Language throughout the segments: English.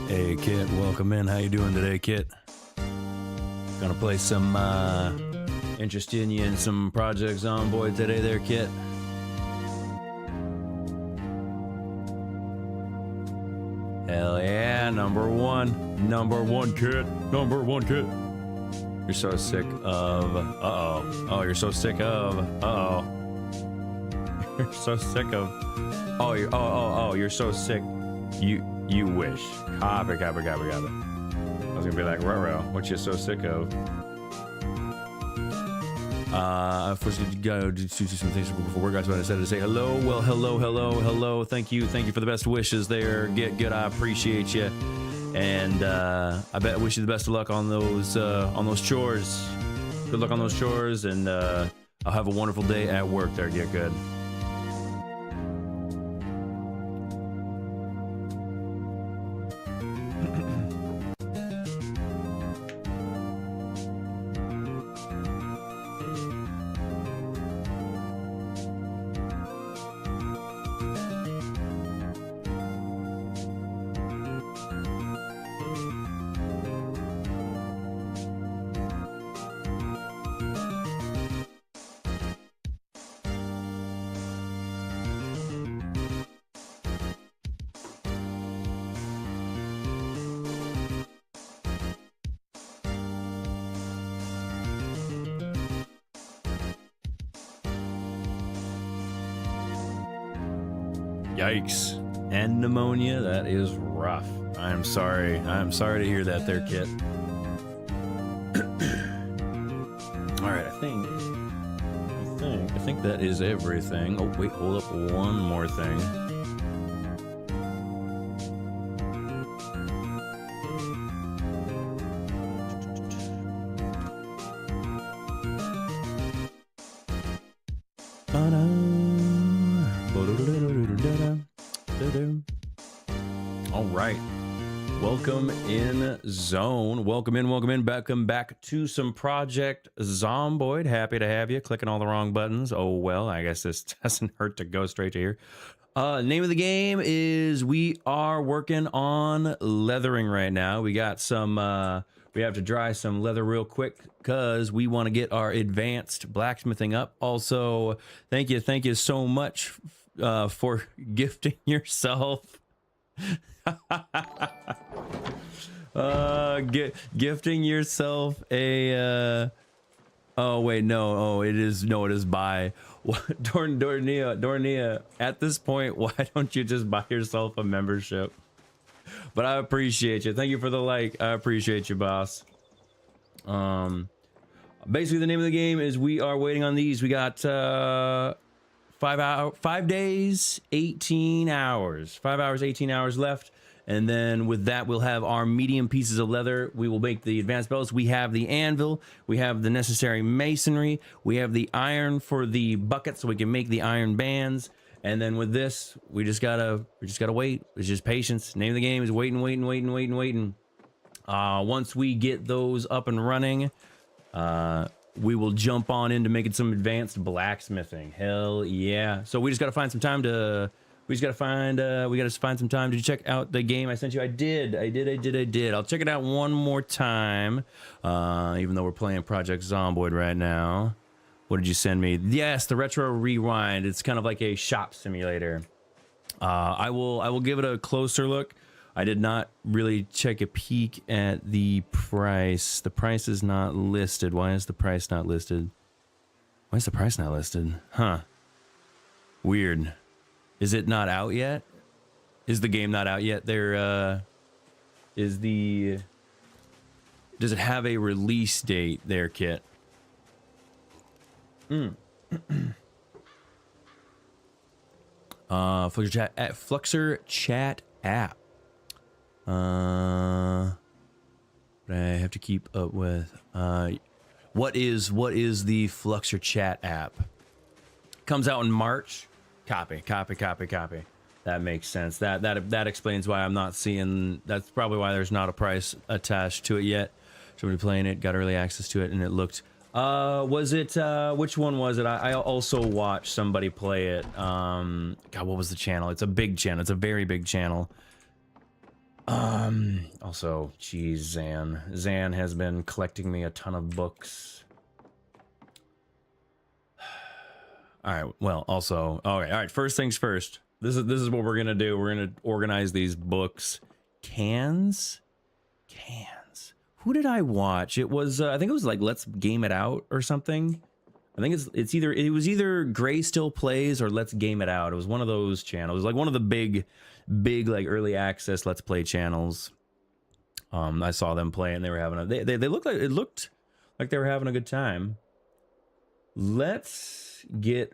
Hey Kit, welcome in. How you doing today, Kit? Gonna play some interested you in some Project Zomboid today there, Kit? Hell yeah, number one Kit, number one Kit. You're so sick of, oh, you're so sick of, you're so sick of, you're so sick, you wish. Copy. I was gonna be like, ruh, what you so sick of? I first need to go do some things before work. I was about to say hello. Well, hello. Thank you for the best wishes there. Get good. I appreciate you, and I wish you the best of luck on those chores. Good luck on those chores, and I'll have a wonderful day at work there. Get good. Yikes. And pneumonia, that is rough. I'm sorry to hear that there, Kit. Alright, I think that is everything. Oh wait, hold up, one more thing. All right, welcome in zone. Welcome in. Welcome back to some Project Zomboid. Happy to have you. Clicking all the wrong buttons. Oh well, I guess this doesn't hurt to go straight to here. Name of the game is we are working on leathering right now. We got some. We have to dry some leather real quick because we want to get our advanced blacksmithing up. Also, thank you so much for gifting yourself. Gifting yourself a oh wait, no, it is by Dornia. At this point, why don't you just buy yourself a membership? But I appreciate you. Thank you for the like. I appreciate you, boss. Basically the name of the game is we are waiting on these. We got 5 days, 18 hours. 5 hours, 18 hours left. And then with that, we'll have our medium pieces of leather. We will make the advanced belts. We have the anvil. We have the necessary masonry. We have the iron for the bucket so we can make the iron bands. And then with this, we just gotta wait. It's just patience. Name of the game is waiting. Once we get those up and running, we will jump on into making some advanced blacksmithing. Hell yeah. So we just gotta find some time to we gotta find some time to check out the game I sent you. I did. I'll check it out one more time. Even though we're playing Project Zomboid right now. What did you send me? Yes, the Retro Rewind. It's kind of like a shop simulator. I will give it a closer look. I did not really check a peek at the price. The price is not listed. Why is the price not listed? Why is the price not listed? Huh. Weird. Is it not out yet? Is the game not out yet? Does it have a release date there, Kit? Fluxor chat app. But I have to keep up with what is the Fluxor chat app? Comes out in March. Copy. That makes sense. That explains why I'm not seeing. That's probably why there's not a price attached to it yet. Somebody playing it got early access to it, and it looked. Was it? Which one was it? I also watched somebody play it. God, what was the channel? It's a big channel. It's a very big channel. Also, geez, Zan has been collecting me a ton of books. All right. Well, also, all right. First things first. This is what we're gonna do. We're gonna organize these books. Cans. Who did I watch? It was I think it was like Let's Game It Out or something. I think it was either Gray Still Plays or Let's Game It Out. It was one of those channels. It was like one of the big like early access Let's Play channels. I saw them play and they were having they looked like they were having a good time. Let's get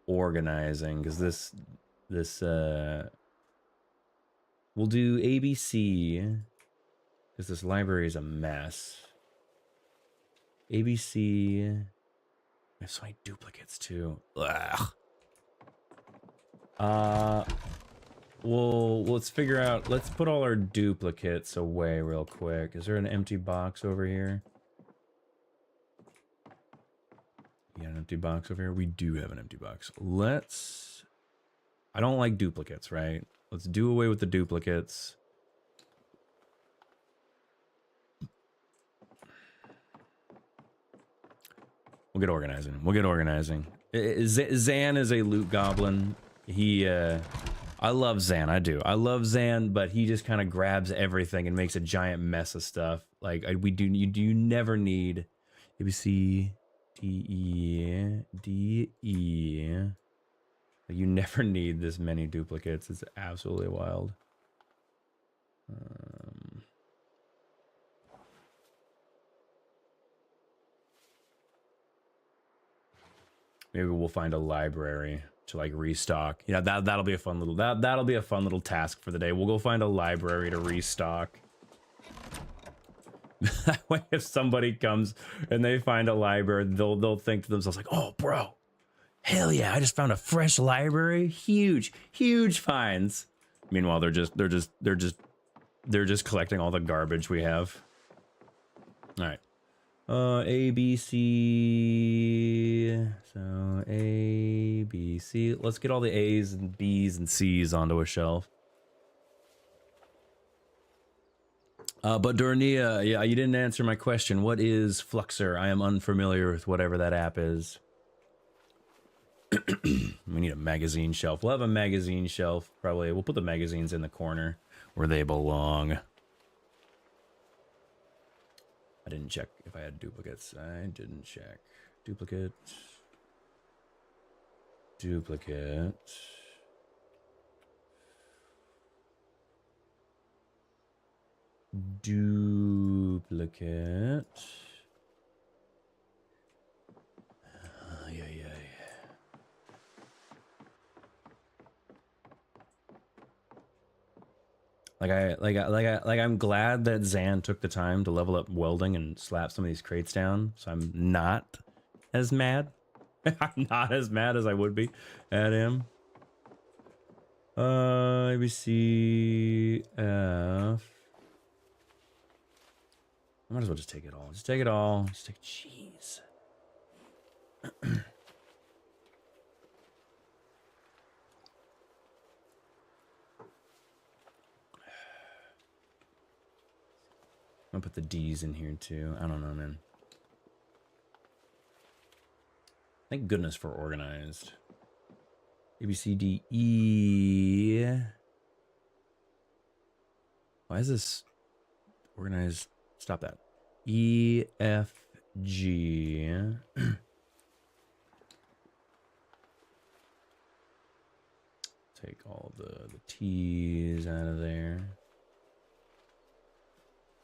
organizing because this we'll do ABC because this library is a mess. ABC. I have so many duplicates too. Ugh. Well, let's figure out. Let's put all our duplicates away real quick. Is there an empty box over here? Yeah, an empty box over here. We do have an empty box. Let's. I don't like duplicates, right? Let's do away with the duplicates. We'll get organizing. Zan is a loot goblin. I love Zan. I do. I love Zan, but he just kind of grabs everything and makes a giant mess of stuff. Like you never need A B C D E D E. Like, you never need this many duplicates. It's absolutely wild. Maybe we'll find a library to like restock. Yeah, that'll be a fun little that'll be a fun little task for the day. We'll go find a library to restock. That way, if somebody comes and they find a library, they'll think to themselves like, "Oh, bro, hell yeah! I just found a fresh library. Huge finds." Meanwhile, they're just collecting all the garbage we have. All right. A, B, C. So A, B, C. Let's get all the A's and B's and C's onto a shelf. But Dornia, yeah, you didn't answer my question. What is Fluxer? I am unfamiliar with whatever that app is. We need a magazine shelf. We'll have a magazine shelf, probably. We'll put the magazines in the corner where they belong. I didn't check if I had duplicates. I didn't check. Duplicate. Duplicate. Duplicate. Yeah. I'm glad that Zan took the time to level up welding and slap some of these crates down, so I'm not as mad. I'm not as mad as I would be at him. A B C F. I might as well just take it all. Just take it all. Just take cheese. I'll put the D's in here too. I don't know, man. Thank goodness for organized. A, B, C, D, E. Why is this organized? Stop that. E, F, G. Take all the T's out of there.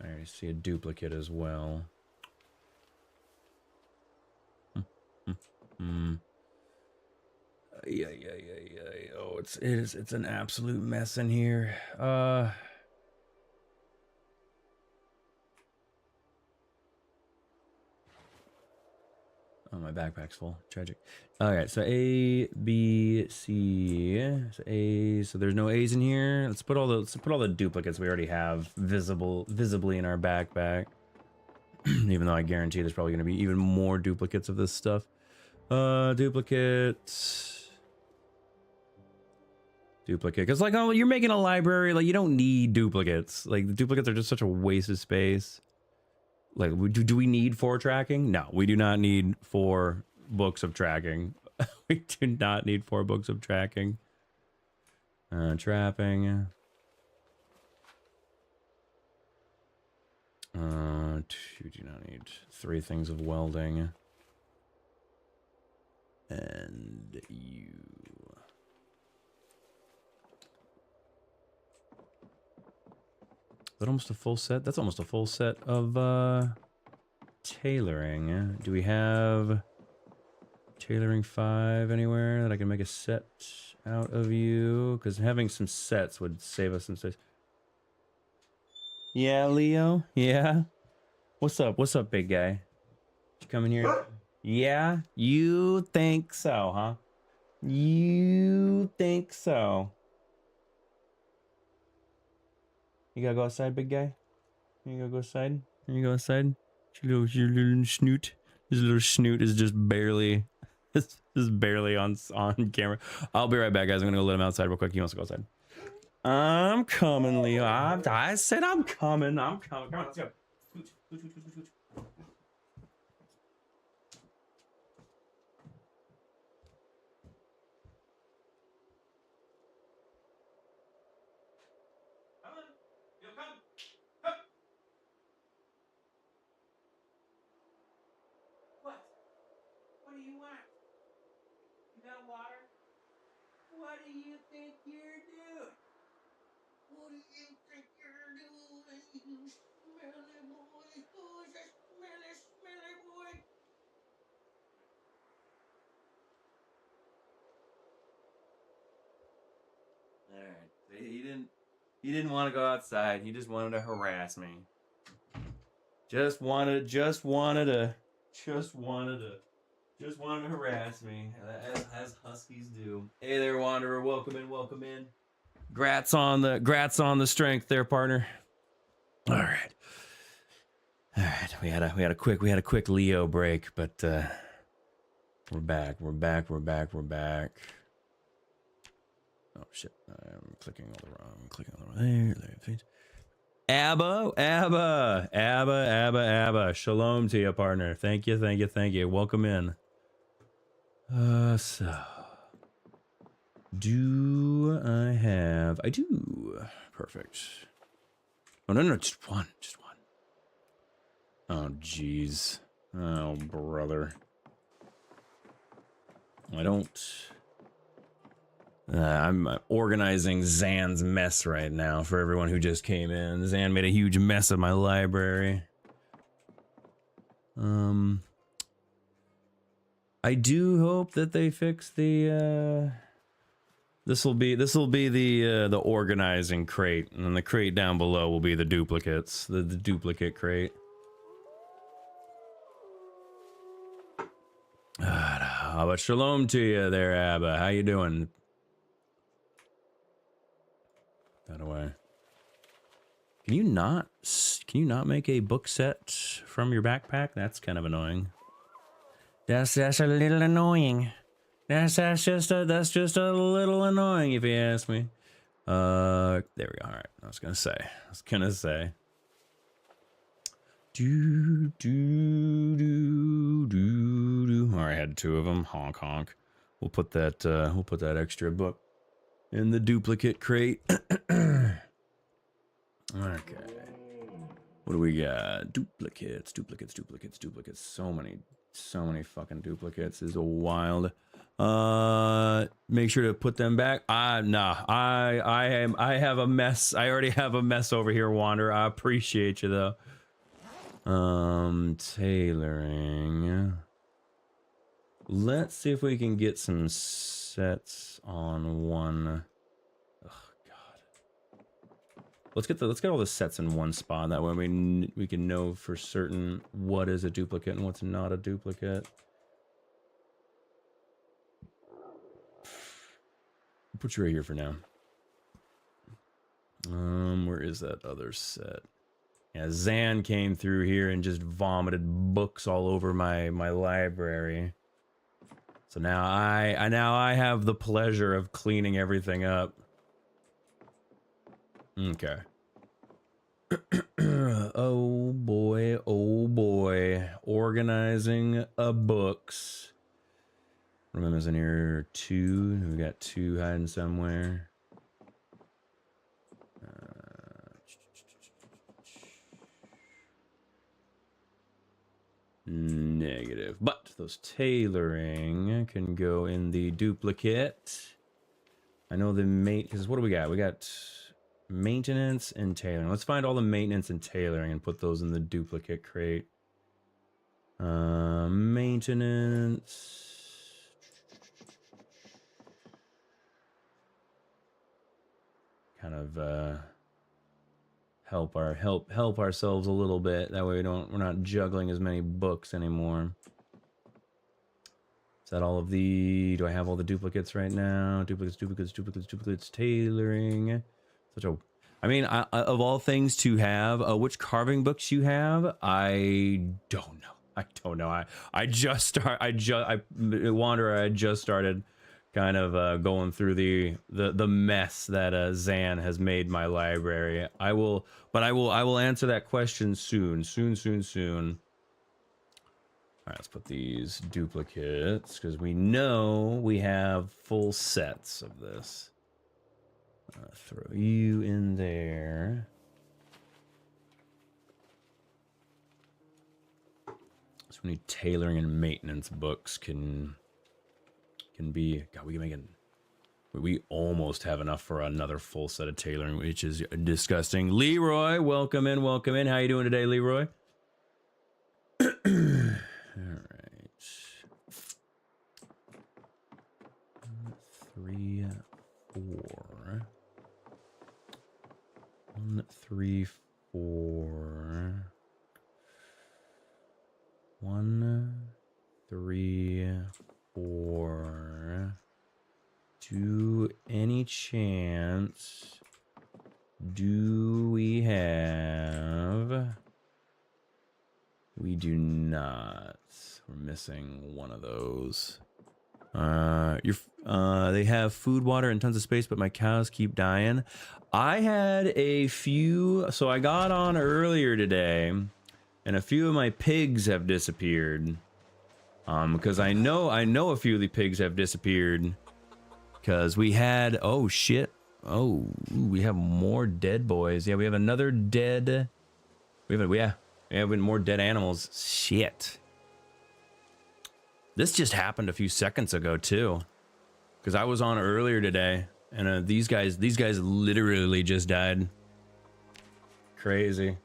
I already see a duplicate as well. Yeah. Oh, it's an absolute mess in here. Oh, my backpack's full. Tragic. All right, so A, B, C. So A. So there's no A's in here. Let's put all the duplicates we already have visibly in our backpack. Even though I guarantee there's probably going to be even more duplicates of this stuff. Duplicates. duplicate. Because, like, oh, you're making a library. Like, you don't need duplicates. Like, the duplicates are just such a waste of space. Like, do we need 4 tracking? No, we do not need 4 books of tracking. We do not need 4 books of tracking. Trapping. You do not need 3 things of welding. And you. Is that almost a full set? That's almost a full set of tailoring. Do we have tailoring 5 anywhere that I can make a set out of you? Because having some sets would save us some space. Yeah, Leo? Yeah? What's up? What's up, big guy? You coming here? Yeah? You think so, huh? You think so? You gotta go outside, big guy? You gotta go outside? You go outside? Your little snoot. His little snoot is just barely... just barely on camera. I'll be right back, guys. I'm gonna go let him outside real quick. He wants to go outside. I'm coming, Leo. I said I'm coming. I'm coming. Come on, let's go. Scooch, scooch, scooch, scooch, scooch. Come on. Yo, come. Come. What? What do you want? You got water? What do you think you're doing? What do you think you're doing, you smelly boy? Who's a smelly, smelly boy? Alright, he didn't want to go outside. He just wanted to harass me. Just wanted to harass me, as huskies do. Hey there, Wanderer. Welcome in, welcome in. Grats on the strength there, partner. All right. We had a quick Leo break, but we're back. Oh shit! I'm clicking on the wrong. There. Abba. Shalom to you, partner. Thank you. Welcome in. So. I do. Perfect. Oh, no, just one. Oh, jeez. Oh, brother. I don't... I'm organizing Zan's mess right now for everyone who just came in. Zan made a huge mess of my library. I do hope that they fix the, This will be the organizing crate, and then the crate down below will be the duplicates, the duplicate crate. But shalom to you there, Abba. How you doing? That away. Can you not make a book set from your backpack? That's kind of annoying. That's a little annoying. That's just a little annoying if you ask me. There we go. All right. I was gonna say. Do. All right, I had 2 of them. Honk honk. We'll put that extra book in the duplicate crate. Okay. What do we got? Duplicates. So many fucking duplicates is wild. Make sure to put them back. Nah. I have a mess. I already have a mess over here, Wander. I appreciate you though. Tailoring. Let's see if we can get some sets on one. Oh god. Let's get all the sets in one spot. That way we can know for certain what is a duplicate and what's not a duplicate. I'll put you right here for now. Where is that other set? Yeah, Zan came through here and just vomited books all over my library. So now I have the pleasure of cleaning everything up. Okay. Oh boy, oh boy. Organizing books. Remember's in here 2. We got 2 hiding somewhere. Negative. But those tailoring can go in the duplicate. I know the mate, because what do we got? We got maintenance and tailoring. Let's find all the maintenance and tailoring and put those in the duplicate crate. Maintenance. Kind of help ourselves a little bit. That way we're not juggling as many books anymore. Is that all of the, do I have all the duplicates right now? Duplicates, tailoring. I mean, of all things to have, which carving books you have, I don't know. I just started kind of going through the mess that Zan has made my library. I will answer that question soon. All right, let's put these duplicates because we know we have full sets of this. Throw you in there. So many tailoring and maintenance books can be. God, we almost have enough for another full set of tailoring, which is disgusting. Leroy, welcome in. How you doing today, Leroy? All right. 3, 4. 1, 3, 4. 1, 3, 4. Do any chance do we have? We do not. We're missing one of those. They have food, water, and tons of space, but my cows keep dying. I had a few, so I got on earlier today, and a few of my pigs have disappeared. Because I know a few of the pigs have disappeared. Because we had, oh shit, oh, we have more dead boys. Yeah, we have another dead. We have more dead animals. Shit. This just happened a few seconds ago too, because I was on earlier today, and these guys literally just died. Crazy.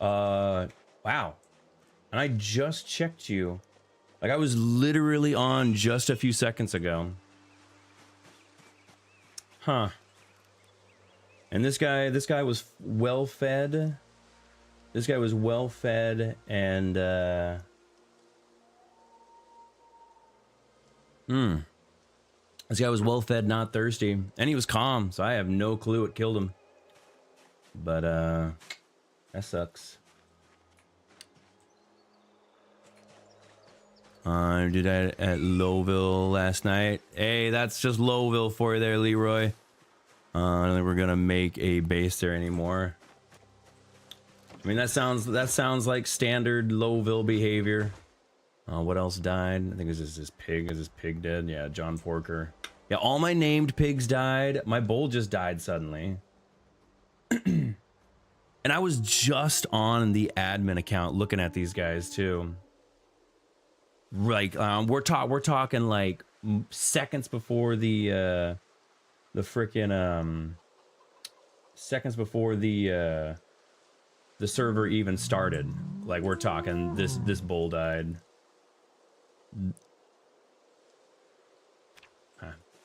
Wow. And I just checked you. Like I was literally on just a few seconds ago. Huh. And this guy was well fed. This guy was well fed and this guy was well fed, not thirsty, and he was calm, so I have no clue what killed him. But that sucks. I did that at Lowville last night. Hey, that's just Lowville for you there, Leroy. I don't think we're gonna make a base there anymore. I mean, that sounds like standard Lowville behavior. What else died? I think it was his pig. Is his pig dead? Yeah, John Porker. Yeah, all my named pigs died. My bull just died suddenly. And I was just on the admin account looking at these guys too. Like we're talking like seconds before the frickin' seconds before the server even started. Like we're talking this bull died.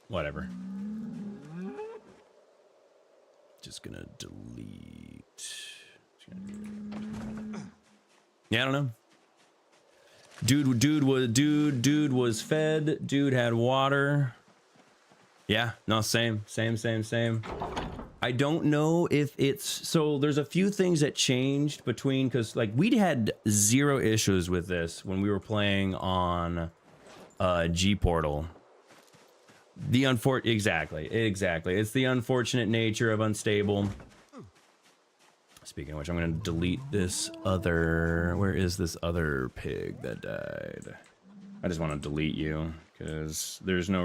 Whatever. Just gonna delete. Yeah, I don't know. Dude was fed. Dude had water. Yeah, no, same. I don't know if it's, so there's a few things that changed between, because like we had 0 issues with this when we were playing on G Portal. Exactly. It's the unfortunate nature of unstable. Speaking of which, I'm going to delete this other... Where is this other pig that died? I just want to delete you because there's no...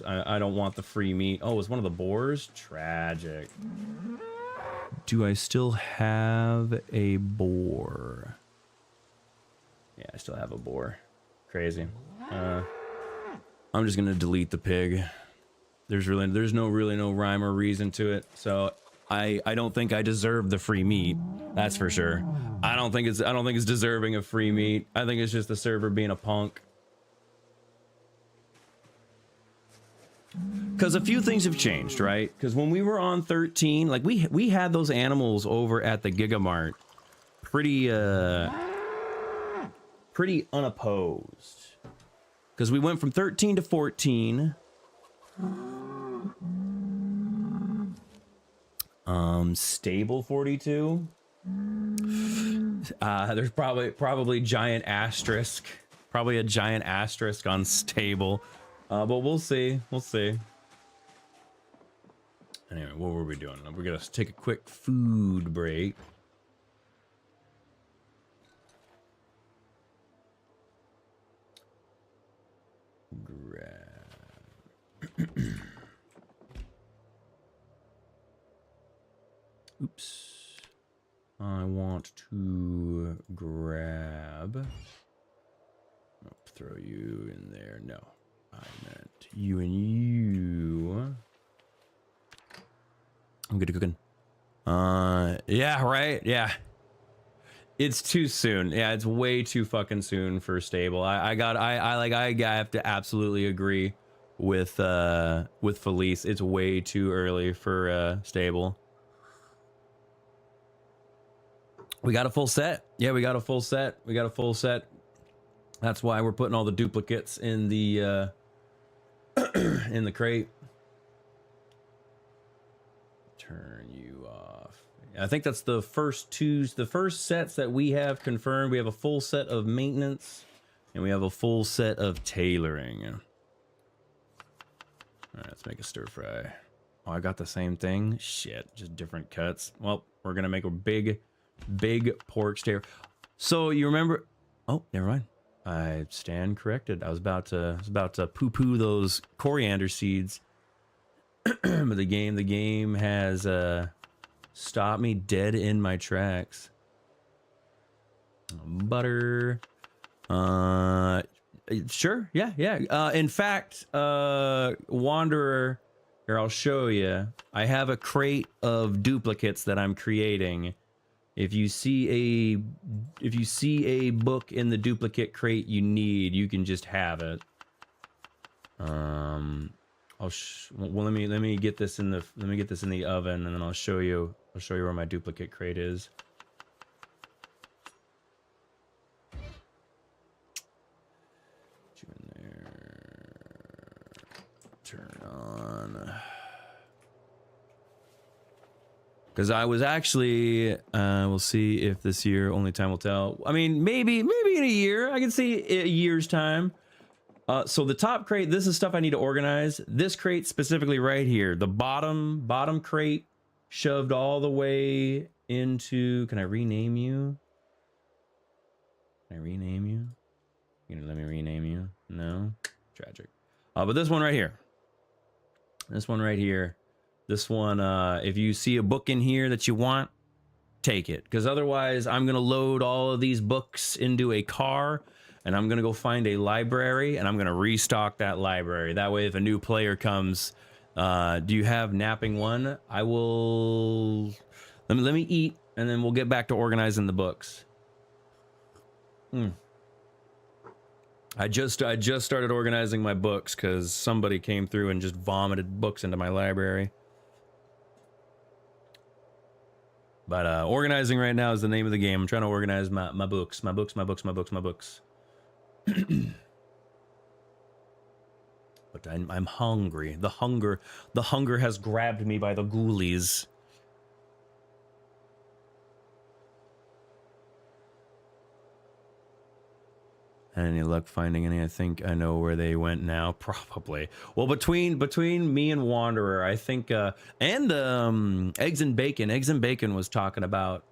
I don't want the free meat. Oh, it's one of the boars? Tragic. Do I still have a boar? Yeah, I still have a boar. Crazy. I'm just going to delete the pig. There's no rhyme or reason to it. So I don't think I deserve the free meat. That's for sure. I don't think it's deserving of free meat. I think it's just the server being a punk. Because a few things have changed, right? Because when we were on 13, like we had those animals over at the Gigamart pretty unopposed. Because we went from 13 to 14. Stable 42. There's probably giant asterisk. Probably a giant asterisk on stable. But we'll see. We'll see. Anyway, what were we doing? We're gonna take a quick food break. Oops. I want to grab... I'll throw you in there. No. I meant you and you. I'm good at cooking. Yeah, right? Yeah. It's too soon. Yeah, it's way too fucking soon for stable. I have to absolutely agree with Felice. It's way too early for stable. We got a full set. Yeah, we got a full set. That's why we're putting all the duplicates in the in the crate. Turn you off. I think that's the first sets that we have confirmed. We have a full set of maintenance and we have a full set of tailoring. All right, let's make a stir fry. Oh, I got the same thing. Shit, just different cuts. Well, we're gonna make a big pork stir. So you remember? Oh, never mind. I stand corrected. I was about to poo-poo those coriander seeds, but the game has stopped me dead in my tracks. Butter. Sure. Yeah. In fact, Wanderer, here I'll show you. I have a crate of duplicates that I'm creating. If you see a book in the duplicate crate you can just have it. Well, let me get this in the oven, and then I'll show you where my duplicate crate is. Put you in there. Turn on. Because I was actually, we'll see if this year, only time will tell. I mean, maybe in a year. I can see a year's time. So the top crate, this is stuff I need to organize. This crate specifically right here, the bottom crate shoved all the way into, can I rename you? Can I rename you? You gonna let me rename you? No? Tragic. But this one right here. This one, if you see a book in here that you want, take it. Because otherwise, I'm going to load all of these books into a car, and I'm going to go find a library, and I'm going to restock that library. That way, if a new player comes, do you have napping one? I will... Let me eat, and then we'll get back to organizing the books. I just started organizing my books, because somebody came through and just vomited books into my library. But organizing right now is the name of the game. I'm trying to organize my books. But I'm hungry. The hunger has grabbed me by the ghoulies. Any luck finding any? I think I know where they went now. Probably. Well, between me and Wanderer, I think, and Eggs and Bacon. Eggs and Bacon was talking about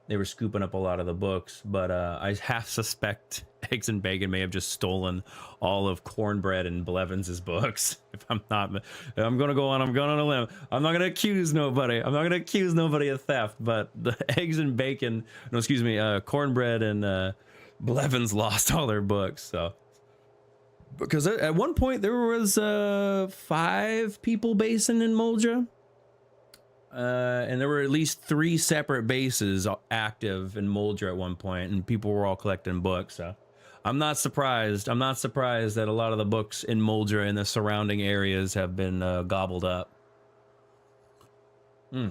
they were scooping up a lot of the books, but I half suspect Eggs and Bacon may have just stolen all of Cornbread and Blevins' books. If I'm not, I'm gonna go on. I'm going on a limb. I'm not gonna accuse nobody. I'm not gonna accuse nobody of theft. But the Eggs and Bacon, no, excuse me, Cornbread and Blevins lost all their books. So because at one point there was 5 people basing in Moldra. And there were at least 3 separate bases active in Moldra at one point, and people were all collecting books. So I'm not surprised. I'm not surprised that a lot of the books in Moldra and the surrounding areas have been gobbled up. Hmm.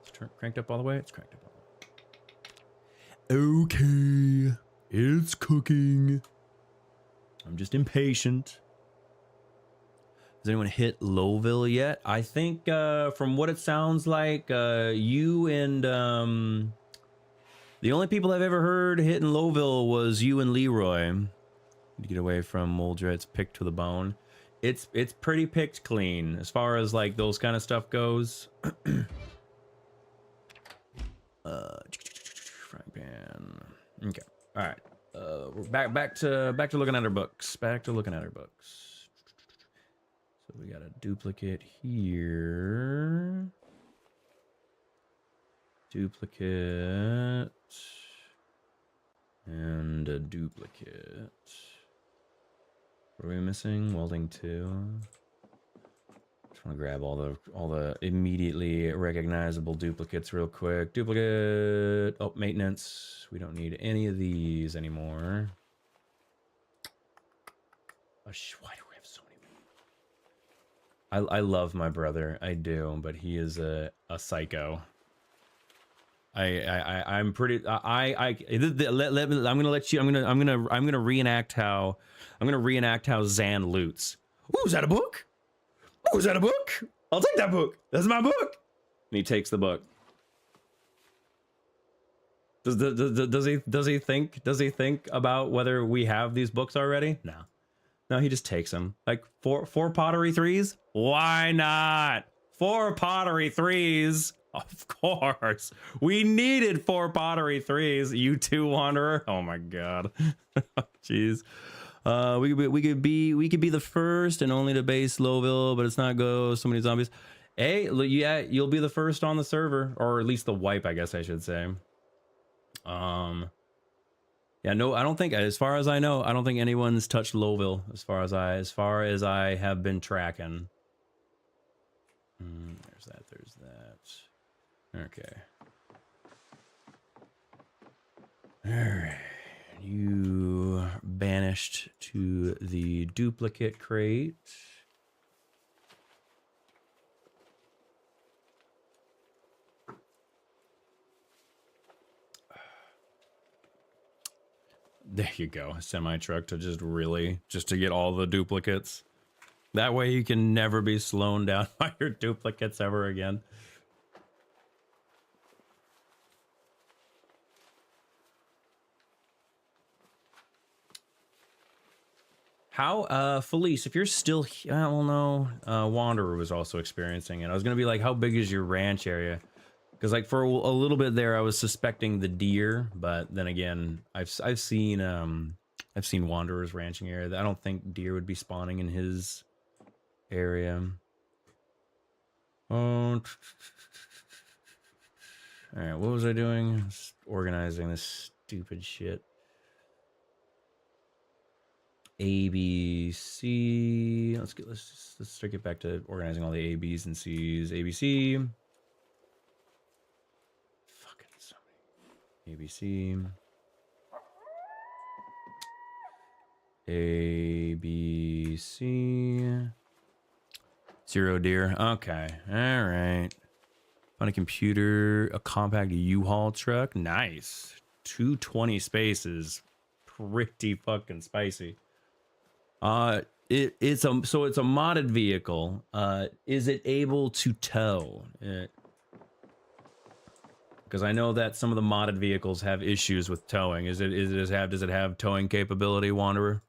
It's cranked up all the way. It's cranked up all the way. Okay. It's cooking. I'm just impatient. Has anyone hit Lowville yet? I think from what it sounds like, you and the only people I've ever heard hitting Lowville was you and Leroy. To get away from Moldra, it's picked to the bone. It's pretty picked clean as far as like those kind of stuff goes. Frying pan. Okay. All right, we're back to looking at our books. Back to looking at our books. So we got a duplicate here. Duplicate. And a duplicate. What are we missing? Welding 2. Just want to grab all the immediately recognizable duplicates real quick. Duplicate. Oh, maintenance. We don't need any of these anymore. Why do we have so many? I love my brother. I do, but he is a psycho. I'm pretty. I'm gonna let you. I'm gonna reenact how Zan loots. Ooh, is that a book? Oh, is that a book? I'll take that book. That's my book. And he takes the book. Does he think about whether we have these books already? No, he just takes them. Like four pottery 3s. Why not? 4 pottery 3s. Of course. We needed 4 pottery 3s. You too, Wanderer. Oh my god. Jeez. We could be the first and only to base Lowville, but it's not go so many zombies. Hey, yeah, you'll be the first on the server, or at least the wipe, I guess I should say. Yeah, no, I don't think, as far as I know, I don't think anyone's touched Lowville as far as I have been tracking. There's that. Okay. All right. You banished to the duplicate crate. There you go. Semi-truck to just to get all the duplicates. That way you can never be slowed down by your duplicates ever again. How, Felice, if you're still, well, no, Wanderer was also experiencing it. I was going to be like, how big is your ranch area? Because like for a little bit there, I was suspecting the deer, but then again, I've seen Wanderer's ranching area. I don't think deer would be spawning in his area. Oh, all right, what was I doing? Just organizing this stupid shit. A, B, C. Let's get back to organizing all the A, B's, and C's. A, B, C. Fucking so many. A, B, C. A, B, C. 0 deer. Okay. All right. On a computer, a compact U-Haul truck. Nice. 220 spaces. Pretty fucking spicy. it's a modded vehicle. Is it able to tow? Because I know that some of the modded vehicles have issues with towing. Does it have towing capability, Wanderer?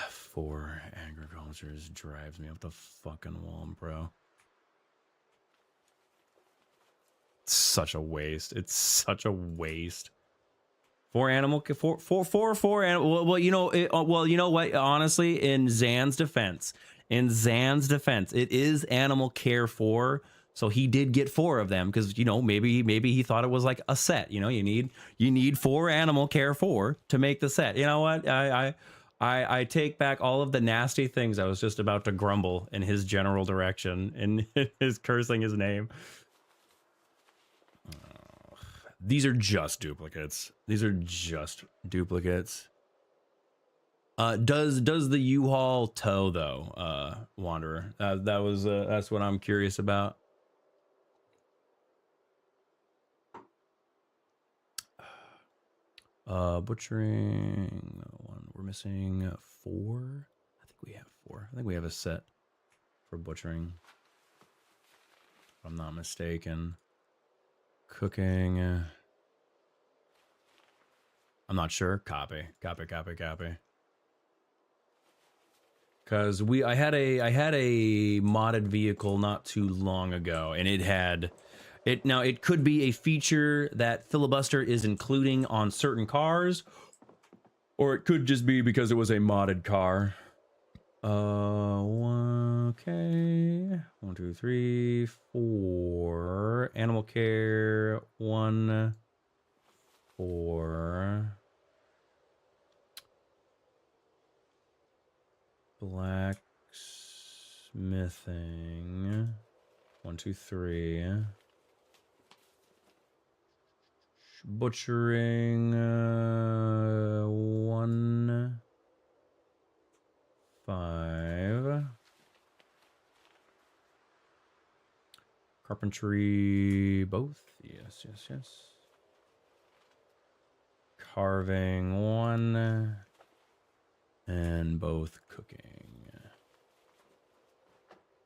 Four agricultures drives me up the fucking wall, bro. It's such a waste. It's such a waste. Four animal. Well, you know. Well, you know what? Honestly, in Zan's defense, it is animal care 4. So he did get 4 of them because, you know, maybe he thought it was like a set. You know, you need 4 animal care 4 to make the set. You know what? I take back all of the nasty things I was just about to grumble in his general direction and his cursing his name. These are just duplicates. Does the U-Haul tow though, Wanderer? That's what I'm curious about. Butchering 1. We're missing 4. I think we have 4. I think we have a set for butchering, if I'm not mistaken. Cooking. I'm not sure. Copy. Because I had a modded vehicle not too long ago, and it had it. Now it could be a feature that Filibuster is including on certain cars, or it could just be because it was a modded car. Okay. 1, 2, 3, 4. Animal care 1, 4. Blacksmithing 1, 2, 3. Butchering 1, 5. Carpentry both. Yes. Carving 1. And both cooking.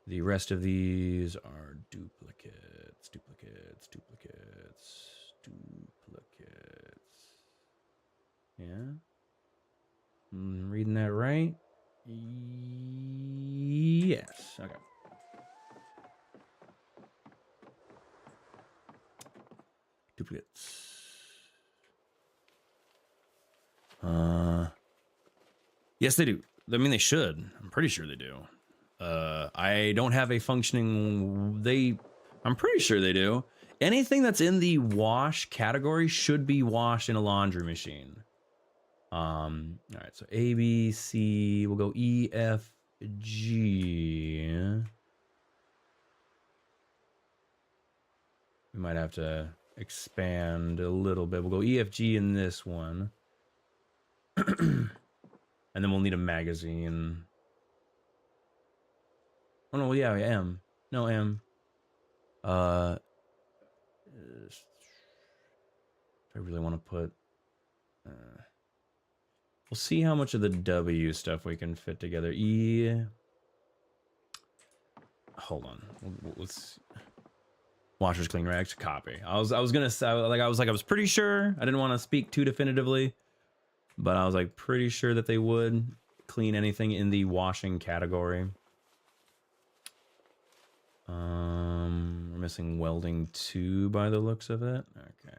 The rest of these are duplicates. Yeah? I'm reading that right? Yes. Okay. Duplicates. Yes, they do. I mean, they should. I'm pretty sure they do. I don't have a functioning... I'm pretty sure they do. Anything that's in the wash category should be washed in a laundry machine. All right, so A, B, C. We'll go E, F, G. We might have to expand a little bit. We'll go E, F, G in this one. And then we'll need a magazine. Oh no, yeah, M. No, M. If I really want to put... we'll see how much of the W stuff we can fit together. E... Hold on. Let's... Washers, clean rags, copy. I was gonna say, I was pretty sure. I didn't want to speak too definitively, but I was like pretty sure that they would clean anything in the washing category. We're missing welding 2 by the looks of it. Okay.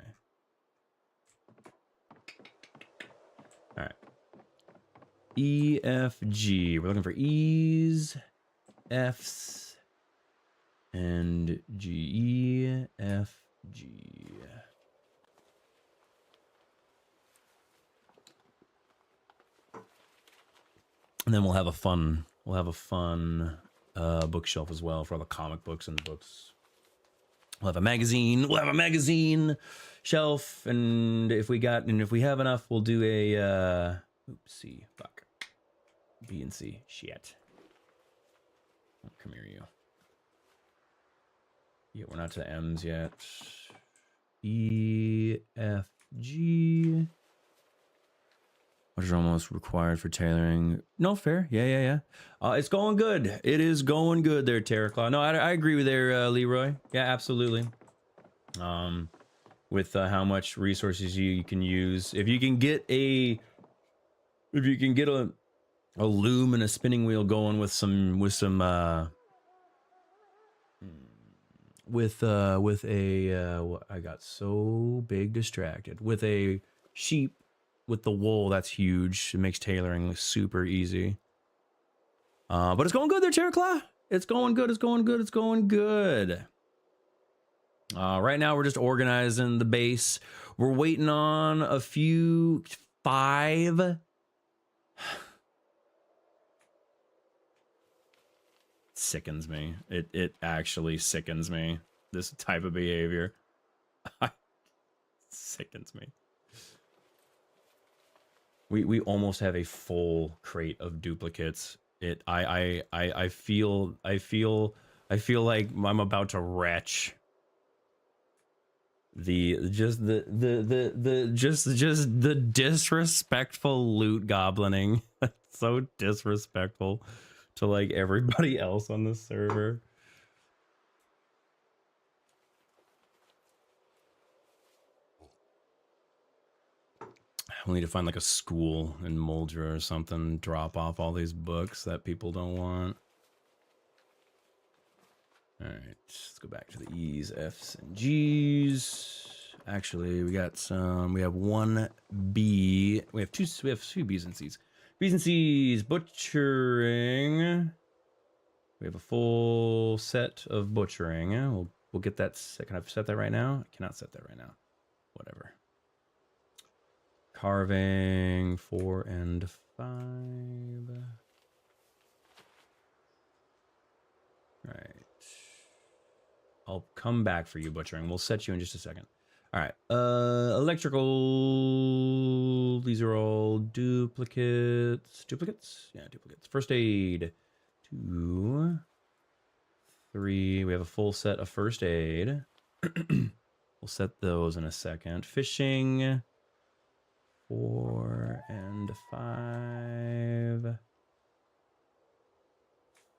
All right. E, F, G. We're looking for E's, F's, and G. E, F, G. And then we'll have a fun bookshelf as well for all the comic books and books. We'll have a magazine shelf, and if we have enough, we'll do a C. Fuck. B and C. Shit. Oh, come here, you. Yeah, we're not to M's yet. E, F, G. What is almost required for tailoring? No, fair. Yeah. It's going good. It is going good there, Terraclaw. No, I agree with there, Leroy. Yeah, absolutely. With how much resources you can use. If you can get a loom and a spinning wheel going with I got so big distracted. With a sheep with the wool, that's huge. It makes tailoring super easy. But it's going good there, Terraclaw. It's going good. Right now we're just organizing the base. We're waiting on a few 5. Sickens me. It actually sickens me. This type of behavior. Sickens me. We almost have a full crate of duplicates. I feel like I'm about to retch. The disrespectful loot goblining. So disrespectful to like everybody else on the server. We'll need to find like a school in Moldra or something, drop off all these books that people don't want. All right, let's go back to the E's, F's, and G's. Actually, we got some. We have 1 B. We have two B's and C's. B's and C's, butchering. We have a full set of butchering. We'll get that. Can I set that right now? I cannot set that right now. Whatever. Carving 4 and 5. Right. I'll come back for you, butchering. We'll set you in just a second. All right. Electrical. These are all duplicates. Duplicates? Yeah, duplicates. First aid. 2, 3. We have a full set of first aid. We'll set those in a second. Fishing. 4 and 5.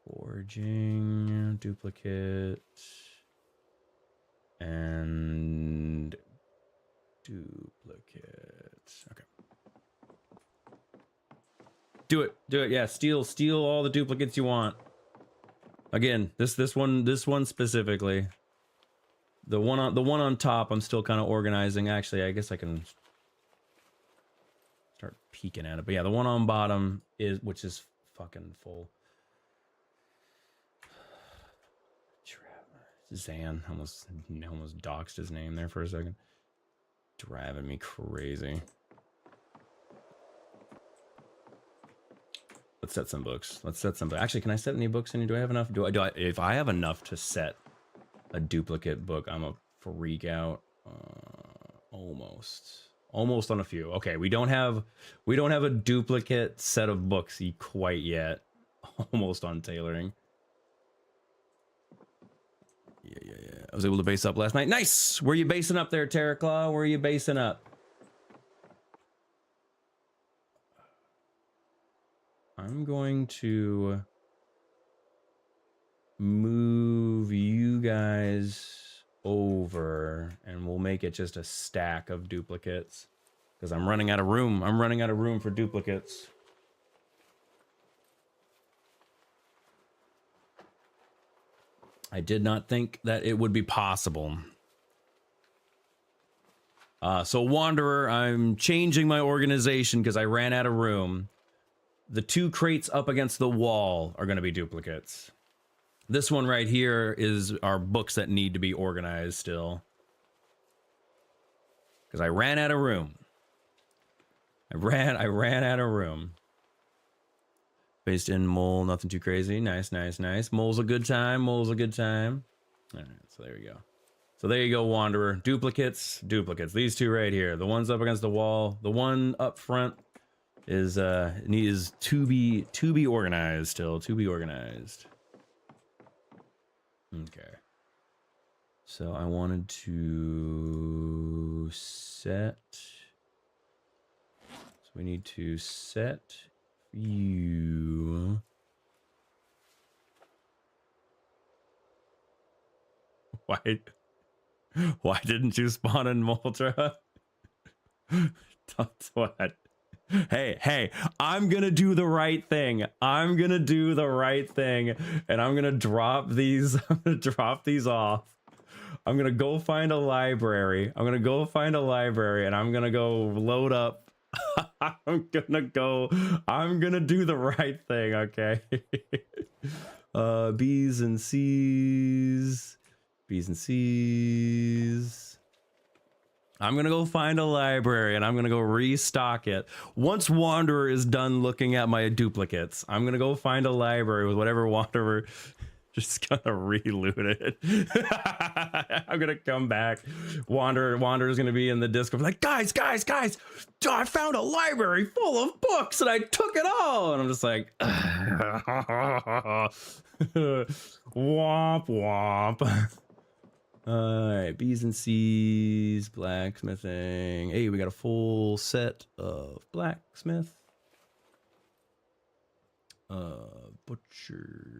Forging, duplicate, and duplicate. Okay. Do it. Yeah, steal all the duplicates you want. Again, this one specifically. The one on top, I'm still kind of organizing. Actually, I guess I can start peeking at it. But yeah, the one on bottom which is fucking full. Zan almost doxed his name there for a second. Driving me crazy. Let's set some books. Actually, can I set any books in? Do I have enough? If I have enough to set a duplicate book, I'm a freak out. Almost on a few. Okay, we don't have a duplicate set of books quite yet. Almost on tailoring. Yeah. I was able to base up last night. Nice! Where you basing up there, Terraclaw? Where are you basing up? I'm going to move you guys over and we'll make it just a stack of duplicates. Because I'm running out of room. I'm running out of room for duplicates. I did not think that it would be possible. So Wanderer, I'm changing my organization because I ran out of room. The 2 crates up against the wall are going to be duplicates. This one right here is our books that need to be organized still. Because I ran out of room. I ran out of room. Based in Mole, nothing too crazy. Nice. Mole's a good time. All right, so there we go. So there you go, Wanderer. Duplicates. These 2 right here. The ones up against the wall. The one up front is needs to be organized still. To be organized. Okay. So I wanted to set. So we need to set you. Why didn't you spawn in Moltra? That's what. Hey, I'm gonna do the right thing. I'm gonna do the right thing, and I'm gonna drop these. I'm gonna drop these off. I'm gonna go find a library. I'm gonna go find a library, and I'm gonna go load up. I'm gonna do the right thing. Okay. B's and C's. B's and C's. I'm gonna go find a library and I'm gonna go restock it. Once Wanderer is done looking at my duplicates, I'm gonna go find a library with whatever Wanderer. Just gonna reloot it. I'm gonna come back. Wanderer's gonna be in the Discord like, guys, I found a library full of books and I took it all. And I'm just like, womp womp. All right, B's and C's, blacksmithing. Hey, we got a full set of blacksmith. Butcher.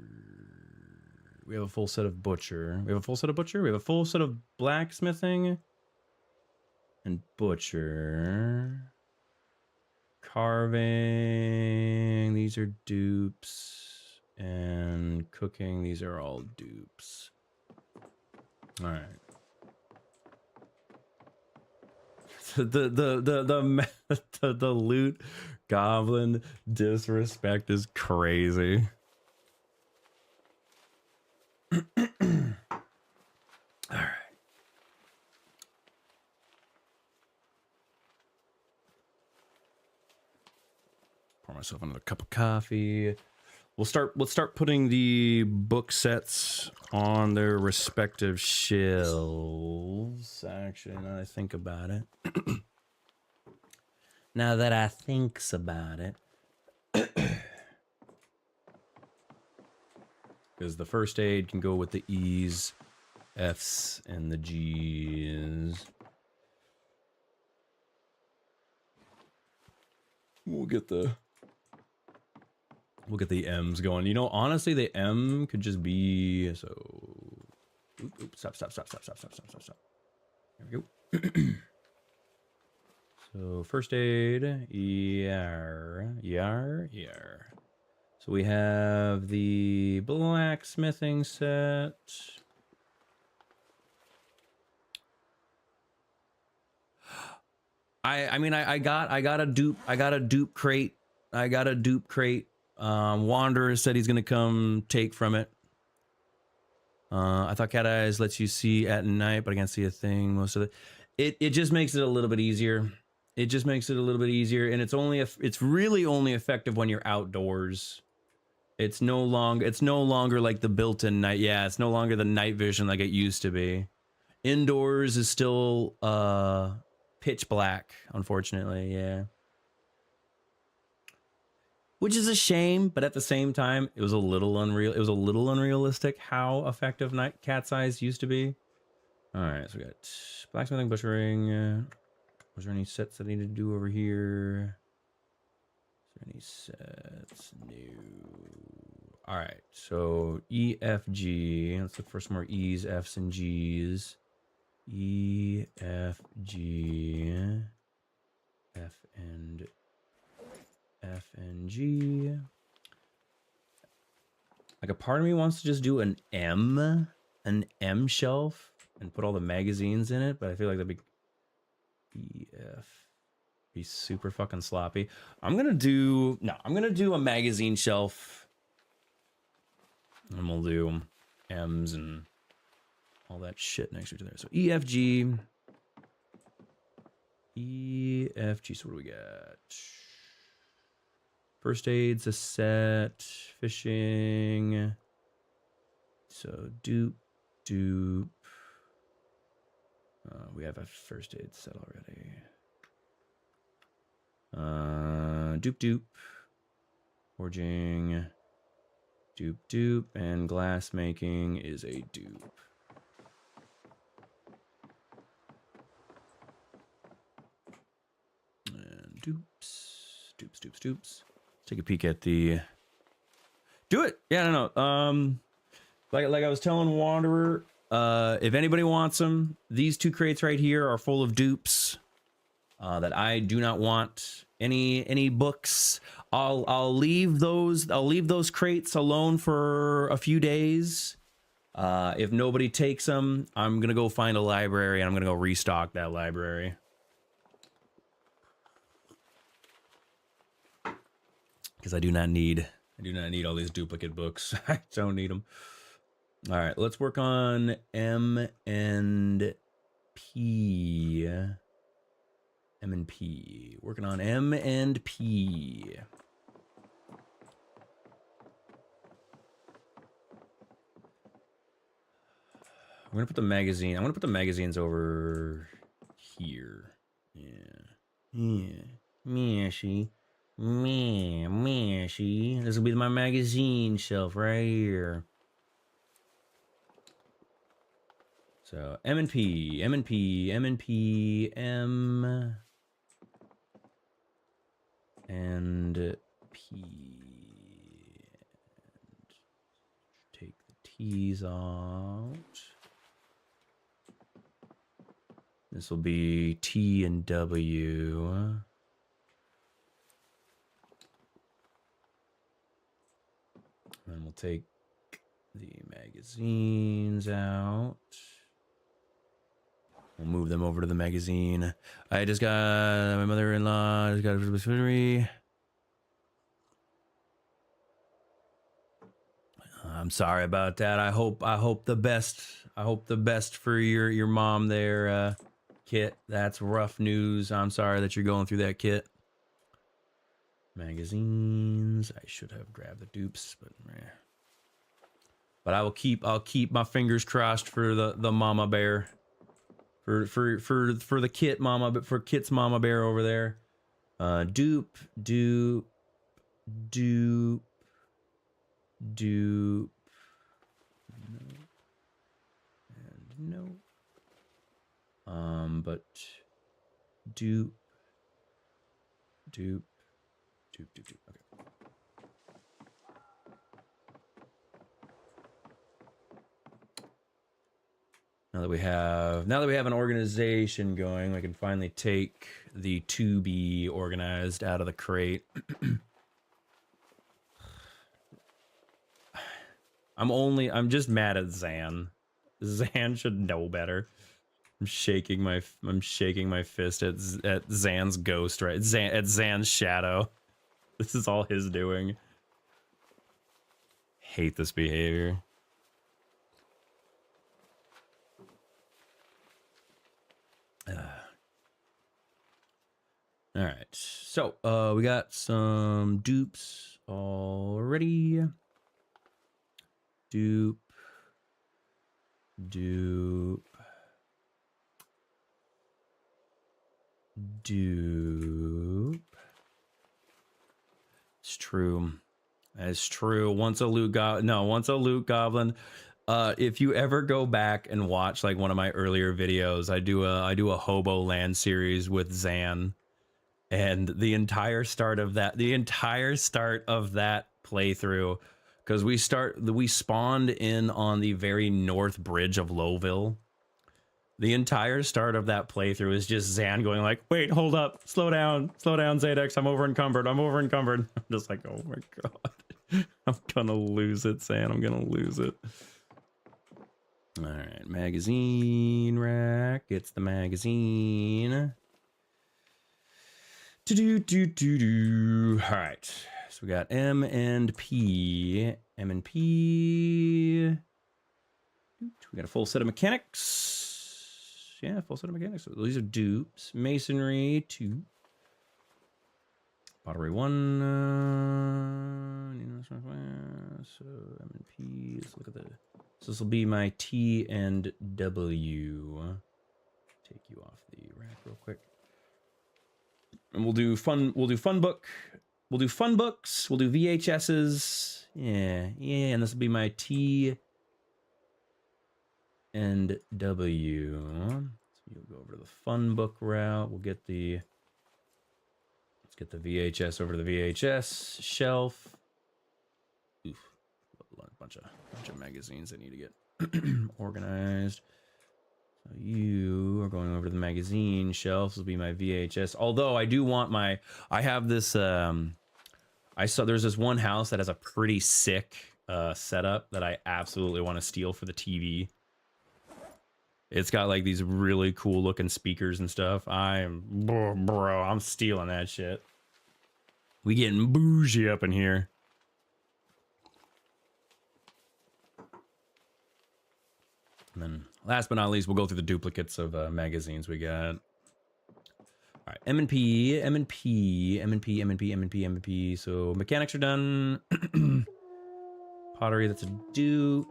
We have a full set of butcher. We have a full set of butcher. We have a full set of blacksmithing and butcher. Carving. These are dupes. And cooking. These are all dupes. All right. The loot goblin disrespect is crazy. All right. Pour myself another cup of coffee. Let's start putting the book sets on their respective shelves. Actually, now that I think about it. Now that I thinks about it. Because the first aid can go with the E's, F's, and the G's. We'll get the M's going. You know, honestly, the M could just be so. Stop. There we go. So first aid, yar. So we have the blacksmithing set. I got a dupe crate. Wanderer said he's gonna come take from it. I thought Cat Eyes lets you see at night, but I can't see a thing most of it. It just makes it a little bit easier. And it's really only effective when you're outdoors. It's no longer like the built-in night. Yeah, it's no longer the night vision like it used to be. Indoors is still pitch black, unfortunately. Yeah. Which is a shame, but at the same time, it was a little unrealistic how effective night cat's eyes used to be. All right, so we got blacksmithing, butchering. Was there any sets that I need to do over here? Is there any sets? No. All right, so E, F, G. Let's look for some more E's, F's, and G's. E, F, G, F, and G. Like a part of me wants to just do an M shelf and put all the magazines in it, but I feel like that'd be be super fucking sloppy. I'm gonna do a magazine shelf, and we'll do M's and all that shit next to each other. So E, F, G. So what do we got? First aid's a set. Fishing. So dupe. We have a first aid set already. Dupe. Forging. Dupe. And glass making is a dupe. And dupes. Let's take a peek at the. Do it. Yeah, no. Like I was telling Wanderer, if anybody wants them, these 2 crates right here are full of dupes. That I do not want any books. I'll leave those crates alone for a few days. If nobody takes them, I'm gonna go find a library and I'm gonna go restock that library. Because I do not need all these duplicate books. I don't need them. All right, let's work on M and P. M and P. Working on M and P. I'm gonna put the magazine. I'm gonna put the magazines over here. Yeah. Mashy. Mashy. This will be my magazine shelf right here. So M and P, M and P, M and P, M and P. And take the T's out. This will be T and W. And we'll take the magazines out. We'll move them over to the magazine. I just got my mother-in-law. Just got a delivery. I'm sorry about that. I hope the best. I hope the best for your mom there, Kit. That's rough news. I'm sorry that you're going through that, Kit. Magazines. I should have grabbed the dupes, but I'll keep my fingers crossed for the mama bear. For the Kit mama, but for Kit's mama bear over there. Dupe. No. But dupe. Okay. Now that we have an organization going, we can finally take the to be organized out of the crate. I'm just mad at Zan. Zan should know better. I'm shaking my fist at Zan's ghost, right? At Zan's shadow. This is all his doing. Hate this behavior. All right, so we got some dupes already. Dupe. It's true. That's true. Once a loot goblin. If you ever go back and watch like one of my earlier videos, I do a Hobo Land series with Zan, and the entire start of that playthrough, because we spawned in on the very north bridge of Lowville. The entire start of that playthrough is just Zan going like, "Wait, hold up, slow down, Zadex. I'm over encumbered. I'm just like, oh my god, I'm gonna lose it, Zan. I'm gonna lose it. All right, magazine rack. It's the magazine. All right, so we got M and P. We got a full set of mechanics. Yeah, full set of mechanics. So these are dupes. Masonry 2. Pottery 1. So M and P. Let's look at the. So this will be my T and W. Take you off the rack real quick. And we'll do fun book. We'll do fun books. We'll do VHSs. Yeah. And this will be my T and W. So you'll go over to the fun book route. Let's get the VHS over to the VHS shelf. Oof, a bunch of magazines I need to get organized. So you are going over to the magazine shelf. This will be my VHS. Although I do want my, I have this. I saw there's this one house that has a pretty sick setup that I absolutely want to steal for the TV. It's got like these really cool looking speakers and stuff. Bro, I'm stealing that shit. We getting bougie up in here. And then last but not least, we'll go through the duplicates of magazines we got. All right, M&P, M&P, M&P, M&P, M&P, M&P. So mechanics are done. Pottery, that's a dupe.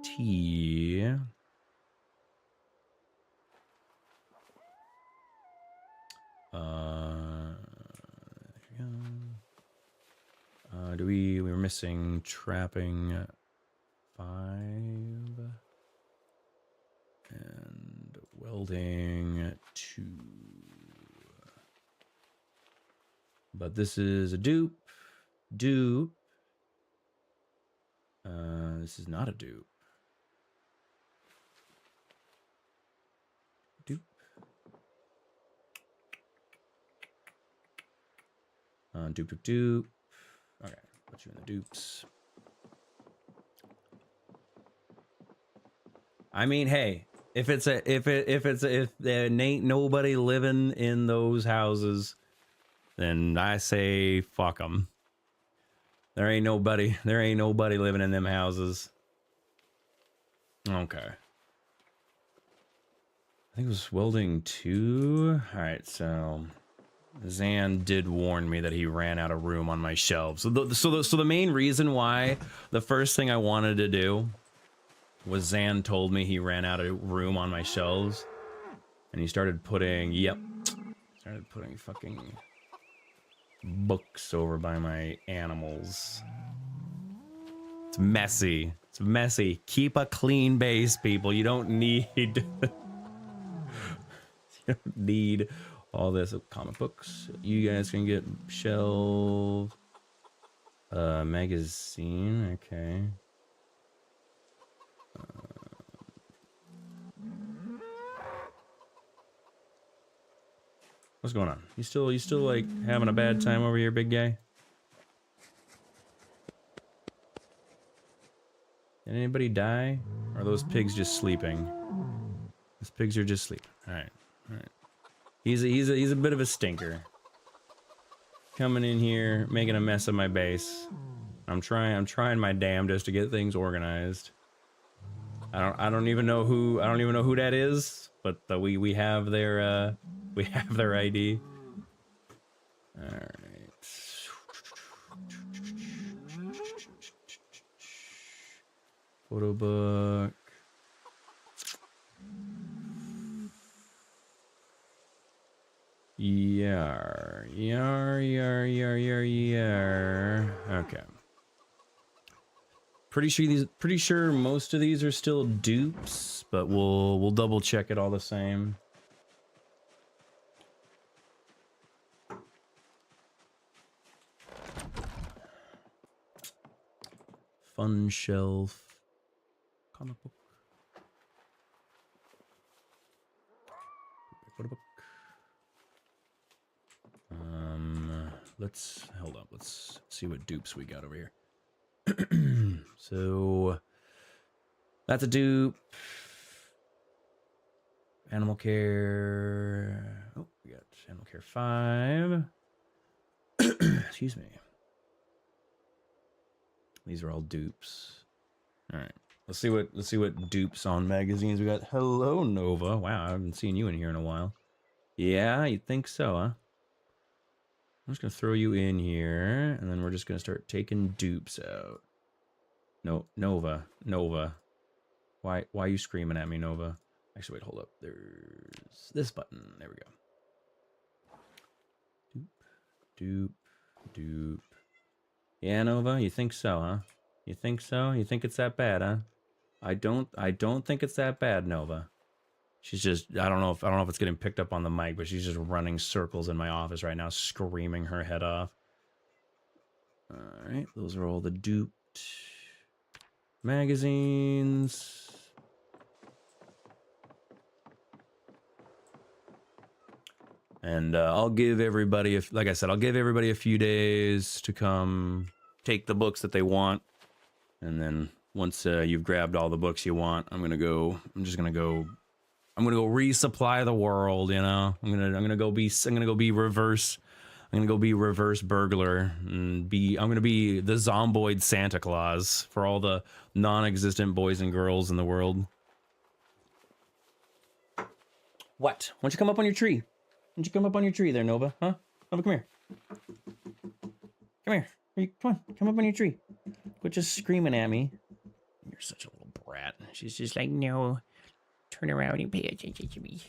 T. We're missing trapping 5 and welding 2. But this is a dupe. Dupe. This is not a dupe. Dupe. Dupe, dupe, dupe. Okay, put you in the dupes. I mean, hey, if there ain't nobody living in those houses, then I say fuck them. There ain't nobody living in them houses. Okay. I think it was welding 2. All right, so Zan did warn me that he ran out of room on my shelves. So the main reason why the first thing I wanted to do was Zan told me he ran out of room on my shelves, and he started putting fucking books over by my animals. It's messy. It's messy. Keep a clean base, people. You don't need you don't need all this. Comic books. You guys can get shelf magazine. Okay. What's going on? You still like having a bad time over here, big guy? Did anybody die? Or are those pigs just sleeping? Those pigs are just sleeping. All right. He's a bit of a stinker. Coming in here, making a mess of my base. I'm trying my damnedest to get things organized. I don't even know who that is, but we have their ID. All right. Photo book. Yar. Okay. Pretty sure most of these are still dupes, but we'll double check it all the same. Fun shelf. Comic book. Photo book. Let's hold up. Let's see what dupes we got over here. So that's a dupe. Animal care. Oh, we got animal care 5. Excuse me. These are all dupes. All right. Let's see what dupes on magazines we got. Hello, Nova. Wow, I haven't seen you in here in a while. Yeah, you'd think so, huh? I'm just gonna throw you in here, and then we're just gonna start taking dupes out. No, Nova. Why are you screaming at me, Nova? Actually, wait, hold up. There's this button. There we go. Dupe. Yeah, Nova, you think so, huh? You think so? You think it's that bad, huh? I don't think it's that bad, Nova. She's just, I don't know if it's getting picked up on the mic, but she's just running circles in my office right now, screaming her head off. All right, those are all the duped magazines. And I'll give everybody, like I said, I'll give everybody a few days to come take the books that they want. And then once you've grabbed all the books you want, I'm gonna go resupply the world, you know. I'm gonna go be reverse burglar and I'm gonna be the Zomboid Santa Claus for all the non-existent boys and girls in the world. What? Why don't you come up on your tree? Why don't you come up on your tree there, Nova? Huh? Nova, come here. Come here. Come on, come up on your tree. Quit just screaming at me. You're such a little brat. She's just like, no. Turn around and pay attention to me.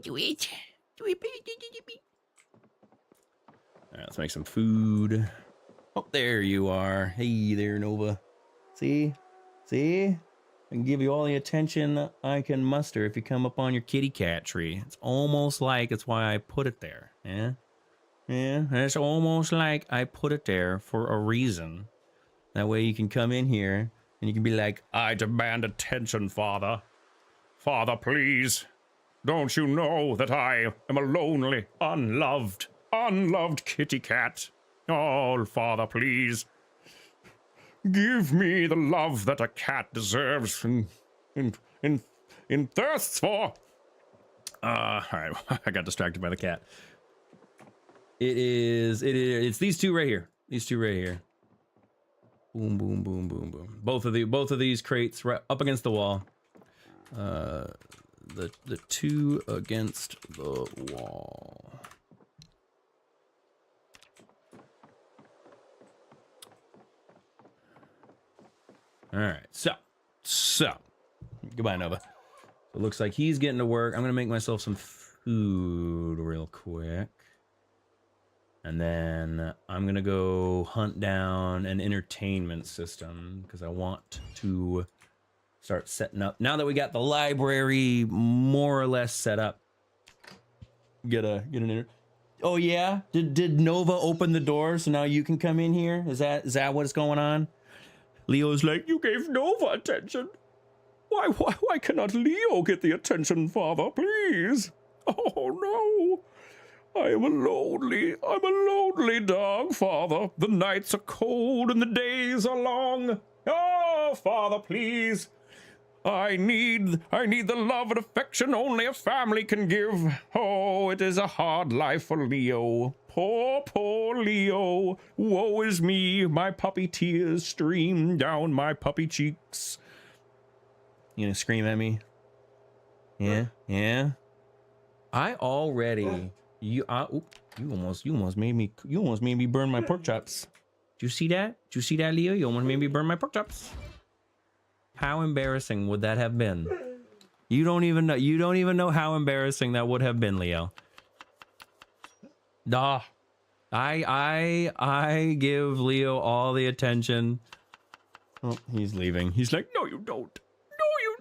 Do it. Do it, pay attention to me. Alright, let's make some food. Oh, there you are. Hey there, Nova. See? See? I can give you all the attention I can muster if you come up on your kitty cat tree. It's almost like it's why I put it there. Yeah? Yeah, it's almost like I put it there for a reason. That way you can come in here and you can be like, I demand attention, Father. Father, please. Don't you know that I am a lonely, unloved kitty cat? Oh, Father, please. Give me the love that a cat deserves and thirsts for. All right, I got distracted by the cat. It's these two right here. These two right here. Boom, boom, boom, boom, boom. Both of these crates right up against the wall. The two against the wall. All right, so goodbye, Nova. It looks like he's getting to work. I'm gonna make myself some food real quick, and then I'm gonna go hunt down an entertainment system because I want to start setting up. Now that we got the library more or less set up, get an. Oh yeah, did Nova open the door so now you can come in here? Is that what's going on? Leo's like, you gave Nova attention. Why cannot Leo get the attention, Father, please? Oh no. I'm a lonely dog, Father. The nights are cold and the days are long. Oh, Father, please. I need the love and affection only a family can give. Oh, it is a hard life for Leo. Poor Leo. Woe is me. My puppy tears stream down my puppy cheeks. You gonna scream at me? Yeah, yeah. I already. You almost made me burn my pork chops. Did you see that? Did you see that, Leo? You almost made me burn my pork chops. How embarrassing would that have been? You don't even know how embarrassing that would have been, Leo. Duh. I give Leo all the attention. Oh, he's leaving. He's like, no, you don't. No, you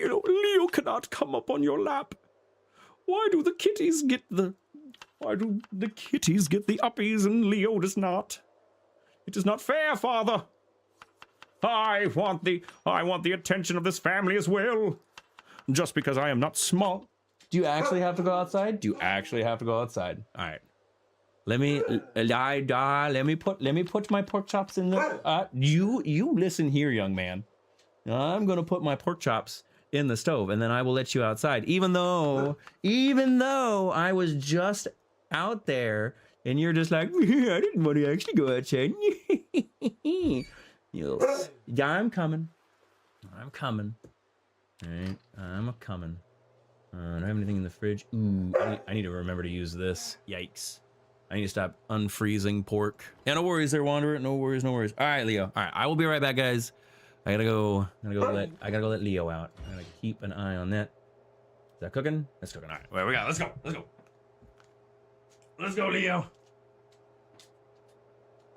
don't. Leo cannot come up on your lap. Why do the kitties get the uppies and Leo does not? It is not fair, Father. I want the attention of this family as well. Just because I am not small. Do you actually have to go outside? Do you actually have to go outside? All right. Let me put my pork chops in the. You listen here, young man. I'm gonna put my pork chops in the stove, and then I will let you outside. Even though I was just out there, and you're just like, I didn't want to actually go outside. Yeah, I'm coming. All right, I'm a coming. I don't have anything in the fridge. Ooh, I need to remember to use this. Yikes. I need to stop unfreezing pork. Yeah, no worries there, Wanderer. No worries. All right, Leo. All right, I will be right back, guys. I gotta go let Leo out. I gotta keep an eye on that. Is that cooking? That's cooking. All right, where we go? Let's go, Leo.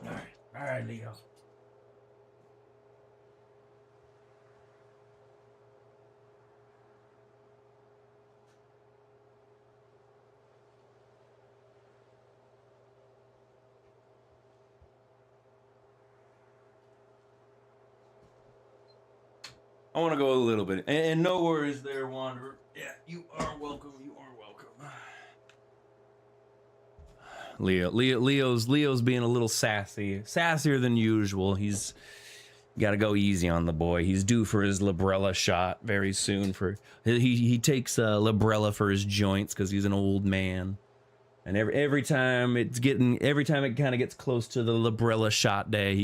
All right, Leo. I want to go a little bit. And no worries there, Wanderer. Yeah, you are welcome. You are welcome. Leo's being a little sassier than usual. He's got to go easy on the boy. He's due for his Librella shot very soon. He takes Librella for his joints because he's an old man. And every time it kind of gets close to the Librella shot day,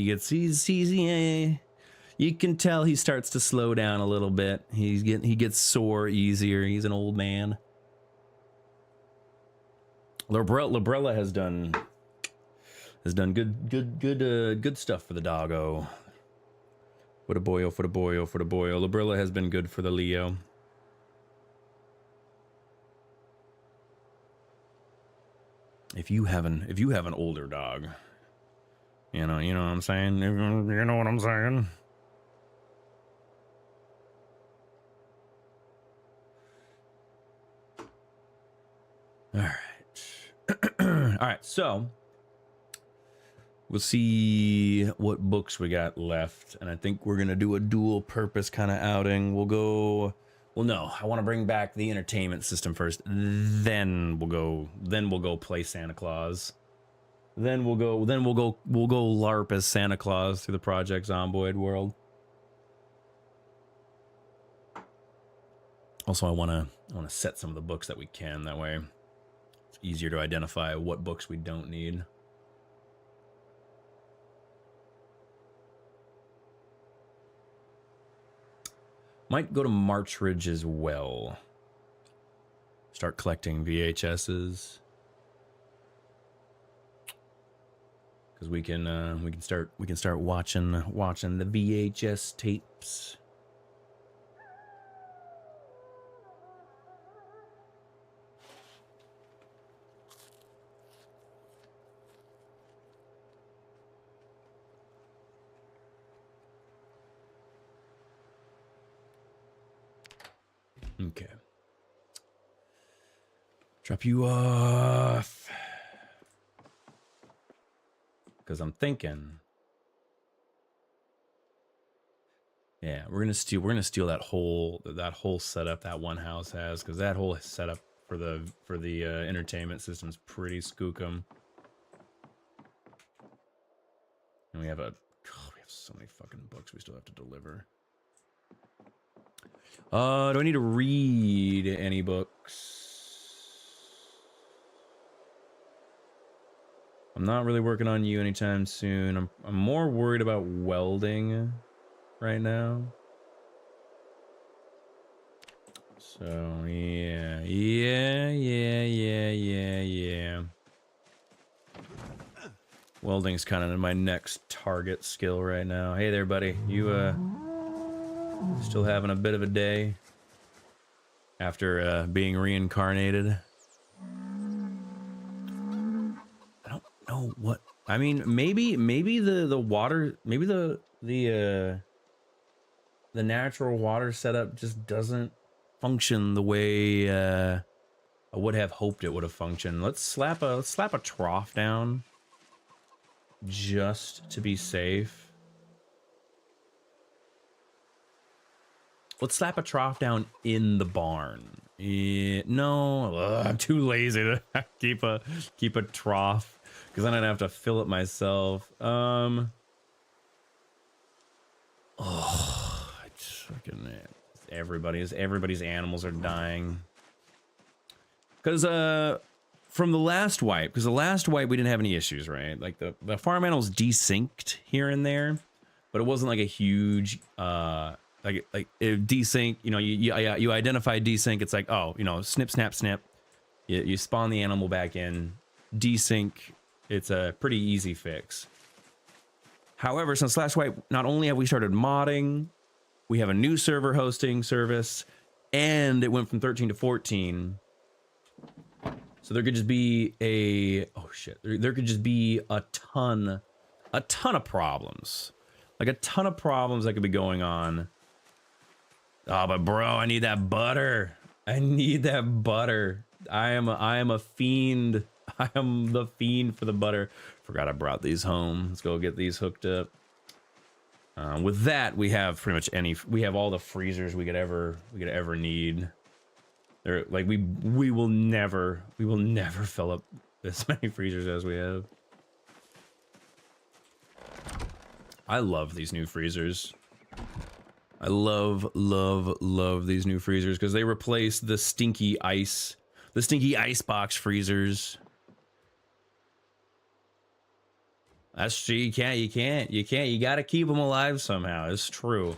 you can tell he starts to slow down a little bit. He gets sore easier. He's an old man. Librella has done good stuff for the doggo. For the boyo, for the boyo, for the boyo. Librella has been good for the Leo. If you have an older dog, you know what I'm saying? You know what I'm saying? All right. All right, so we'll see what books we got left, and I think we're gonna do a dual purpose kind of outing. We'll go. Well, no, I want to bring back the entertainment system first. Then we'll go play Santa Claus. Then we'll go LARP as Santa Claus through the Project Zomboid world. Also, I want to set some of the books that we can. That way, it's easier to identify what books we don't need. Might go to Marchridge as well. Start collecting VHSs. Because we can start watching the VHS tapes. Okay. Drop you off. Because I'm thinking. Yeah, we're gonna steal that whole setup that one house has, because that whole setup for the entertainment system is pretty skookum. And we have so many fucking books we still have to deliver. Do I need to read any books? I'm not really working on you anytime soon. I'm more worried about welding right now. So yeah. Welding's kind of my next target skill right now. Hey there, buddy. You still having a bit of a day after being reincarnated? I don't know what. I mean, maybe the water, maybe the natural water setup just doesn't function the way I would have hoped it would have functioned. Let's slap a trough down just to be safe. Let's slap a trough down in the barn. No, I'm too lazy to keep a trough, because then I'd have to fill it myself. Oh, I just fucking everybody's animals are dying. Because from the last wipe, we didn't have any issues, right? Like the farm animals desynced here and there, but it wasn't like a huge like if desync, you know, you identify desync, it's like, oh, you know, snip snap snip, you spawn the animal back in. Desync, it's a pretty easy fix. However, since last wipe, not only have we started modding, we have a new server hosting service, and it went from 13 to 14. So there could just be there could just be a ton of problems. Like a ton of problems that could be going on. Oh, but bro, I need that butter. I need that butter. I am a fiend. I am the fiend for the butter. Forgot I brought these home. Let's go get these hooked up. With that, we have pretty much we have all the freezers we could ever need. They're like we will never fill up as many freezers as we have. I love these new freezers. I love these new freezers because they replace the stinky ice box freezers. That's true. You can't. You gotta keep them alive somehow. It's true.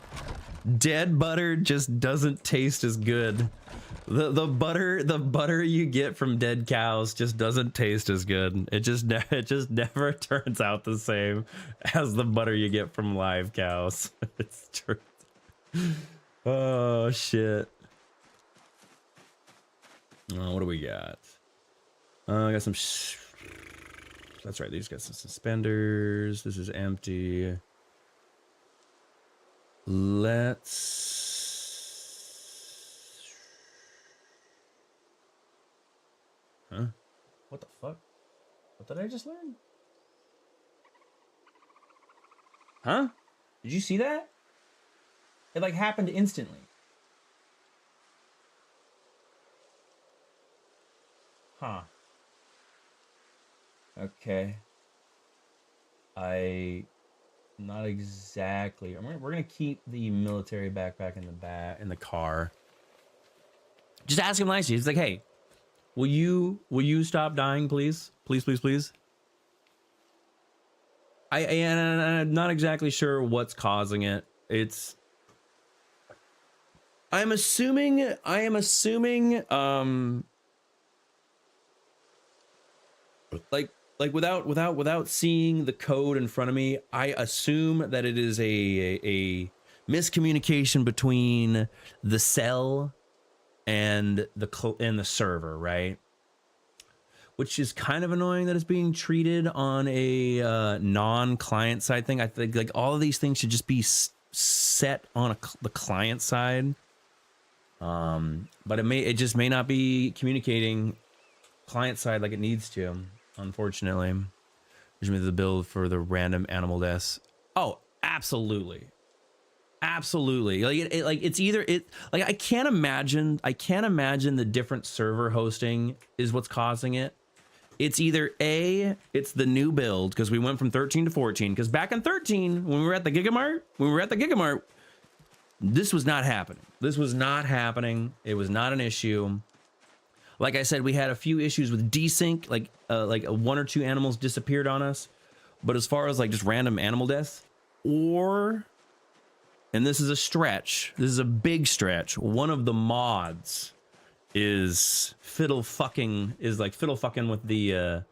Dead butter just doesn't taste as good. The butter you get from dead cows just doesn't taste as good. It just never turns out the same as the butter you get from live cows. It's true. Oh shit. What do we got? I got some. That's right. These got some suspenders. This is empty. Let's. Huh? What the fuck? What did I just learn? Huh? Did you see that? It like happened instantly. Huh. Okay. Not exactly. We're gonna keep the military backpack in the car. Just ask him nicely. He's like, hey, will you stop dying, please? Please. I'm not exactly sure what's causing it. I am assuming like without seeing the code in front of me, I assume that it is a miscommunication between the cell and the server, right? Which is kind of annoying that it's being treated on a non-client side thing. I think like all of these things should just be set on the client side. But it just may not be communicating client side like it needs to, unfortunately. Which means the build for the random animal deaths. Oh, absolutely. Like it's either like I can't imagine the different server hosting is what's causing it. It's either it's the new build because we went from 13 to 14, because back in 13 when we were at the Gigamart, this was not happening. It was not an issue. Like I said, we had a few issues with desync, like one or two animals disappeared on us. But as far as like just random animal deaths, and this is a stretch, this is a big stretch, one of the mods is fiddle fucking with the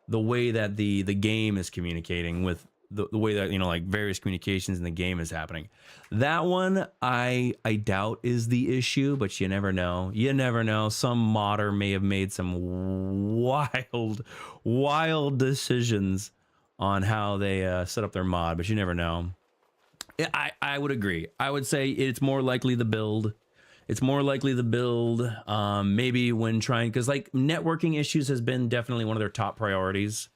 way that the game is communicating with the way that, you know, like various communications in the game is happening. That one I doubt is the issue, but you never know. Some modder may have made some wild decisions on how they set up their mod, but you never know. I would agree. I would say it's more likely the build. Maybe when trying, because like networking issues has been definitely one of their top priorities.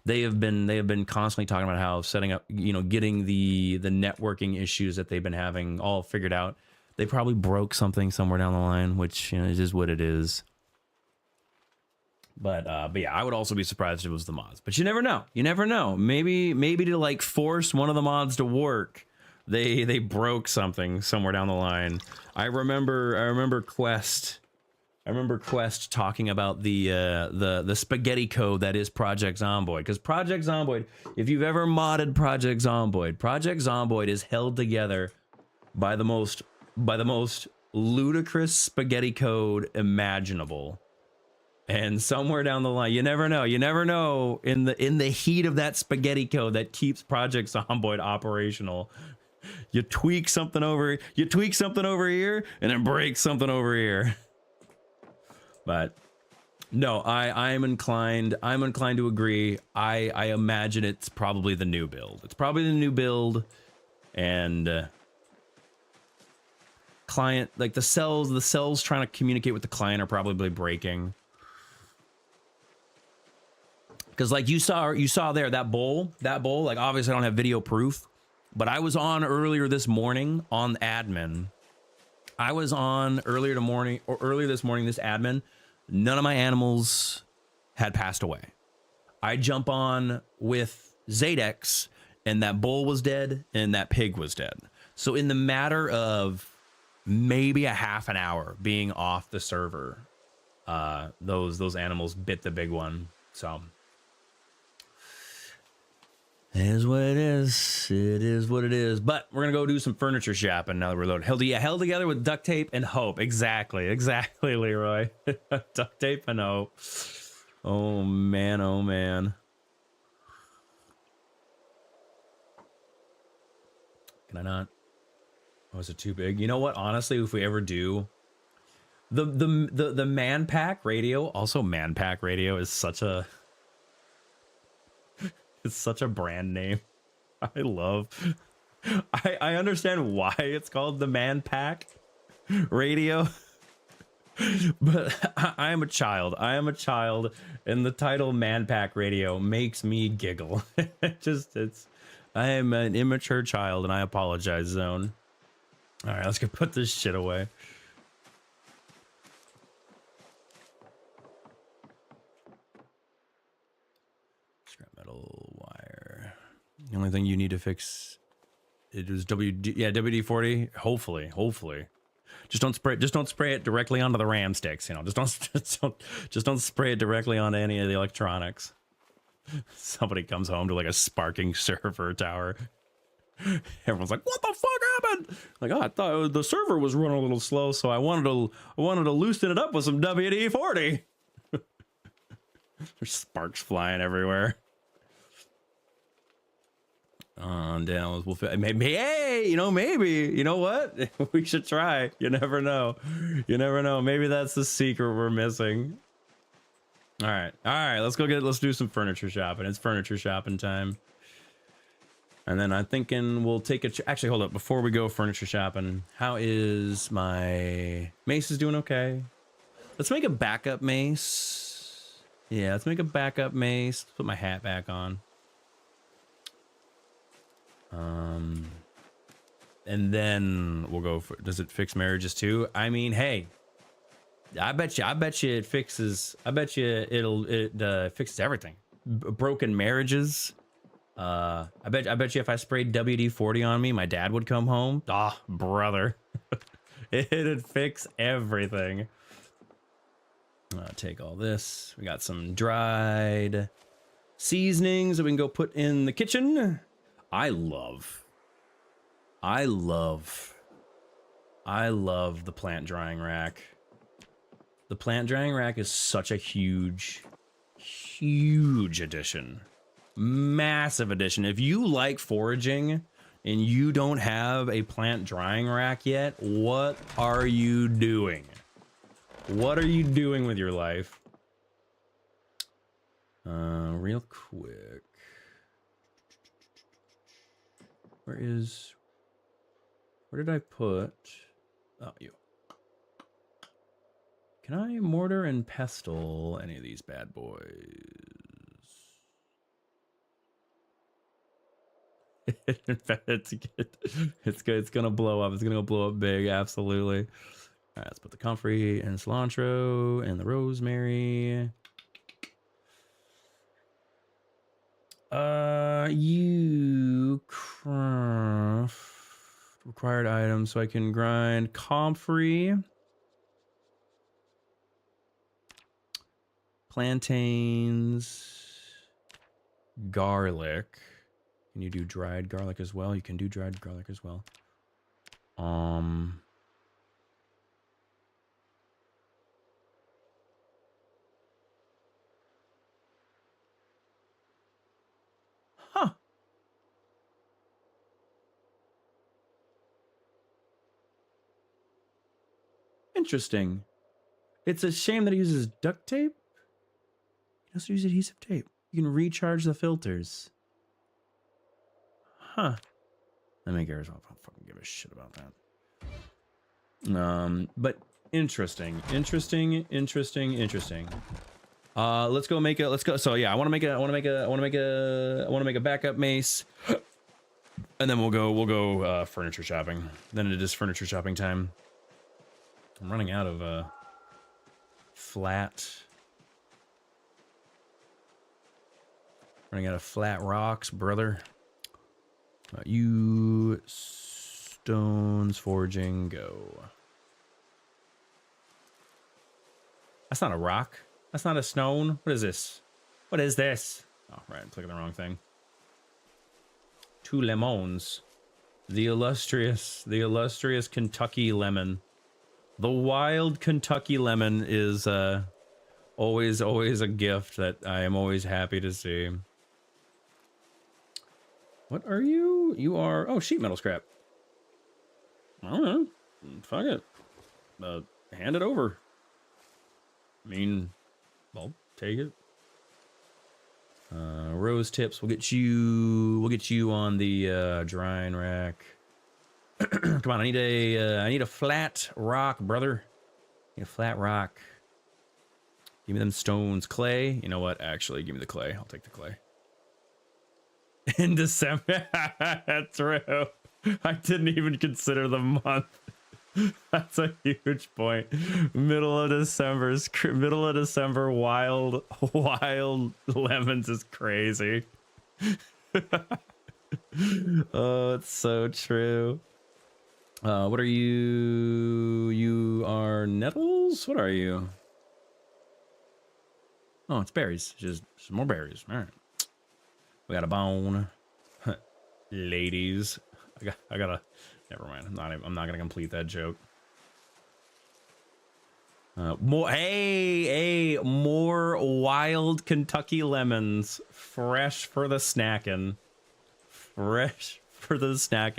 They have been constantly talking about how setting up, you know, getting the networking issues that they've been having all figured out. They probably broke something somewhere down the line, which, you know, is just what it is. But yeah, I would also be surprised if it was the mods. But you never know. Maybe to like force one of the mods to work, they broke something somewhere down the line. I remember Quest talking about the spaghetti code that is Project Zomboid, because Project Zomboid, if you've ever modded Project Zomboid is held together by the most ludicrous spaghetti code imaginable. And somewhere down the line, you never know in the heat of that spaghetti code that keeps Project Zomboid operational, you tweak something over here and then break something over here. But no, I'm inclined to agree. I imagine it's probably the new build. And client, like the cells trying to communicate with the client are probably breaking. Because like you saw there, that bowl, like obviously I don't have video proof, But I was on earlier this morning on admin. I was on earlier this morning, this admin. None of my animals had passed away. I jump on with Zadex, and that bull was dead, and that pig was dead. So in the matter of maybe a half an hour being off the server, those animals bit the big one. So it is what it is. It is what it is. But we're gonna go do some furniture shopping now that we're loaded. Held together with duct tape and hope. Exactly, Leroy. Duct tape and hope. Oh man, oh man. Can I not? Oh, is it too big? You know what? Honestly, if we ever do the man pack radio, also man pack radio is such a it's such a brand name. I understand why it's called the man pack radio. But I am a child. And the title Man Pack Radio makes me giggle. I am an immature child, and I apologize, Zone. All right, let's go put this shit away. Scrap metal wire. The only thing you need to fix it is WD-40. Hopefully. Just don't spray it directly onto the RAM sticks, you know. Just don't spray it directly onto any of the electronics. Somebody comes home to like a sparking server tower. Everyone's like, "What the fuck happened?" Like, "Oh, I thought the server was running a little slow, so I wanted to loosen it up with some WD-40." There's sparks flying everywhere. Dan, maybe, hey, maybe, you know what? We should try. You never know. Maybe that's the secret we're missing. All right, let's do some furniture shopping. It's furniture shopping time. And then I'm thinking we'll take actually, hold up, before we go furniture shopping, how is my mace? Is doing okay. Let's make a backup mace. Yeah, let's make a backup mace. Put my hat back on. And then we'll go for, does it fix marriages too? I mean, hey, I bet you it fixes, it fixes everything. Broken marriages. I bet you if I sprayed WD-40 on me, my dad would come home. Ah, brother. It'd fix everything. Take all this. We got some dried seasonings that we can go put in the kitchen. I love the plant drying rack. The plant drying rack is such a huge addition. Massive addition. If you like foraging and you don't have a plant drying rack yet, what are you doing? What are you doing with your life? Real quick. Where did I put? Oh, you. Can I mortar and pestle any of these bad boys? it's good. It's gonna blow up. It's gonna blow up big. Absolutely. All right, let's put the comfrey and cilantro and the rosemary. You craft required items, so I can grind comfrey, plantains, garlic. Can you do dried garlic as well? You can do dried garlic as well. Huh. Interesting. It's a shame that he uses duct tape. He also uses adhesive tape. You can recharge the filters. Huh. Let me guess. I'll fucking give a shit about that. But interesting. Let's go. So yeah, I want to make a backup mace. And And then we'll go furniture shopping. Then it is furniture shopping time. I'm running out of flat. Running out of flat rocks, brother. You stones forging, go. That's not a rock. That's not a stone. What is this? What is this? Oh, right, I'm clicking the wrong thing. 2 lemons. The illustrious Kentucky lemon. The wild Kentucky lemon is always a gift that I am always happy to see. What are you? You are, oh, sheet metal scrap. I don't know. Fuck it. Hand it over. I mean, I'll take it. Rose tips. We'll get you on the drying rack. Come on, I need a flat rock, brother. I need a flat rock. Give me them stones. Clay. You know what? Actually, give me the clay. I'll take the clay. In December. That's true. I didn't even consider the month. That's a huge point. Middle of December, wild lemons is crazy. Oh, it's so true. What are you? You are nettles? What are you? Oh, it's berries. Just some more berries. All right. We got a bone. Ladies. I gotta, never mind. I'm not gonna complete that joke. More wild Kentucky lemons, fresh for the snacking.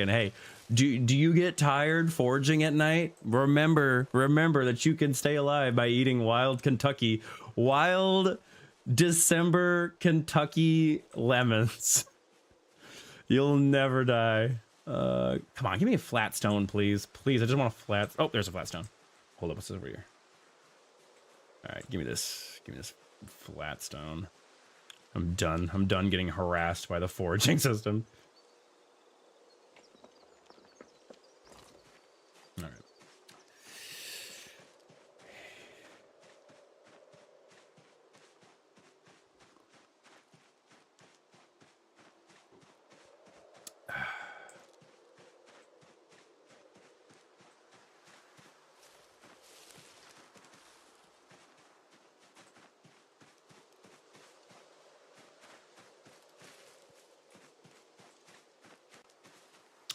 Hey, do you get tired foraging at night? Remember that you can stay alive by eating wild December Kentucky lemons. You'll never die. Come on, give me a flat stone, please. Please, I just want a flat. Oh, there's a flat stone. Hold up, what's over here? All right, give me this. Give me this flat stone. I'm done getting harassed by the foraging system. All right.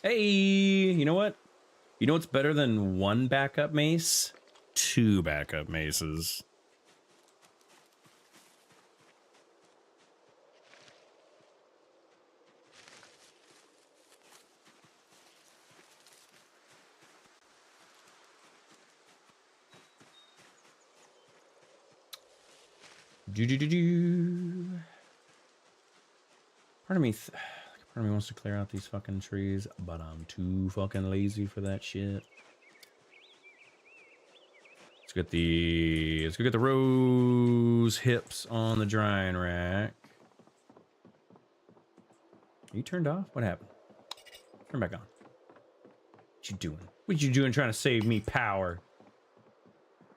Hey, you know what? You know what's better than 1 backup mace? 2 backup maces. Part of me wants to clear out these fucking trees, but I'm too fucking lazy for that shit. Let's go get the rose hips on the drying rack. Are you turned off? What happened? Turn back on. What you doing? What you doing trying to save me power?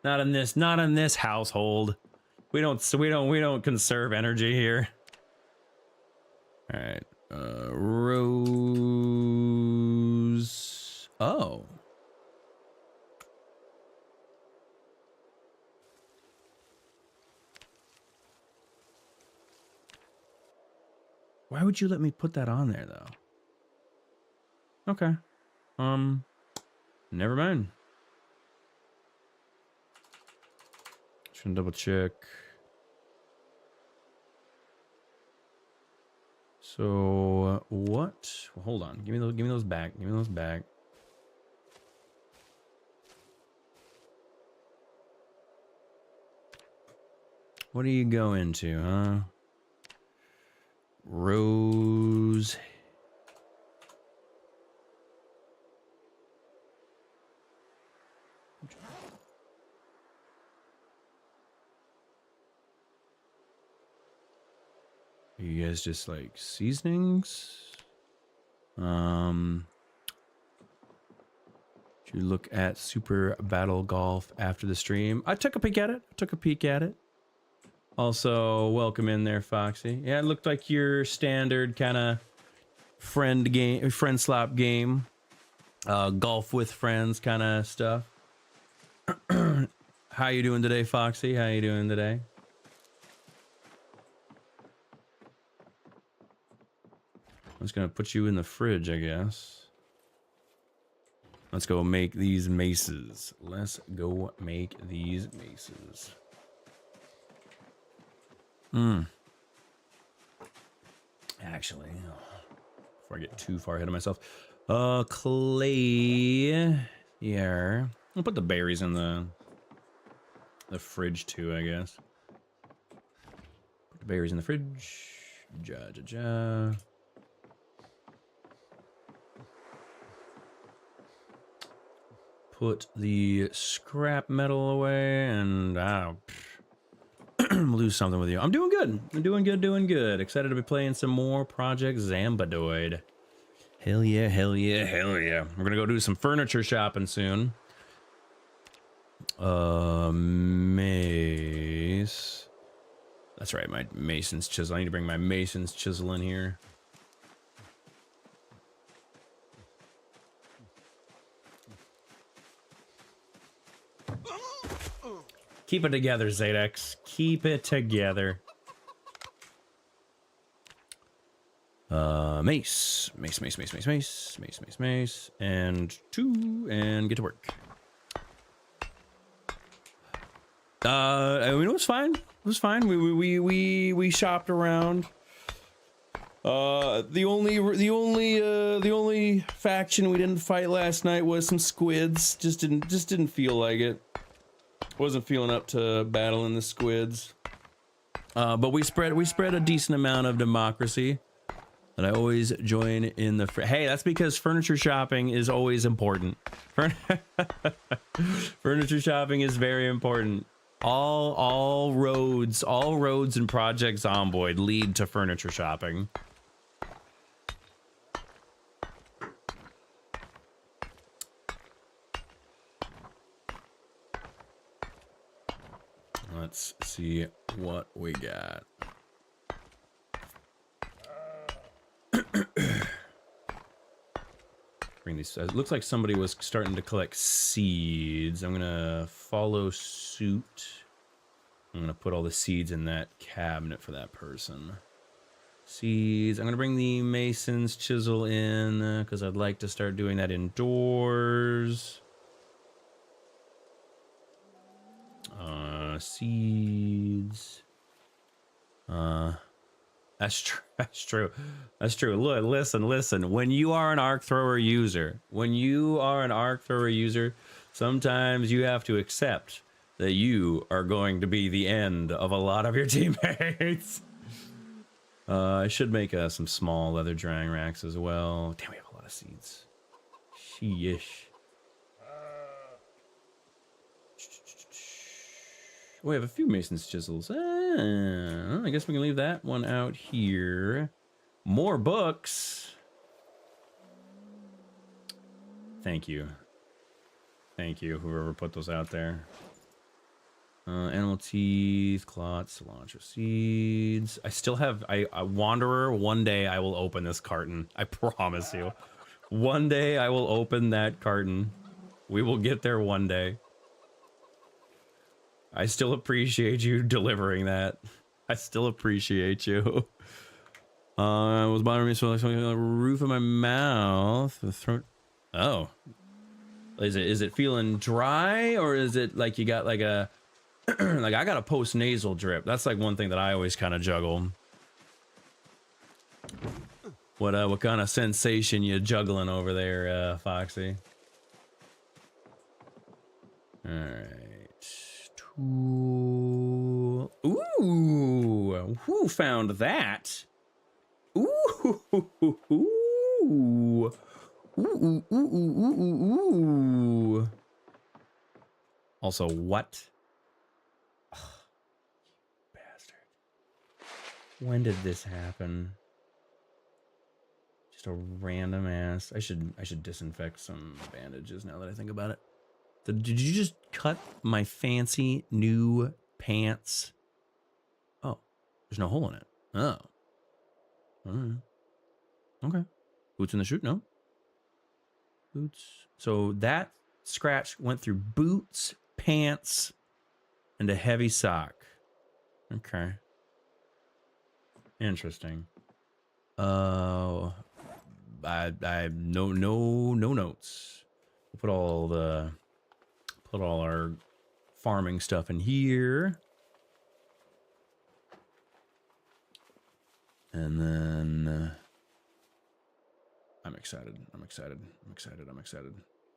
Not in this household. We don't conserve energy here. All right. Rose. Oh. Why would you let me put that on there though? Okay. Never mind. Just double check. So what? Well, hold on. Give me those back. Give me those back. What do you go into, huh? Rose. Are you guys just like seasonings? Did you look at Super Battle Golf after the stream? I took a peek at it. Also, welcome in there, Foxy. Yeah, it looked like your standard kind of friend slap game, golf with friends kind of stuff. How you doing today, Foxy? How you doing today? I'm just gonna put you in the fridge, I guess. Let's go make these maces. Actually, before I get too far ahead of myself, clay here. I'll put the berries in the fridge too, I guess. Put the berries in the fridge. Put the scrap metal away, and we'll do something with you. I'm doing good. Doing good. Excited to be playing some more Project Zomboid. Hell yeah. We're gonna go do some furniture shopping soon. Mace. That's right, my mason's chisel. I need to bring my mason's chisel in here. Keep it together, Zadex. Keep it together. Mace, and 2, and get to work. I mean, it was fine. We shopped around. The only faction we didn't fight last night was some squids. Just didn't feel like it. Wasn't feeling up to battling the squids. But we spread a decent amount of democracy. And I always join in the... Hey, that's because furniture shopping is always important. Furniture shopping is very important. All roads in Project Zomboid lead to furniture shopping. Let's see what we got. Bring these. It looks like somebody was starting to collect seeds. I'm gonna follow suit. I'm gonna put all the seeds in that cabinet for that person. Seeds. I'm gonna bring the mason's chisel in because I'd like to start doing that indoors. Seeds. That's true. Look, listen. When you are an arc thrower user, sometimes you have to accept that you are going to be the end of a lot of your teammates. I should make some small leather drying racks as well. Damn, we have a lot of seeds. Sheesh. We have a few mason's chisels. I guess we can leave that one out here. More books. Thank you, whoever put those out there. Animal teeth, clots, cilantro seeds. I still have a wanderer. One day I will open this carton. I promise you. One day I will open that carton. We will get there one day. I still appreciate you delivering that. I still appreciate you. Was bothering me so like something on the roof of my mouth. The throat. Oh. Is it feeling dry, or is it like you got like a like I got a post nasal drip? That's like one thing that I always kind of juggle. What kind of sensation you juggling over there, Foxy? All right. Ooh, who found that? Ooh, ooh. Also, what? Oh, bastard. When did this happen? Just a random ass. I should disinfect some bandages now that I think about it. Did you just cut my fancy new pants? Oh, there's no hole in it. Oh. All right. Okay. Boots in the chute? No. Boots. So that scratch went through boots, pants, and a heavy sock. Okay. Interesting. I no notes. We'll put all our farming stuff in here. And then I'm excited.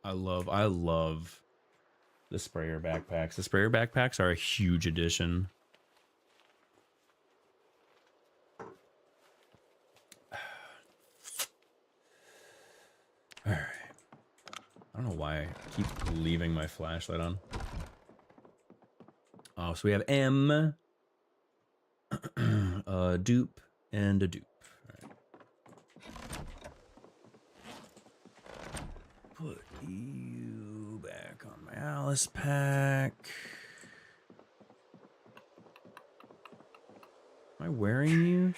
I love the sprayer backpacks. The sprayer backpacks are a huge addition. All right. I don't know why I keep leaving my flashlight on. Oh, so we have M, a dupe, and a dupe. All right. Put you back on my Alice pack. Am I wearing you?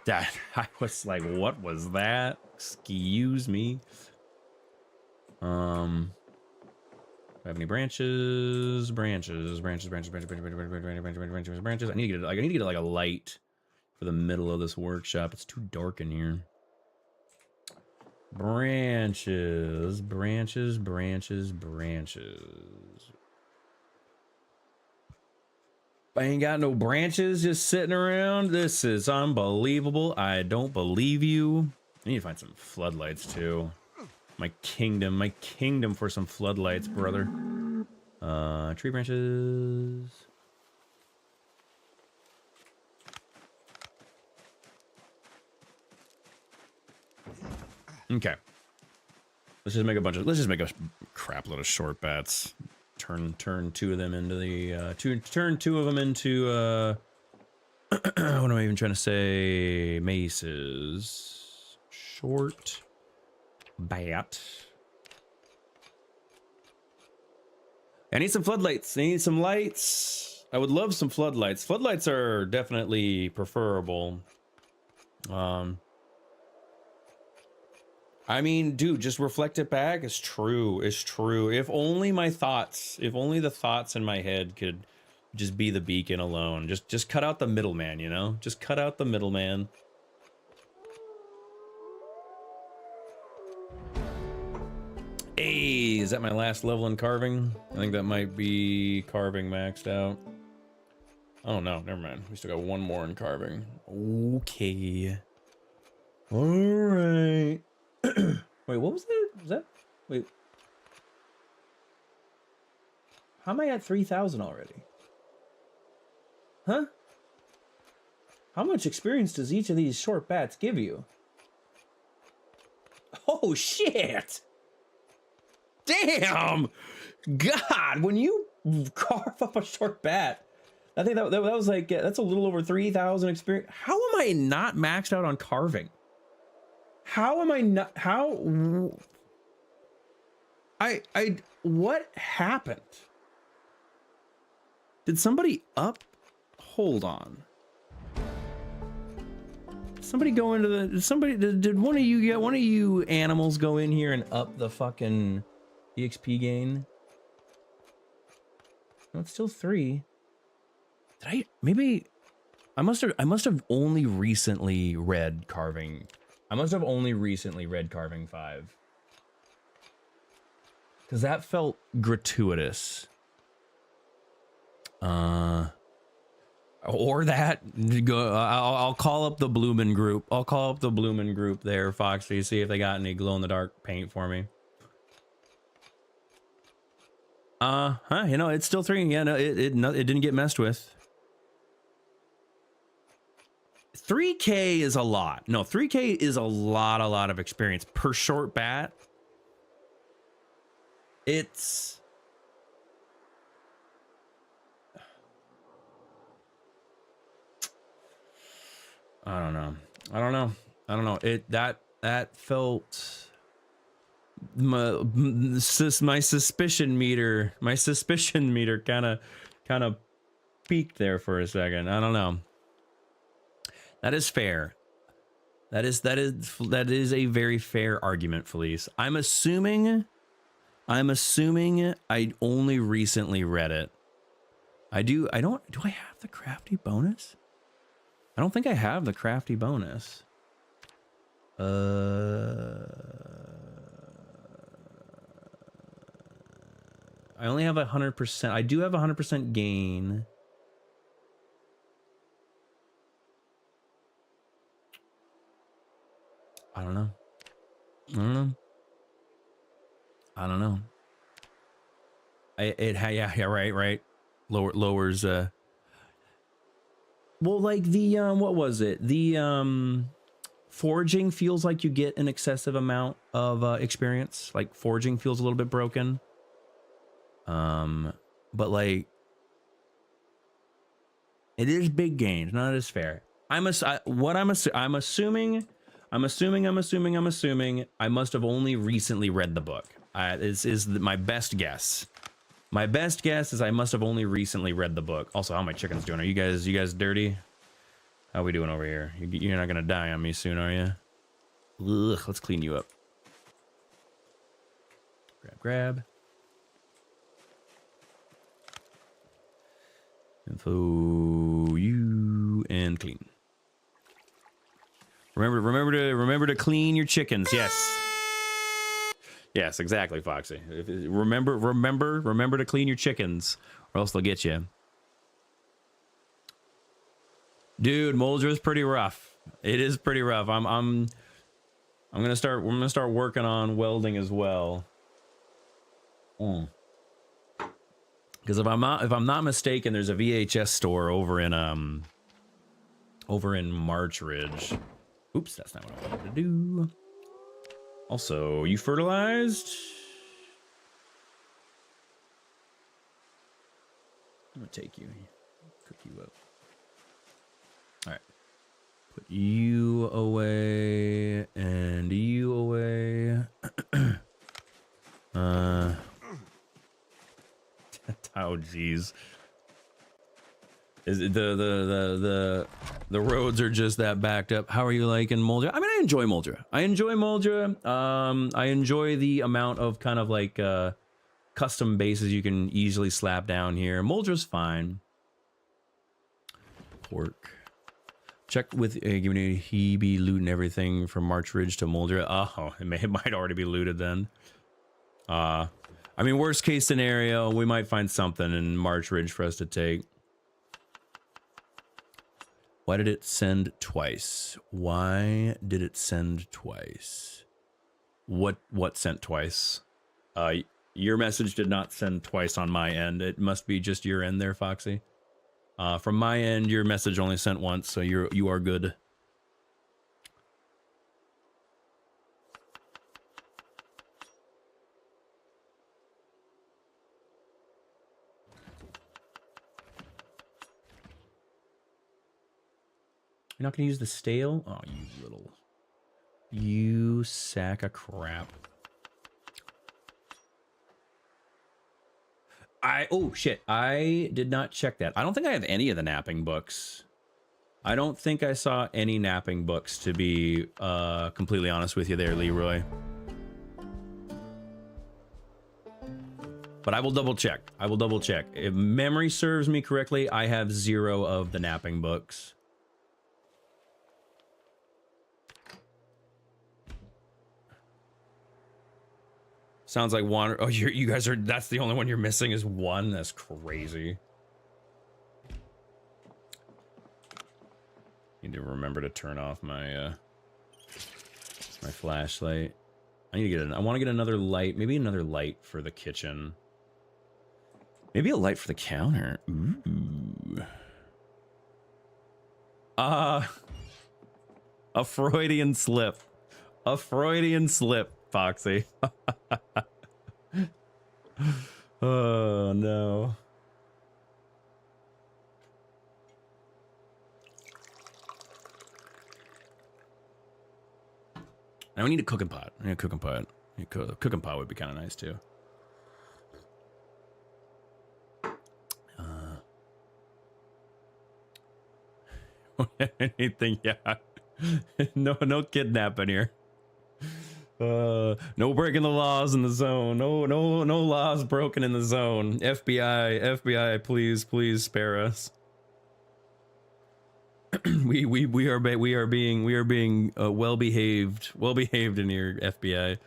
That I was like, what was that? Excuse me. I have any branches? Branches. I need to get like a light for the middle of this workshop. It's too dark in here. Branches. I ain't got no branches just sitting around. This is unbelievable. I don't believe you. I need to find some floodlights too. My kingdom for some floodlights, brother. Tree branches. Okay. Let's just make a crap load of short bats. Turn two of them into the turn two of them into what am I even trying to say? Maces. Short bat. I need some floodlights. I need some lights. I would love some floodlights. Floodlights are definitely preferable. I mean, dude, just reflect it back. It's true. It's true. If only the thoughts in my head could just be the beacon alone. Just cut out the middleman, you know? Just cut out the middleman. Hey, is that my last level in carving? I think that might be carving maxed out. Oh no, never mind. We still got one more in carving. Okay. All right. Wait, what was that? Was that? Wait. How am I at 3,000 already? Huh? How much experience does each of these short bats give you? Oh, shit! Damn! God, when you carve up a short bat, I think that was like, that's a little over 3,000 experience. How am I not maxed out on carving? How am I not? How? What happened? Did somebody up? Hold on. Somebody go into the. Did one of you animals go in here and up the fucking EXP gain? No, it's still 3. Did I? Maybe. I must have only recently read carving. I must have only recently read Carving 5. Because that felt gratuitous. Or that. I'll call up the Bloomin' group. I'll call up the Bloomin' group there, Foxy, see if they got any glow-in-the-dark paint for me. You know, it's still 3. Yeah, no, it didn't get messed with. 3K is a lot. No, 3K is a lot of experience per short bat. It's I don't know. I don't know. That felt my suspicion meter kind of peaked there for a second. I don't know. That is fair. That is a very fair argument, Felice. I'm assuming I only recently read it. Do I have the crafty bonus? I don't think I have the crafty bonus. I only have 100%. I do have 100% gain. I don't know. Yeah, right. Lowers well, like the what was it? The foraging feels like you get an excessive amount of experience. Like foraging feels a little bit broken. But like it is big gains, not as fair. I'm assuming I must have only recently read the book. This is my best guess. My best guess is I must have only recently read the book. Also, how my chickens doing? Are you guys dirty? How we doing over here? You're not gonna die on me soon, are you? Ugh, let's clean you up. Grab. Info you and clean. Remember to clean your chickens. Yes, exactly, Foxy. Remember to clean your chickens, or else they'll get you. Dude, Moldra is pretty rough. It is pretty rough. I'm gonna start. We're gonna start working on welding as well. Because if I'm not mistaken, there's a VHS store over in March Ridge. Oops, that's not what I wanted to do. Also, you fertilized? I'm gonna take you, cook you up. All right, put you away and you away. Oh geez. Is it the roads are just that backed up? How are you liking Moldra? I mean, I enjoy Moldra. I enjoy the amount of kind of like custom bases you can easily slap down here. Moldra's fine. Pork. Check with giving me he be looting everything from March Ridge to Moldra. Oh, it might already be looted then. I mean, worst case scenario, we might find something in March Ridge for us to take. Why did it send twice? Why did it send twice? What sent twice? Your message did not send twice on my end. It must be just your end there, Foxy. From my end, your message only sent once, so you are good. You're not gonna use the stale? Oh, you sack of crap. Oh shit, I did not check that. I don't think I have any of the napping books. I don't think I saw any napping books, to be completely honest with you there, Leroy. But I will double check. If memory serves me correctly, I have 0 of the napping books. Sounds like one. Oh, you guys are. That's the only one you're missing is 1. That's crazy. Need to remember to turn off my my flashlight. I need to get. I want to get another light. Maybe another light for the kitchen. Maybe a light for the counter. Ooh. A Freudian slip. A Freudian slip. Foxy. Oh no. Now we need a cooking pot. I need a cooking pot. A cooking pot would be kind of nice too. Anything? Yeah. No kidnapping here. No breaking the laws in the zone. No laws broken in the zone. FBI, please spare us. we are being well behaved in here, FBI.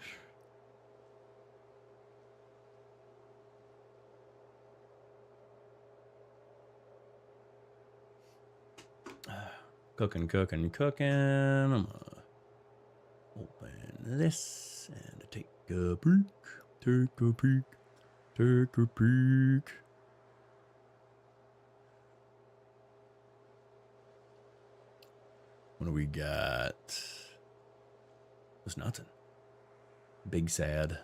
Cooking. I'm gonna open this and take a peek. What do we got? There's nothing. Big sad.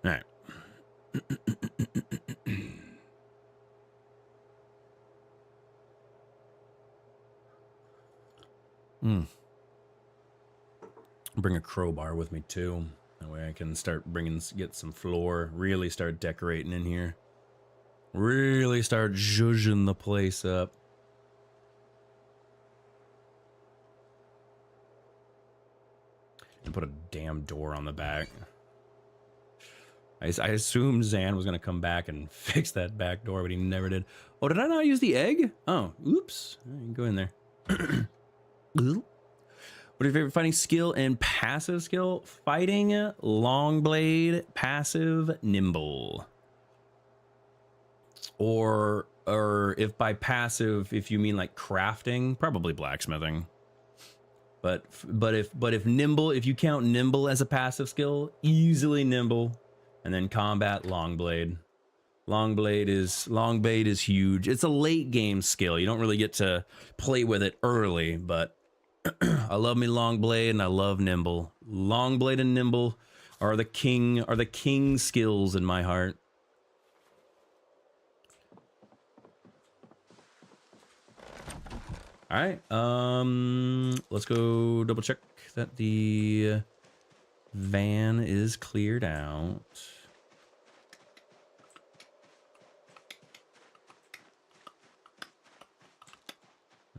All right. Bring a crowbar with me too. That way I can start get some floor. Really start decorating in here. Really start zhuzhing the place up. And put a damn door on the back. I assumed Zan was gonna come back and fix that back door, but he never did. Oh, did I not use the egg? Oh, oops. Go in there. What are your favorite fighting skill and passive skill? Fighting, long blade, passive, nimble. Or if by passive, if you mean like crafting, probably blacksmithing. But if nimble, if you count nimble as a passive skill, easily nimble, and then combat, long blade. Long blade is huge. It's a late game skill. You don't really get to play with it early, but I love me long blade and I love nimble. Long blade and nimble are the king skills in my heart. All right, let's go double check that the van is cleared out.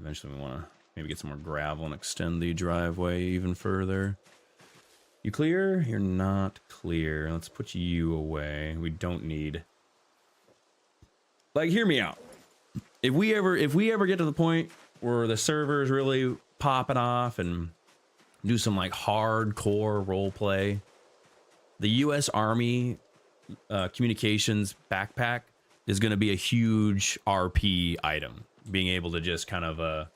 Eventually we want to maybe get some more gravel and extend the driveway even further. You clear? You're not clear. Let's put you away. We don't need... Like, hear me out. If we ever get to the point where the server is really popping off and do some like hardcore role play, the U.S. Army communications backpack is going to be a huge RP item. Being able to just kind of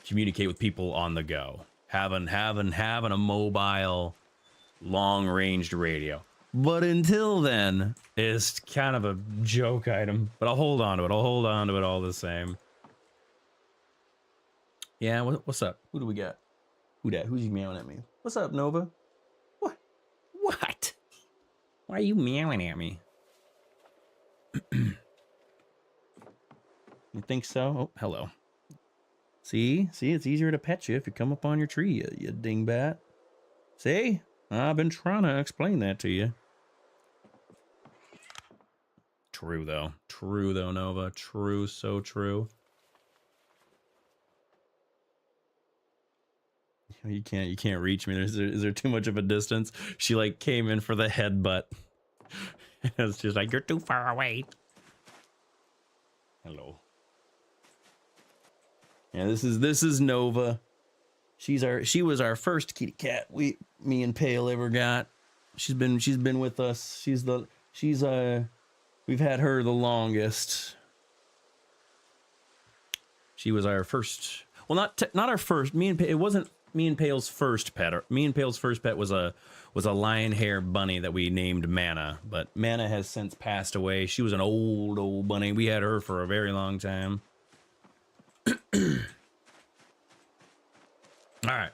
communicate with people on the go, having a mobile, long-ranged radio. But until then, it's kind of a joke item. But I'll hold on to it. All the same. Yeah, what's up? Who do we got? Who that? Who's meowing at me? What's up, Nova? What? Why are you meowing at me? You think so? Oh, hello. See, it's easier to pet you if you come up on your tree, you dingbat. See? I've been trying to explain that to you. True though, Nova. True, so true. You can't reach me. Is there too much of a distance? She like came in for the headbutt. It's just like, you're too far away. Hello. Yeah, this is Nova. She was our first kitty cat me and Pale ever got. She's been with us. We've had her the longest. She was our first. Well, not our first. It wasn't me and Pale's first pet. Me and Pale's first pet was a lion hair bunny that we named Mana, but Mana has since passed away. She was an old bunny. We had her for a very long time. All right.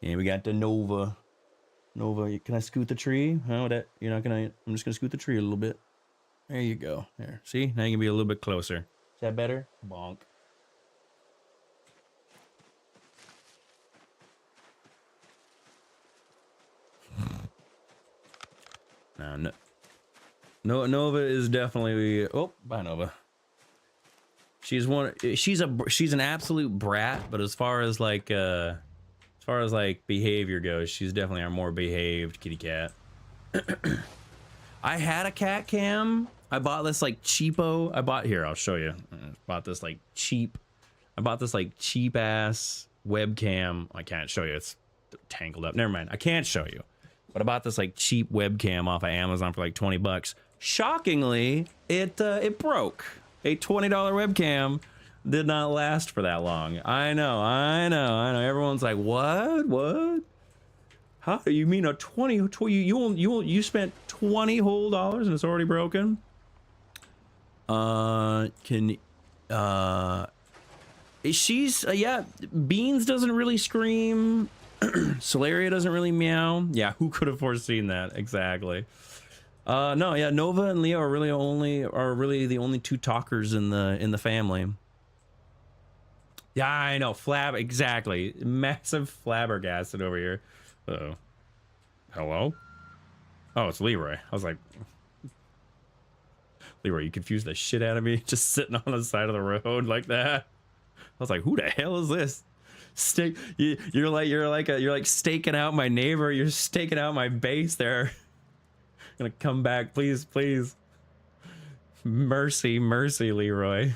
Yeah, we got the Nova. Can I scoot the tree? Oh, that you're not gonna. I'm just gonna scoot the tree a little bit. There you go. There. See, now you can be a little bit closer. Is that better? Bonk. No, no, Nova is definitely. Oh, bye, Nova. She's an absolute brat, but as far as like behavior goes, she's definitely our more behaved kitty cat. I had a cat cam. I bought this like cheapo. I'll show you. I bought this like cheap ass webcam. I can't show you. It's tangled up. Never mind. I can't show you. But I bought this like cheap webcam off of Amazon for like 20 bucks. Shockingly, it broke. A $20 webcam did not last for that long. I know. Everyone's like, what? How do you mean a 20? You spent $20 whole and it's already broken? She's yeah. Beans doesn't really scream. Solaria doesn't really meow. Yeah, who could have foreseen that? Exactly. No, yeah, Nova and Leo are really the only two talkers in the family. Yeah, I know. Exactly. Massive flabbergasted over here. Uh-oh. Hello? Oh, it's Leroy. I was like, Leroy, you confused the shit out of me just sitting on the side of the road like that. I was like, who the hell is this? You're like staking out my neighbor. You're staking out my base there. Gonna come back, please. Mercy, Leroy.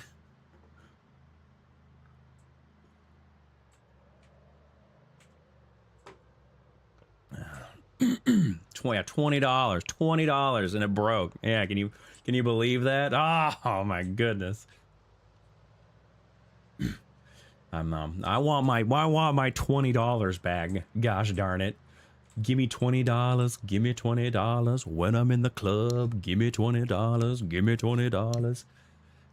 $20 and it broke. Yeah, can you believe that? Oh my goodness. I want my $20 back. Gosh darn it. Give me $20. Give me $20 when I'm in the club. Give me $20. Give me $20.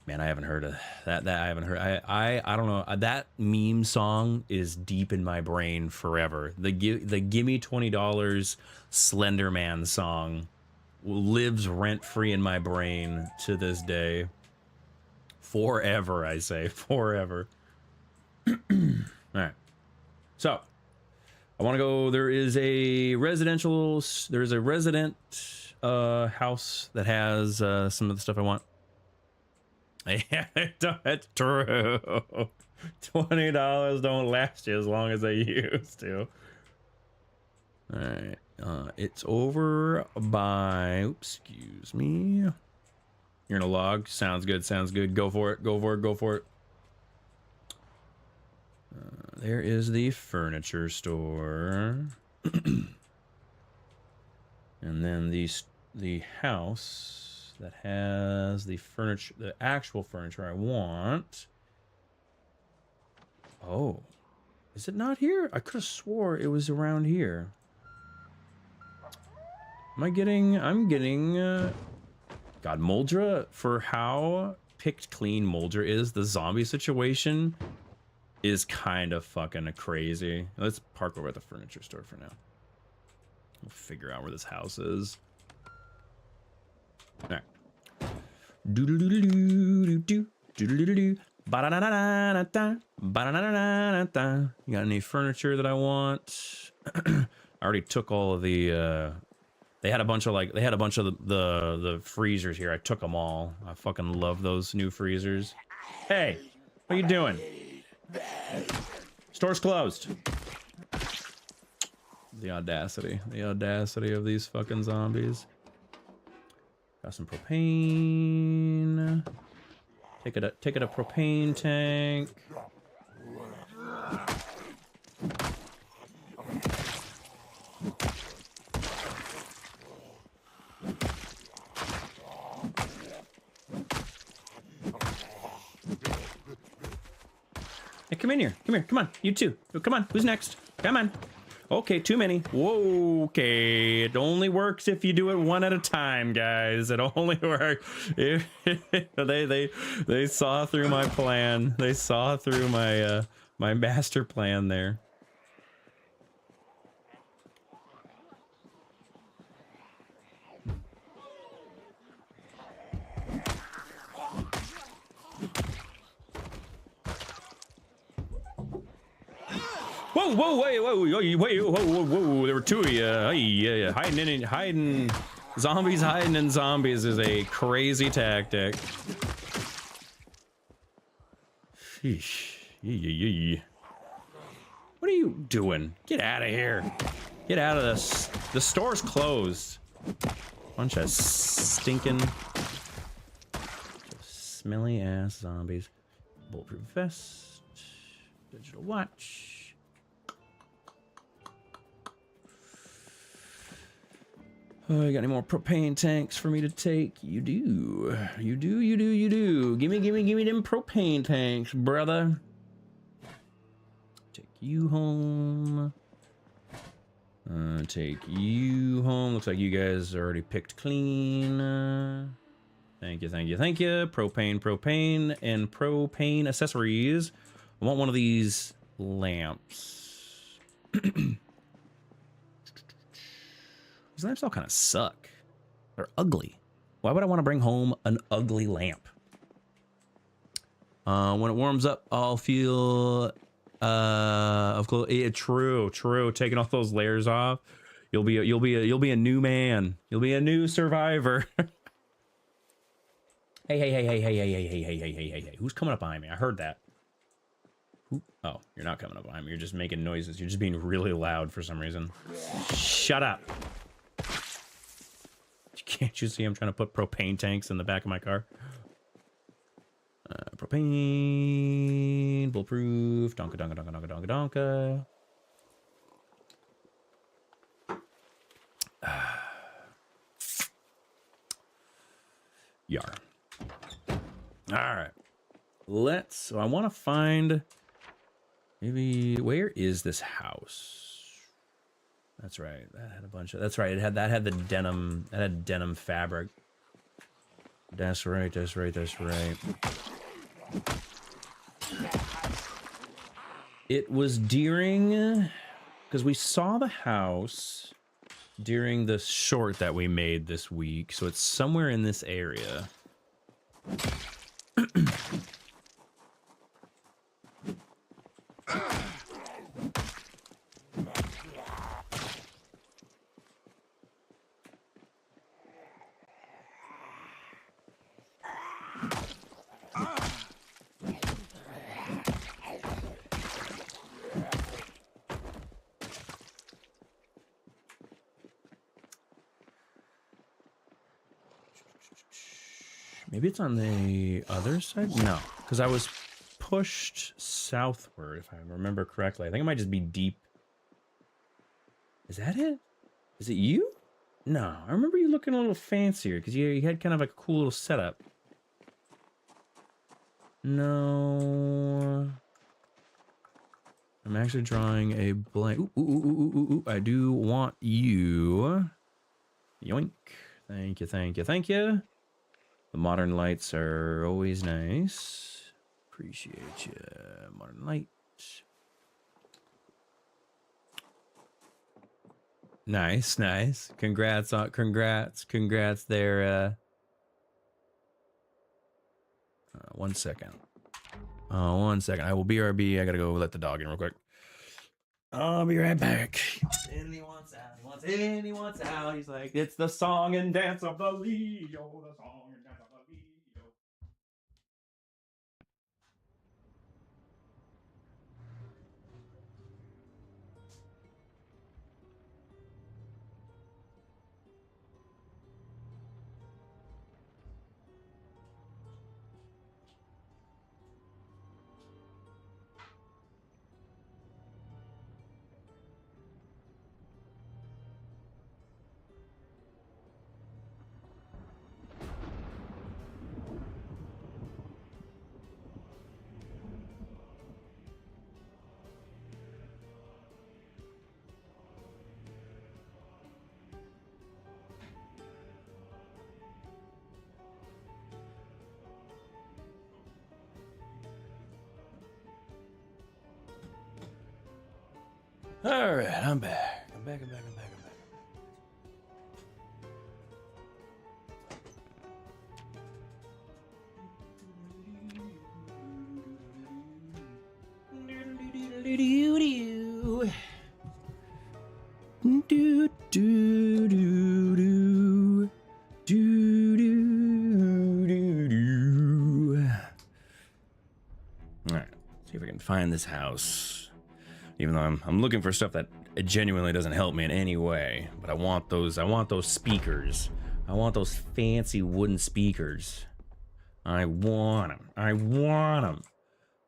Man, I haven't heard of that. I haven't heard. I don't know. That meme song is deep in my brain forever. The Gimme $20 Slender Man song lives rent free in my brain to this day. Forever, I say, forever. All right. So I want to go. There is a resident house that has some of the stuff I want. Yeah, that's true. $20 don't last you as long as they used to. All right, it's over by. Oops, excuse me. You're in a log. Sounds good. Go for it. There is the furniture store, and then the house that has the furniture, the actual furniture I want. Oh, is it not here? I could have swore it was around here. I'm getting God, Moldra, for how picked clean Moldra is, the zombie situation is kind of fucking crazy. Let's park over at the furniture store for now. We'll figure out where this house is. All right. You got any furniture that I want? I already took all of the they had a bunch of the freezers here. I took them all. I fucking love those new freezers. Hey, what are you doing? Store's closed. The audacity of these fucking zombies. Got some propane. Take it a propane tank. Hey, come in here. Come on. You too. Come on. Who's next? Come on. Okay, too many. Whoa, okay. It only works if you do it one at a time, guys. It only works. They saw through my plan. They saw through my my master plan there. Whoa, wait, whoa, there were two of you. Hiding. Zombies hiding in zombies is a crazy tactic. Sheesh. Yee. What are you doing? Get out of here. Get out of this. The store's closed. Bunch of stinking, smelly ass zombies. Bulletproof vest. Digital watch. Oh, you got any more propane tanks for me to take? You do. You do. Gimme them propane tanks, brother. Take you home. Take you home. Looks like you guys are already picked clean. Thank you. Propane, and propane accessories. I want one of these lamps. These lamps all kind of suck. They're ugly. Why would I want to bring home an ugly lamp? When it warms up, I'll feel of course, yeah, true. Taking all those layers off, you'll be a new man. You'll be a new survivor. Hey. Who's coming up behind me? I heard that. Who? Oh, you're not coming up behind me. You're just making noises. You're just being really loud for some reason. Shut up. Can't you see I'm trying to put propane tanks in the back of my car? Propane, bulletproof, donka. Yar. All right. So I want to find maybe, where is this house? That's right. That had a bunch of, that's right. That had the denim, that had denim fabric. That's right. It was during, because we saw the house during the short that we made this week, so it's somewhere in this area. Maybe it's on the other side? No, because I was pushed southward, if I remember correctly. I think it might just be deep. Is that it? Is it you? No, I remember you looking a little fancier because you had kind of a cool little setup. No. I'm actually drawing a blank. Ooh. I do want you. Yoink. Thank you. The modern lights are always nice. Appreciate you. Modern lights. Nice. Congrats there. 1 second. 1 second. I will BRB. I gotta go let the dog in real quick. I'll be right back. He wants out. He's like, it's the song and dance of the Leo. The song and dance of the Leo. All right, I'm back. I'm back. can find this house. Even though I'm looking for stuff that genuinely doesn't help me in any way. But I want those speakers. I want those fancy wooden speakers. I want them. I want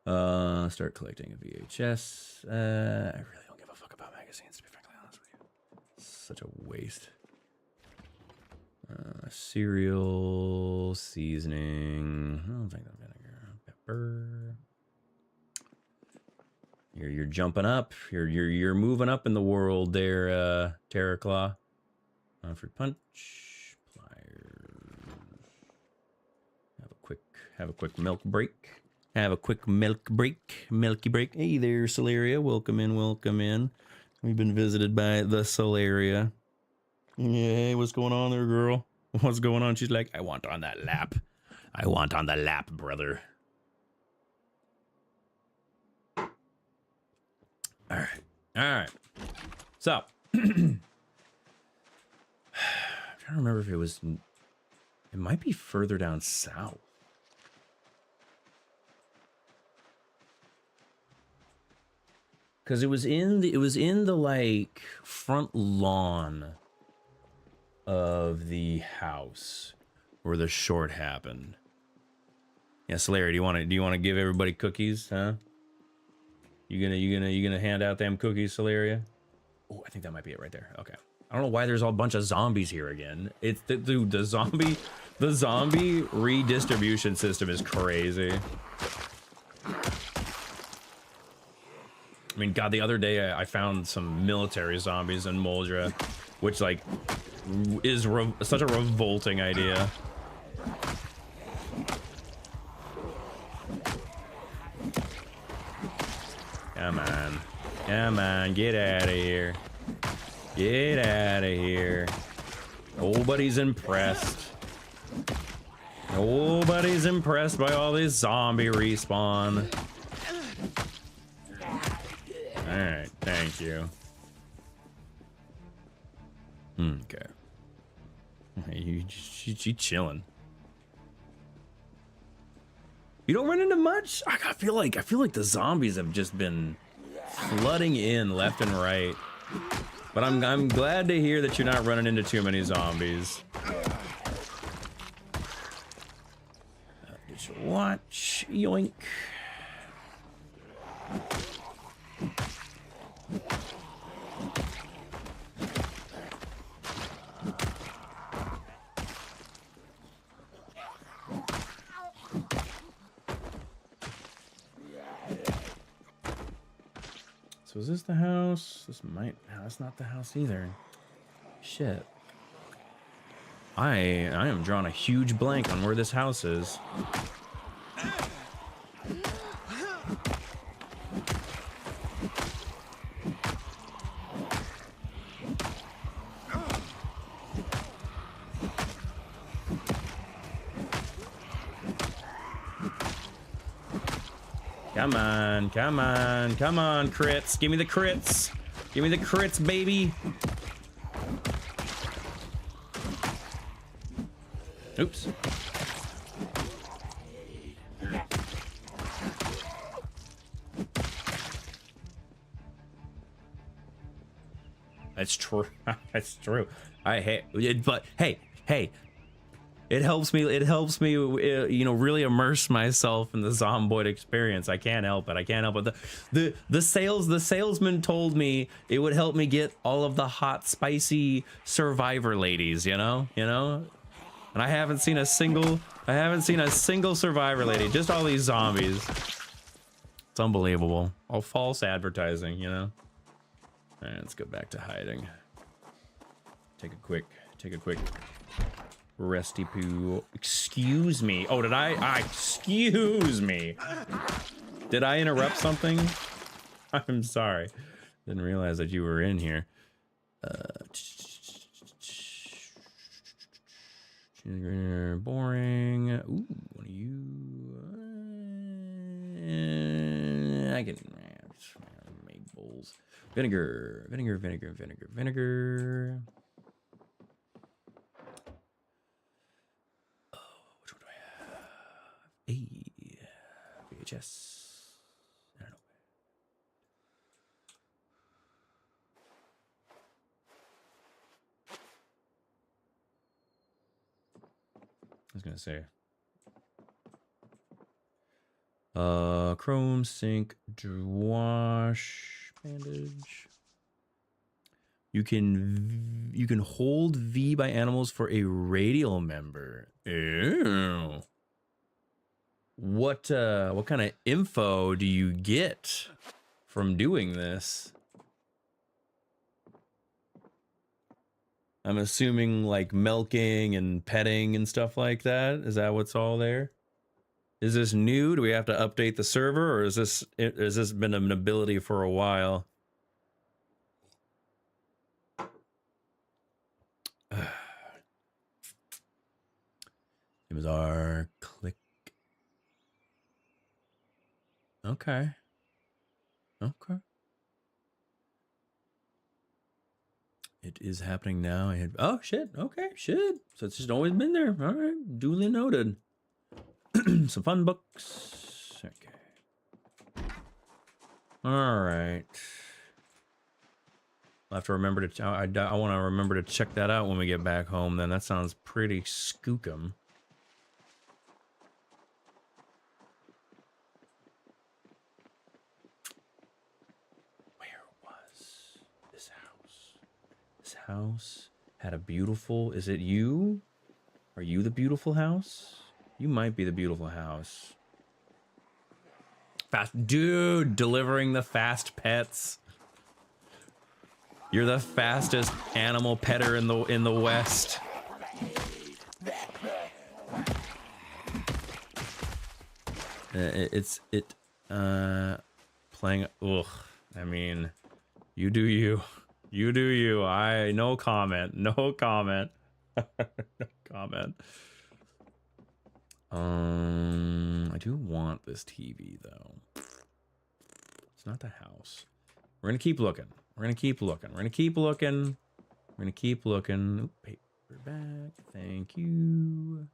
them. Start collecting a VHS. I really don't give a fuck about magazines, to be frankly honest with you. Such a waste. Cereal, seasoning. I don't think that vinegar. Pepper. You're jumping up. You're moving up in the world there, Terror Claw. Fruit punch. Pliers. Have a quick milk break. Milky break. Hey there, Solaria. Welcome in. We've been visited by the Solaria. Yeah, hey, what's going on there, girl? What's going on? She's like, I want on that lap. I want on the lap, brother. All right. So, I'm trying to remember if it might be further down south. Because it was in the like front lawn of the house where the short happened. Yeah, Larry, do you want to give everybody cookies, huh? You gonna hand out them cookies, Solaria? Oh, I think that might be it right there. Okay. I don't know why there's a bunch of zombies here again. It's dude, the zombie redistribution system is crazy. I mean, God, the other day I found some military zombies in Moldra, which like is such a revolting idea. Come on, get out of here. Get out of here. Nobody's impressed. Nobody's impressed by all this zombie respawn. Alright, thank you. Okay. She chilling. You don't run into much? I feel like the zombies have just been flooding in left and right. But I'm glad to hear that you're not running into too many zombies. Just watch. Yoink. So is this the house? This might... No, that's not the house either. Shit. I am drawing a huge blank on where this house is. Come on, come on, come on, crits. Give me the crits. Give me the crits, baby. Oops. That's true. That's true. I hate it, but hey. It helps me, you know, really immerse myself in the Zomboid experience. I can't help it. The salesman told me it would help me get all of the hot, spicy survivor ladies, you know? And I haven't seen a single survivor lady, just all these zombies. It's unbelievable. All false advertising, you know? All right, let's go back to hiding. Take a quick resty poo. Excuse me. Oh, did I? Excuse me. Did I interrupt something? I'm sorry. Didn't realize that you were in here. Boring. Ooh, one of you. I can make bowls. Vinegar. Hey, VHS. I don't know. was gonna say. Chrome sink, wash, bandage. You can hold V by animals for a radial member. Ew. What kind of info do you get from doing this? I'm assuming like milking and petting and stuff like that. Is that what's all there? Is this new? Do we have to update the server, or is this been an ability for a while? It was our click. Okay. Okay. It is happening now. I had, oh shit. Okay, shit. So it's just always been there. All right, duly noted. Some fun books. Okay. All right. I'll have to remember to. I want to remember to check that out when we get back home. Then that sounds pretty skookum. Where was this house? This house had a beautiful. Is it you? Are you the beautiful house? You might be the beautiful house. Fast dude, delivering the fast pets. You're the fastest animal petter in the West. Playing. Ugh. I mean, you do you. You do you. No comment. No comment. No comment. I do want this TV though. It's not the house. We're gonna keep looking. We're gonna keep looking. We're gonna keep looking. We're gonna keep looking. Oop, paper back. Thank you.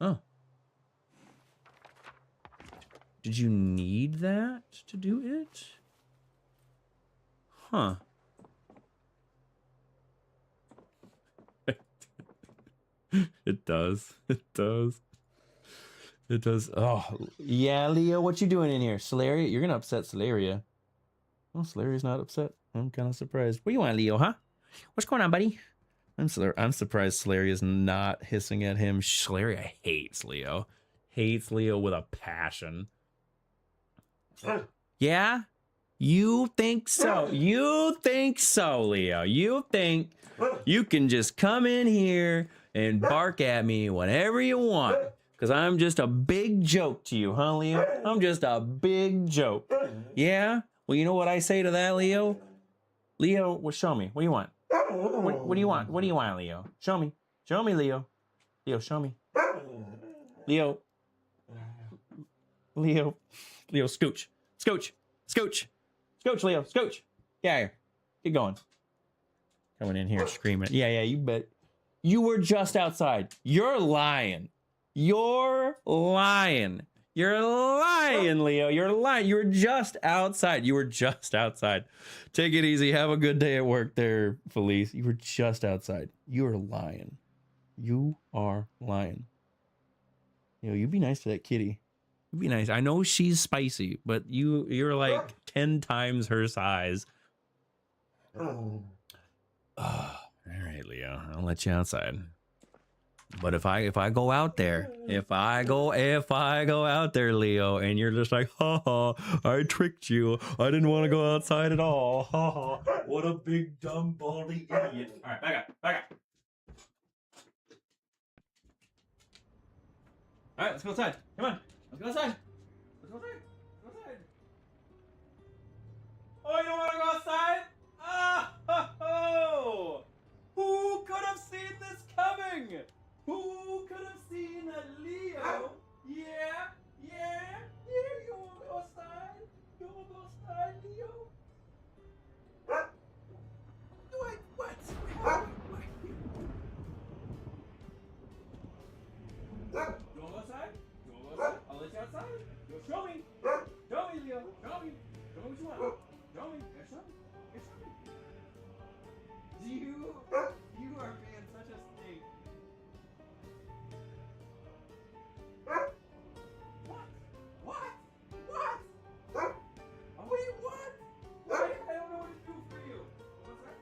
Oh. Did you need that to do it? Huh. It does. It does. It does. Oh, yeah, Leo, what you doing in here? Celeria? You're gonna upset Celeria. Well, Celeria's not upset. I'm kind of surprised. What do you want, Leo, huh? What's going on, buddy? I'm surprised Celeria's not hissing at him. Celeria hates Leo. Hates Leo with a passion. Yeah? You think so? You think so, Leo? You think you can just come in here and bark at me whenever you want? Because I'm just a big joke to you, huh, Leo? I'm just a big joke. Yeah? Well, you know what I say to that, Leo? Leo, well, show me. What do you want? What do you want? What do you want, Leo? Show me. Show me, Leo. Leo, show me. Leo. Leo. Leo, scooch. Scooch. Scooch. Scooch, Leo. Scooch. Yeah, here. Get going. Coming in here screaming. Yeah, you bet. You were just outside. You're lying. You're lying. You're lying, Leo. You're lying. You were just outside. You were just outside. Take it easy. Have a good day at work there, Felice. You were just outside. You are lying. You are lying. You be nice to that kitty. You be nice. I know she's spicy, but you're like 10 times her size. All right, Leo. I'll let you outside. But if I go out there, if I go out there, Leo, and you're just like, ha ha, I tricked you. I didn't want to go outside at all. Ha ha. What a big dumb baldy idiot. All right, back up. All right, let's go outside. Come on, let's go outside. Let's go outside. Oh, you don't want to go outside? Ah, ho, ho. Who could have seen this coming? Who could have seen a Leo? Yeah, you want to go outside? You want to go outside, Leo? What? You want to go outside? I'll let you outside. Yo, show me, Leo. Show me what you want. Show me. Show me. Do you are being such a snake. What? What? What? Oh, wait, what? What? I don't know what to do for you. What's that?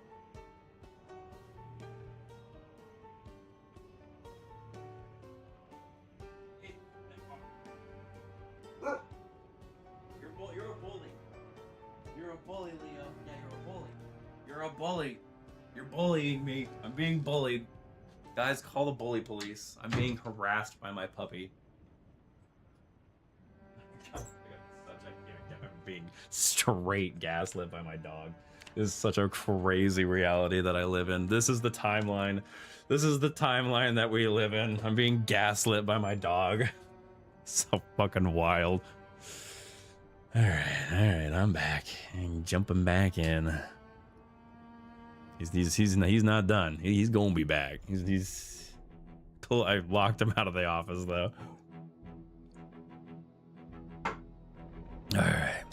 Hey, you're a bully. You're a bully, Leo. Yeah, you're a bully. You're a bully. You're bullying me. I'm being bullied. Guys, call the bully police. I'm being harassed by my puppy. I'm being straight gaslit by my dog. This is such a crazy reality that I live in. This is the timeline. This is the timeline that we live in. I'm being gaslit by my dog. So fucking wild. All right, I'm back. I'm jumping back in. He's not done. He's gonna be back. He's cool. I locked him out of the office though. All right.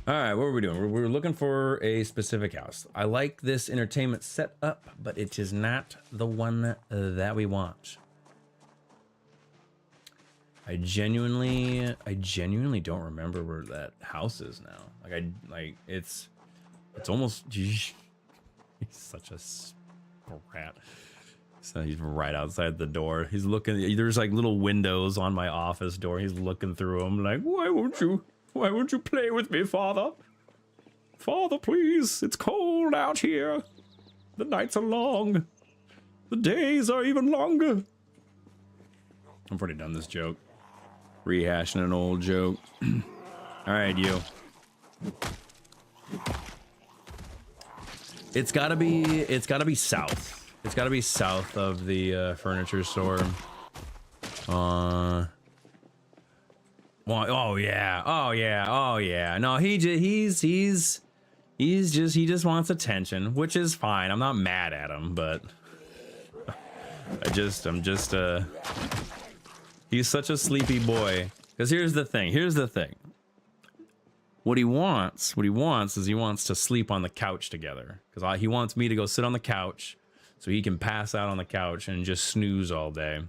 All right, what are we doing? We're looking for a specific house. I like this entertainment setup, but it is not the one that we want. I genuinely don't remember where that house is now. Like it's almost. He's such a rat. So he's right outside the door. He's looking. There's like little windows on my office door. He's looking through them. Like, why won't you play with me, Father? Father, please. It's cold out here. The nights are long. The days are even longer. I've already done this joke. Rehashing an old joke. All right, you. It's gotta be south. It's gotta be south of the furniture store. Well, oh yeah. No, he just wants attention, which is fine. I'm not mad at him, but I'm just he's such a sleepy boy. Because here's the thing. What he wants is he wants to sleep on the couch together. Because he wants me to go sit on the couch so he can pass out on the couch and just snooze all day.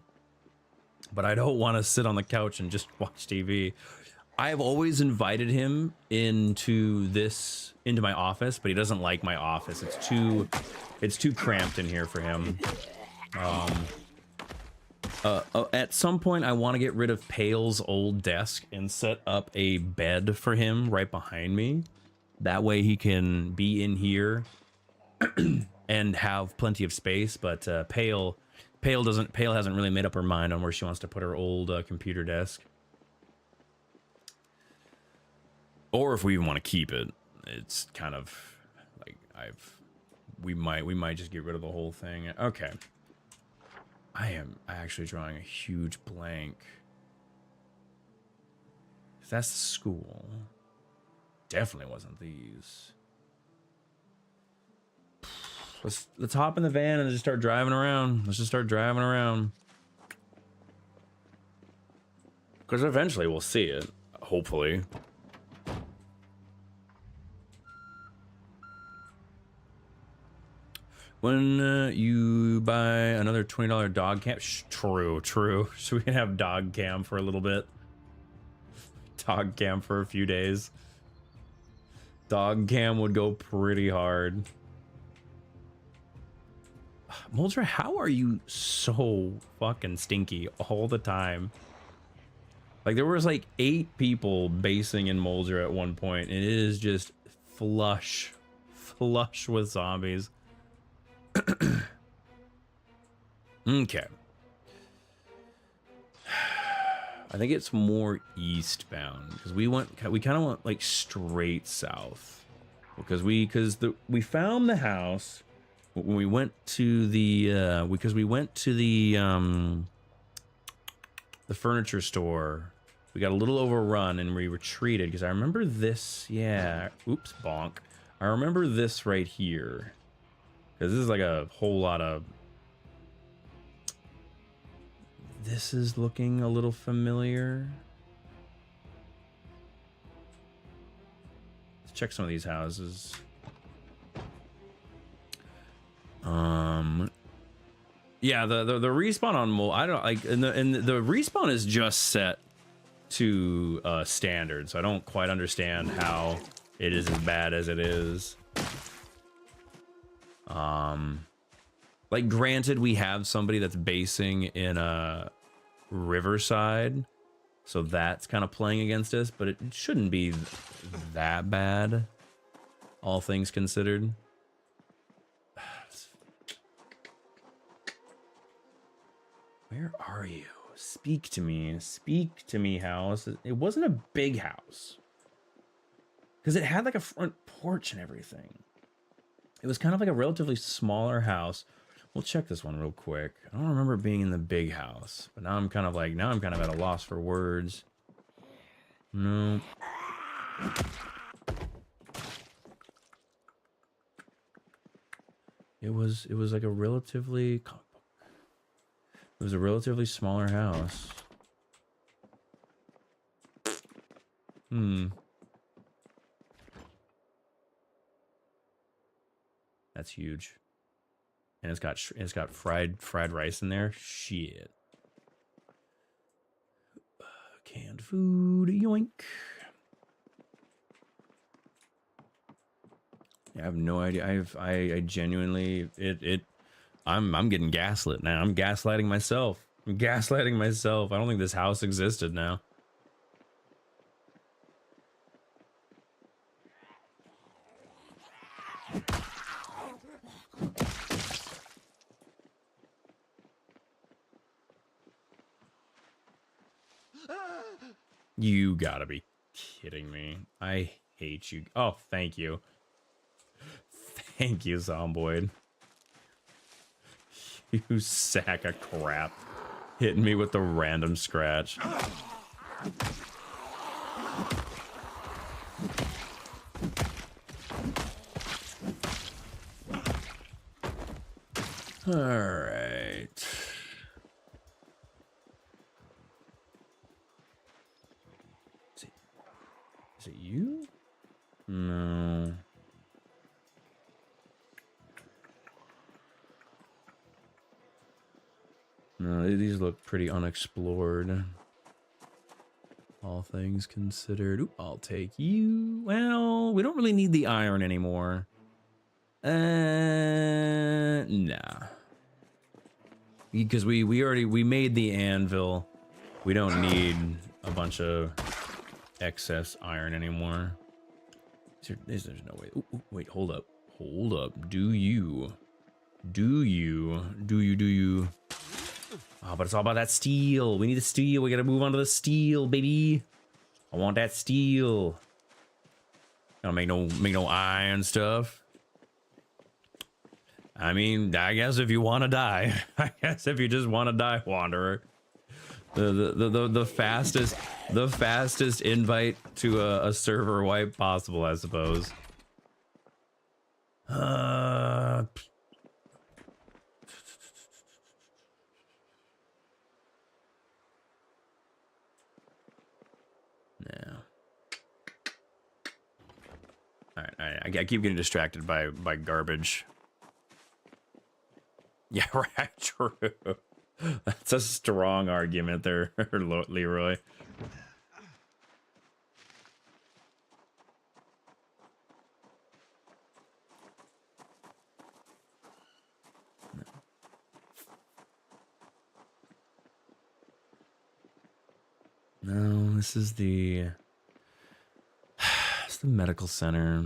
But I don't want to sit on the couch and just watch TV. I have always invited him into my office, but he doesn't like my office. It's too cramped in here for him. At some point, I want to get rid of Pale's old desk and set up a bed for him right behind me. That way he can be in here and have plenty of space. But Pale hasn't really made up her mind on where she wants to put her old computer desk. Or if we even want to keep it. It's kind of like we might just get rid of the whole thing. Okay. I am actually drawing a huge blank. That's the school. Definitely wasn't these. Let's hop in the van and just start driving around. Let's just start driving around. Because eventually we'll see it. Hopefully. When you buy another $20 dog cam, true. So we can have dog cam for a little bit. Dog cam for a few days. Dog cam would go pretty hard. Moldra, how are you so fucking stinky all the time? Like there was like 8 people basing in Moldra at one point, and it is just flush with zombies. Okay. I think it's more eastbound because we kind of went like straight south because we found the house when we went to the the furniture store. We got a little overrun and we retreated because I remember this. Yeah. Oops, bonk. I remember this right here. Because this is like a whole lot of... This is looking a little familiar. check some of these houses. Yeah, the respawn on mole, I don't like, and the respawn is just set to standard, so I don't quite understand how it is as bad as it is. Like, granted, we have somebody that's basing in a Riverside, so that's kind of playing against us, but it shouldn't be that bad, all things considered. Where are you? Speak to me. Speak to me, house. It wasn't a big house. Because it had like a front porch and everything. It was kind of like a relatively smaller house. We'll check this one real quick. I don't remember it being in the big house. But now I'm kind of at a loss for words. No. It was like a relatively... It was a relatively smaller house. That's huge. And it's got fried rice in there. Shit. Canned food, yoink. I have no idea. I genuinely I'm getting gaslit now. I'm gaslighting myself. I don't think this house existed now. You gotta be kidding me. I hate you. Oh, thank you. Thank you, Zomboid. You sack of crap. Hitting me with the random scratch. Alright. Is it you? No. No, these look pretty unexplored. All things considered. Ooh, I'll take you. Well, we don't really need the iron anymore. Nah. Because we made the anvil. We don't need a bunch of excess iron anymore. There's no way. Ooh, wait, hold up. Hold up. Do you? Oh, but it's all about that steel. We need the steel. We gotta move on to the steel, baby. I want that steel. Gotta make no iron stuff. I mean, I guess if you want to die, I guess if you just want to die, Wanderer. The fastest invite to a server wipe possible, I suppose. No. All right. I keep getting distracted by garbage. Yeah, right. True. That's a strong argument there, Leroy. No, this is it's the medical center.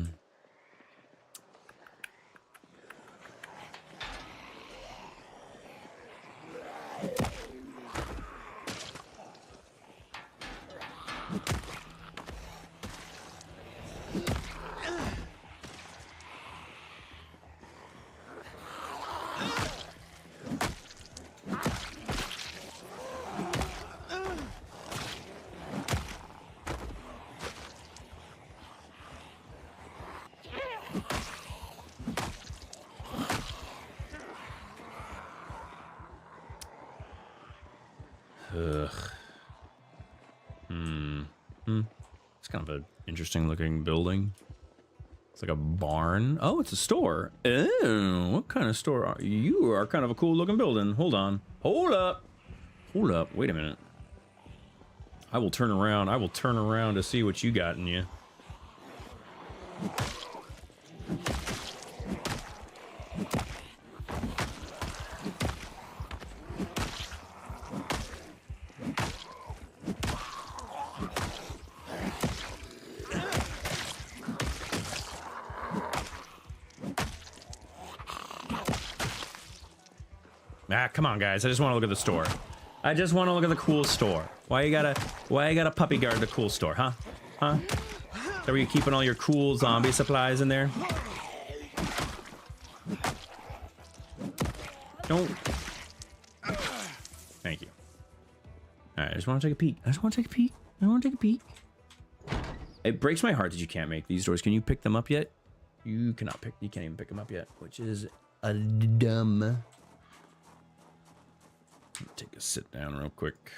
It's kind of an interesting looking building. It's like a barn. Oh, it's a store. Oh, what kind of store are you? You are kind of a cool looking building. Hold on. Hold up. Hold up. Wait a minute. I will turn around. I will turn around to see what you got in you. Ah, come on, guys. I just want to look at the store. I just want to look at the cool store. Why you gotta puppy guard the cool store, huh? Huh? Is that where you keeping all your cool zombie supplies in there? Don't. Thank you. All right, I just want to take a peek. I just want to take a peek. I want to take a peek. It breaks my heart that you can't make these doors. Can you pick them up yet? You cannot pick. You can't even pick them up yet, which is a dumb. Take a sit down real quick.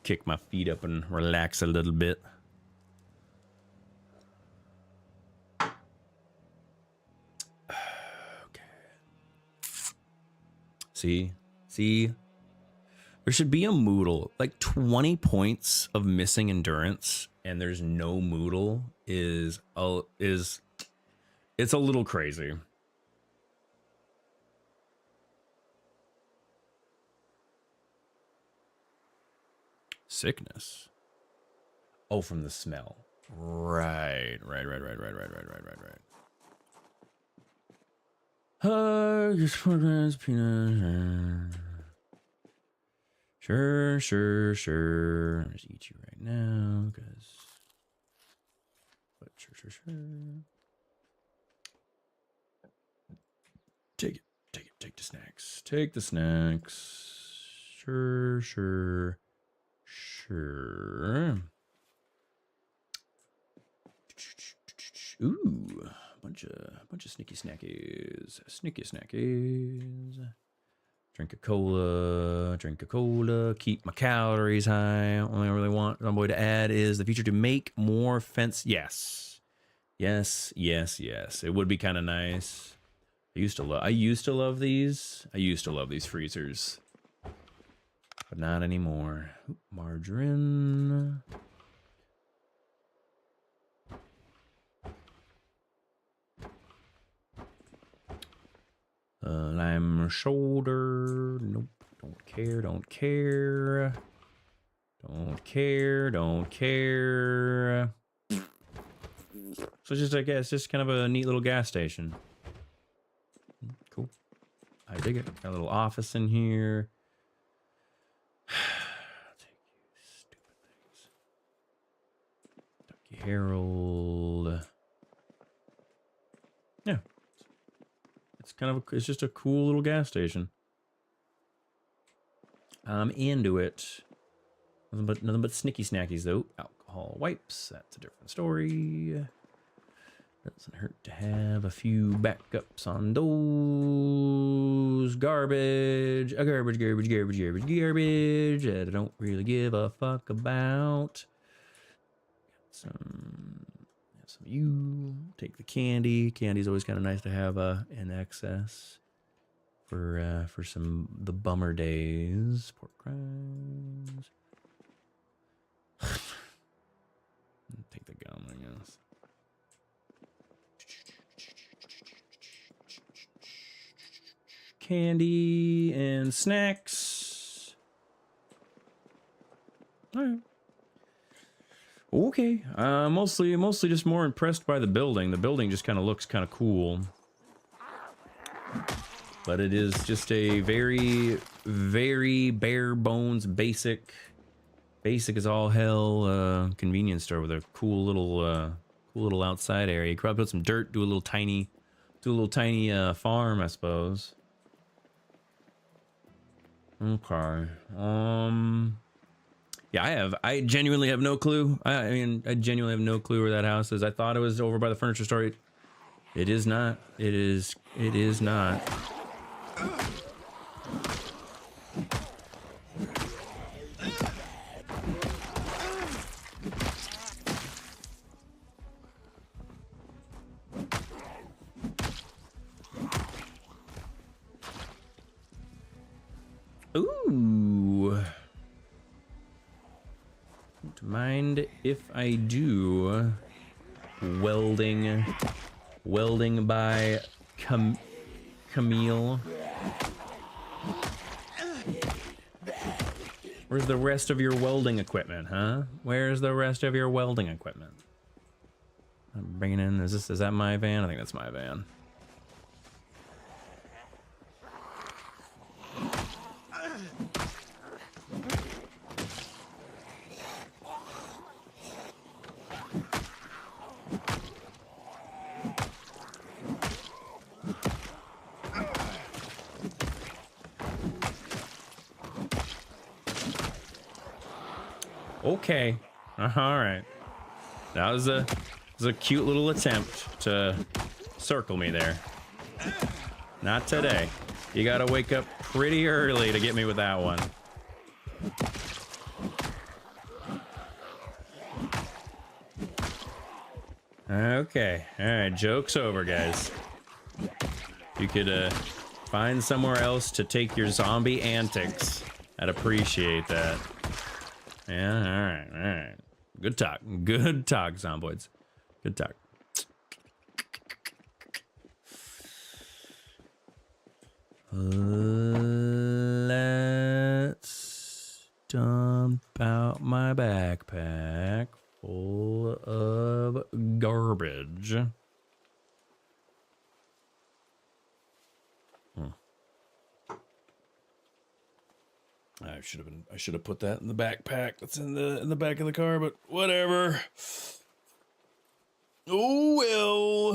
Kick my feet up and relax a little bit. Okay. See? There should be a Moodle. Like 20 points of missing endurance and there's no Moodle it's a little crazy. Sickness. Oh, from the smell. Right. Just 4 grams peanut. Sure. I'll just eat you right now, because. But sure. Take the snacks. Take the snacks. Sure. Ooh, bunch of sneaky snackies. Drink a cola. Keep my calories high. Only I really want Zomboid to add is the feature to make more fence. Yes. It would be kind of nice. I used to love these. I used to love these freezers. But not anymore. Margarine. Lime shoulder. Nope. Don't care. So it's just, I guess, just kind of a neat little gas station. Cool. I dig it. Got a little office in here. Take you stupid things. Ducky Herald. Yeah. It's kind of it's just a cool little gas station. I'm into it. Nothing but snicky snackies though. Alcohol wipes. That's a different story. Doesn't hurt to have a few backups on those. Garbage that I don't really give a fuck about. Some you take the candy. Candy's always kind of nice to have in excess for the bummer days. Pork rinds. Take the gum, I guess. Candy and snacks. All right. Okay. Mostly just more impressed by the building. The building just kind of looks kind of cool. But it is just a very, very bare bones basic as all hell convenience store with a cool little outside area. You could probably put some dirt, do a little tiny farm, I suppose. Okay. Yeah, I genuinely have no clue. I mean, I genuinely have no clue where that house is. I thought it was over by the furniture store. It is not. It is not. Ooh. Don't mind if I do. Welding by Camille. Where's the rest of your welding equipment, huh? Where's the rest of your welding equipment? I'm bringing in, is that my van? I think that's my van. Okay. All right. That was a cute little attempt to circle me there. Not today. You gotta wake up pretty early to get me with that one. Okay. All right. Joke's over, guys. You could find somewhere else to take your zombie antics. I'd appreciate that. Yeah, all right. Good talk, Zomboids. Good talk. Let's dump out my backpack full of garbage. I should have put that in the backpack that's in the back of the car, but whatever. Oh well.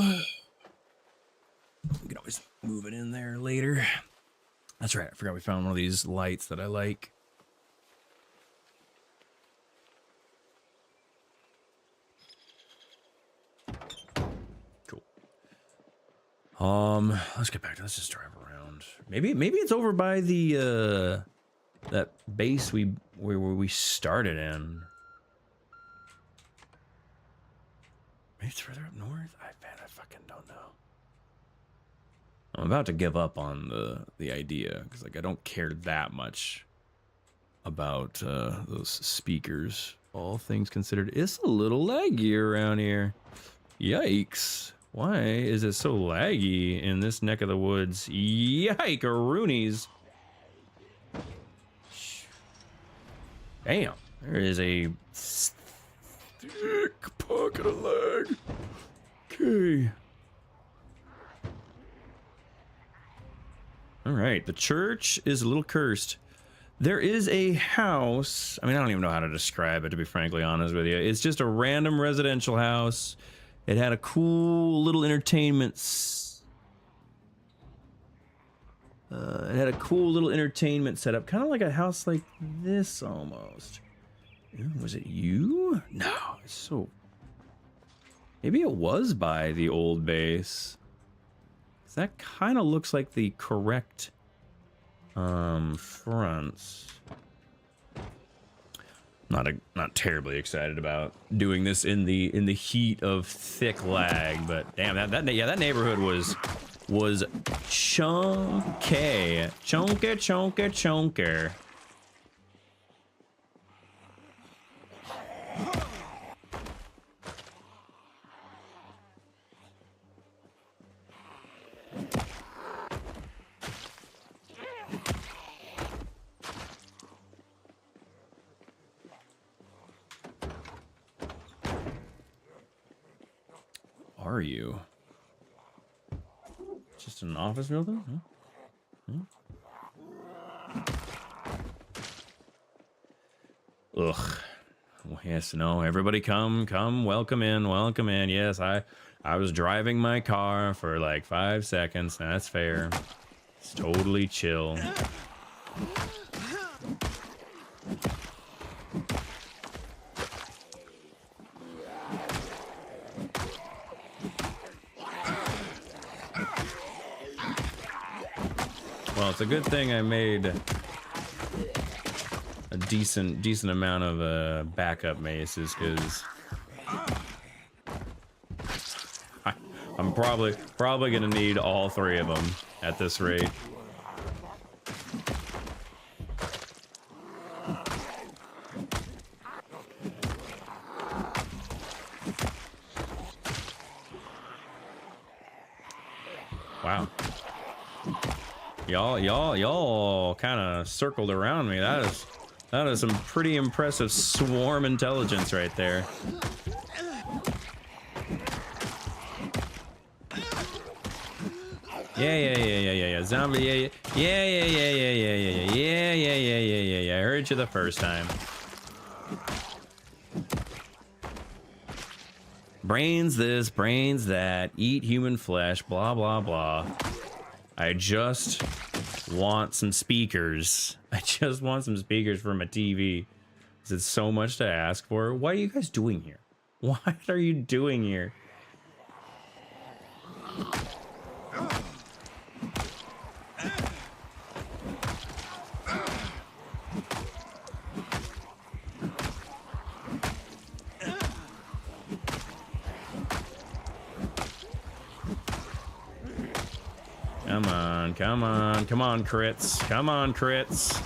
We can always move it in there later. That's right, I forgot we found one of these lights that I like. Cool. Let's get back to, let's just drive around. Maybe it's over by the that base where we started in. Maybe it's further up north? I fucking don't know. I'm about to give up on the idea, because like I don't care that much about those speakers. All things considered, it's a little laggy around here. Yikes. Why is it so laggy in this neck of the woods? Yike-a-roonies. Damn, there is a thick pocket of lag. Okay. All right, the church is a little cursed. There is a house. I mean, I don't even know how to describe it, to be frankly honest with you. It's just a random residential house. It had a cool little entertainment. It had a cool little entertainment setup, kind of like a house like this almost. Ooh, was it you? No, it's so. Maybe it was by the old base. That kind of looks like the correct fronts. Not terribly excited about doing this in the heat of thick lag, but damn, that neighborhood was chunky. Are you? Just an office building? Huh? Ugh. Yes, no, everybody come, welcome in. Yes, I was driving my car for like 5 seconds. That's fair. It's totally chill. Well, it's a good thing I made a decent amount of backup maces, because I'm probably gonna need all 3 of them at this rate. Y'all kind of circled around me. That is some pretty impressive swarm intelligence right there. Yeah. Zombie, yeah. I heard you the first time. Brains this, brains that, eat human flesh, blah, blah, blah. I just want some speakers. I just want some speakers for my TV. Is it so much to ask for? What are you guys doing here? What are you doing here? Come on, crits. Come on, crits.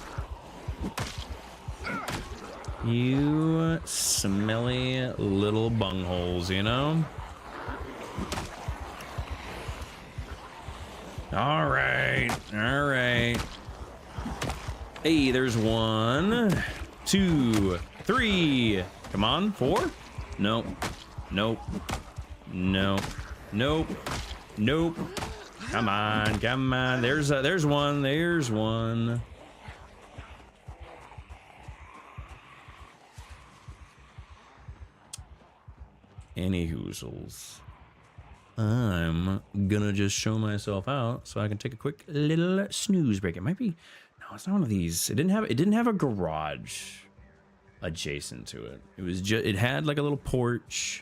You smelly little bungholes, you know? All right. Hey, there's 1, 2, 3. Come on, 4? Nope. Come on. There's one. Any hoozles. I'm gonna just show myself out so I can take a quick little snooze break. It might be, no, it's not one of these. It didn't have a garage adjacent to it. It was just, it had like a little porch.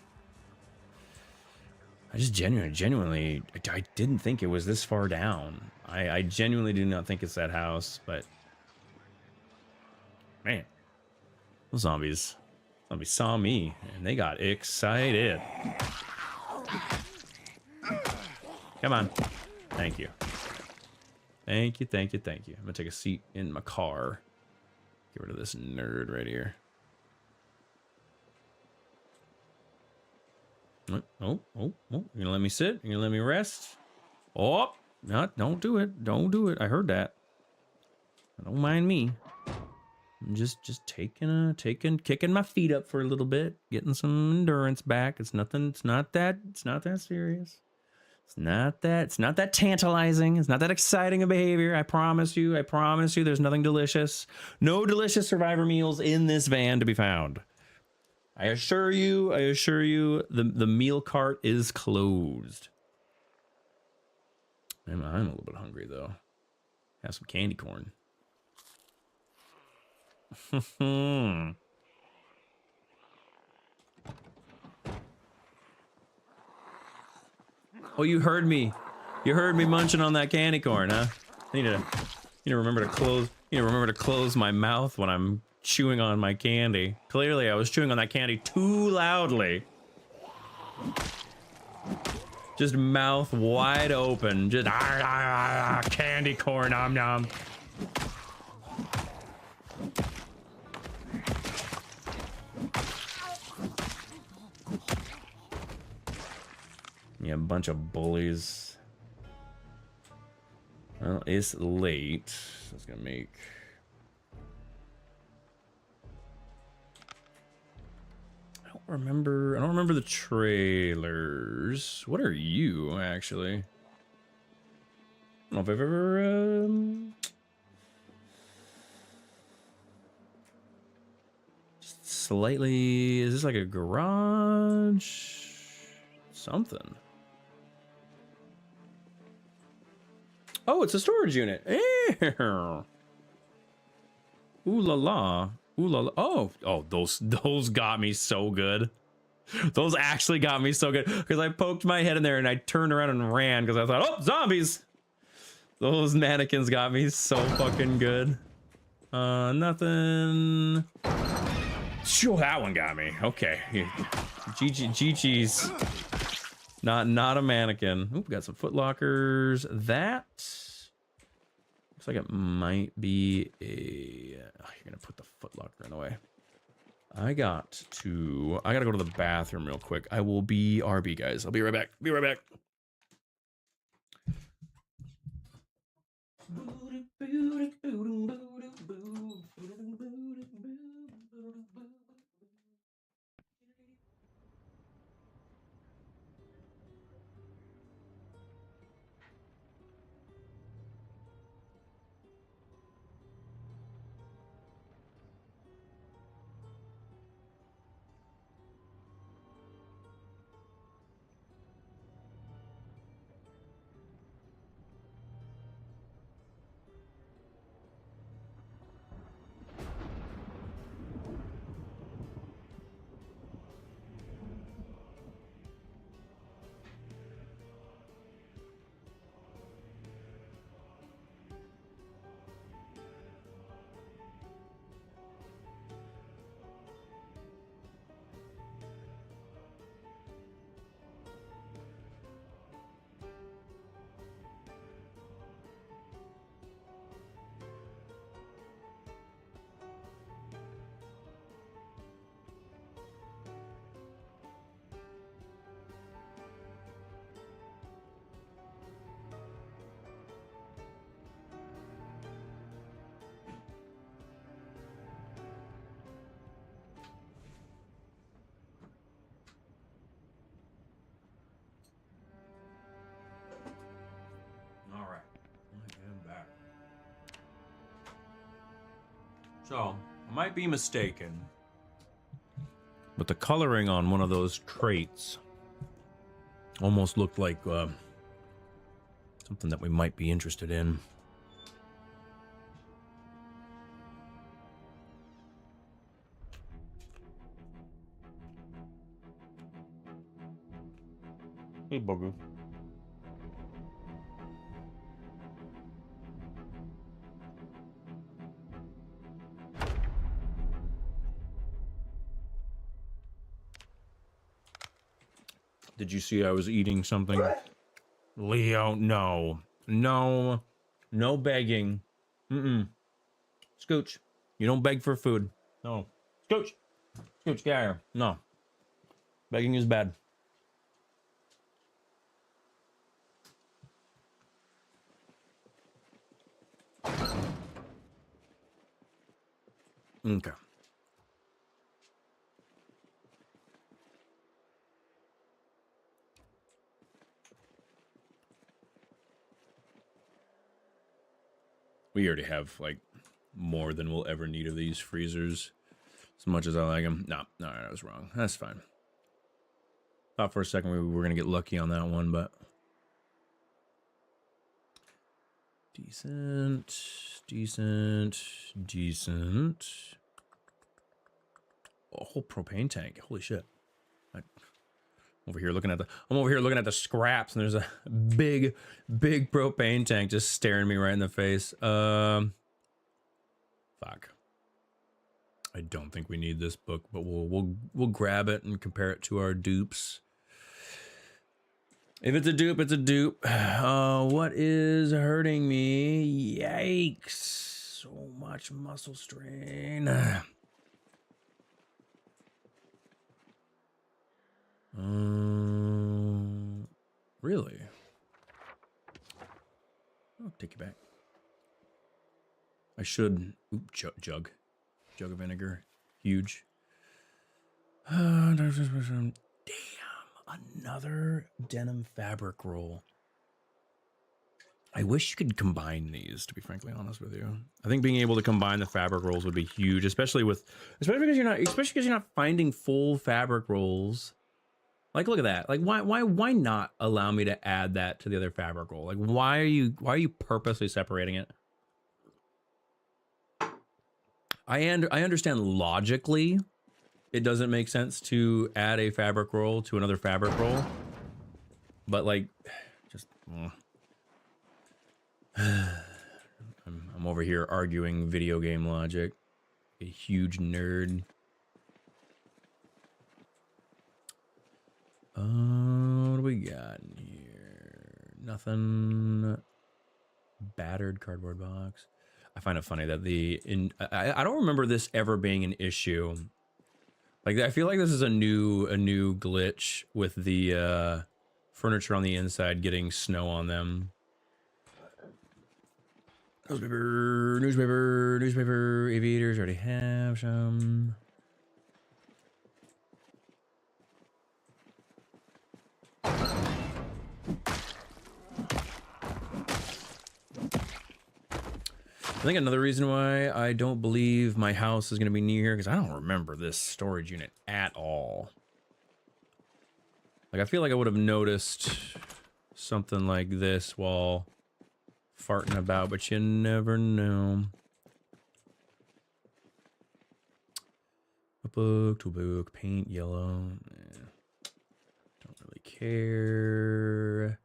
I just genuinely, I didn't think it was this far down. I genuinely do not think it's that house, but man, those zombies saw me and they got excited. Come on. Thank you. I'm gonna take a seat in my car. Get rid of this nerd right here. Oh, you're gonna let me sit? You're gonna let me rest? Oh, no, don't do it. I heard that. Don't mind me. I'm just kicking my feet up for a little bit, getting some endurance back. It's not that serious. It's not that tantalizing. It's not that exciting a behavior. I promise you, there's nothing delicious. No delicious Survivor meals in this van to be found. I assure you, the meal cart is closed. I'm a little bit hungry though. Have some candy corn. Oh, you heard me. You heard me munching on that candy corn, huh? I need to remember to close my mouth when I'm chewing on my candy. Clearly, I was chewing on that candy too loudly. Just mouth wide open. Just candy corn, nom nom. Yeah, a bunch of bullies. Well, it's late. So it's gonna make. I don't remember the trailers. What are you actually? I don't know if I've ever. Just slightly. Is this like a garage? Something. Oh, it's a storage unit. Ooh la la. Ooh la la. Oh, those got me so good. Those actually got me so good because I poked my head in there and I turned around and ran because I thought, oh, zombies. Those mannequins got me so fucking good. Nothing. Sure, that one got me. Okay. GG's. Not a mannequin. Oop, got some foot lockers. That looks like it might be a. Oh, you're gonna put the foot locker in the way. I gotta go to the bathroom real quick. I will be RB, guys. I'll be right back. All right, I'm back. So, I might be mistaken, but the coloring on one of those traits almost looked like something that we might be interested in. Hey, bugger. Did you see I was eating something? Leo, no. No. No begging. Mm-mm. Scooch. You don't beg for food. No. Scooch. Scooch, get out of here. No. Begging is bad. Okay. We already have, like, more than we'll ever need of these freezers. As much as I like them. No, I was wrong. That's fine. Thought for a second we were going to get lucky on that one, but... Decent. A whole propane tank. Holy shit. I'm over here looking at the scraps, and there's a big propane tank just staring me right in the face. Fuck. I don't think we need this book, but we'll grab it and compare it to our dupes. If it's a dupe, it's a dupe. What is hurting me? Yikes. So much muscle strain. Really? I'll take you back. I should... Oop, jug of vinegar. Huge. Damn. Another denim fabric roll. I wish you could combine these, to be frankly honest with you. I think being able to combine the fabric rolls would be huge, especially because you're not finding full fabric rolls. Like, look at that. Like, why not allow me to add that to the other fabric roll? Like, why are you purposely separating it? I understand logically it doesn't make sense to add a fabric roll to another fabric roll, but like, just I'm over here arguing video game logic. A huge nerd. What do we got in here? Nothing. Battered cardboard box. I find it funny that I don't remember this ever being an issue. Like, I feel like this is a new glitch with the furniture on the inside getting snow on them. Newspaper. Aviators already have some. I think another reason why I don't believe my house is going to be near here, because I don't remember this storage unit at all. Like, I feel like I would have noticed something like this while farting about, but you never know. A book, toolbook, paint yellow. Don't really care.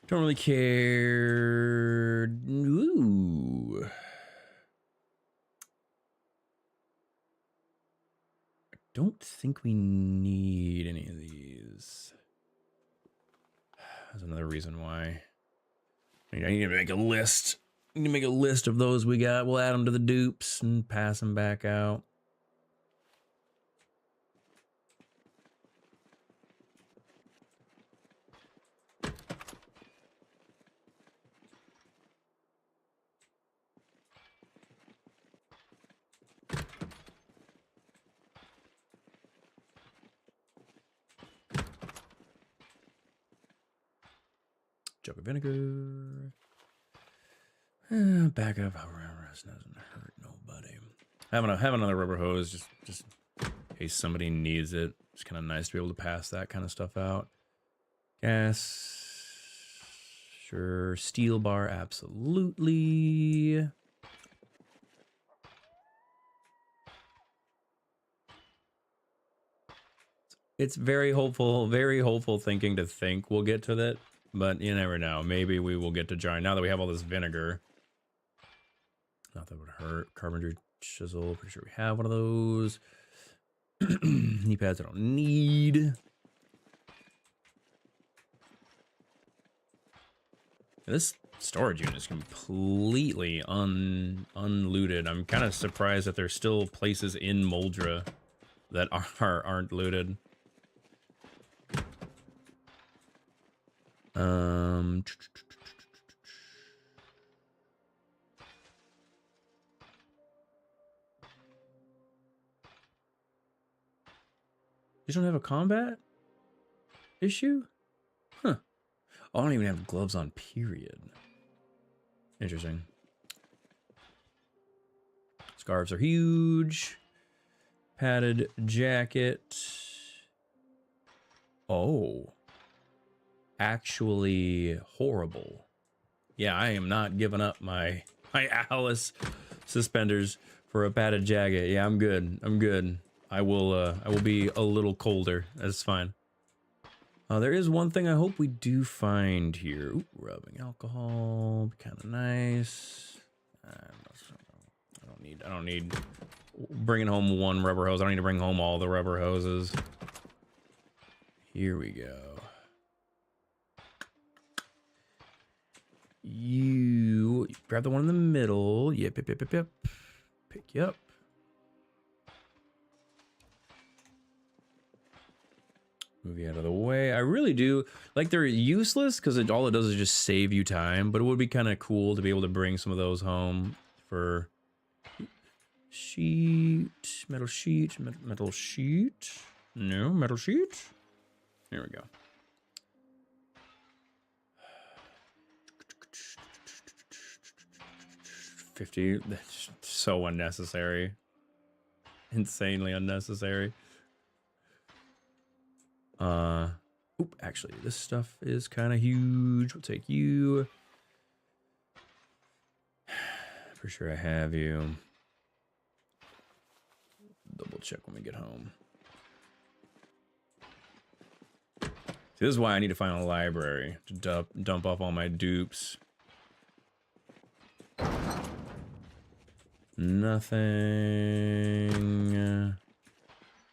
Don't really care. Ooh. I don't think we need any of these. That's another reason why. I need to make a list. I need to make a list of those we got. We'll add them to the dupes and pass them back out. Jug of vinegar. Back up. Rubber hose doesn't hurt nobody. Have another rubber hose just in case somebody needs it. It's kind of nice to be able to pass that kind of stuff out. Gas. Sure. Steel bar. Absolutely. It's very hopeful thinking to think we'll get to that. But you never know. Maybe we will get to giant. Now that we have all this vinegar. Not that would hurt. Carpenter chisel. Pretty sure we have one of those. Knee pads I don't need. This storage unit is completely unlooted. I'm kind of surprised that there's still places in Moldra that aren't looted. You don't have a combat issue? Huh. Oh, I don't even have gloves on, period. Interesting. Scarves are huge. Padded jacket. Oh. Actually horrible. Yeah, I am not giving up my Alice suspenders for a padded jacket. Yeah, I'm good. I'm good. I will be a little colder. That's fine. There is one thing I hope we do find here. Ooh, rubbing alcohol, kind of nice. I don't need bringing home one rubber hose. I don't need to bring home all the rubber hoses. Here we go. You grab the one in the middle. Yep. Pick you up. Move you out of the way. I really do like they're useless because all it does is just save you time, but it would be kind of cool to be able to bring some of those home for sheet, metal sheet, metal sheet. No, metal sheet. There we go. $50. That's so unnecessary. Insanely unnecessary. Oop, actually, this stuff is kind of huge. We'll take you. For sure I have you. Double check when we get home. See, this is why I need to find a library to dump off all my dupes. Nothing.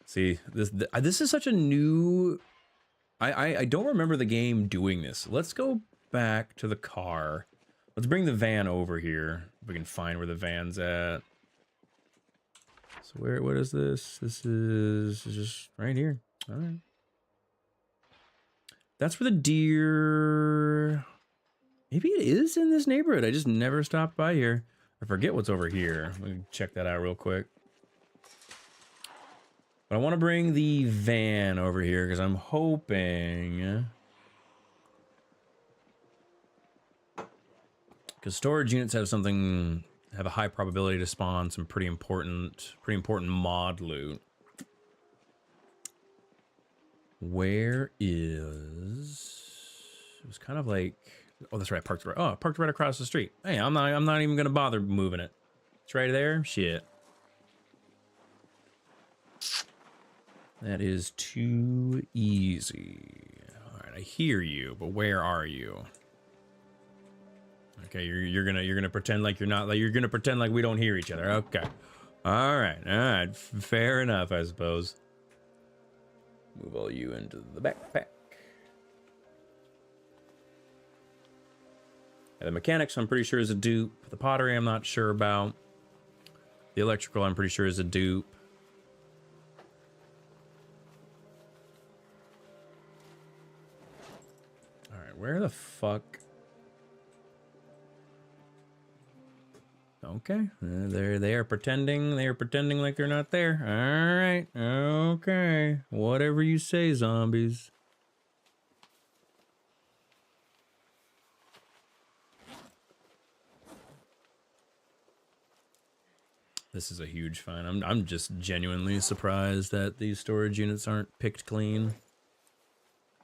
See, this is such a new... I don't remember the game doing this. Let's go back to the car. Let's bring the van over here. If we can find where the van's at. So what is this? This is just right here. All right. That's where the deer Maybe it is in this neighborhood. I just never stopped by here. I forget what's over here. Let me check that out real quick. But I want to bring the van over here because I'm hoping... Because storage units have something... have a high probability to spawn some pretty important mod loot. Where is... It was kind of like... Oh, that's right. Parked right across the street. Hey, I'm not even gonna bother moving it. It's right there. Shit. That is too easy. All right, I hear you, but where are you? Okay, you're gonna pretend like you're not, like you're gonna pretend like we don't hear each other. Okay. All right. Fair enough, I suppose. Move all you into the backpack. The mechanics, I'm pretty sure, is a dupe. The pottery, I'm not sure about. The electrical, I'm pretty sure, is a dupe. All right, where the fuck? Okay, they are pretending. They are pretending like they're not there. All right, okay, whatever you say, zombies. This is a huge find. I'm just genuinely surprised that these storage units aren't picked clean.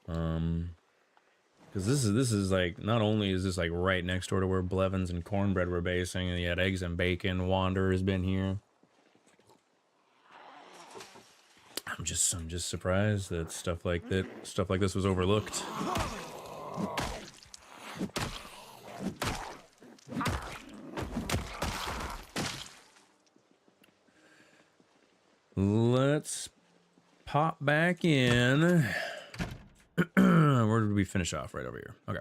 Because this is like, not only is this like right next door to where Blevins and Cornbread were basing, and you had Eggs and Bacon. Wander has been here. I'm just surprised that stuff like this was overlooked. Let's pop back in. Where did we finish off? Right over here. Okay.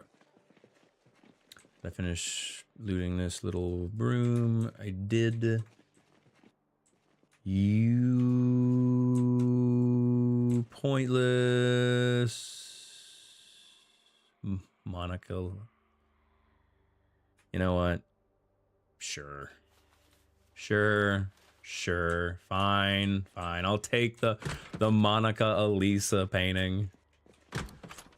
Did I finish looting this little broom? I did. You pointless Monica. You know what? Sure. Fine. I'll take the Monica Elisa painting.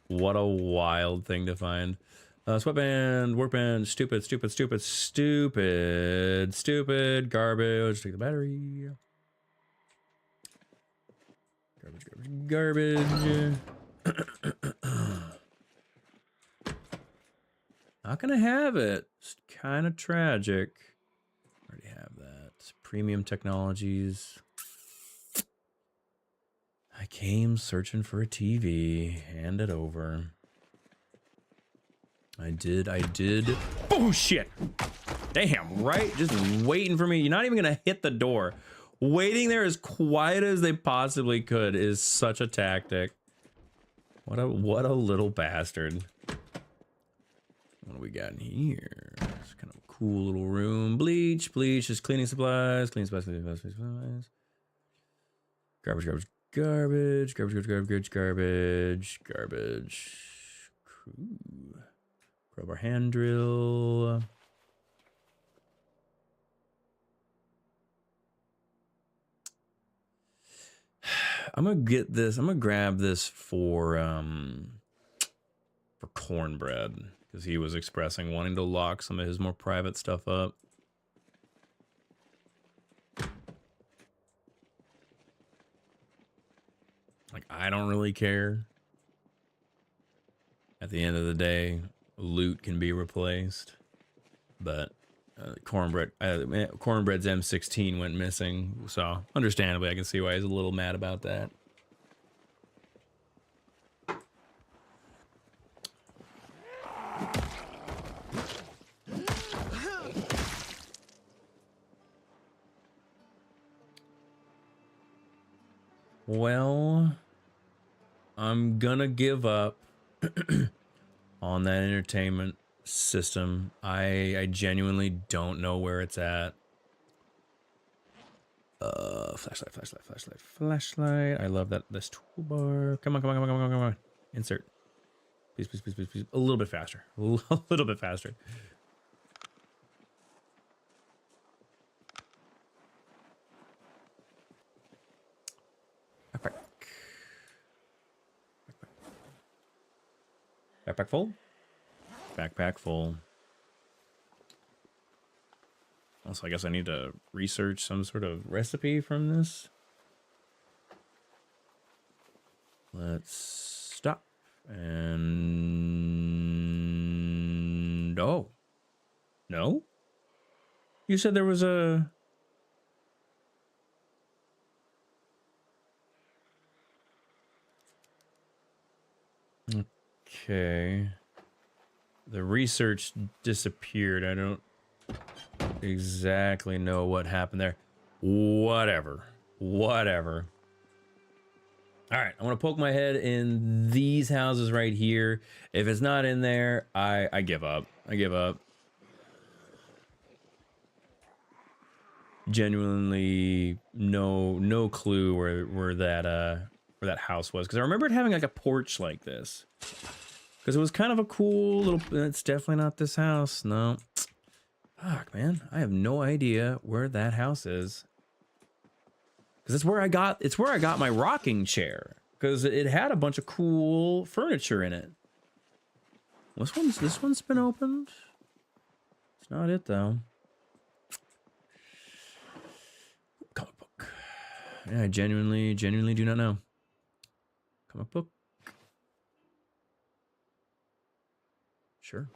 What a wild thing to find. Sweatband, workband, stupid, garbage. Take the battery. Garbage. Not gonna have it. It's kind of tragic. Already have that. Premium technologies. I came searching for a TV. Hand it over. I did. Oh, shit. Damn, right? Just waiting for me. You're not even gonna hit the door. Waiting there as quiet as they possibly could is such a tactic. What a little bastard. What do we got in here? It's kind of a cool little room. Bleach, just cleaning supplies. Garbage. Crew. Crowbar hand drill. I'm gonna get this. I'm gonna grab this for Cornbread, because he was expressing wanting to lock some of his more private stuff up. Like, I don't really care. At the end of the day, loot can be replaced. But Cornbread's M16 went missing, so understandably I can see why he's a little mad about that. Well, I'm gonna give up on that entertainment system. I genuinely don't know where it's at. Flashlight. I love that. This toolbar. Come on. Insert. Please, please, please, please, please. A little bit faster. A little bit faster. Backpack. Backpack full? Backpack full. Also, I guess I need to research some sort of recipe from this. Let's stop. And... oh. No? You said there was a... okay. The research disappeared. I don't exactly know what happened there. Whatever. Whatever. All right, I want to poke my head in these houses right here. If it's not in there, I give up. I give up. Genuinely no clue where that house was, because I remember it having like a porch like this. Because it was kind of a cool little... it's definitely not this house. No. Fuck, man. I have no idea where that house is. Because it's where I got my rocking chair. Because it had a bunch of cool furniture in it. This one's been opened? It's not it, though. Comic book. Yeah, I genuinely do not know. Comic book. Sure.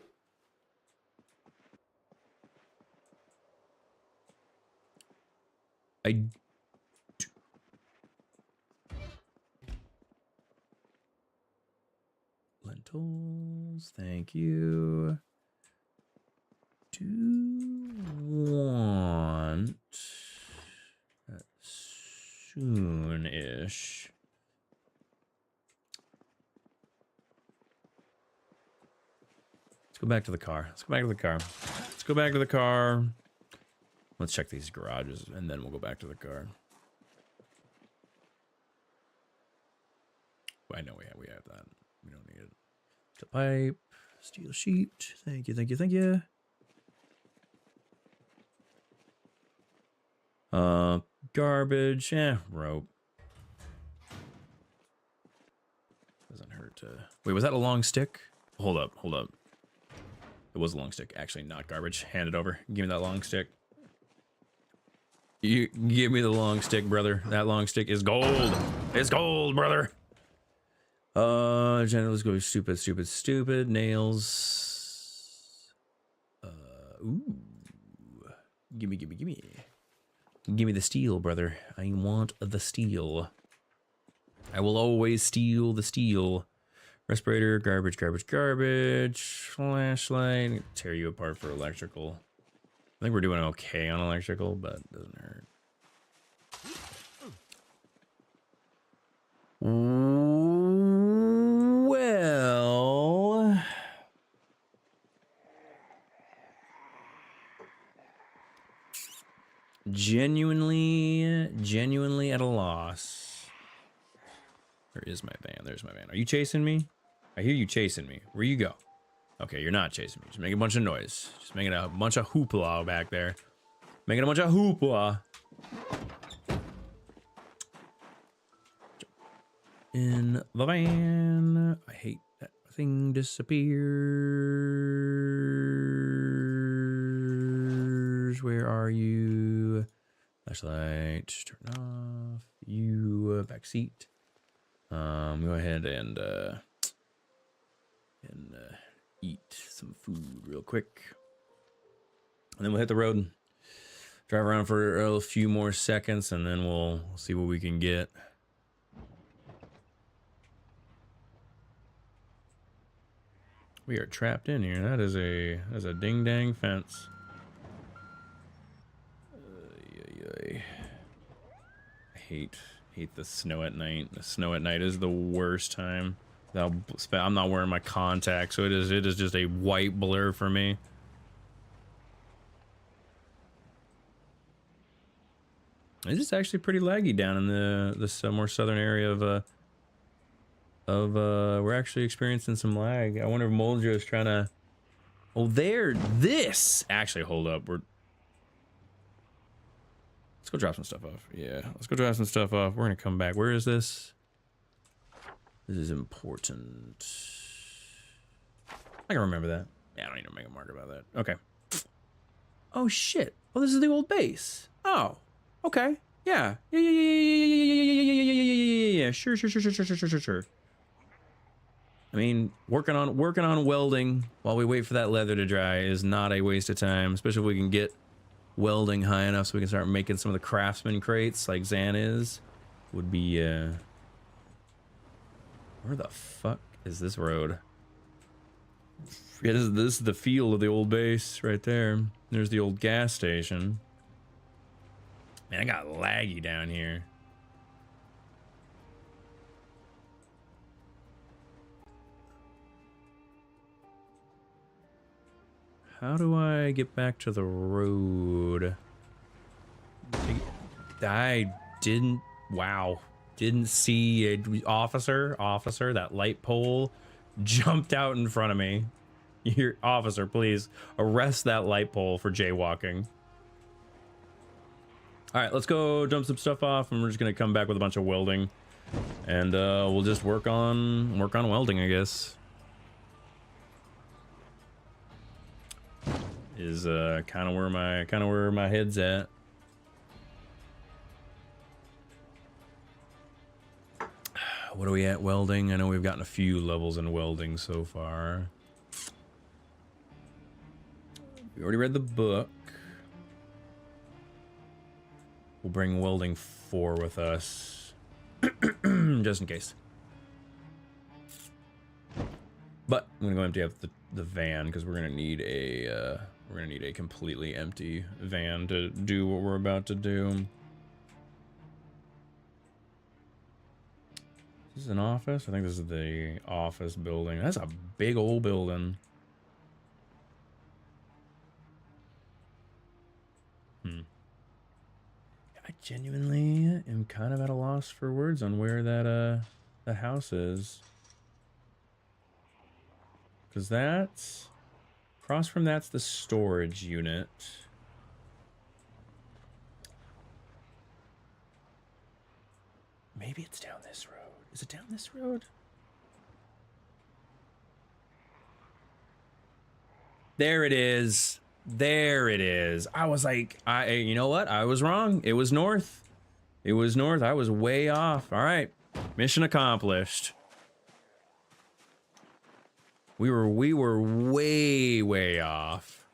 I do. Lentils, thank you. Do want that soon-ish. Let's go back to the car. Let's go back to the car. Let's go back to the car. Let's check these garages, and then we'll go back to the car. I know we have that. We don't need it. Steel pipe, steel sheet. Thank you, thank you, thank you. Garbage. Rope. Doesn't hurt to... wait, was that a long stick? Hold up, hold up. It was a long stick. Actually, not garbage. Hand it over. Give me that long stick. You give me the long stick, brother. That long stick is gold. It's gold, brother. Let's go stupid. Nails. Ooh. Gimme. Give me the steel, brother. I want the steel. I will always steal the steel. Respirator, garbage. Flashlight. Tear you apart for electrical. I think we're doing okay on electrical, but it doesn't hurt. Well... genuinely at a loss. Where is my van? There's my van. Are you chasing me? I hear you chasing me. Where you go? Okay, you're not chasing me. Just making a bunch of noise. Just making a bunch of hoopla back there. Making a bunch of hoopla. In the van. I hate that thing disappears. Where are you? Flashlight. Turn off. You. Back seat. Go ahead and eat some food real quick, and then we'll hit the road, drive around for a few more seconds, and then we'll see what we can get. We are trapped in here. That is a ding dang fence. I hate the snow at night. The snow at night is the worst time. I'm not wearing my contacts, so it is just a white blur for me. It's actually pretty laggy down in this more southern area of of we're actually experiencing some lag. I wonder if Moldra is trying to. Oh, there. This actually. Hold up. Let's go drop some stuff off. Yeah, let's go drop some stuff off. We're gonna come back. Where is this? This is important. I can remember that. Yeah, I don't need to make a mark about that. Okay. Oh shit. Oh, this is the old base. Oh. Okay. Yeah. Yeah. Sure. I mean, working on welding while we wait for that leather to dry is not a waste of time, especially if we can get welding high enough so we can start making some of the craftsman crates like Zan is. Would be where the fuck is this road? Yeah, this is the field of the old base right there. There's the old gas station. Man, I got laggy down here. How do I get back to the road? I didn't, wow. Didn't see a officer, that light pole jumped out in front of me. Your officer, please arrest that light pole for jaywalking. All right, let's go dump some stuff off, and we're just gonna come back with a bunch of welding, and we'll just work on welding, I guess. Is kind of where my head's at. What are we at welding? I know we've gotten a few levels in welding so far. We already read the book. We'll bring welding 4 with us, just in case. But I'm gonna go empty out the van because we're gonna need a completely empty van to do what we're about to do. Is this an office? I think this is the office building. That's a big old building. I genuinely am kind of at a loss for words on where that the house is. Because that's across from that's the storage unit. Maybe it's down this road. Is it down this road? There it is. There it is. I was like, you know what? I was wrong. It was north. It was north. I was way off. All right. Mission accomplished. We were way off.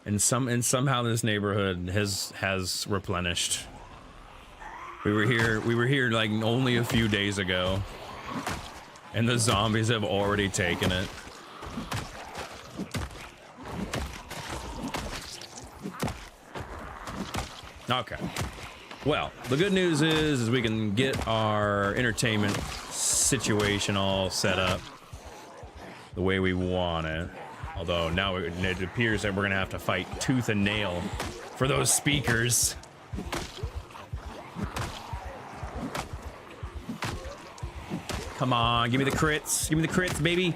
And somehow this neighborhood has replenished. We were here like only a few days ago, and the zombies have already taken it. Okay. Well, the good news is we can get our entertainment situation all set up the way we want it. Although now it appears that we're gonna have to fight tooth and nail for those speakers. Come on, give me the crits. Give me the crits, baby.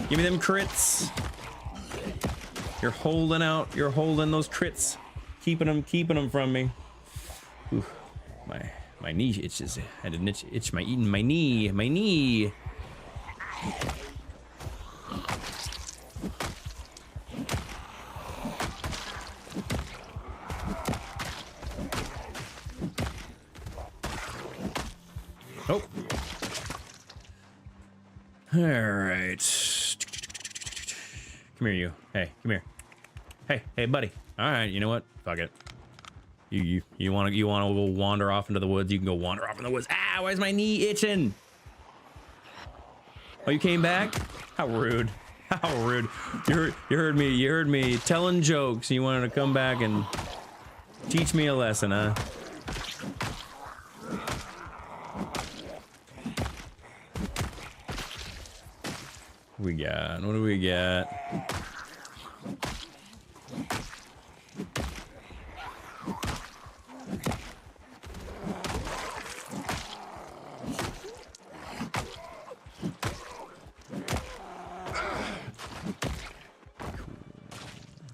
Give me them crits. You're holding out. You're holding those crits. Keeping them from me. Ooh, my knee itches. I had an itch my knee. My knee. Oh. All right. Come here, you. Hey, come here. Hey, buddy. All right, you know what? Fuck it. You want to go wander off into the woods? You can go wander off in the woods. Ah, why is my knee itching? Oh, you came back? How rude. How rude. You heard me telling jokes. You wanted to come back and teach me a lesson, huh? We got? What do we got?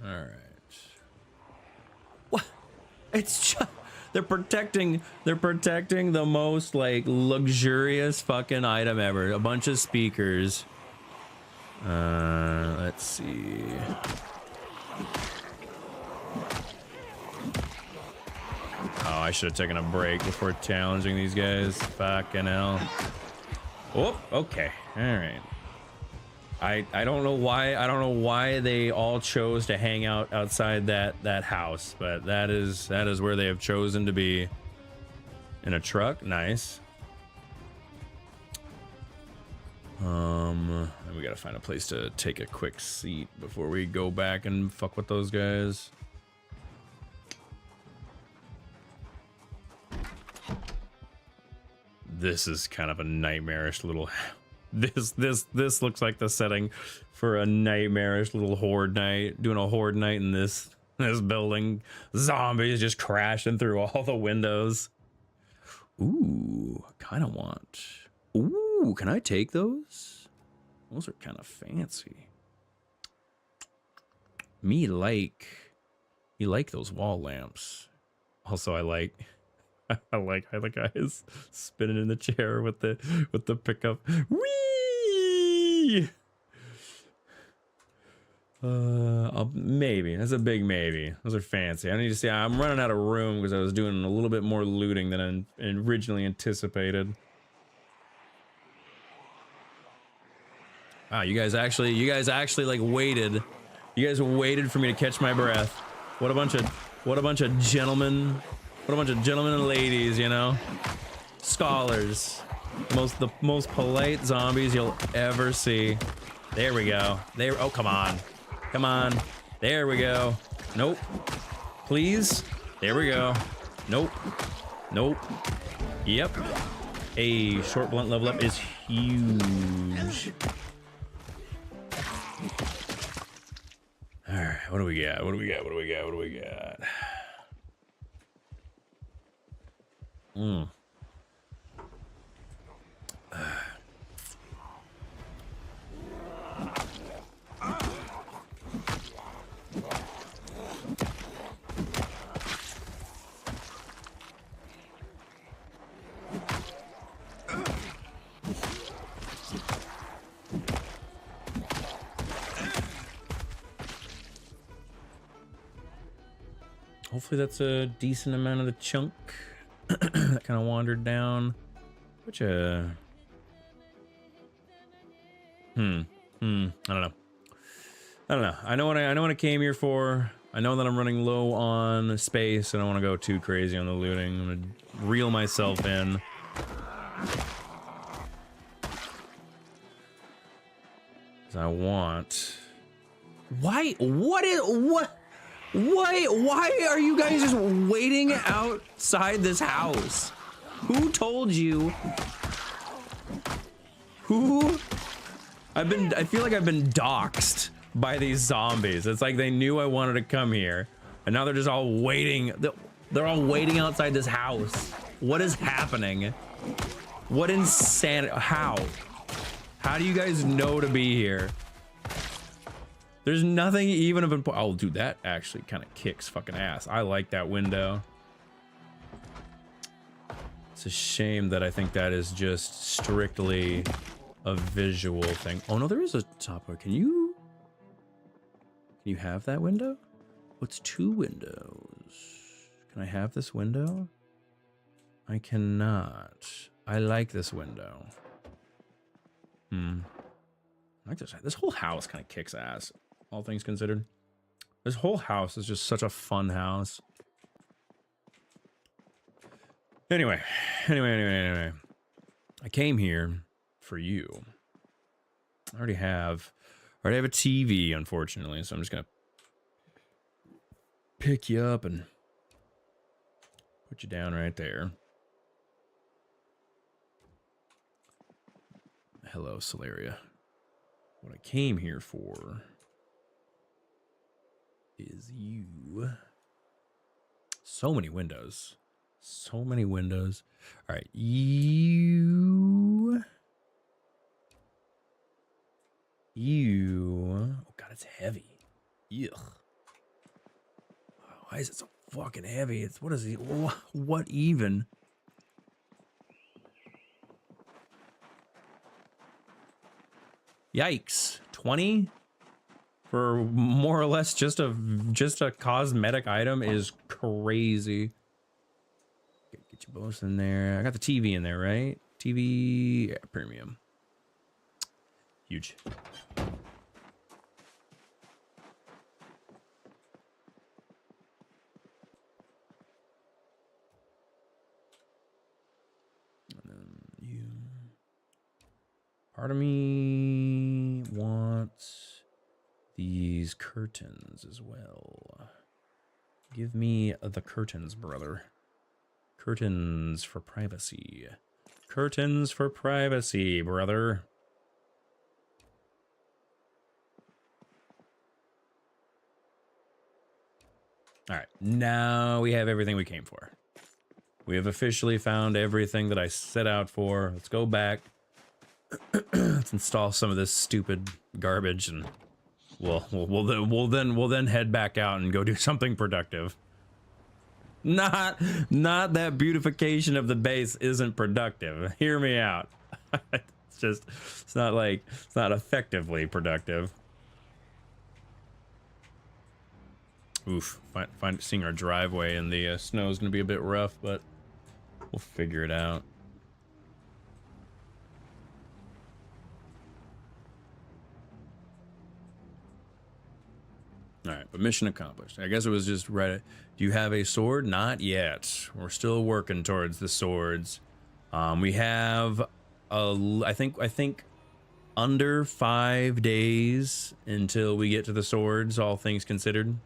All right. What? It's just they're protecting the most like luxurious fucking item ever. A bunch of speakers. Let's see. Oh, I should have taken a break before challenging these guys. Fucking hell. Oh, okay. All right. I don't know why they all chose to hang out outside that house, but that is where they have chosen to be. In a truck, nice. We gotta find a place to take a quick seat before we go back and fuck with those guys. This is kind of a nightmarish little. This looks like the setting for a nightmarish little horde night. Doing a horde night in this building. Zombies just crashing through all the windows. Ooh, kind of want. Ooh, can I take those? Those are kind of fancy. Me like. You like those wall lamps. Also, I like how the guys spinning in the chair with the pickup. Whee! Maybe. That's a big maybe. Those are fancy. I need to see. I'm running out of room because I was doing a little bit more looting than I originally anticipated. Wow, you guys actually like waited. You guys waited for me to catch my breath. What a bunch of gentlemen. What a bunch of gentlemen and ladies, you know? Scholars. The most polite zombies you'll ever see. There we go. Oh, come on. Come on. There we go. Nope. Please. There we go. Nope. Nope. Yep. A short blunt level up is huge. All right. What do we got? What do we got? What do we got? What do we got? Hopefully that's a decent amount of the chunk that kind of wandered down. Which I don't know. I know what I came here for. I know that I'm running low on space. I don't want to go too crazy on the looting. I'm gonna reel myself in. Cause I want. Why are you guys just waiting outside this house? Who told you? Who? I feel like I've been doxxed by these zombies. It's like they knew I wanted to come here, and now they're just all waiting. They're all waiting outside this house. What is happening? What insanity? How? How do you guys know to be here? There's nothing even of important. Oh, dude, that actually kind of kicks fucking ass. I like that window. It's a shame that I think that is just strictly a visual thing. Oh no, there is a top bar. Can you have that window? What's two windows? Can I have this window? I cannot. I like this window. I like this whole house kind of kicks ass, all things considered. This whole house is just such a fun house. Anyway. I came here for you. I already have a TV, unfortunately, so I'm just gonna pick you up and put you down right there. Hello, Solaria. What a came here for is you. So many windows. So many windows. All right, you. Oh God, it's heavy. Yuck. Why is it so fucking heavy? It's what is it? What even? Yikes. 20 for more or less just a cosmetic item is crazy. Get you both in there. I got the TV in there, right? TV, yeah, premium. Huge. And then you. Part of me wants these curtains as well. Give me the curtains, brother. Curtains for privacy. Curtains for privacy, brother. All right, now we have everything we came for. We have officially found everything that I set out for. Let's go back. Let's install some of this stupid garbage, and we'll then head back out and go do something productive. Not that beautification of the base isn't productive. Hear me out. It's not effectively productive. Oof, seeing our driveway and the snow is gonna be a bit rough, but we'll figure it out. All right, but mission accomplished. I guess it was just right. Do you have a sword? Not yet. We're still working towards the swords. We have I think under 5 days until we get to the swords, all things considered.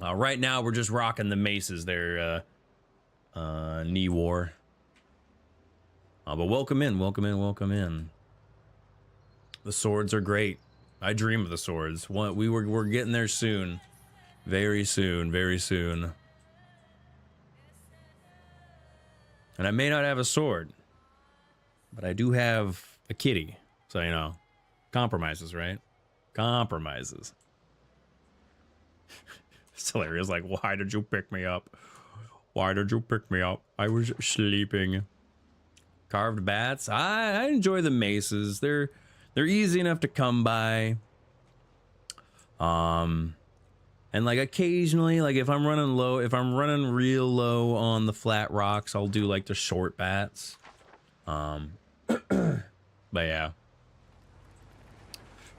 Right now we're just rocking the maces there, knee war. But welcome in. The swords are great. I dream of the swords. We're getting there soon. Very soon. And I may not have a sword, but I do have a kitty. So, you know, compromises, right? Compromises. It's hilarious. Like, why did you pick me up? Why did you pick me up? I was sleeping. Carved bats. I enjoy the maces. They're easy enough to come by. And like occasionally, like if I'm running real low on the flat rocks, I'll do like the short bats. But yeah.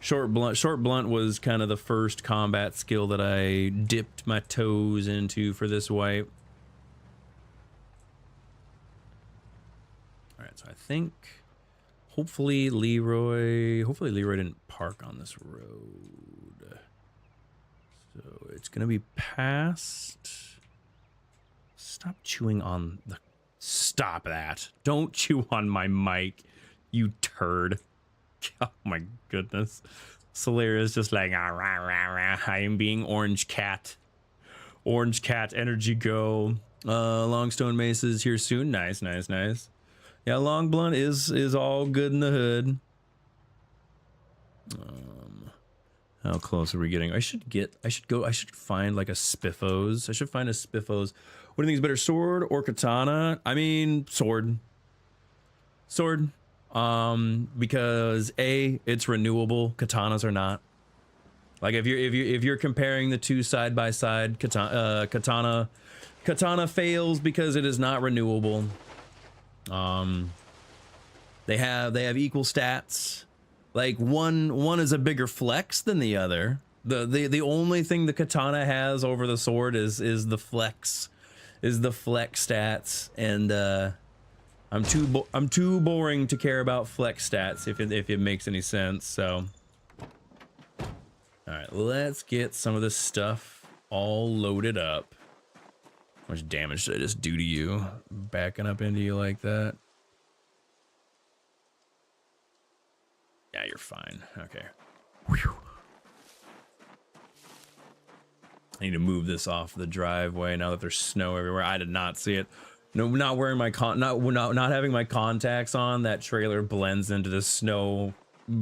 Short blunt was kind of the first combat skill that I dipped my toes into for this wipe. All right, so I think hopefully Leroy didn't park on this road. So it's gonna be past. Stop chewing on the. Stop that! Don't chew on my mic, you turd. Oh my goodness. Solera's just like, ah, rah, rah, rah. I am being orange cat. Orange cat energy go. Longstone maces here soon. Nice. Yeah, long blunt is all good in the hood. How close are we getting? I should find like a Spiffos. I should find a Spiffos. What do you think is better, sword or katana? I mean, sword. Because A, it's renewable. Katanas are not. Like if you're comparing the two side by side, katana fails because it is not renewable. They have equal stats. Like one is a bigger flex than the other. The only thing the katana has over the sword is the flex stats, and I'm too boring to care about flex stats if it makes any sense. So, all right, let's get some of this stuff all loaded up. How much damage did I just do to you? Backing up into you like that. Yeah, you're fine. Okay. Whew. I need to move this off the driveway now that there's snow everywhere. I did not see it. No, not wearing my not having my contacts on. That trailer blends into the snow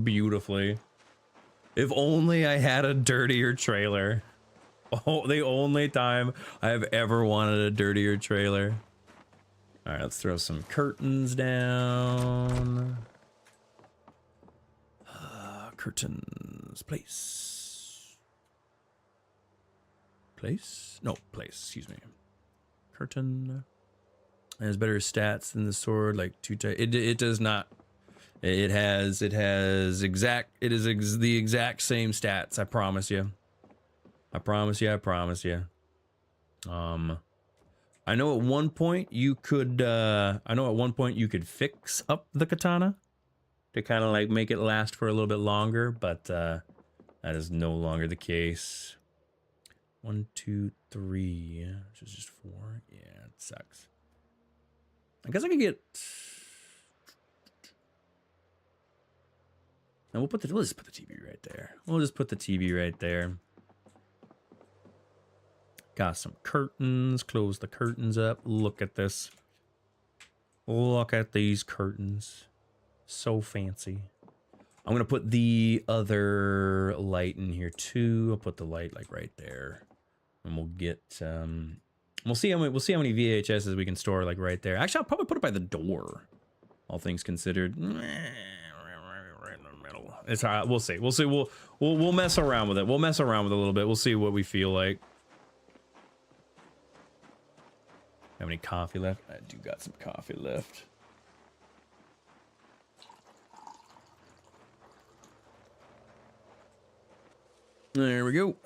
beautifully. If only I had a dirtier trailer. Oh, the only time I have ever wanted a dirtier trailer. All right, let's throw some curtains down. Curtains, place. Place? No, place, excuse me. Curtain. It has better stats than the sword, like it does not. It is the exact same stats, I promise you. I promise you. I know at one point you could fix up the katana to kind of like make it last for a little bit longer, but that is no longer the case. 1, 2, 3, which is just 4. Yeah, it sucks. I guess I could get. And we'll just put the TV right there. We'll just put the TV right there. Got some curtains. Close the curtains up. Look at this. Look at these curtains. So fancy. I'm gonna put the other light in here too. I'll put the light like right there, and we'll get. We'll see how many VHSs we can store like right there. Actually, I'll probably put it by the door. All things considered. It's all right. We'll see. We'll mess around with it. We'll mess around with it a little bit. We'll see what we feel like. Have any coffee left? I do got some coffee left. There we go.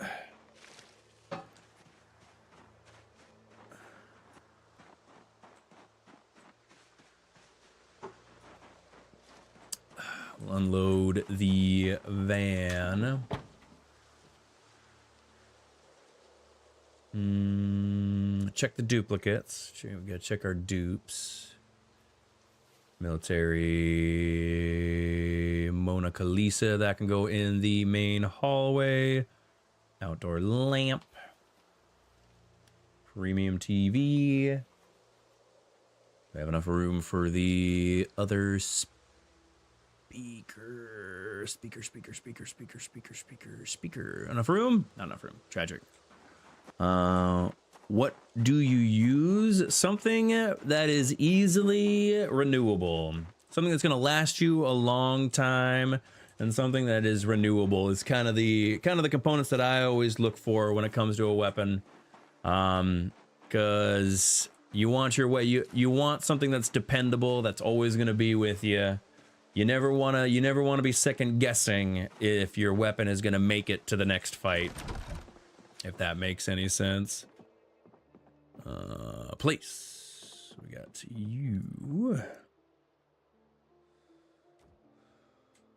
We'll unload the van. Check the duplicates. We gotta check our dupes. Military Monica Lisa, that can go in the main hallway. Outdoor lamp. Premium TV. We have enough room for the other speaker. Enough room? Not enough room. Tragic. What do you use? Something that is easily renewable. Something that's going to last you a long time, and something that is renewable is kind of the components that I always look for when it comes to a weapon. Because you want you want something that's dependable, that's always going to be with you. You never want to be second guessing if your weapon is going to make it to the next fight. If that makes any sense. Place. We got you.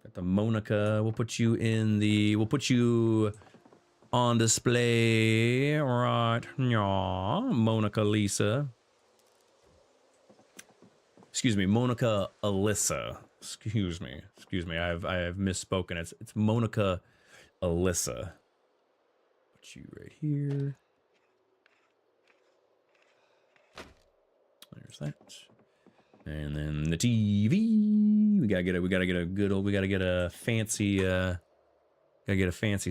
Got the Monica. We'll put you on display right now. Monica Lisa. Excuse me, Monica Alyssa. Excuse me. I have misspoken. It's Monica Alyssa. Put you right here. There's that. And then the TV. We gotta get a fancy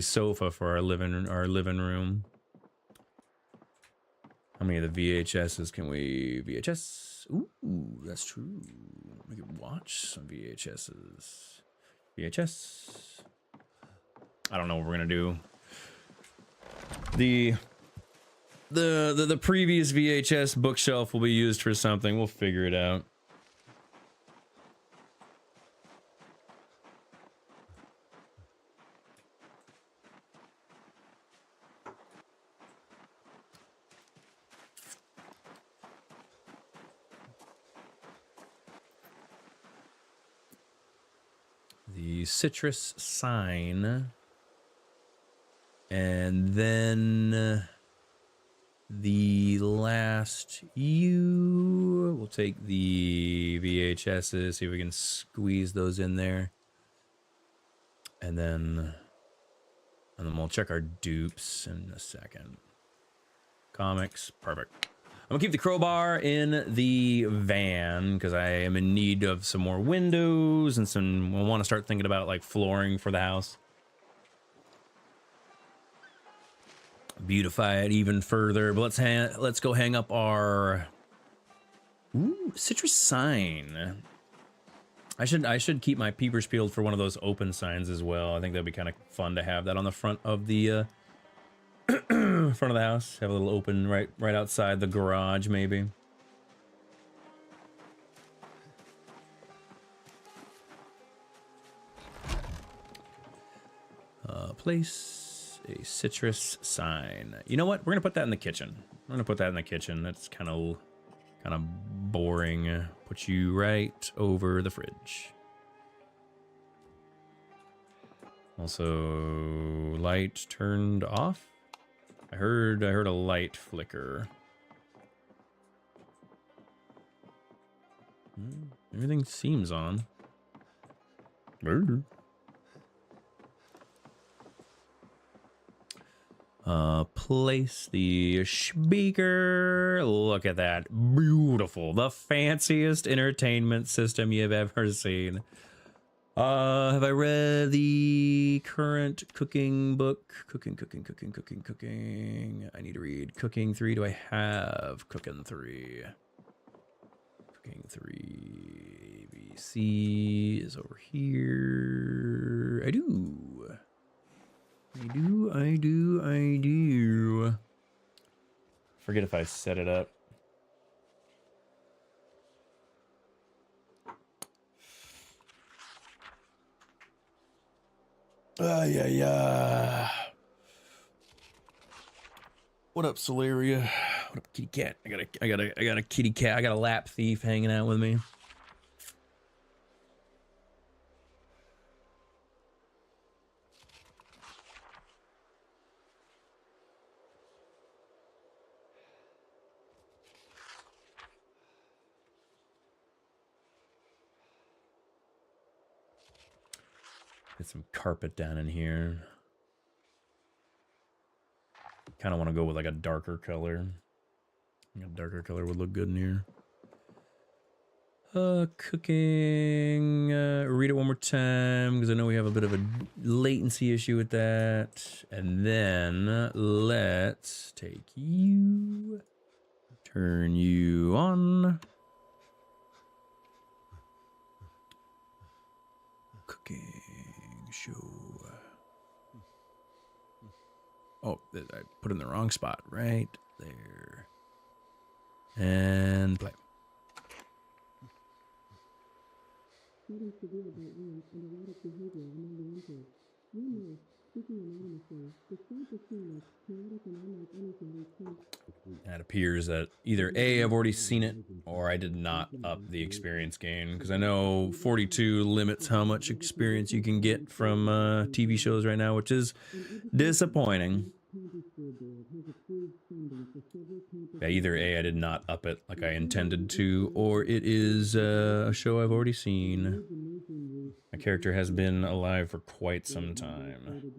sofa for our living room. How many of the VHSs can we VHS? Ooh, that's true. We could watch some VHSs. VHS. I don't know what we're gonna do. The previous VHS bookshelf will be used for something. We'll figure it out. The citrus sign. And then the last we'll take the VHSs, see if we can squeeze those in there. And then we'll check our dupes in a second. Comics, perfect. I'm gonna keep the crowbar in the van because I am in need of some more windows and some. I want to start thinking about like flooring for the house. Beautify it even further. But let's go hang up our citrus sign. I should keep my peepers peeled for one of those open signs as well. I think that'd be kind of fun to have that on the front of the front of the house. Have a little open right outside the garage, maybe. Place a citrus sign. You know what? We're gonna put that in the kitchen. I'm gonna put that in the kitchen. That's kind of boring. Put you right over the fridge. Also, light turned off. I heard a light flicker. Everything seems on. Place the speaker. Look at that. Beautiful. The fanciest entertainment system you've ever seen. Have I read the current cooking book? Cooking. I need to read Cooking 3. Do I have Cooking 3? Cooking 3. ABC is over here. I do. Forget if I set it up. Yeah. What up, Solaria? What up, kitty cat? I got a kitty cat. I got a lap thief hanging out with me. Get some carpet down in here. Kind of want to go with like a darker color. A darker color would look good in here. Cooking. Read it one more time because I know we have a bit of a latency issue with that. And then let's take you. Turn you on. Cooking show. Oh, I put it in the wrong spot. Right there. And play. It appears that either A, I've already seen it, or I did not up the experience gain, because I know 42 limits how much experience you can get from TV shows right now, which is disappointing. Yeah, either A, I did not up it like I intended to, or it is a show I've already seen. My character has been alive for quite some time.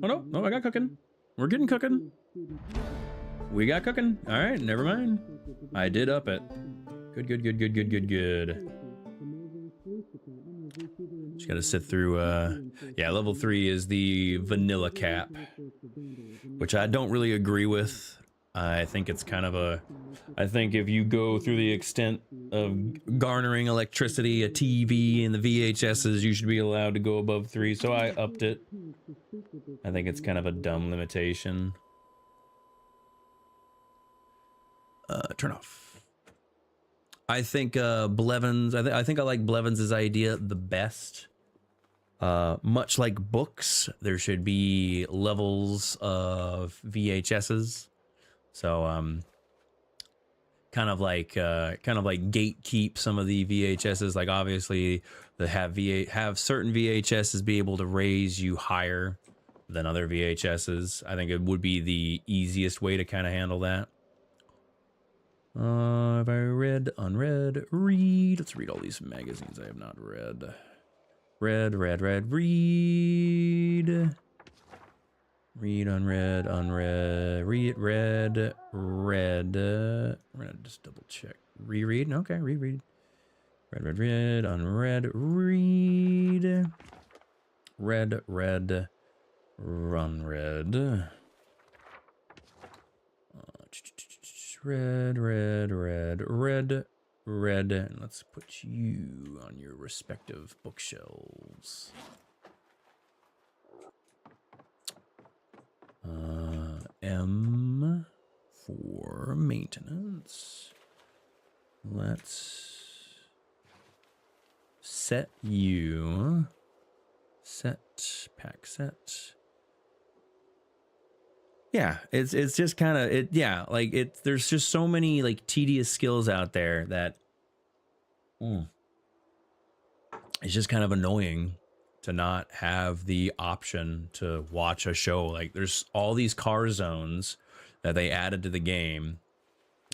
Oh, no, I got cooking. We're getting cooking. We got cooking. All right, never mind. I did up it. Good. Just gotta sit through, yeah, level 3 is the vanilla cap, which I don't really agree with. I think it's kind of a, I think if you go through the extent of garnering electricity, a TV, and the VHSs, you should be allowed to go above 3, so I upped it. I think it's kind of a dumb limitation. Turn off. I think Blevins, I think I like Blevins' idea the best. Much like books, there should be levels of VHSs. So kind of like gatekeep some of the VHSs. Like obviously, the have certain VHSs be able to raise you higher than other VHSs. I think it would be the easiest way to kind of handle that. Have I read, unread, read? Let's read all these magazines I have not read. Read, read, read. Read, unread, unread, read, read, read. We're gonna just double check. Reread? Okay, reread. Read, read, read, unread, read. Read, read, unread. Red, red, red, red, red. And let's put you on your respective bookshelves. M for maintenance. Let's set you. Set, pack set. Yeah, it's just kind of it. Yeah, like there's just so many like tedious skills out there that it's just kind of annoying to not have the option to watch a show. Like there's all these car zones that they added to the game,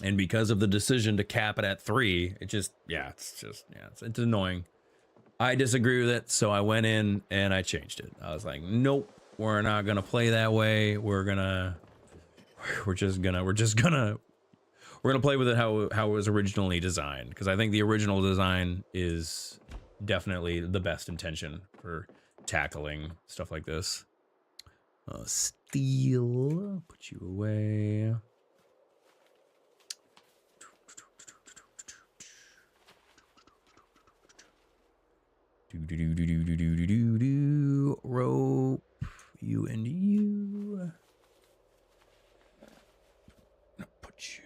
and because of the decision to cap it at 3, it just it's annoying. I disagree with it, so I went in and I changed it. I was like, nope, we're not gonna play that way. We're gonna play with it how it was originally designed, because I think the original design is definitely the best intention for tackling stuff like this. Steel, put you away. Rope, you and you. I'll put you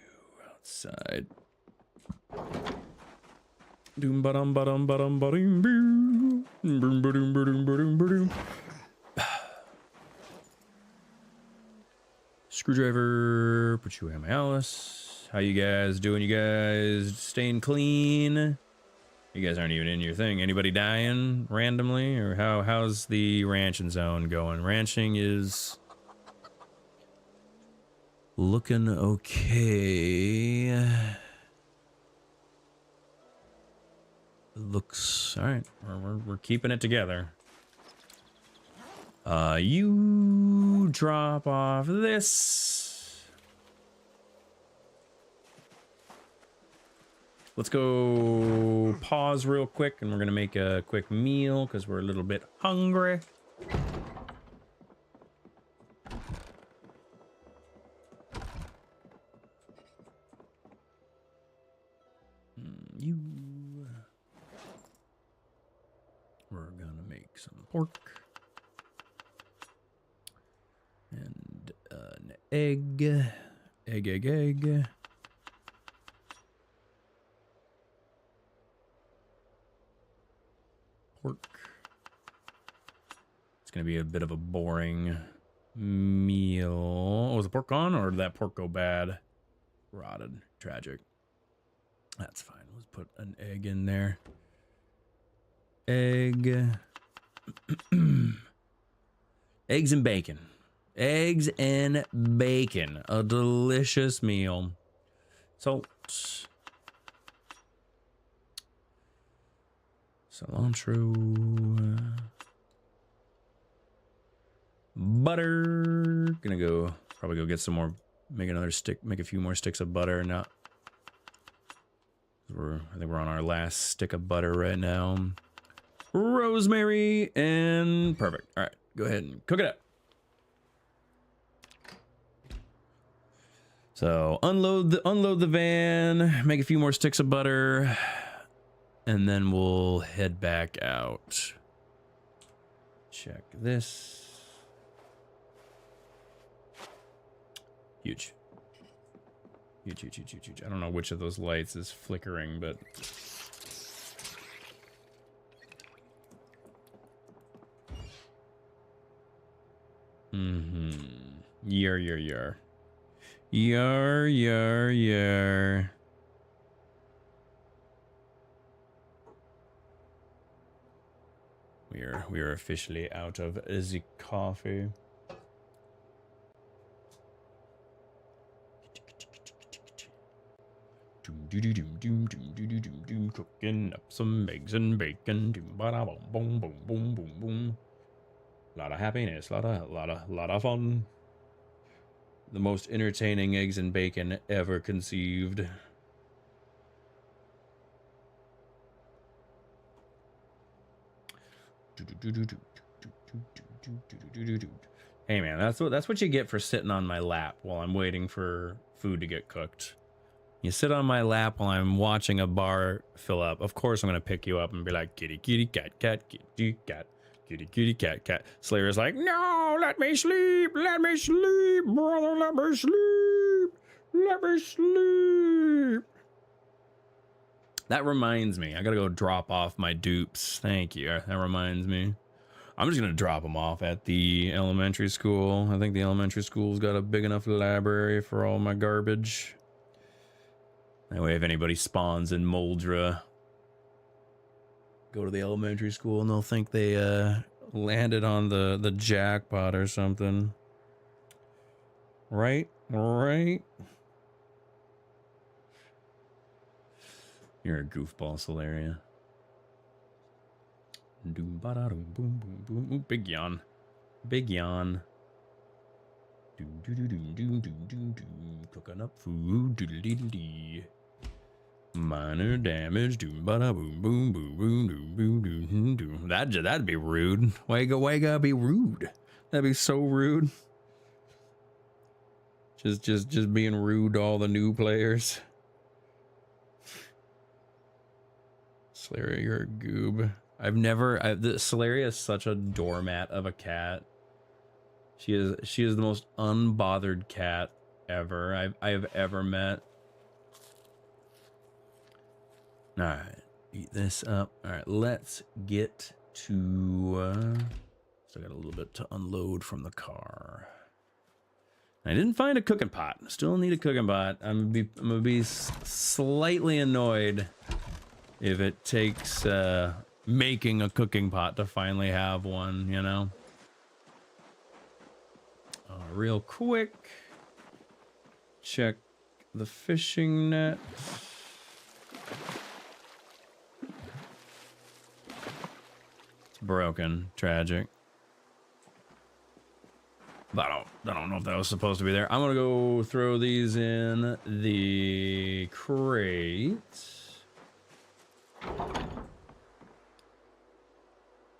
outside. Doom ba-dum ba-dum ba-dum ba-dum boom. Boom ba-dum ba-dum ba-dum ba-dum. Screwdriver, put you in my Alice. How you guys doing? You guys staying clean? You guys aren't even in your thing. Anybody dying randomly? Or how's the ranching zone going? Ranching is looking okay. Looks all right. We're keeping it together. You drop off this. Let's go pause real quick, and we're gonna make a quick meal because we're a little bit hungry. We're gonna make some pork and an egg. Egg. Pork. It's gonna be a bit of a boring meal. Oh, was the pork gone, or did that pork go bad? Rotted. Tragic. That's fine. Let's put an egg in there. Egg. Eggs and bacon. Eggs and bacon. A delicious meal. Salt. Cilantro. Butter. Gonna probably go get some more, make another stick, make a few more sticks of butter. Now, I think we're on our last stick of butter right now. Rosemary and perfect. All right, go ahead and cook it up. So unload the van, make a few more sticks of butter, and then we'll head back out. Check this. Huge. Huge. I don't know which of those lights is flickering, but Yar. We are officially out of the coffee. Cooking up some eggs and bacon. Boom, boom, boom, boom, boom, boom. Lot of happiness, lot of fun. The most entertaining eggs and bacon ever conceived. Hey man, that's what you get for sitting on my lap while I'm waiting for food to get cooked. You sit on my lap while I'm watching a bar fill up. Of course I'm gonna pick you up and be like, kitty kitty cat cat kitty cat kitty kitty cat cat. Slayer's like, no, let me sleep, brother, let me sleep. That reminds me, I gotta go drop off my dupes. Thank you. That reminds me. I'm just gonna drop them off at the elementary school. I think the elementary school's got a big enough library for all my garbage. That way, if anybody spawns in Moldra, go to the elementary school and they'll think they landed on the jackpot or something. Right? Right? You're a goofball, Solaria. Doom ba da doom boom boom boom. Ooh, big yawn. Big yawn. Doom doo doo doom doom doom doom doom. Cooking up food. Doodle doodle dee. Minor damage. Doom ba da boom boom boom boom doom boom doom doom. That'd be rude. Why you gotta be rude? That'd be so rude. Just being rude to all the new players. Solaria, you're a goob. Solaria is such a doormat of a cat. She is the most unbothered cat ever I've ever met. All right, eat this up. All right, let's get to. Still got a little bit to unload from the car. I didn't find a cooking pot. Still need a cooking pot. I'm gonna be slightly annoyed if it takes making a cooking pot to finally have one, you know? Real quick, check the fishing net. It's broken, tragic. But I don't know if that was supposed to be there. I'm gonna go throw these in the crate.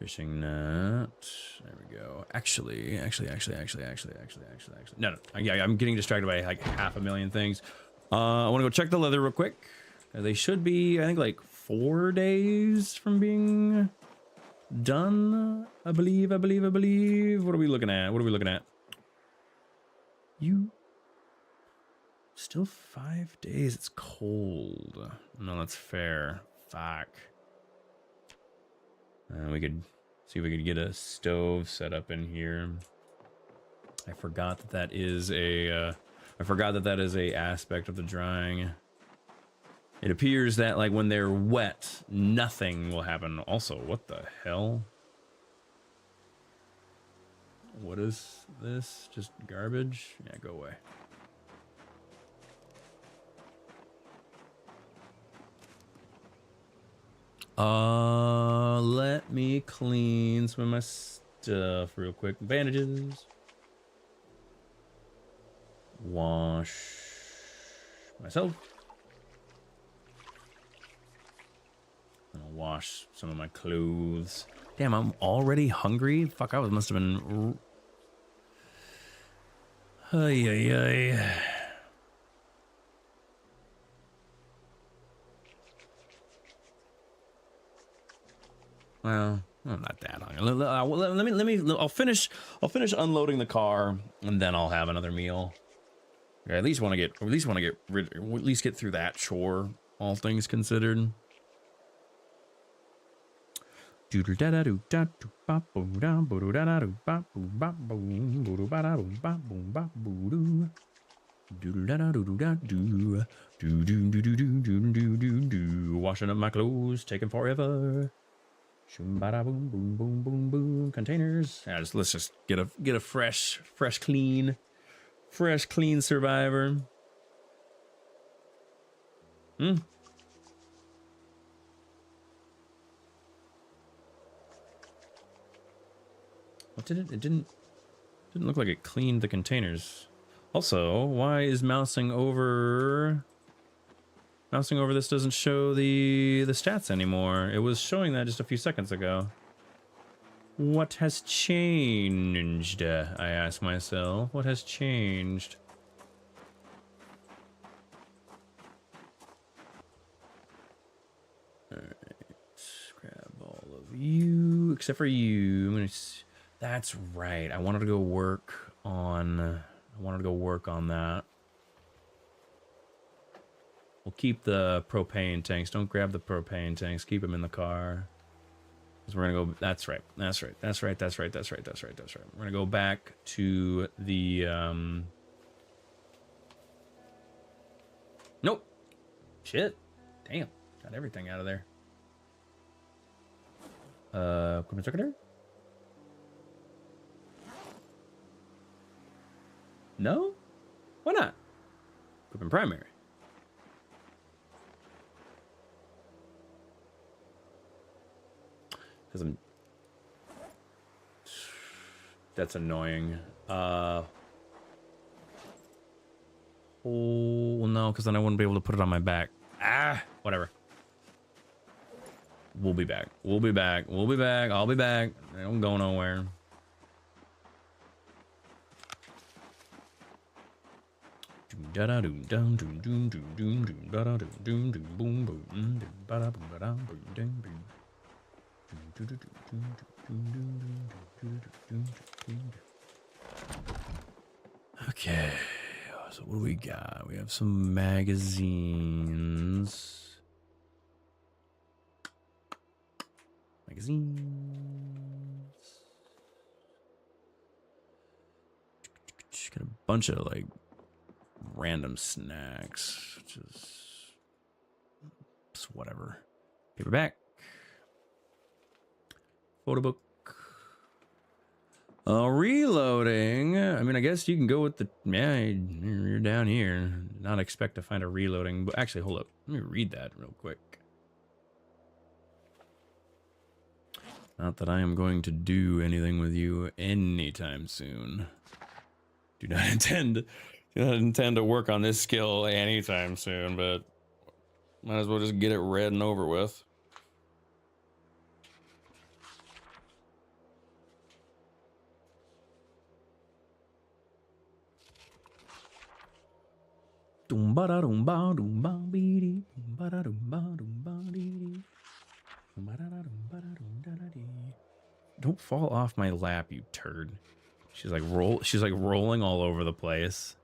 Fishing net. There we go. Actually. No. Yeah, I'm getting distracted by like 500,000 things. I want to go check the leather real quick. They should be, I think, like 4 days from being done. I believe. What are we looking at? You. Still 5 days. It's cold. No, that's fair. Fuck. We could see if we could get a stove set up in here. I forgot that is a aspect of the drying. It appears that like when they're wet, nothing will happen. Also, what the hell? What is this? Just garbage? Yeah, go away. Let me clean some of my stuff real quick. Bandages. Wash myself. I'll wash some of my clothes. Damn, I'm already hungry. Fuck, must have been. Ay. Well, I'm not that hungry. I'll finish unloading the car, and then I'll have another meal. I at least want to get through that chore, all things considered. Washing up my clothes, taking forever. Boom, boom, boom, boom, boom. Containers. Yeah, let's just get a fresh, clean survivor. Hmm. What did it? It didn't look like it cleaned the containers. Also, why is mousing over this doesn't show the stats anymore? It was showing that just a few seconds ago. What has changed? I ask myself. What has changed? Alright. Grab all of you, except for you. I'm gonna... That's right. I wanted to go work on that. We'll keep the propane tanks. Don't grab the propane tanks. Keep them in the car. Because we're gonna go. That's right. That's right. That's right. That's right. That's right. That's right. That's right. We're gonna go back to the. Nope. Shit. Damn. Got everything out of there. Equipment secretary? No? Why not? Equipment primary. Because I'm... That's annoying. Oh, well, no, because then I wouldn't be able to put it on my back. Ah, whatever. We'll be back. We'll be back. We'll be back. I'll be back. I don't go nowhere. Okay, so what do we got? We have some magazines. Just got a bunch of like random snacks, just whatever. Paperback, photo book. Reloading. I mean, I guess you can go with the... Yeah, you're down here. Not expect to find a reloading. But actually, hold up. Let me read that real quick. Not that I am going to do anything with you anytime soon. Do not intend to work on this skill anytime soon, but might as well just get it read and over with. Don't fall off my lap, you turd. She's like rolling all over the place.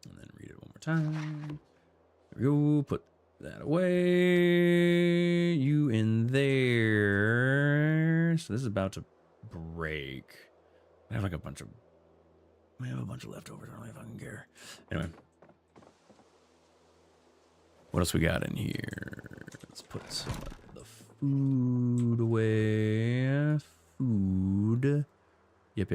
And then read it one more time. There we go. Put that away. You in there. So this is about to break. I have like a bunch of... I have a bunch of leftovers. I don't know if I can care. Anyway. What else we got in here? Let's put some of the food away. Food. Yep.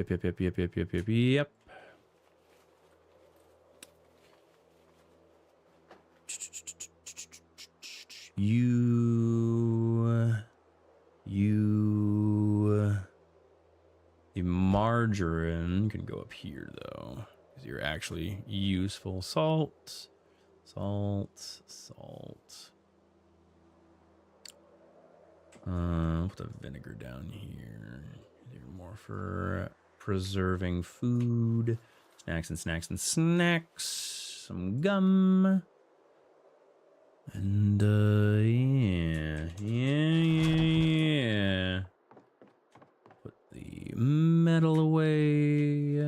The margarine can go up here though, because you're actually useful. Salt. Put the vinegar down here. They're more for preserving food. Snacks. Some gum. And yeah. Put the metal away.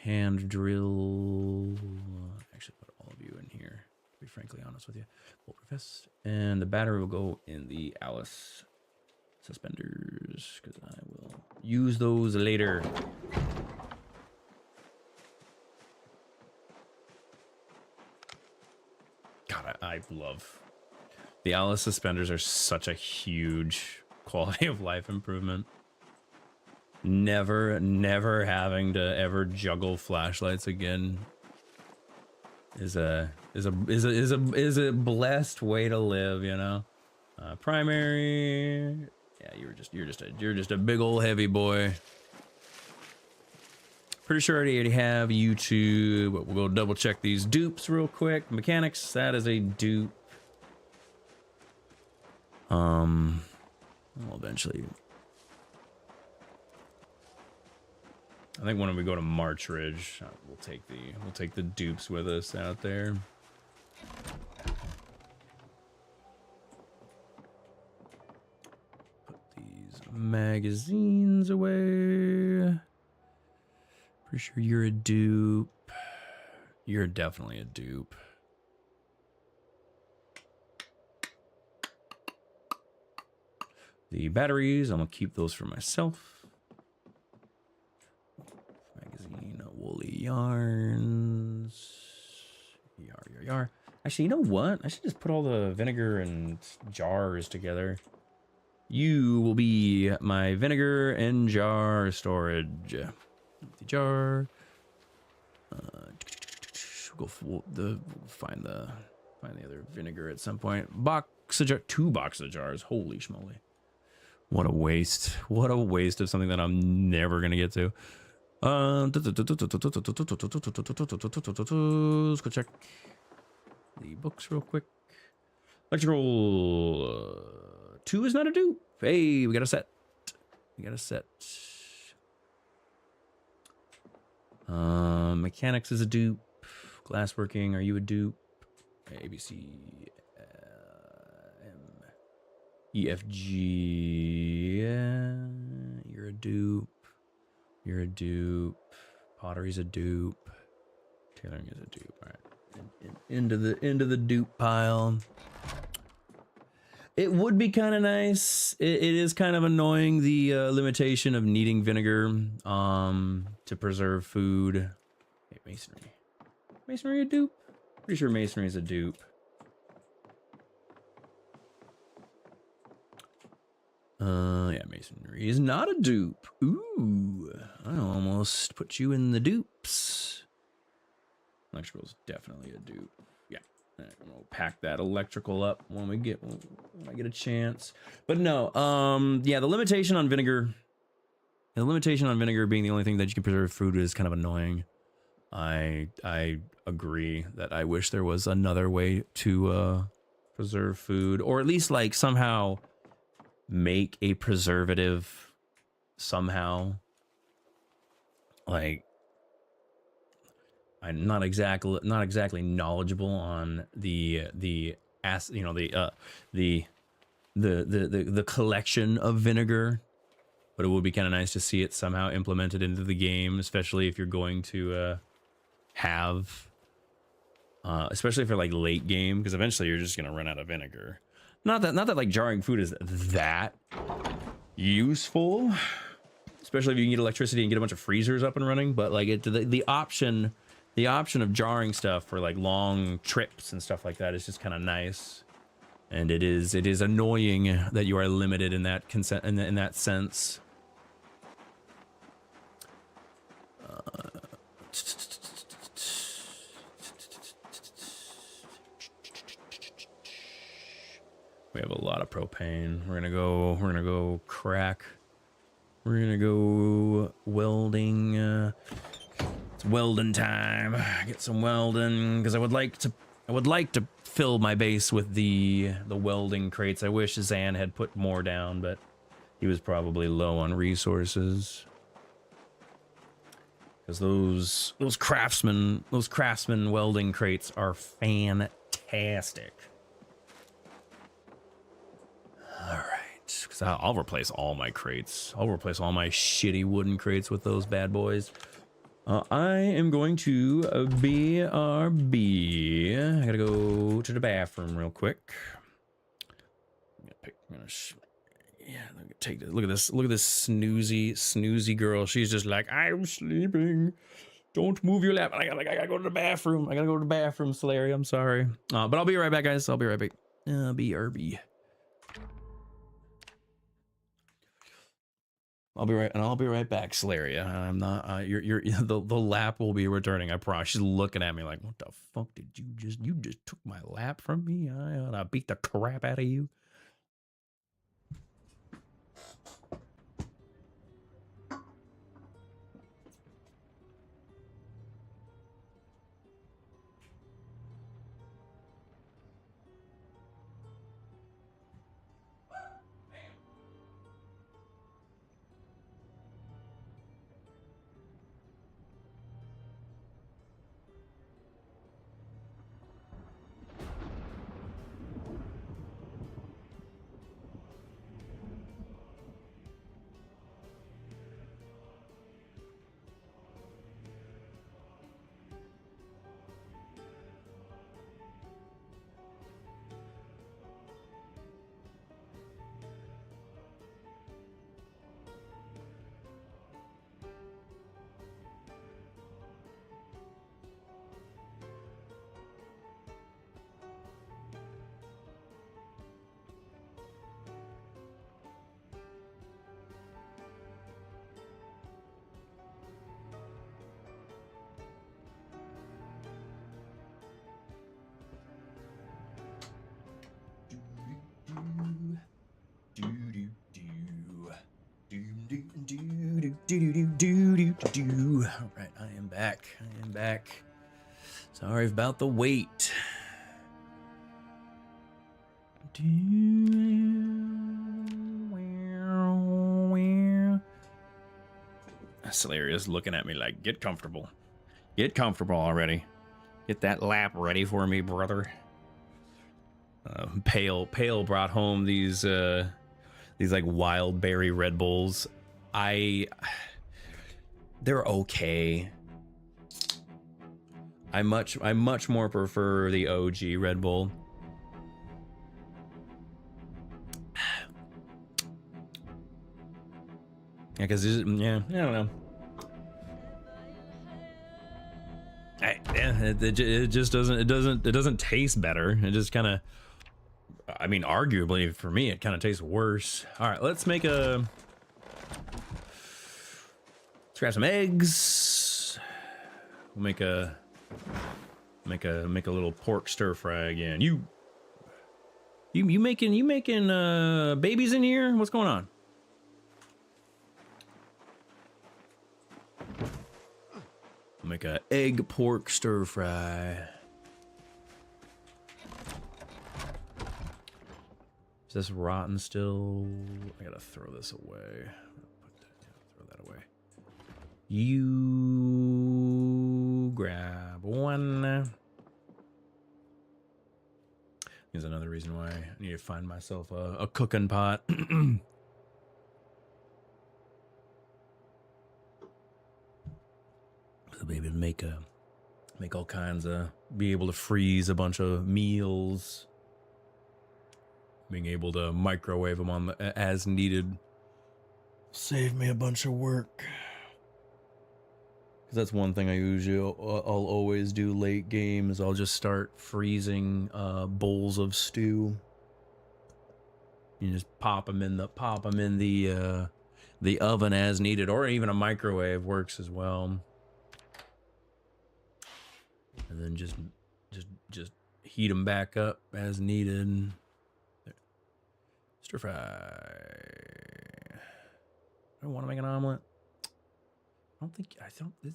Hand drill. Actually, put all of you in here, to be frankly honest with you. Bulletproof vest. And the battery will go in the Alice suspenders, because I will use those later. God, I love The Alice suspenders are such a huge quality of life improvement. Never having to ever juggle flashlights again is a blessed way to live, you know. Primary, yeah, you're just a big old heavy boy. Pretty sure I already have YouTube, but we'll go double check these dupes real quick. Mechanics, that is a dupe. Well, eventually. I think when we go to March Ridge, we'll take the dupes with us out there. Put these magazines away. Pretty sure you're a dupe. You're definitely a dupe. The batteries, I'm gonna keep those for myself. Magazine, woolly yarns. Yar. Actually, you know what? I should just put all the vinegar and jars together. You will be my vinegar and jar storage. Empty jar. We'll find the other vinegar at some point. Box of jar, 2 boxes of jars. Holy schmoly. What a waste. What a waste of something that I'm never going to get to. Let's go check the books real quick. Electrical 2 is not a dupe. Hey, we got a set. Mechanics is a dupe. Glassworking, are you a dupe? A, B, C, M, E, F, G. You're a dupe. You're a dupe. Pottery's a dupe. Tailoring is a dupe. All right, into the dupe pile. It would be kind of nice. It is kind of annoying, the limitation of needing vinegar to preserve food. Hey, masonry. Masonry a dupe? Pretty sure masonry is a dupe. Yeah, masonry is not a dupe. Ooh, I almost put you in the dupes. Electrical is definitely a dupe. Yeah, right, we'll pack that electrical up when I get a chance. But no, yeah, the limitation on vinegar being the only thing that you can preserve food is kind of annoying. I agree that I wish there was another way to preserve food, or at least like somehow make a preservative somehow. Like, I'm not exactly knowledgeable on the collection of vinegar, but it would be kind of nice to see it somehow implemented into the game, especially if you're going to have especially for like late game, because eventually you're just gonna run out of vinegar. Not that like jarring food is that useful, especially if you can get electricity and get a bunch of freezers up and running, but like the option of jarring stuff for like long trips and stuff like that is just kind of nice. And it is annoying that you are limited in that in that sense. We have a lot of propane. We're gonna go crack. We're gonna go welding. It's welding time. Get some welding, because I would like to fill my base with the welding crates. I wish Zan had put more down, but he was probably low on resources. Because those craftsman welding crates are fantastic. All right, because I'll replace all my crates. I'll replace all my shitty wooden crates with those bad boys. I am going to BRB. I gotta go to the bathroom real quick. Take this. Look at this snoozy girl. She's just like, I'm sleeping. Don't move your lap. I gotta go to the bathroom. Solary. I'm sorry. But I'll be right back, guys. I'll be right back. BRB. I'll be right back, Slaria. I'm not. The lap will be returning. I promise. She's looking at me like, what the fuck did you just? You just took my lap from me. I ought to beat the crap out of you. All right, I am back. Sorry about the wait. Salaria's looking at me like, get comfortable. Get comfortable already. Get that lap ready for me, brother. Pale brought home these like wild berry Red Bulls. They're okay. I much more prefer the OG Red Bull. Yeah, because I don't know. It just doesn't taste better. It just kind of, I mean, arguably for me, it kind of tastes worse. All right, let's grab some eggs. We'll make a little pork stir fry again. You making babies in here? What's going on? I'll make a egg pork stir fry. Is this rotten still? I gotta throw this away. Throw that away. You grab one. Here's another reason why I need to find myself a cooking pot. So be able to make all kinds of, be able to freeze a bunch of meals, being able to microwave them as needed. Save me a bunch of work. Because that's one thing I'll always do late game is I'll just start freezing bowls of stew. You just pop them in the oven as needed, or even a microwave works as well. And then just heat them back up as needed. There. Stir fry. I want to make an omelet.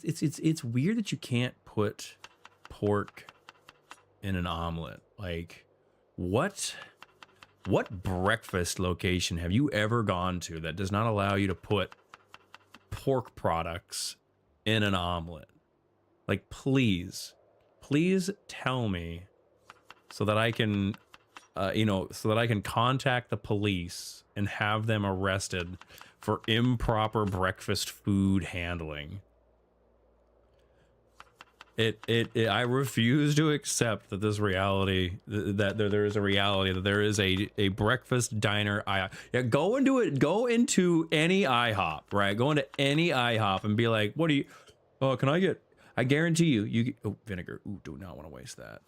It's weird that you can't put pork in an omelet. Like, what breakfast location have you ever gone to that does not allow you to put pork products in an omelet? Like, please tell me so that I can, contact the police and have them arrested for improper breakfast food handling. I refuse to accept that this reality, that there is a reality, that there is a breakfast diner. Yeah, go into any IHOP, right? Go into any IHOP and be like, what do you, oh, can I get, I guarantee you, oh, vinegar. Ooh, do not want to waste that.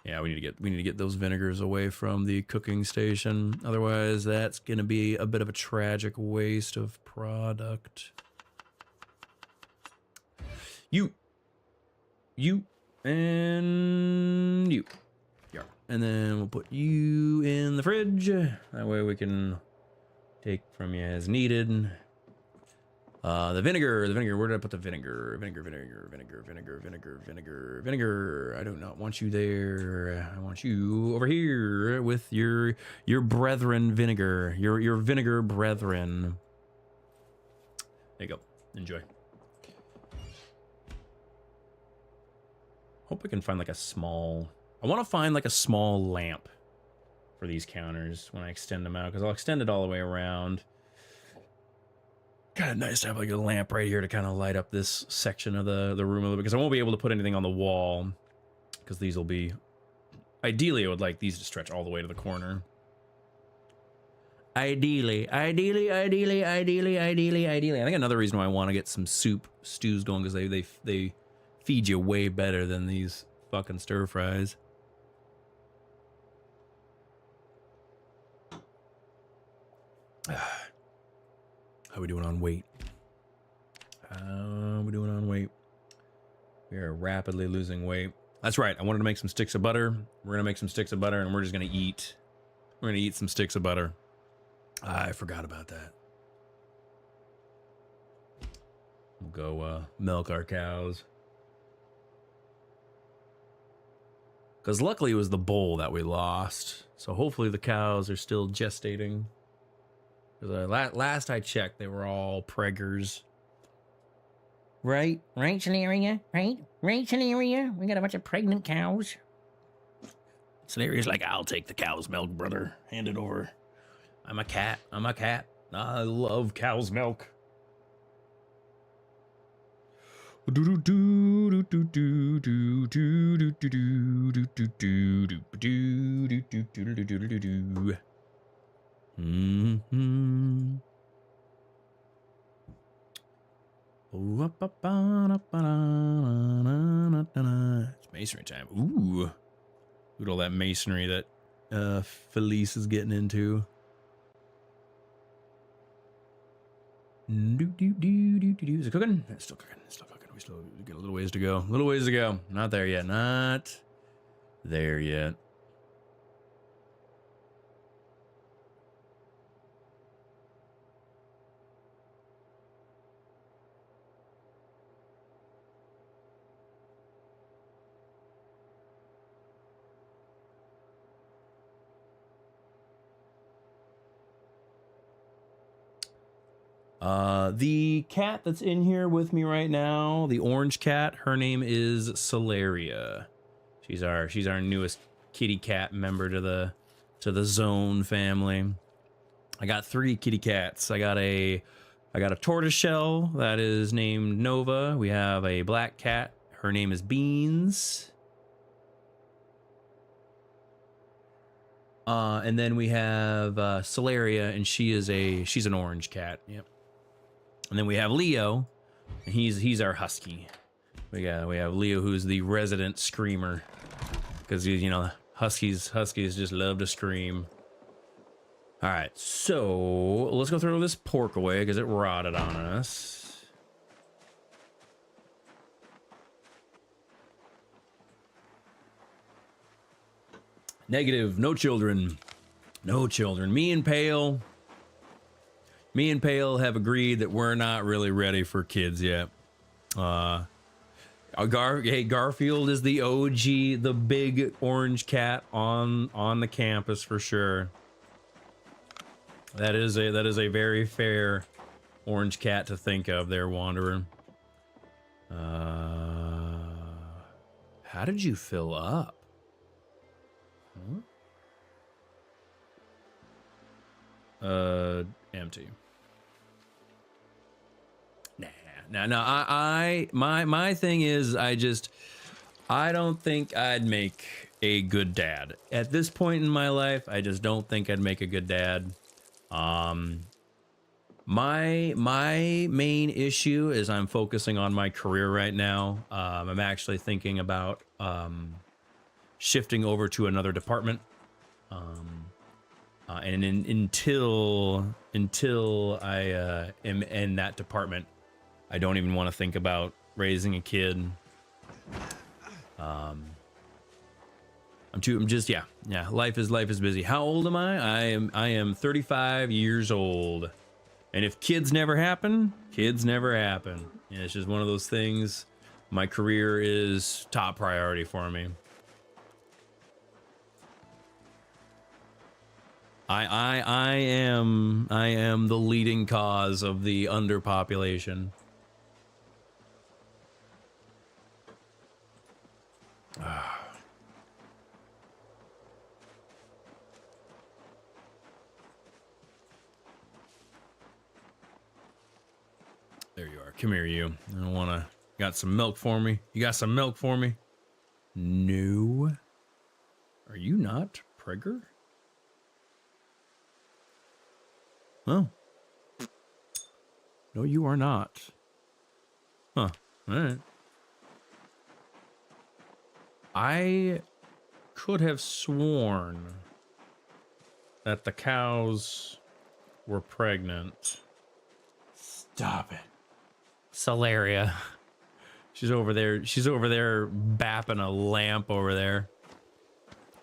Yeah, we need to get those vinegars away from the cooking station. Otherwise, that's gonna be a bit of a tragic waste of product. You, and you. Yeah. And then we'll put you in the fridge. That way we can take from you as needed. The vinegar, where did I put the vinegar? Vinegar. I do not want you there. I want you over here with your brethren vinegar, your vinegar brethren. There you go. Enjoy. Hope we can find like a small, I want to find like a small lamp for these counters when I extend them out, because I'll extend it all the way around. Kind of nice to have like a lamp right here to kind of light up this section of the room a little bit, because I won't be able to put anything on the wall, because these will be, ideally I would like these to stretch all the way to the corner. Ideally. I think another reason why I want to get some stews going, because they feed you way better than these fucking stir fries. How we doing on weight? We are rapidly losing weight. That's right. I wanted to make some sticks of butter. We're gonna make some sticks of butter, and we're just gonna eat. We're gonna eat some sticks of butter. I forgot about that. We'll go milk our cows. Because luckily it was the bull that we lost. So hopefully the cows are still gestating. Because last I checked, they were all preggers. Right, Celeria? Right, Celeria? We got a bunch of pregnant cows. Celeria's like, I'll take the cow's milk, brother. Hand it over. I'm a cat. I love cow's milk. Mm-hmm. It's masonry time. Ooh. Look at all that masonry that Felice is getting into. Is it cooking? It's still cooking. We still got a little ways to go. Not there yet. The cat that's in here with me right now, the orange cat, her name is Celeria. She's our newest kitty cat member to the Zone family. I got 3 kitty cats. I got a tortoiseshell that is named Nova. We have a black cat. Her name is Beans. And then we have Celeria, and she's an orange cat. Yep. And then we have Leo, and he's our husky. We have Leo, who's the resident screamer, because huskies just love to scream. All right, so let's go throw this pork away because it rotted on us. Negative, no children. Me and Pale have agreed that we're not really ready for kids yet. Garfield is the OG, the big orange cat on the campus for sure. That is a very fair orange cat to think of there, Wanderer. How did you fill up? Huh? Empty. No. My thing is, I don't think I'd make a good dad at this point in my life. I just don't think I'd make a good dad. My main issue is I'm focusing on my career right now. I'm actually thinking about shifting over to another department. Until I am in that department, I don't even want to think about raising a kid. Life is busy. How old am I? I am 35 years old. And if kids never happen, kids never happen. Yeah, it's just one of those things. My career is top priority for me. I am the leading cause of the underpopulation. There you are. Come here, you. I don't want to. Got some milk for me? You got some milk for me? No. Are you not Pregger? Oh. No, you are not. Huh. All right. I could have sworn that the cows were pregnant. Stop it. Solaria. She's over there. She's over there bapping a lamp over there.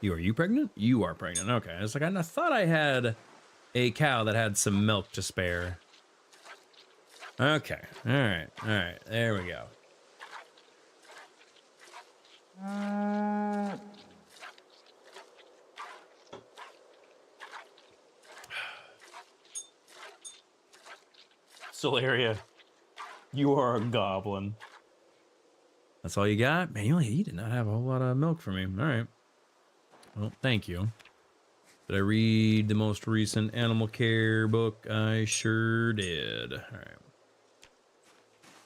Are you pregnant? You are pregnant. Okay. It's like I thought I had a cow that had some milk to spare. Okay. All right. All right. There we go. Solaria, you are a goblin. That's all you got? Man, you did not have a whole lot of milk for me. All right. Well, thank you. Did I read the most recent animal care book? I sure did. All right.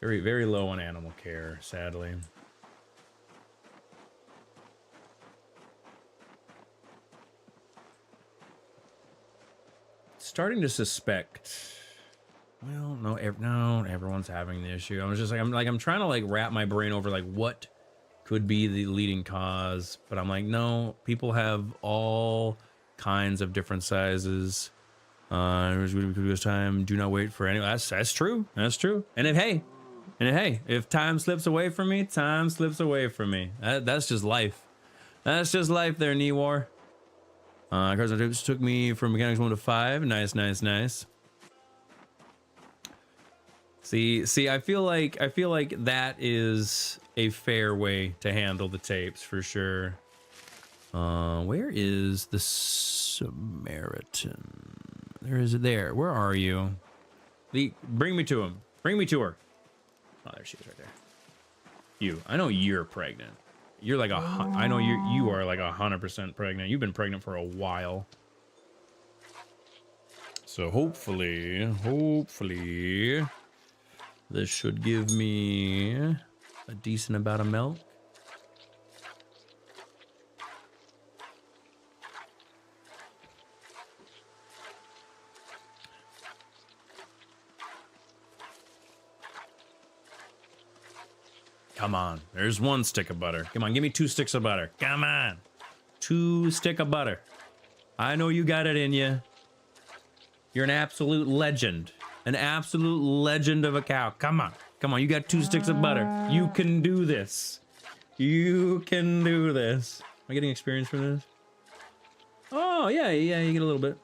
Very, very low on animal care, sadly. Starting to suspect. Well, no, everyone's having the issue. I was just I'm trying to wrap my brain over what could be the leading cause, but I'm like, no, people have all kinds of different sizes. This time, do not wait for any. That's true. That's true. And if time slips away from me, time slips away from me. That's just life. That's just life there, Niwar. Cards and tips took me from mechanics 1 to 5. Nice, nice, nice. See, I feel like that is a fair way to handle the tapes for sure. Where is the Samaritan? There. Where are you? Bring me to him. Bring me to her. Oh, there she is right there. You. I know you're pregnant. You're like I know you are like 100% pregnant. You've been pregnant for a while. So hopefully, this should give me a decent amount of milk. Come on, there's 1 stick of butter. Come on, give me 2 sticks of butter. Come on, 2 sticks of butter. I know you got it in you. You're an absolute legend. An absolute legend of a cow. Come on. Come on. You got 2 sticks of butter. You can do this. You can do this. Am I getting experience from this? Oh, yeah, you get a little bit.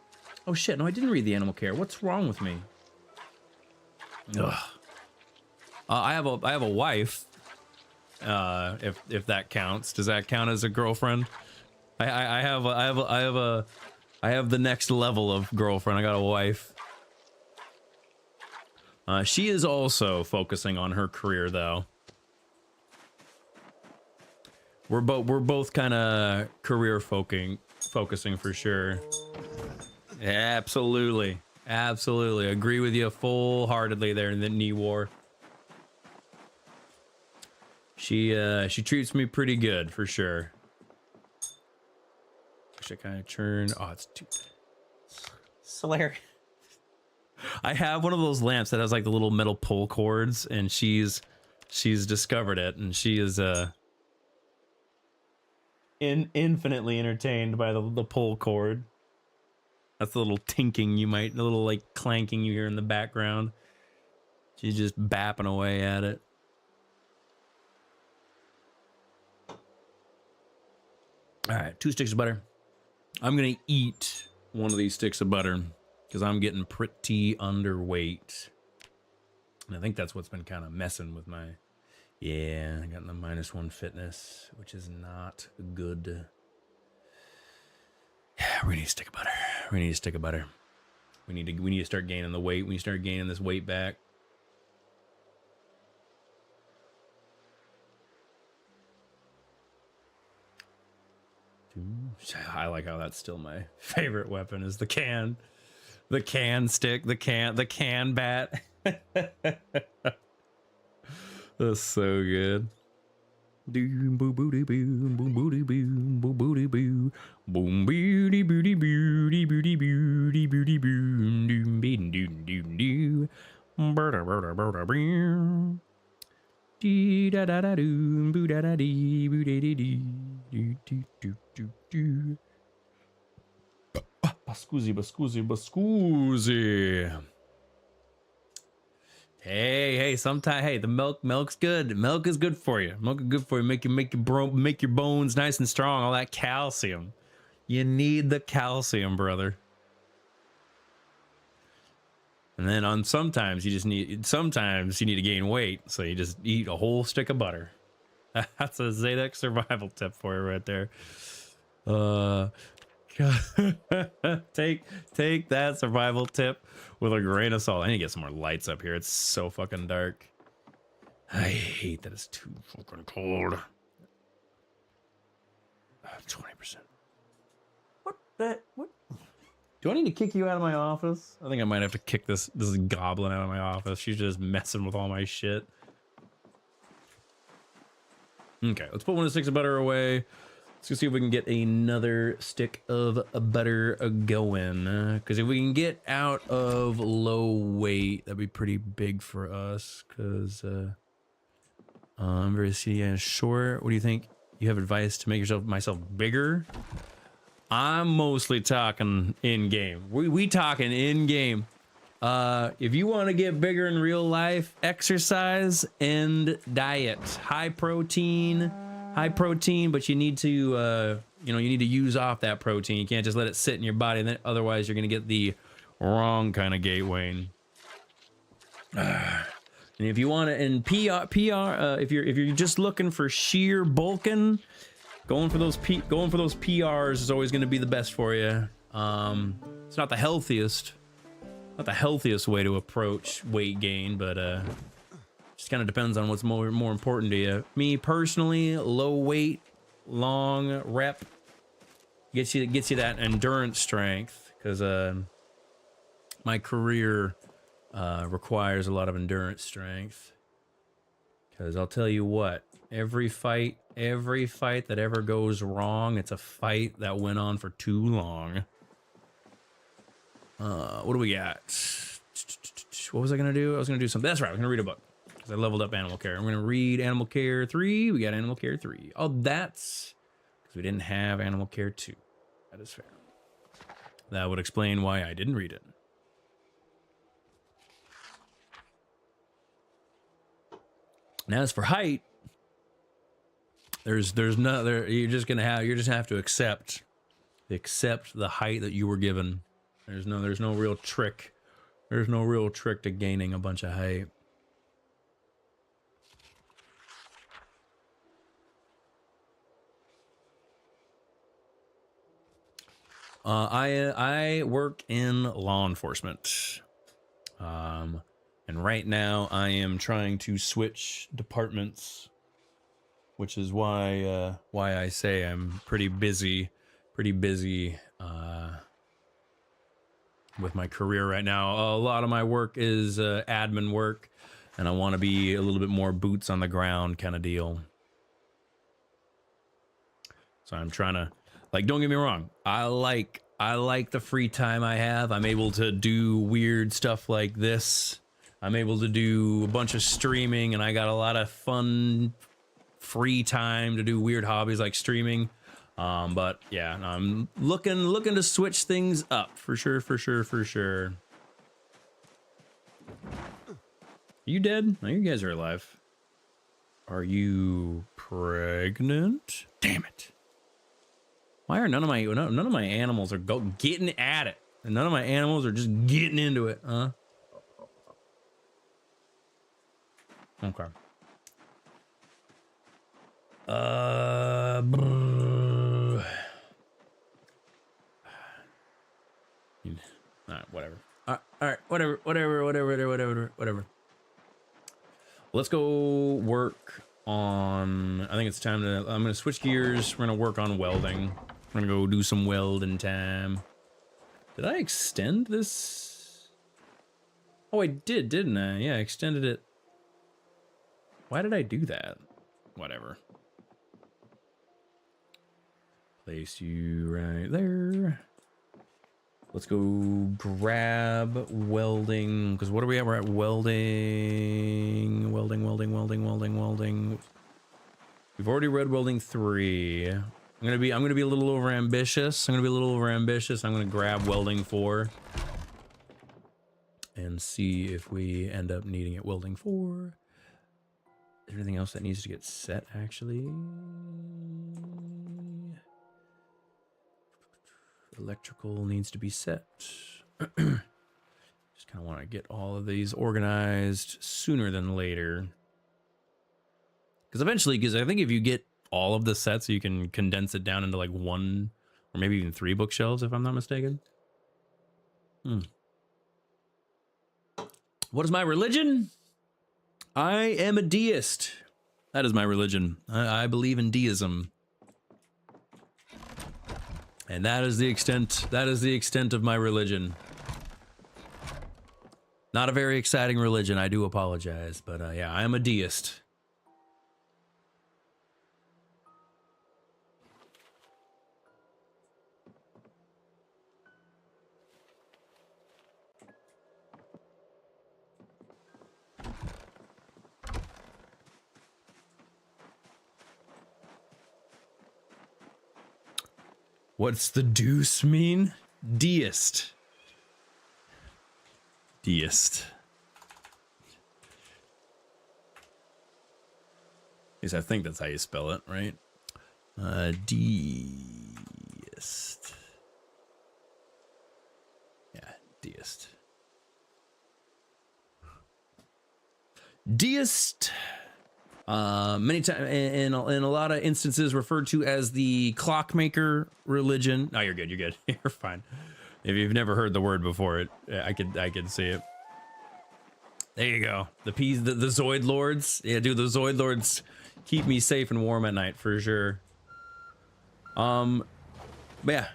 Oh, shit. No, I didn't read the animal care. What's wrong with me? Ugh. I have a wife. If that counts. Does that count as a girlfriend? I have the next level of girlfriend. I got a wife. She is also focusing on her career, though. We're both kind of career focusing for sure. Absolutely, absolutely agree with you full-heartedly there in the knee war. She treats me pretty good for sure. Should kind of turn. Oh, it's too. Hilarious. I have one of those lamps that has like the little metal pull cords, and she's discovered it, and she is infinitely entertained by the pull cord. That's the little tinking the little like clanking you hear in the background. She's just bapping away at it. All right, 2 sticks of butter. I'm gonna eat one of these sticks of butter because I'm getting pretty underweight. And I think that's what's been kind of messing with my... Yeah, I got the -1 fitness, which is not good. Yeah, we need a stick of butter. We need a stick of butter. We need to start gaining the weight. We need to start gaining this weight back. I like how that's still my favorite weapon is the can stick, the can bat. That's so good. Boom booty boom boom booty boom boom booty boom boom booty booty booty booty booty booty boom doom doom doom doom doom burda burda burda boom dee da da da doom boo da da dee boo dee dee dee doo doo doo doo doo. Bascusi. Hey, sometimes the milk's good. Milk is good for you. Milk is good for you. Make your bones nice and strong. All that calcium. You need the calcium, brother. And then sometimes you need to gain weight, so you just eat a whole stick of butter. That's a Zadex survival tip for you right there. Take that survival tip with a grain of salt. I need to get some more lights up here. It's so fucking dark. I hate that it's too fucking cold. 20%. What? Do I need to kick you out of my office? I think I might have to kick this goblin out of my office. She's just messing with all my shit. Okay, let's put 1 of the sticks of butter away. Let's go see if we can get another stick of butter going. Because if we can get out of low weight, that'd be pretty big for us. Because I'm very skinny and short. What do you think? You have advice to make myself bigger? I'm mostly talking in game. We talking in game. If you want to get bigger in real life, exercise and diet. High protein, but you need to, you need to use off that protein. You can't just let it sit in your body, and then otherwise you're gonna get the wrong kind of gait, Wayne. And if you want to, in PR, if you're just looking for sheer bulking, going for those PRs is always going to be the best for you. It's not the healthiest way to approach weight gain, but just kind of depends on what's more important to you. Me personally, low weight, long rep gets you that endurance strength, because my career requires a lot of endurance strength. Because I'll tell you what, every fight that ever goes wrong, it's a fight that went on for too long. What do we got? What was I gonna do? I was gonna do something. That's right, I was gonna read a book because I leveled up Animal Care. I'm gonna read Animal Care 3. We got Animal Care 3. Oh, that's because we didn't have Animal Care 2. That is fair. That would explain why I didn't read it. Now, as for height, there's no there. You just have to accept the height that you were given. There's no real trick. There's no real trick to gaining a bunch of height. I work in law enforcement. And right now I am trying to switch departments, which is why I say I'm pretty busy with my career right now. A lot of my work is admin work, and I want to be a little bit more boots on the ground kind of deal. So I'm trying to, like, don't get me wrong, I like the free time I have. I'm able to do weird stuff like this. I'm able to do a bunch of streaming, and I got a lot of fun free time to do weird hobbies like streaming. But yeah, I'm looking to switch things up for sure, for sure, for sure. You dead? No, you guys are alive. Are you pregnant? Damn it! Why are none of my animals are getting at it, and none of my animals are just getting into it, huh? Okay. All right, whatever. All right, whatever. Let's go work on. I think it's time to. I'm gonna switch gears. We're gonna work on welding. We're gonna go do some welding time. Did I extend this? Oh, I did, didn't I? Yeah, I extended it. Why did I do that? Whatever. Place you right there. Let's go grab welding, because what are we at? We're at welding. We've already read welding 3. I'm gonna be a little over ambitious. I'm gonna grab welding 4 and see if we end up needing it. Welding 4. Is there anything else that needs to get set actually? Electrical needs to be set. Just kind of want to get all of these organized sooner than later. Because I think if you get all of the sets, you can condense it down into like 1 or maybe even 3 bookshelves, if I'm not mistaken. What is my religion? I am a deist. That is my religion. I believe in deism. And that is the extent of my religion. Not a very exciting religion, I do apologize, but yeah, I am a deist. What's the deuce mean? Deist. Deist. At least I think that's how you spell it, right? Deist. Yeah, deist. Deist. Many times in a lot of instances referred to as the clockmaker religion. No, you're good. You're good. You're fine. If you've never heard the word before, I could see it. There you go. The Zoid Lords. Yeah, dude, the Zoid Lords keep me safe and warm at night for sure. But yeah,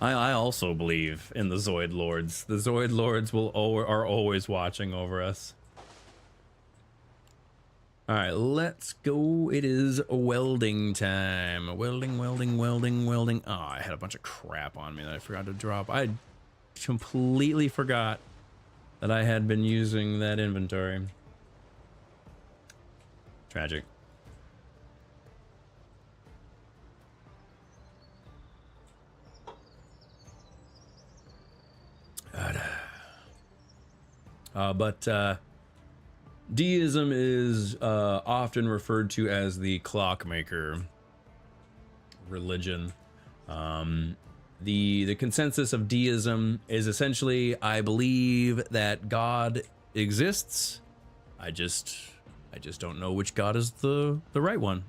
I also believe in the Zoid Lords. The Zoid Lords are always watching over us. All right, let's go. It is welding time. Welding. Oh, I had a bunch of crap on me that I forgot to drop. I completely forgot that I had been using that inventory. Tragic. Deism is often referred to as the clockmaker religion. The consensus of deism is essentially, I believe that God exists. I just don't know which God is the right one,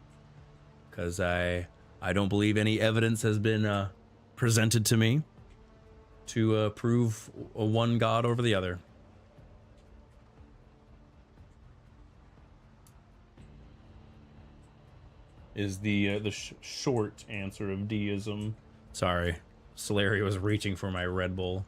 because I don't believe any evidence has been presented to me to prove one God over the other. Is the short answer of deism. Sorry, Solari was reaching for my Red Bull.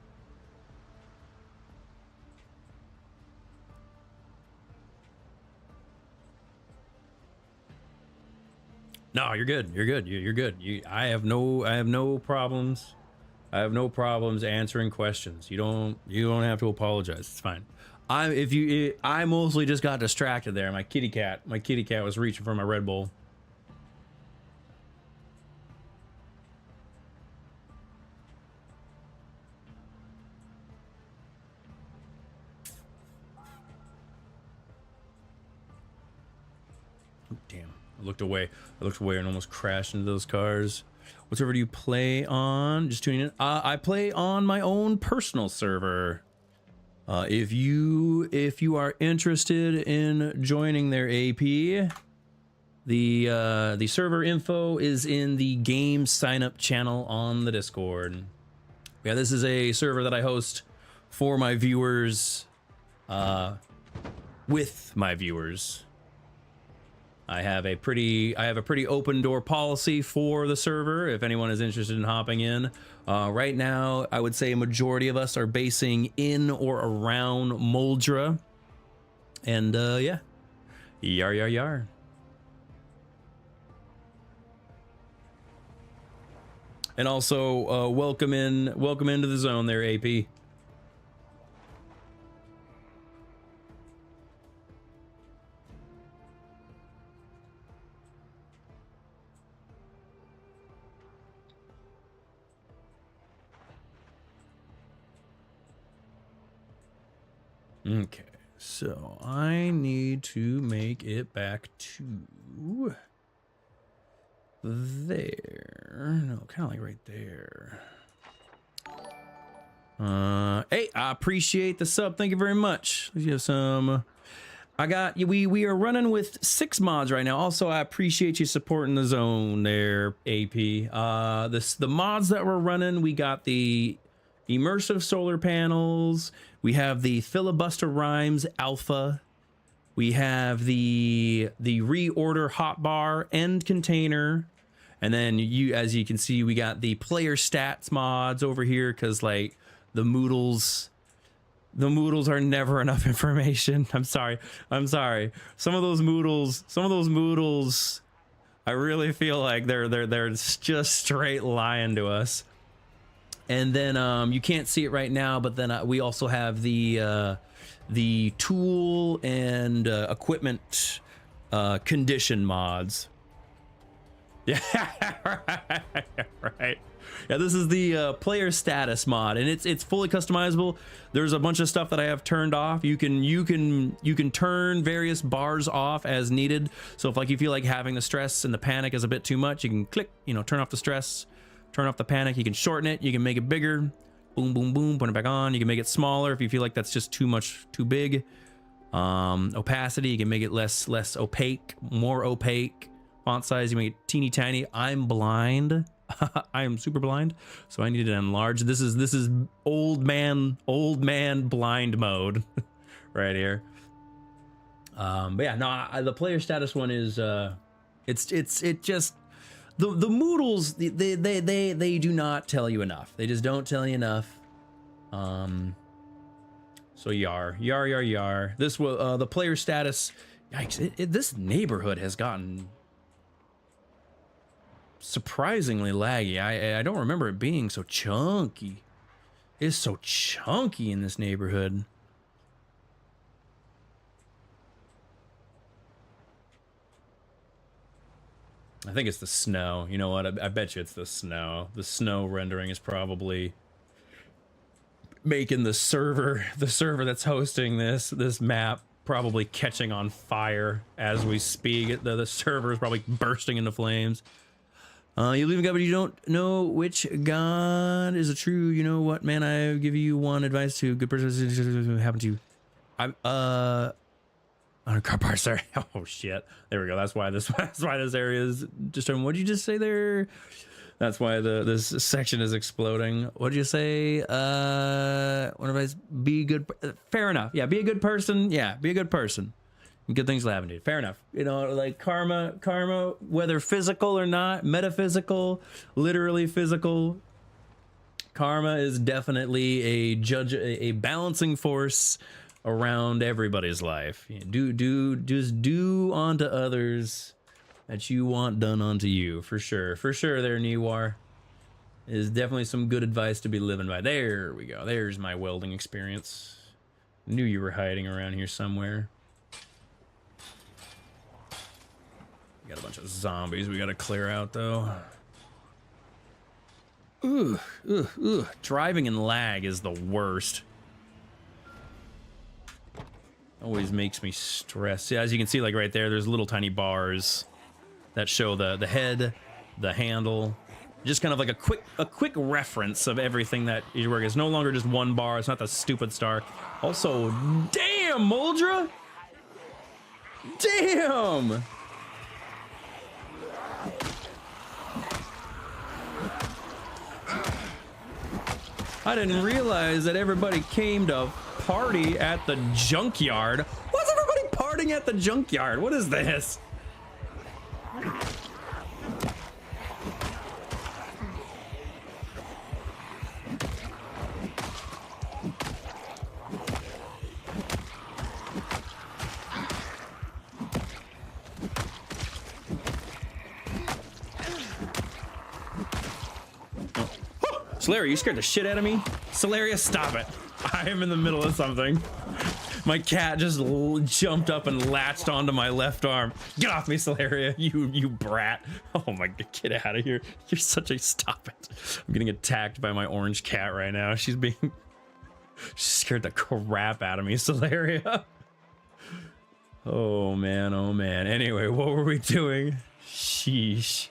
No, you're good. You're good. You're good. I have no problems. I have no problems answering questions. You don't have to apologize. It's fine. I mostly just got distracted there. My kitty cat was reaching for my Red Bull. Damn, I looked away. I looked away and almost crashed into those cars. What server do you play on? Just tuning in. I play on my own personal server. If you are interested in joining their AP, the server info is in the game sign up channel on the Discord. Yeah, this is a server that I host for my viewers, with my viewers. I have a pretty open door policy for the server if anyone is interested in hopping in. Right now, I would say a majority of us are basing in or around Moldra. And yeah, yar yar yar. And also welcome into the zone there, AP. Okay, so I need to make it back to there. No, kind of like right there. Hey, I appreciate the sub. Thank you very much. You have some. We are running with 6 mods right now. Also, I appreciate you supporting the zone there, AP. The mods that we're running, we got the immersive solar panels. We have the filibuster rhymes alpha. We have the reorder hotbar end container. And then as you can see, we got the player stats mods over here because like the Moodles are never enough information. I'm sorry. Some of those Moodles, I really feel like they're just straight lying to us. And then you can't see it right now, but then we also have the tool and equipment condition mods. Yeah, right. Yeah, this is the player status mod, and it's fully customizable. There's a bunch of stuff that I have turned off. You can turn various bars off as needed. So if like you feel like having the stress and the panic is a bit too much, you can click, turn off the stress, turn off the panic. You can shorten it. You can make it bigger. Boom, boom, boom. Put it back on. You can make it smaller if you feel like that's just too big. Opacity, you can make it less opaque, more opaque. Font size, you make it teeny tiny. I'm blind. I am super blind, so I need to enlarge. This is old man blind mode right here. But yeah, no, the player status one is it just the Moodles, they do not tell you enough. They just don't tell you enough. So yar. This will the player status. Yikes! This neighborhood has gotten surprisingly laggy. I don't remember it being so chunky. It's so chunky in this neighborhood. I think it's the snow. You know what? I bet you it's the snow. The snow rendering is probably making the server that's hosting this map probably catching on fire as we speak. The server is probably bursting into flames. You believe in God, but you don't know which God is a true. You know what, man? I give you one advice to good person. Happened to you. I'm on a car part. Sorry. Oh shit. There we go. That's why this area is just. What did you just say there? That's why this section is exploding. What did you say? What advice? Be good. Fair enough. Yeah. Be a good person. Yeah. Be a good person. Good things will happen to you. Fair enough. Like karma, whether physical or not, metaphysical, literally physical. Karma is definitely a balancing force around everybody's life. Just do unto others that you want done unto you. For sure. There, Niwar. Is definitely some good advice to be living by. There we go. There's my welding experience. Knew you were hiding around here somewhere. Got a bunch of zombies we gotta clear out though. Ooh. Driving in lag is the worst. Always makes me stressed. Yeah, as you can see, like right there, there's little tiny bars that show the head, the handle, just kind of like a quick reference of everything that you're working. It's no longer just one bar. It's not the stupid star. Also, damn, Moldra! Damn! I didn't realize that everybody came to party at the junkyard. What's everybody partying at the junkyard? What is this? Solaria, you scared the shit out of me? Solaria, stop it. I am in the middle of something. My cat just jumped up and latched onto my left arm. Get off me, Solaria, you brat. Oh my god, get out of here. You're such a stop it. I'm getting attacked by my orange cat right now. She scared the crap out of me, Solaria. Oh man, oh man. Anyway, what were we doing? Sheesh.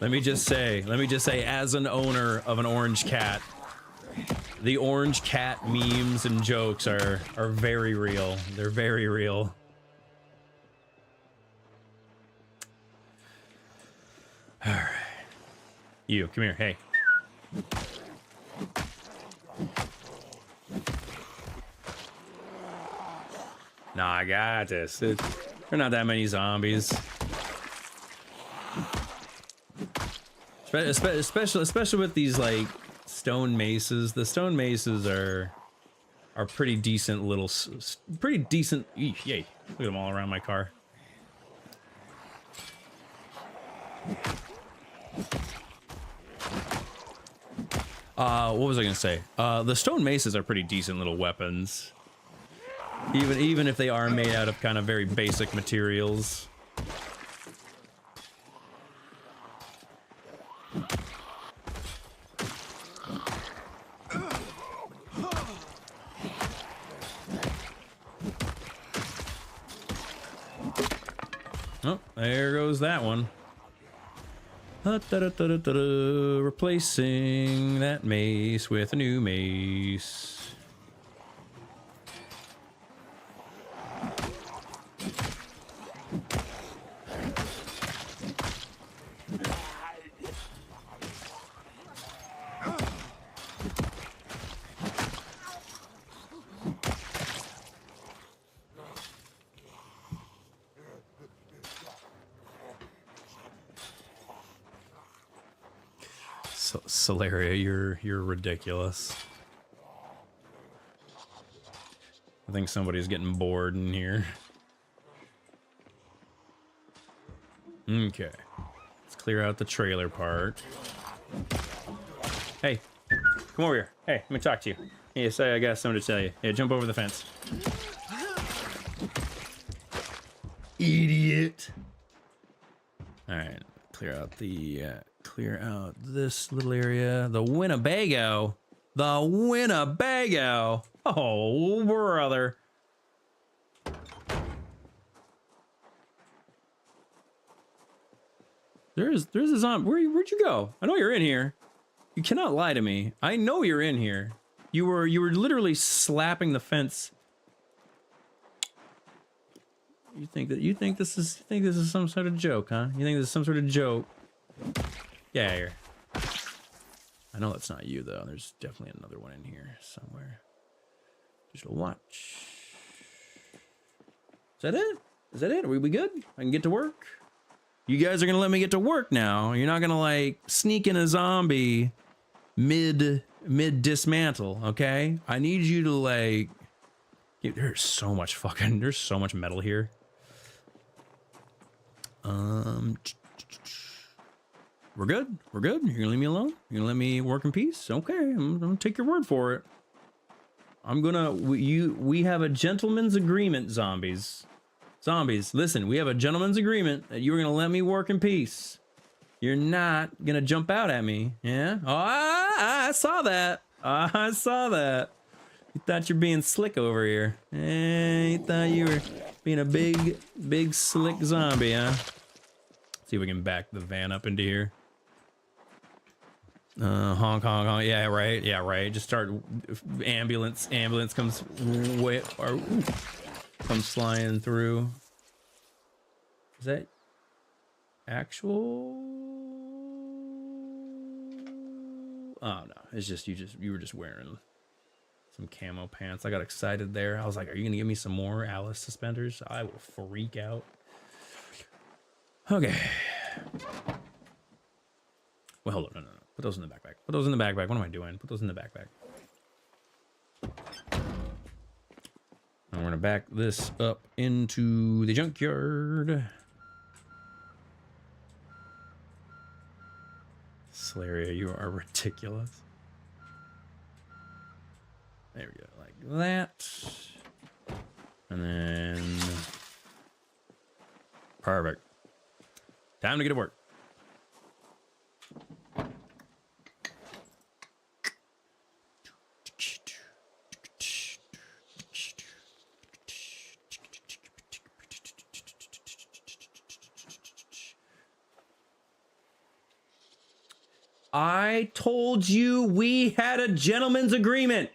Let me just say, as an owner of an orange cat, the orange cat memes and jokes are very real. They're very real. All right. You, come here, hey. Nah, I got this. There are not that many zombies. Especially with these like stone maces. The stone maces are pretty decent little, pretty decent. Yay! Look at them all around my car. What was I gonna say? The stone maces are pretty decent little weapons. Even if they are made out of kind of very basic materials. Oh, there goes that one. Replacing that mace with a new mace. Solaria, you're ridiculous. I think somebody's getting bored in here. Okay. Let's clear out the trailer park. Hey, come over here. Hey, let me talk to you. Hey, say I got something to tell you. Hey, jump over the fence. Idiot. All right, clear out this little area. The Winnebago. The Winnebago. Oh, brother. There's a zombie. Where'd you go? I know you're in here. You cannot lie to me. I know you're in here. You were literally slapping the fence. You think this is some sort of joke, huh? You think this is some sort of joke? Get out of here. I know that's not you though. There's definitely another one in here somewhere. Digital watch. Is that it? Is that it? Are we good? I can get to work? You guys are gonna let me get to work now. You're not gonna like sneak in a zombie mid dismantle, okay? I need you to like. There's so much metal here. We're good. We're good. You're gonna leave me alone? You're gonna let me work in peace? Okay, I'm gonna take your word for it. We have a gentleman's agreement, zombies. Zombies, listen, we have a gentleman's agreement that you were gonna let me work in peace. You're not gonna jump out at me, yeah? Oh, I saw that. I saw that. You thought you're being slick over here. You thought you were being a big slick zombie, huh? See if we can back the van up into here. Honk, honk, honk. Yeah, right. Yeah, right. Just start. Ambulance comes way or comes flying through. Is that actual? Oh no, it's just you were just wearing some camo pants. I got excited there. I was like, are you gonna give me some more Alice suspenders? I will freak out. Okay. Well, hold on, no. Put those in the backpack. Put those in the backpack. What am I doing? Put those in the backpack. And we're gonna back this up into the junkyard. Slaria, you are ridiculous. There we go, like that. And then... Perfect. Time to get to work. I told you we had a gentleman's agreement.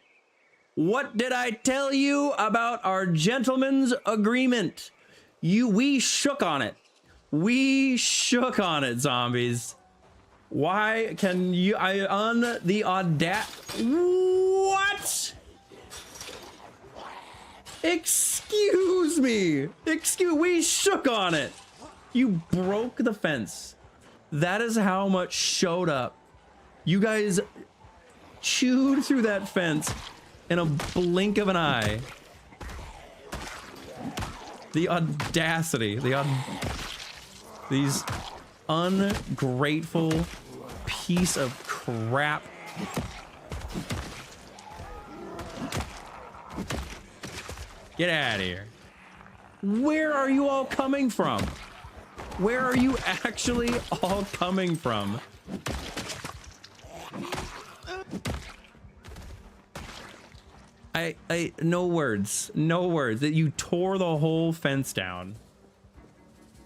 What did I tell you about our gentleman's agreement? We shook on it. We shook on it, zombies. Why can you, on the what? Excuse me. We shook on it. You broke the fence. That is how much showed up. You guys chewed through that fence in a blink of an eye. The audacity, these ungrateful piece of crap. Get out of here. Where are you all coming from? Where are you actually all coming from? No words, that you tore the whole fence down.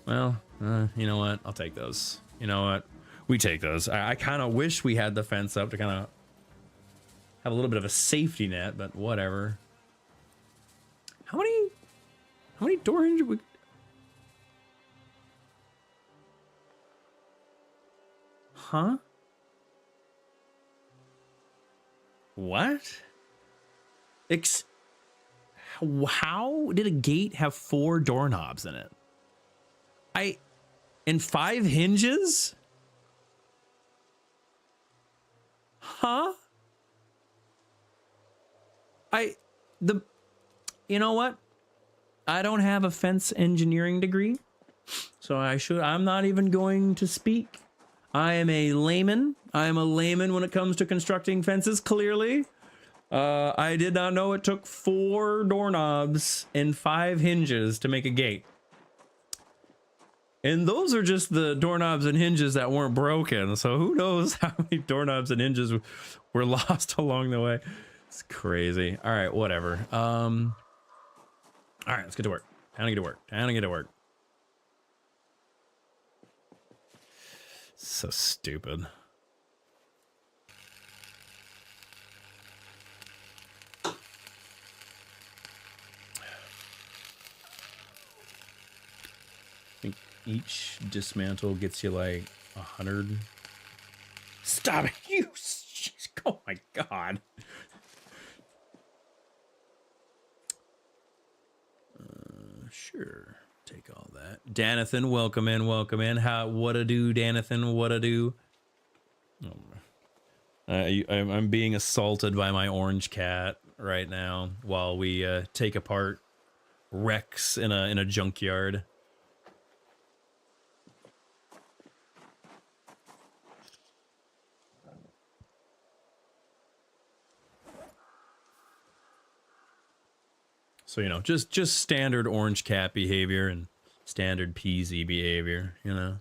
Well, you know what? I'll take those. You know what? We take those. I kind of wish we had the fence up to kind of have a little bit of a safety net, but whatever. How many door hinges we... Huh? What? How did a gate have 4 doorknobs in it? And 5 hinges? Huh? You know what? I don't have a fence engineering degree, so I'm not even going to speak. I am a layman. I am a layman when it comes to constructing fences, clearly. I did not know it took 4 doorknobs and 5 hinges to make a gate. And those are just the doorknobs and hinges that weren't broken. So who knows how many doorknobs and hinges were lost along the way. It's crazy. All right, whatever. All right, let's get to work. Time to get to work. So stupid. Each dismantle gets you like 100. Stop it, you! Oh my god. Sure. Take all that. Danathan, welcome in. What-a-do, Danathan, what-a-do. I'm being assaulted by my orange cat right now while we take apart wrecks in a junkyard. So, you know, just standard orange cat behavior and standard PZ behavior, you know.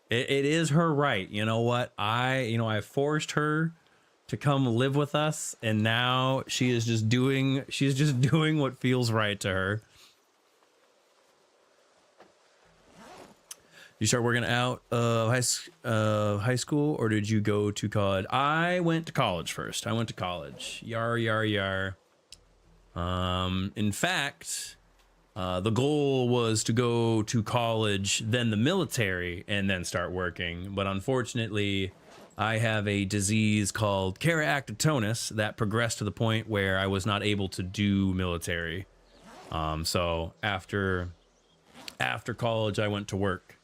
It is her right. You know what? I forced her to come live with us, and now she's just doing what feels right to her. You start working out high school, or did you go to college? I went to college first. I went to college. Yar yar yar. In fact, the goal was to go to college, then the military, and then start working. But unfortunately, I have a disease called keratoconus that progressed to the point where I was not able to do military. So after college, I went to work.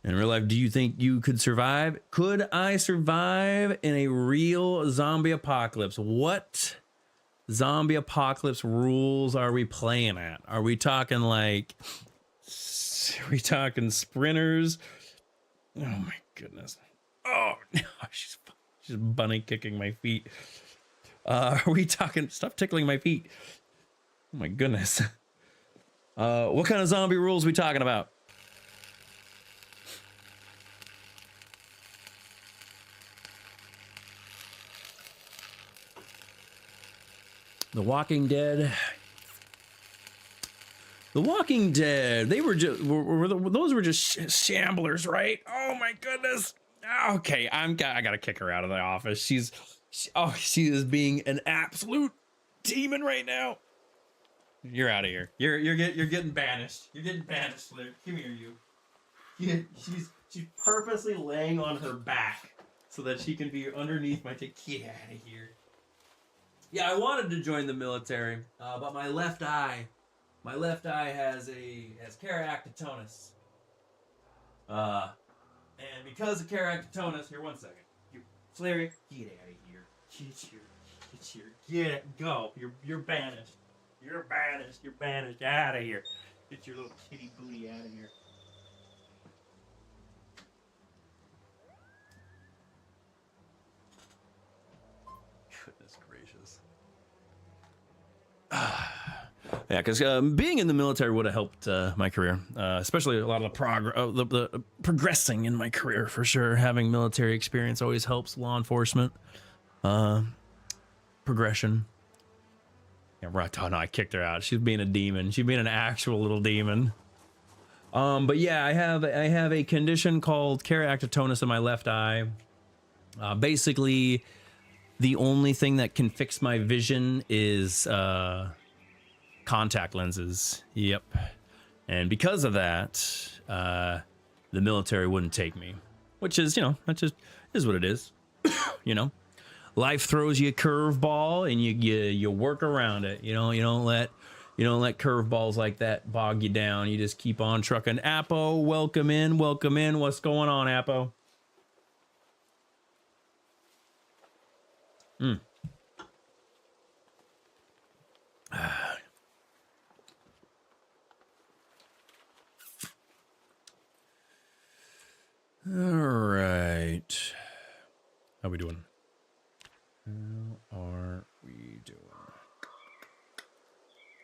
In real life, do you think you could survive? Could I survive in a real zombie apocalypse? What zombie apocalypse rules are we playing at? Are we talking sprinters? Oh my goodness. Oh no, she's bunny kicking my feet. Are we talking, stop tickling my feet. Oh my goodness. What kind of zombie rules are we talking about? The Walking Dead. The Walking Dead. They were just those were just shamblers, right? Oh my goodness. Okay, I gotta kick her out of the office. She is being an absolute demon right now. You're out of here. You're getting banished. You're getting banished, Luke. Come here, you. She's purposely laying on her back so that she can be underneath my Get out of here. Yeah, I wanted to join the military, but my left eye has keratoconus. And because of keratoconus, here, one second. Flary, get out of here. Go. You're banished. You're banished. You're banished. Out of here. Get your little kitty booty out of here. Goodness gracious. Yeah, because being in the military would have helped my career, especially a lot of the progressing in my career for sure. Having military experience always helps law enforcement progression. Yeah, right. Oh no, I kicked her out. She's being a demon. She's being an actual little demon. But yeah, I have a condition called keratoconus in my left eye. Basically, the only thing that can fix my vision is contact lenses. Yep. And because of that, the military wouldn't take me, which is, that just is what it is. Life throws you a curveball and you work around it. You don't let curveballs like that bog you down. You just keep on trucking. Apo, welcome in. What's going on, Apo? All right. How we doing? How are we doing?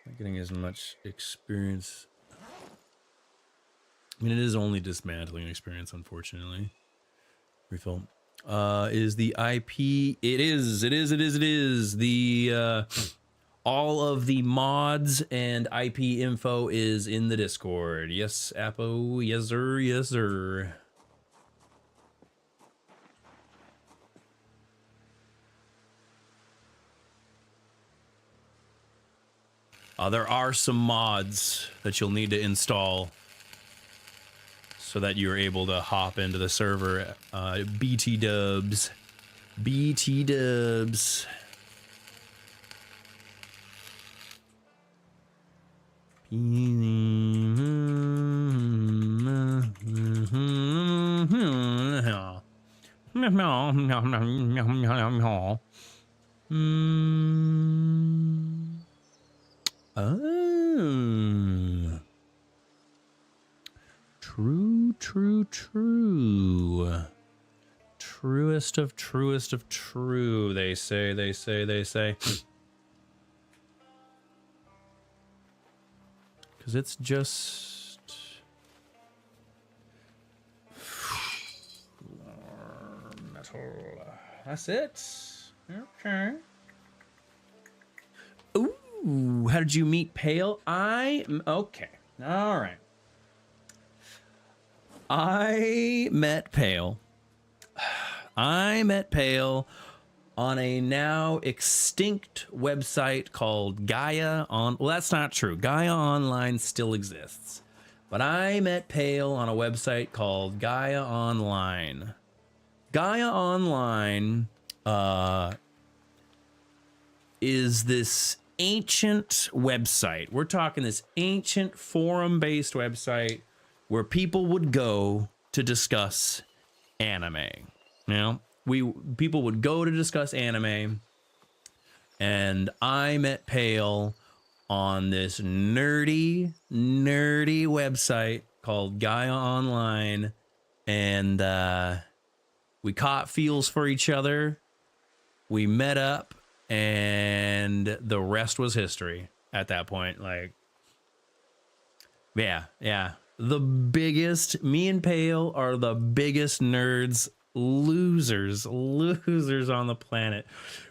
Not getting as much experience. I mean, it is only dismantling experience, unfortunately. Refill. Is the IP? It is. The all of the mods and IP info is in the Discord. Yes, Apo. Yes, sir. Yes, sir. There are some mods that you'll need to install so that you're able to hop into the server. BT dubs. BT dubs. Oh. True. Truest of true, they say. Because it's just... little. That's it. Okay. Ooh, how did you meet Pale? Okay. All right. I met Pale on a now extinct website called Gaia on. Well, that's not true. Gaia Online still exists. But I met Pale on a website called Gaia Online. Gaia Online is this ancient website. We're talking this ancient forum-based website where people would go to discuss anime. You know, people would go to discuss anime, and I met Pale on this nerdy website called Gaia Online, and we caught feels for each other. We met up, and the rest was history at that point. Like, yeah. Me and Pale are the biggest nerds, losers on the planet.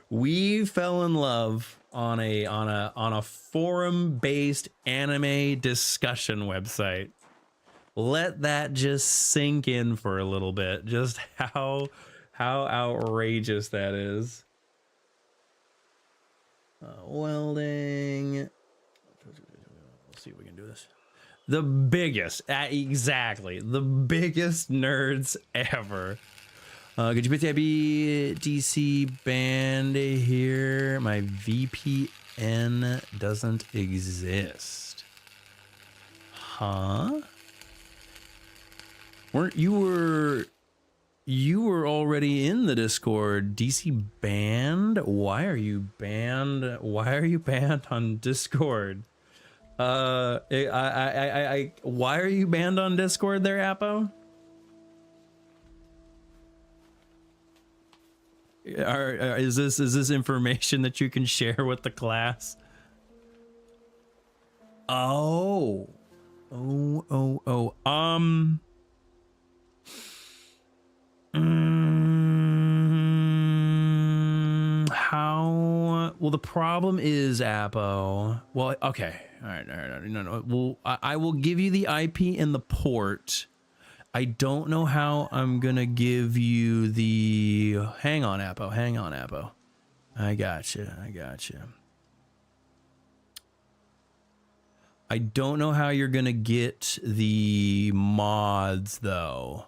We fell in love on a forum-based anime discussion website. Let that just sink in for a little bit. Just how outrageous that is. Welding. Let's see if we can do this. The biggest, exactly, the biggest nerds ever. Could you put the IP DC band here? My VPN doesn't exist. Huh? You were already in the Discord. DC banned? Why are you banned? Why are you banned on Discord? Why are you banned on Discord there, Appo? Is this information that you can share with the class? Oh. How? Well, the problem is, Appo. Well, okay. All right. No. Well, I will give you the IP and the port. I don't know how I'm gonna give you the. Hang on, Appo. I gotcha. I don't know how you're gonna get the mods though.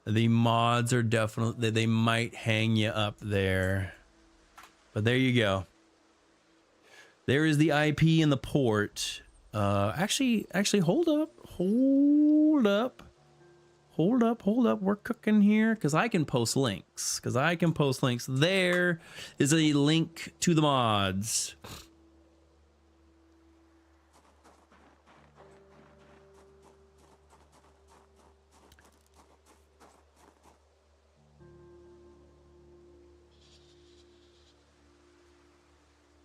The mods are definitely, they might hang you up there. But there you go. There is the IP and the port. Actually, hold up. We're cooking here because I can post links. There is a link to the mods.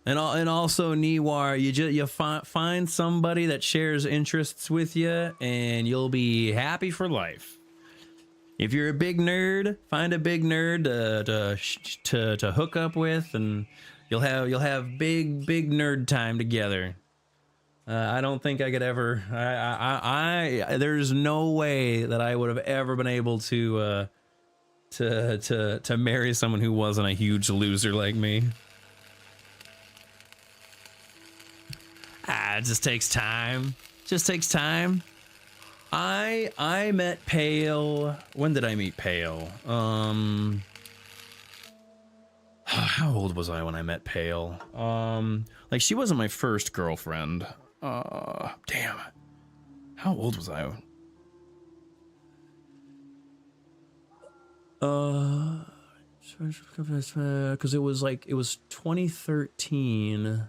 And also, Niwar, you find somebody that shares interests with you, and you'll be happy for life. If you're a big nerd, find a big nerd to hook up with, and you'll have big nerd time together. I don't think I could ever. There's no way that I would have ever been able to marry someone who wasn't a huge loser like me. It just takes time. I met Pale. When did I meet Pale? How old was I when I met Pale? Like, she wasn't my first girlfriend. Damn. How old was I? Because it was 2013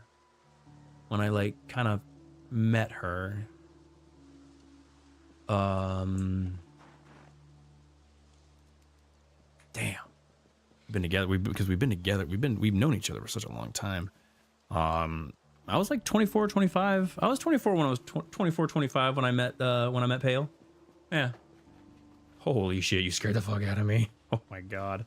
when I like kind of met her. Damn. Been together we've known each other for such a long time. I was like 24, 25. I was 24 when I was 24, 25 when I met Pale. Yeah. Holy shit, you scared the fuck out of me. Oh my god.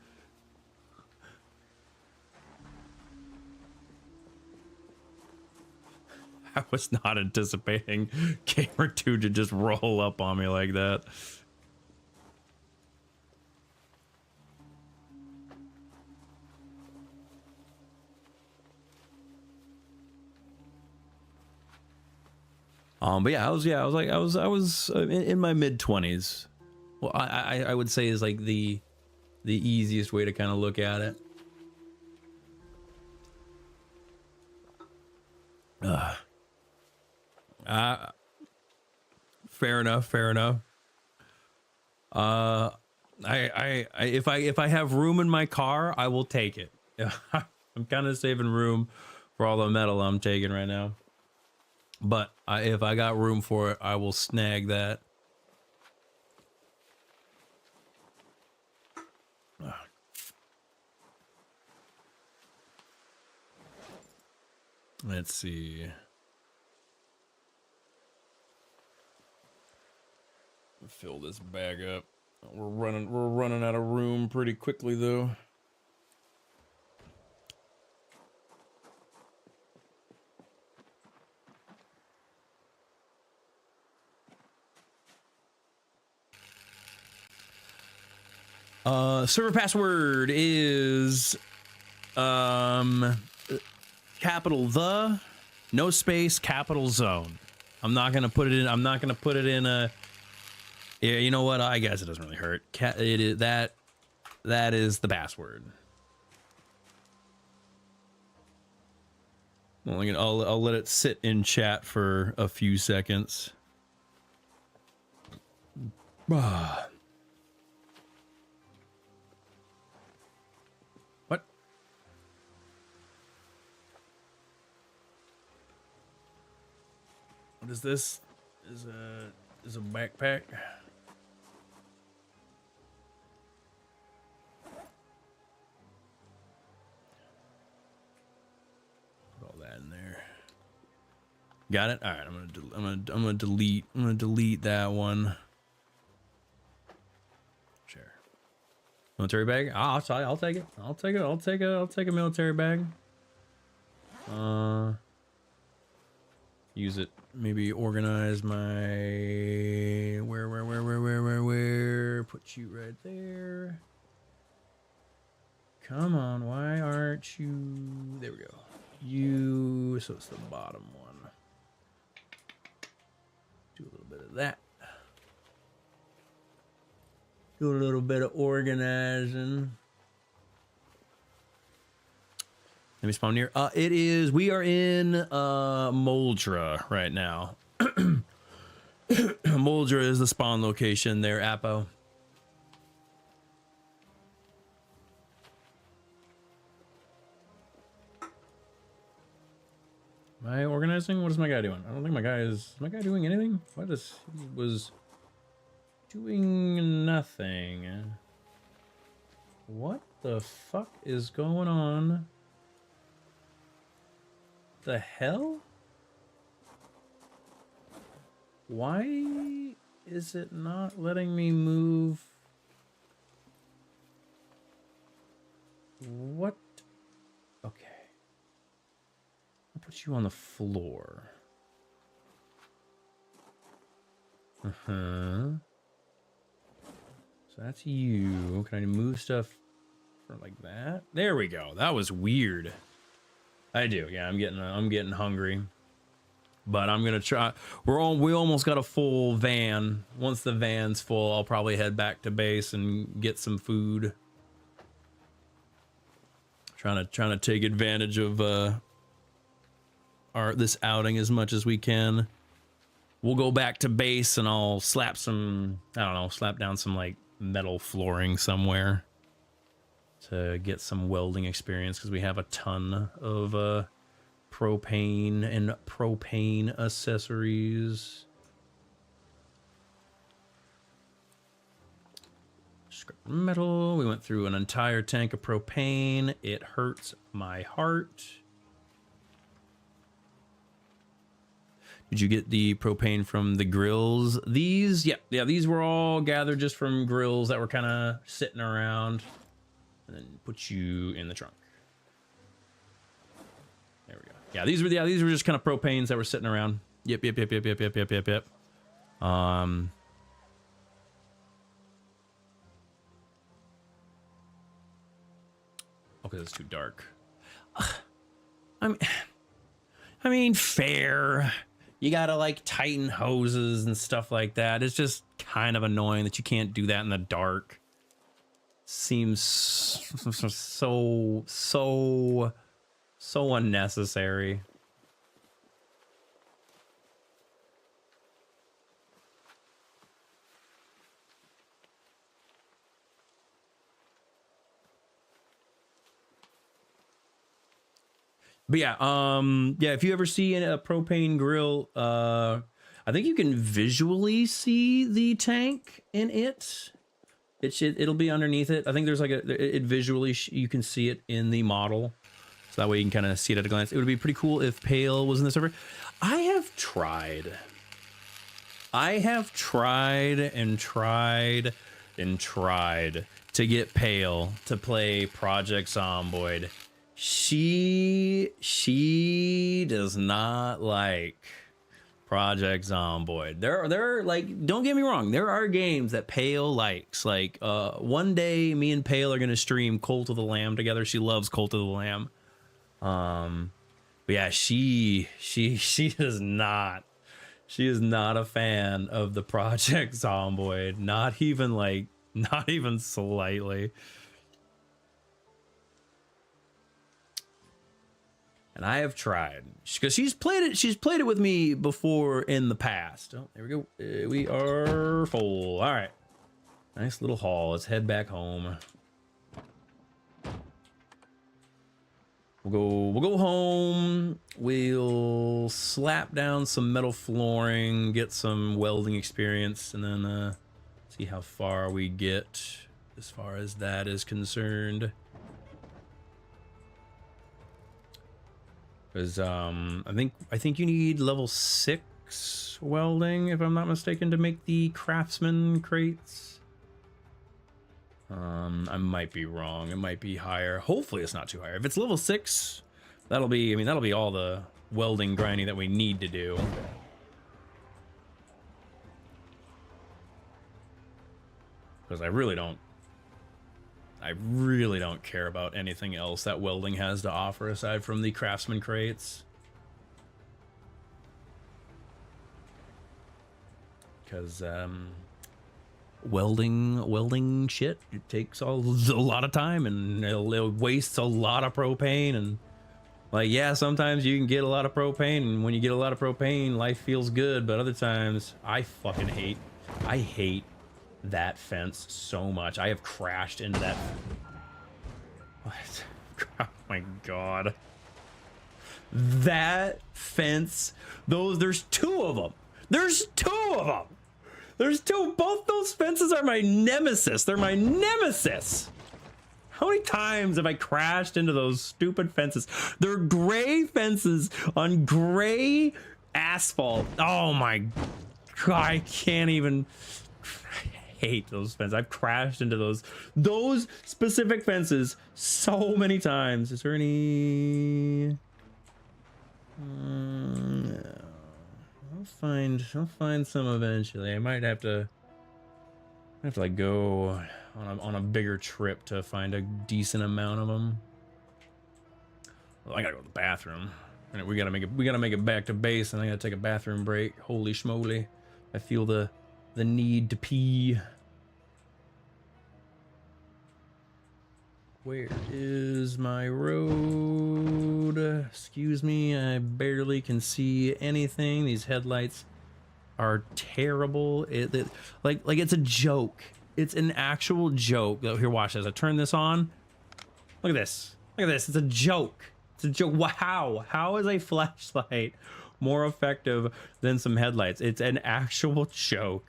I was not anticipating Gamer 2 to just roll up on me like that. But yeah, I was in my mid-20s. Well, I would say is like the easiest way to kind of look at it. Fair enough, fair enough. If I have room in my car, I will take it. I'm kind of saving room for all the metal I'm taking right now. But if I got room for it, I will snag that. Let's see. Fill this bag up. We're running out of room pretty quickly though. Server password is capital the, no space, capital zone. I'm not gonna put it in. I'm not gonna put it in a. Yeah, you know what? I guess it doesn't really hurt. It is that is the password. Well, I'll let it sit in chat for a few seconds. What? What is this? Is a backpack? Put all that in there. Got it. All right. I'm gonna delete that one. Sure. Military bag. I'll take it. I'll take a military bag. Use it. Maybe organize my where. Put you right there. Come on, why aren't you? There we go. You. So it's the bottom one. Do a little bit of that. Do a little bit of organizing. Let me spawn near. It is. We are in Moldra right now. Moldra is the spawn location there, Apo. Am I organizing? What is my guy doing? I don't think my guy is. Is my guy doing anything? What is he was doing nothing. What the fuck is going on? The hell? Why is it not letting me move? What? Okay. I'll put you on the floor. So that's you. Can I move stuff like that? There we go. That was weird. I do. Yeah, I'm getting hungry. But I'm gonna try. We almost got a full van. Once the van's full, I'll probably head back to base and get some food. Trying to take advantage of this outing as much as we can. We'll go back to base and I'll slap some, I don't know, slap down some like metal flooring somewhere to get some welding experience, because we have a ton of propane and propane accessories. Scrap metal. We went through an entire tank of propane. It hurts my heart. Did you get the propane from the grills? These, yeah, these were all gathered just from grills that were kind of sitting around. And then put you in the trunk. There we go. Yeah, these were just kind of propanes that were sitting around. Yep. Okay, it's too dark. I mean, fair. You gotta like tighten hoses and stuff like that. It's just kind of annoying that you can't do that in the dark. Seems so unnecessary. But yeah, if you ever see a propane grill, I think you can visually see the tank in it. It'll be underneath it. I think there's like it visually you can see it in the model, so that way you can kind of see it at a glance. It would be pretty cool if Pale was in the server. I have tried and tried to get Pale to play Project Zomboid. She does not like Project Zomboid. There are like, don't get me wrong, there are games that Pale likes. Like one day me and Pale are gonna stream Cult of the Lamb together. She loves Cult of the Lamb. But yeah, she is not a fan of the Project Zomboid. Not even slightly. And I have tried, because she's played it with me before in the past. Oh, there we go. We are full. All right, nice little haul. Let's head back home. We'll go home. We'll slap down some metal flooring, get some welding experience, and then see how far we get as far as that is concerned. Because I think you need level 6 welding, if I'm not mistaken, to make the craftsman crates. I might be wrong. It might be higher. Hopefully it's not too high. If it's level 6, that'll be all the welding grinding that we need to do. Because I really don't care about anything else that welding has to offer aside from the craftsman crates. Because welding shit, it takes a lot of time, and it wastes a lot of propane. And like, yeah, sometimes you can get a lot of propane, and when you get a lot of propane, life feels good. But other times, I hate that fence so much. I have crashed into that. What? Oh my god. That fence, there's two of them. Both those fences are my nemesis. They're my nemesis. How many times have I crashed into those stupid fences? They're gray fences on gray asphalt. Oh my god, I can't even. I hate those fences. I've crashed into those specific fences so many times. Is there any? I'll find some eventually. I might have to like go on a bigger trip to find a decent amount of them. Well, I gotta go to the bathroom. And we gotta make it back to base, and I gotta take a bathroom break. Holy schmoly! I feel the need to pee. Where is my road? Excuse me, I barely can see anything. These headlights are terrible. Like it's a joke. It's an actual joke. Oh, here, watch this. I turn this on. Look at this. It's a joke. It's a joke. Wow. How is a flashlight more effective than some headlights? It's an actual joke.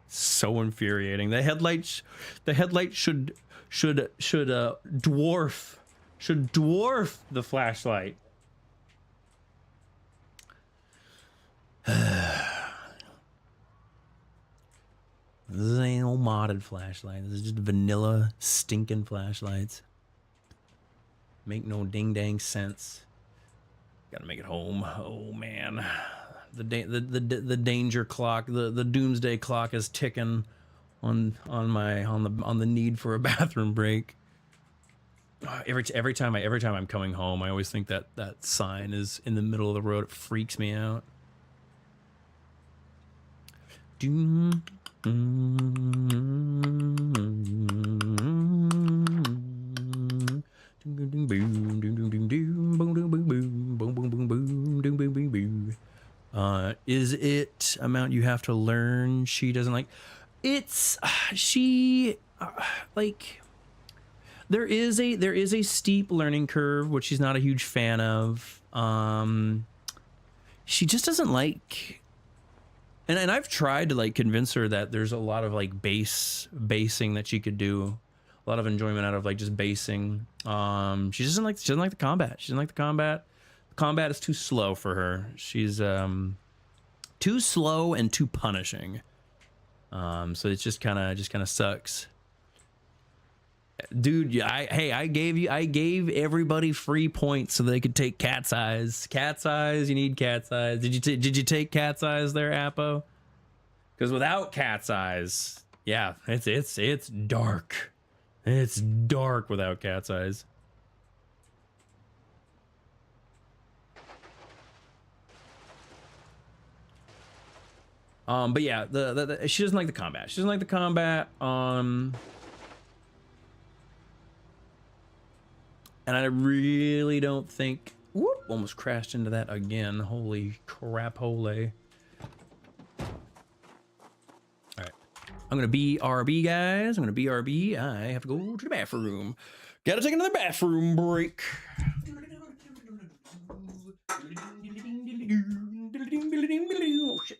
So infuriating. The headlight should dwarf the flashlight. This ain't no modded flashlight. This is just vanilla stinking flashlights. Make no ding dang sense. Gotta make it home. Oh man, the danger clock, the doomsday clock is ticking on the need for a bathroom break. Every time I'm coming home, I always think that sign is in the middle of the road. It freaks me out. Doom. Is it amount you have to learn she doesn't like? It's she like there is a steep learning curve, which she's not a huge fan of. She just doesn't like, and I've tried to like convince her that there's a lot of like basing that she could do, a lot of enjoyment out of like just basing. She doesn't like the combat. She doesn't like the combat. The combat is too slow for her. She's too slow and too punishing. So it's just kind of sucks. Dude, I gave everybody free points so they could take Cat's Eyes. Cat's Eyes, you need Cat's Eyes. Did you take Cat's Eyes there, Appo? Because without Cat's Eyes, yeah, it's dark. It's dark without Cat's Eyes. But yeah, she doesn't like the combat. She doesn't like the combat. And I really don't think... Whoop! Almost crashed into that again. Holy crap, holy. Alright. I'm gonna BRB, guys. I'm gonna BRB. I have to go to the bathroom. Gotta take another bathroom break. Oh, shit.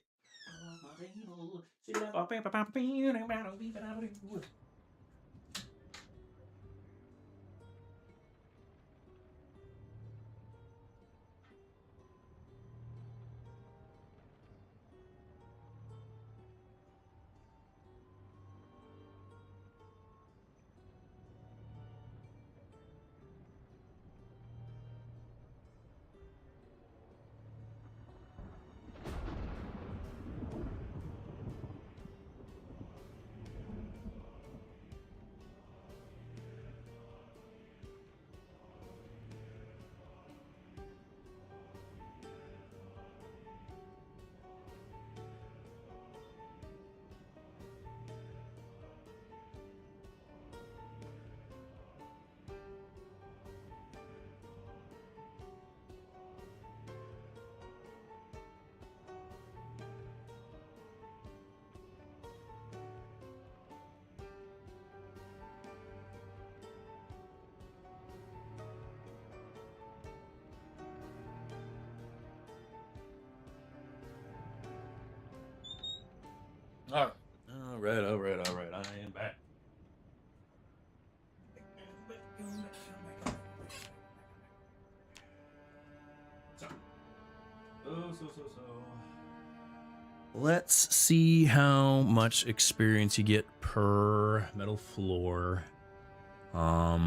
All right. I am back. So. Let's see how much experience you get per metal floor. I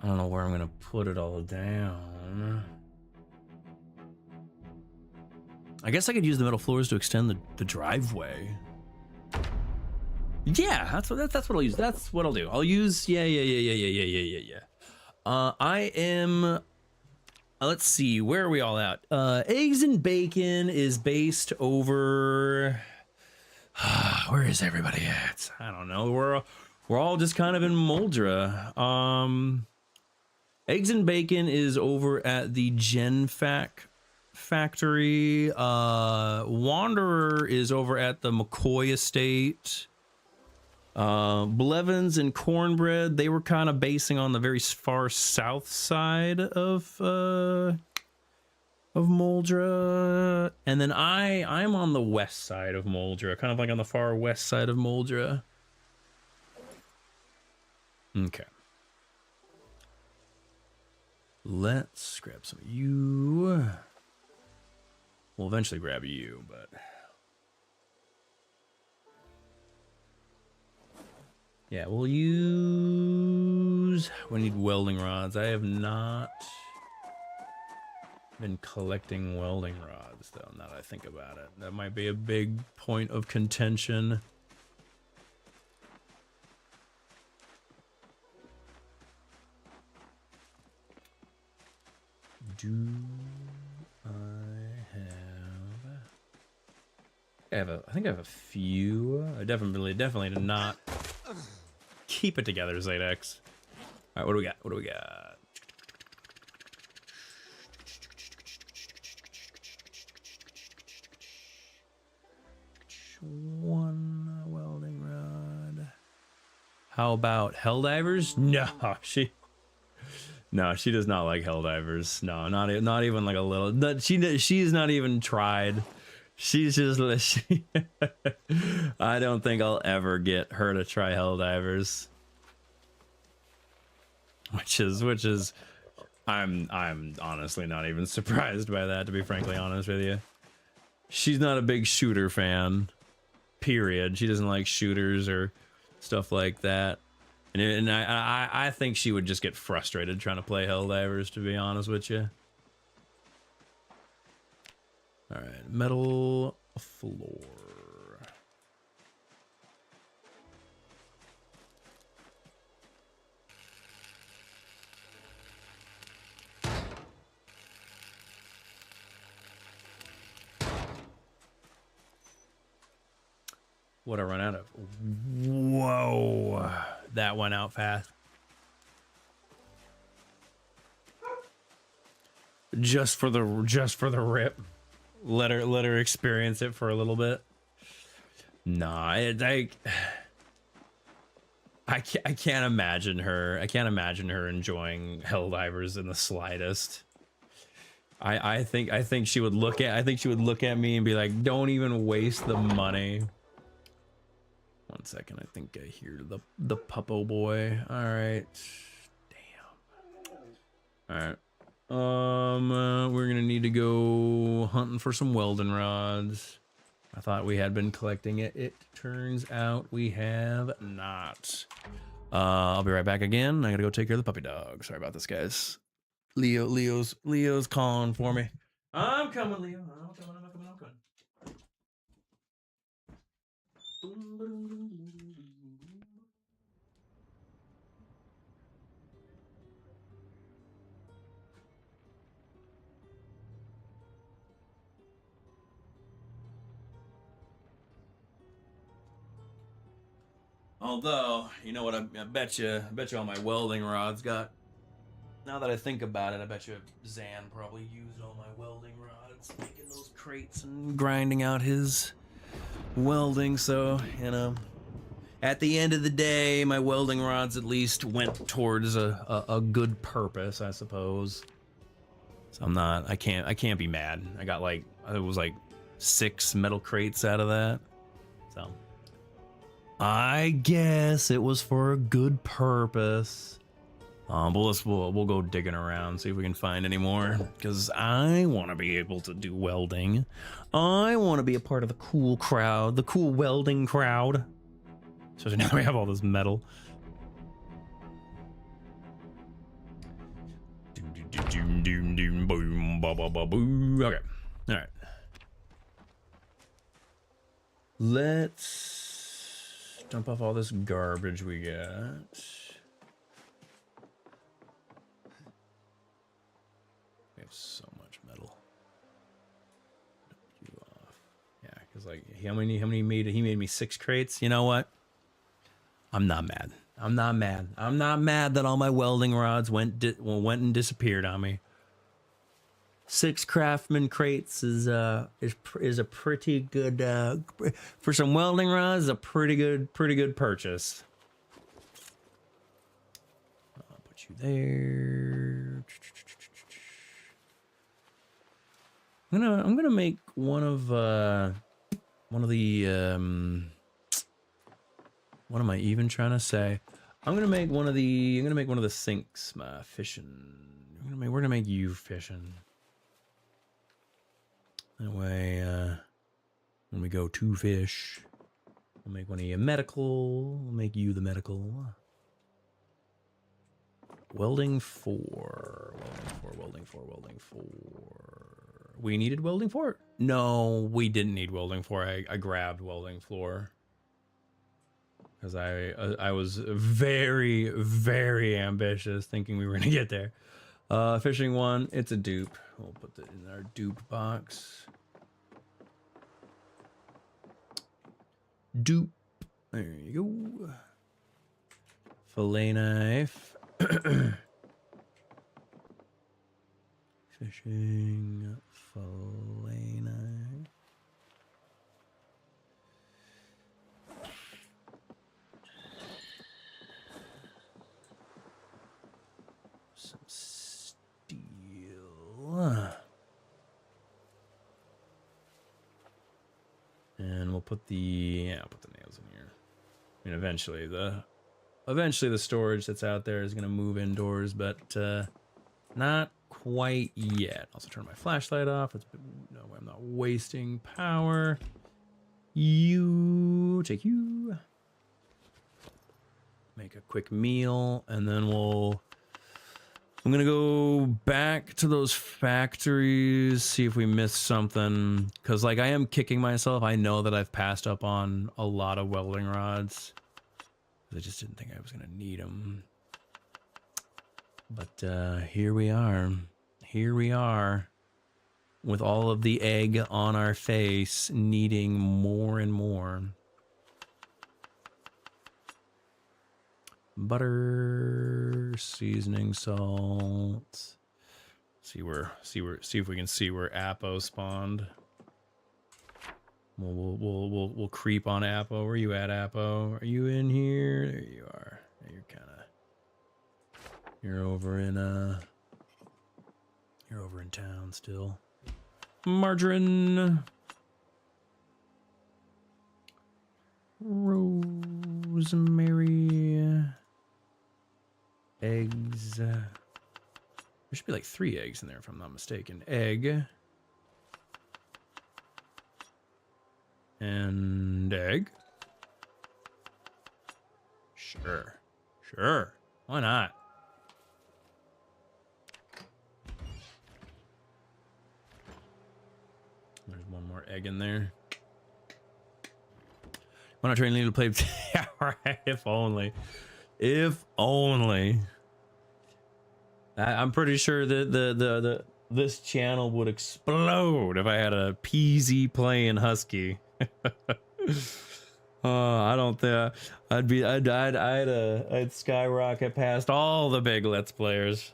don't know where I'm gonna put it all down. I guess I could use the metal floors to extend the driveway. Yeah, that's what I'll use. That's what I'll do. I'll use yeah. I am. Let's see, where are we all at? Eggs and Bacon is based over. Where is everybody at? I don't know. We're all just kind of in Moldra. Eggs and Bacon is over at the GenFac factory. Wanderer is over at the McCoy estate. Blevins and Cornbread, they were kind of basing on the very far south side of Moldra, and then I'm on the west side of Moldra, kind of like on the far west side of Moldra. Okay. Let's grab some of you. We'll eventually grab you, but yeah, we'll use. We need welding rods. I have not been collecting welding rods, though, now that I think about it. That might be a big point of contention. Do I think I have a few. I definitely did not keep it together, Zadex. All right, what do we got? What do we got? One welding rod. How about Helldivers? No, she does not like Helldivers. No, not even like a little. She's not even tried. She's just. I don't think I'll ever get her to try Helldivers. Which is, I'm honestly not even surprised by that, to be frankly honest with you. She's not a big shooter fan. Period. She doesn't like shooters or stuff like that. And I think she would just get frustrated trying to play Helldivers, to be honest with you. All right, metal floor. What I run out of? Whoa, that went out fast. Just for the rip. Let her experience it for a little bit. Nah, I can't imagine her. I can't imagine her enjoying Helldivers in the slightest. I think she would look at me and be like, "Don't even waste the money." 1 second, I think I hear the puppo boy. All right, damn. All right. We're gonna need to go hunting for some welding rods. I thought we had been collecting it. It turns out we have not. I'll be right back again. I gotta go take care of the puppy dog. Sorry about this, guys. Leo's calling for me. I'm coming, Leo. I'm coming. Although, you know what, I bet you all my welding rods got. Now that I think about it, I bet you Zan probably used all my welding rods, making those crates and grinding out his welding. So, you know, at the end of the day, my welding rods at least went towards a good purpose, I suppose. So I can't be mad. I got it was like 6 metal crates out of that. So I guess it was for a good purpose. But we'll go digging around, see if we can find any more, because I want to be able to do welding. I want to be a part of the cool crowd, the cool welding crowd. Especially now we have all this metal. Boom, ba ba ba boo. Okay, all right. Let's dump off all this garbage we got. We have so much metal. Dump you off. Yeah, because like how many he made me 6 crates. You know what? I'm not mad. I'm not mad that all my welding rods went and disappeared on me. 6 craftsman crates is a pretty good for some welding rods. A pretty good purchase. I'll put you there. I'm gonna make one of the what am I even trying to say? I'm gonna make one of the sinks my fishing. we're gonna make you fishing. That way, when we go to fish, we'll make one of you medical. We'll make you the medical. Welding 4. Welding 4. We needed welding 4? No, we didn't need welding 4. I grabbed welding floor. Because I was very, very ambitious, thinking we were going to get there. Fishing 1, it's a dupe. We'll put that in our dupe box. Dupe. There you go. Fillet knife. Fishing fillet knife. Some steel. And we'll put the I'll put the nails in here. I mean, eventually the storage that's out there is gonna move indoors, but not quite yet. Also turn my flashlight off. No, I'm not wasting power. Take you. Make a quick meal, and then I'm gonna go back to those factories, see if we missed something. Cause like I am kicking myself. I know that I've passed up on a lot of welding rods. I just didn't think I was gonna need them. But here we are. Here we are. With all of the egg on our face, needing more and more. Butter, seasoning salt. See if we can see where Apo spawned. We'll creep on Apo. Where you at, Apo? Are you in here? There you are. You're over in town still. Margarine. Rosemary. Eggs. There should be like 3 eggs in there if I'm not mistaken. Egg. And egg. Sure. Why not? There's one more egg in there. Why not train Leo to play? Yeah, right. If only. I'm pretty sure that this channel would explode if I had a PZ playing Husky. I don't think I'd skyrocket past all the big Let's Players.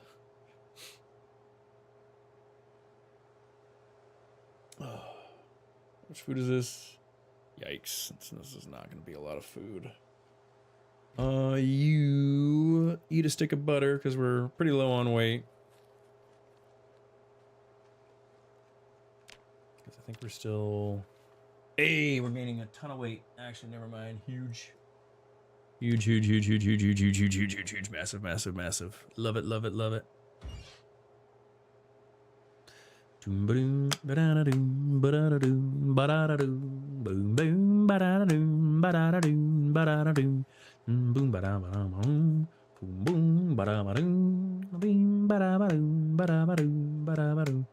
Which food is this? Yikes, this is not going to be a lot of food. You eat a stick of butter because we're pretty low on weight. Because I think we're still... Hey, we're gaining a ton of weight. Actually, never mind. Huge. Massive. Love it. Boom boom ba-da-da-doom ba-da-da-doom ba-da-da-doom boom boom ba-da-da-doom ba-da-da-doom ba-da-da-doom boom ba-da-ba-da-boom boom boom ba-da-ba-doom boom ba-da-ba-doom ba-da-ba-doom ba-da-ba-doom.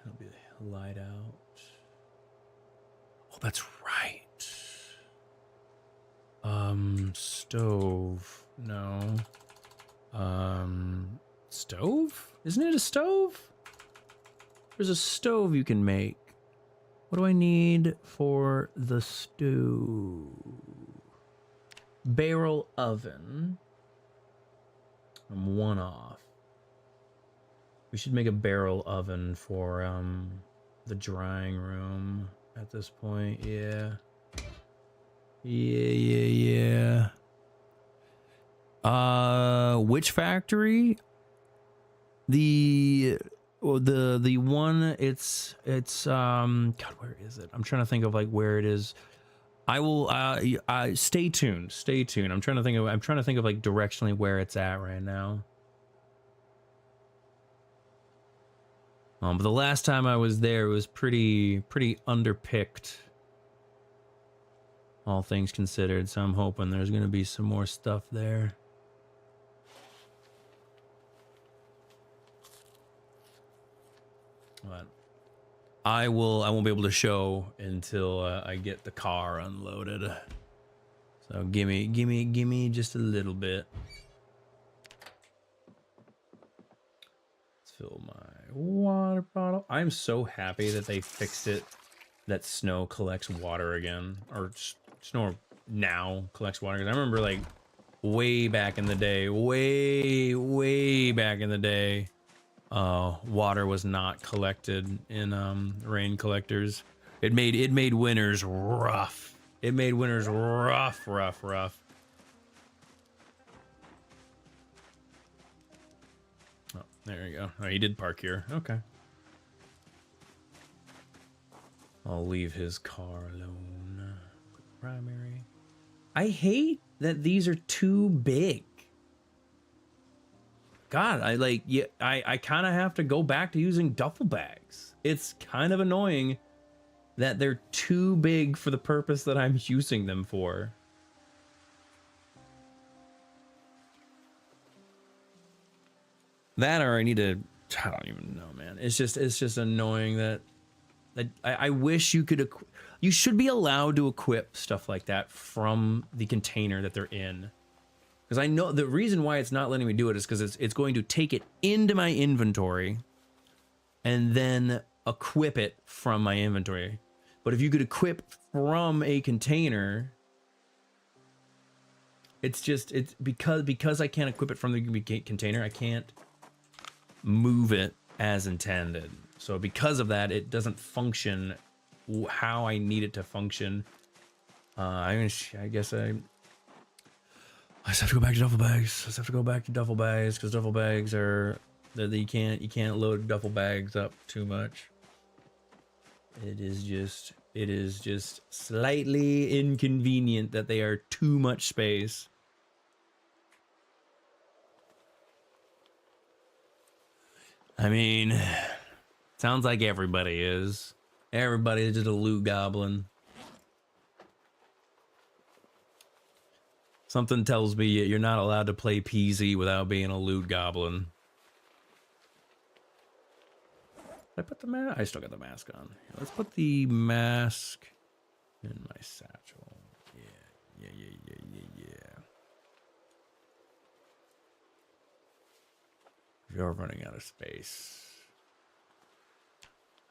It'll be light out. Oh, that's right. Stove. No. Stove? Isn't it a stove? There's a stove you can make. What do I need for the stove? Barrel oven. I'm 1 off. We should make a barrel oven for the drying room at this point. Yeah. Yeah. Which factory? The one, it's God, where is it? I'm trying to think of like where it is. I will stay tuned. Stay tuned. I'm trying to think of like directionally where it's at right now. But the last time I was there, it was pretty underpicked, all things considered. So I'm hoping there's gonna be some more stuff there. But I won't be able to show until I get the car unloaded. So give me just a little bit. Let's fill my water bottle. I'm so happy that they fixed it, that snow collects water again, or snow now collects water. Because I remember like way back in the day, way back in the day, water was not collected in rain collectors. It made winters rough. It made winters rough. Oh, there you go. Oh, he did park here. Okay. I'll leave his car alone. Primary. I hate that these are too big. God, I kind of have to go back to using duffel bags. It's kind of annoying that they're too big for the purpose that I'm using them for. That, or I need to, I don't even know, man. It's just annoying that I wish you could, you should be allowed to equip stuff like that from the container that they're in. Because I know the reason why it's not letting me do it is because it's going to take it into my inventory and then equip it from my inventory. But if you could equip from a container, it's because I can't equip it from the container, I can't move it as intended. So because of that, it doesn't function how I need it to function. I guess I just have to go back to duffel bags. I just have to go back to duffel bags because duffel bags are that you can't load duffel bags up too much. It is just slightly inconvenient that they are too much space. I mean, sounds like everybody is. Everybody is just a loot goblin. Something tells me you're not allowed to play PZ without being a loot goblin. Did I put the mask? I still got the mask on. Let's put the mask in my satchel. Yeah. You're running out of space.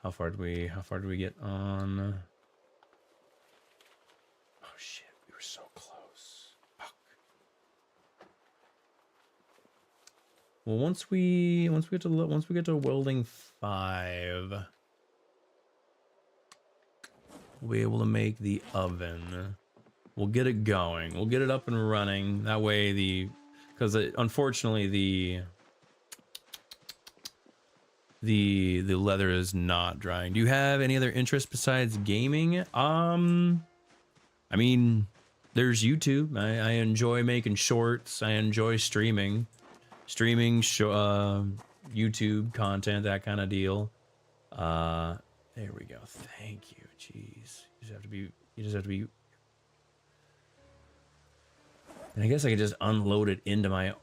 How far do we get on? Oh shit, we were so close. Fuck. Well, once we get to welding 5, we'll be able to make the oven. We'll get it going. We'll get it up and running. That way because unfortunately the leather is not drying. Do you have any other interest besides gaming? I mean, there's YouTube. I enjoy making shorts. I enjoy streaming, YouTube content, that kind of deal. There we go. Thank you. Jeez, you just have to be. And I guess I could just unload it into my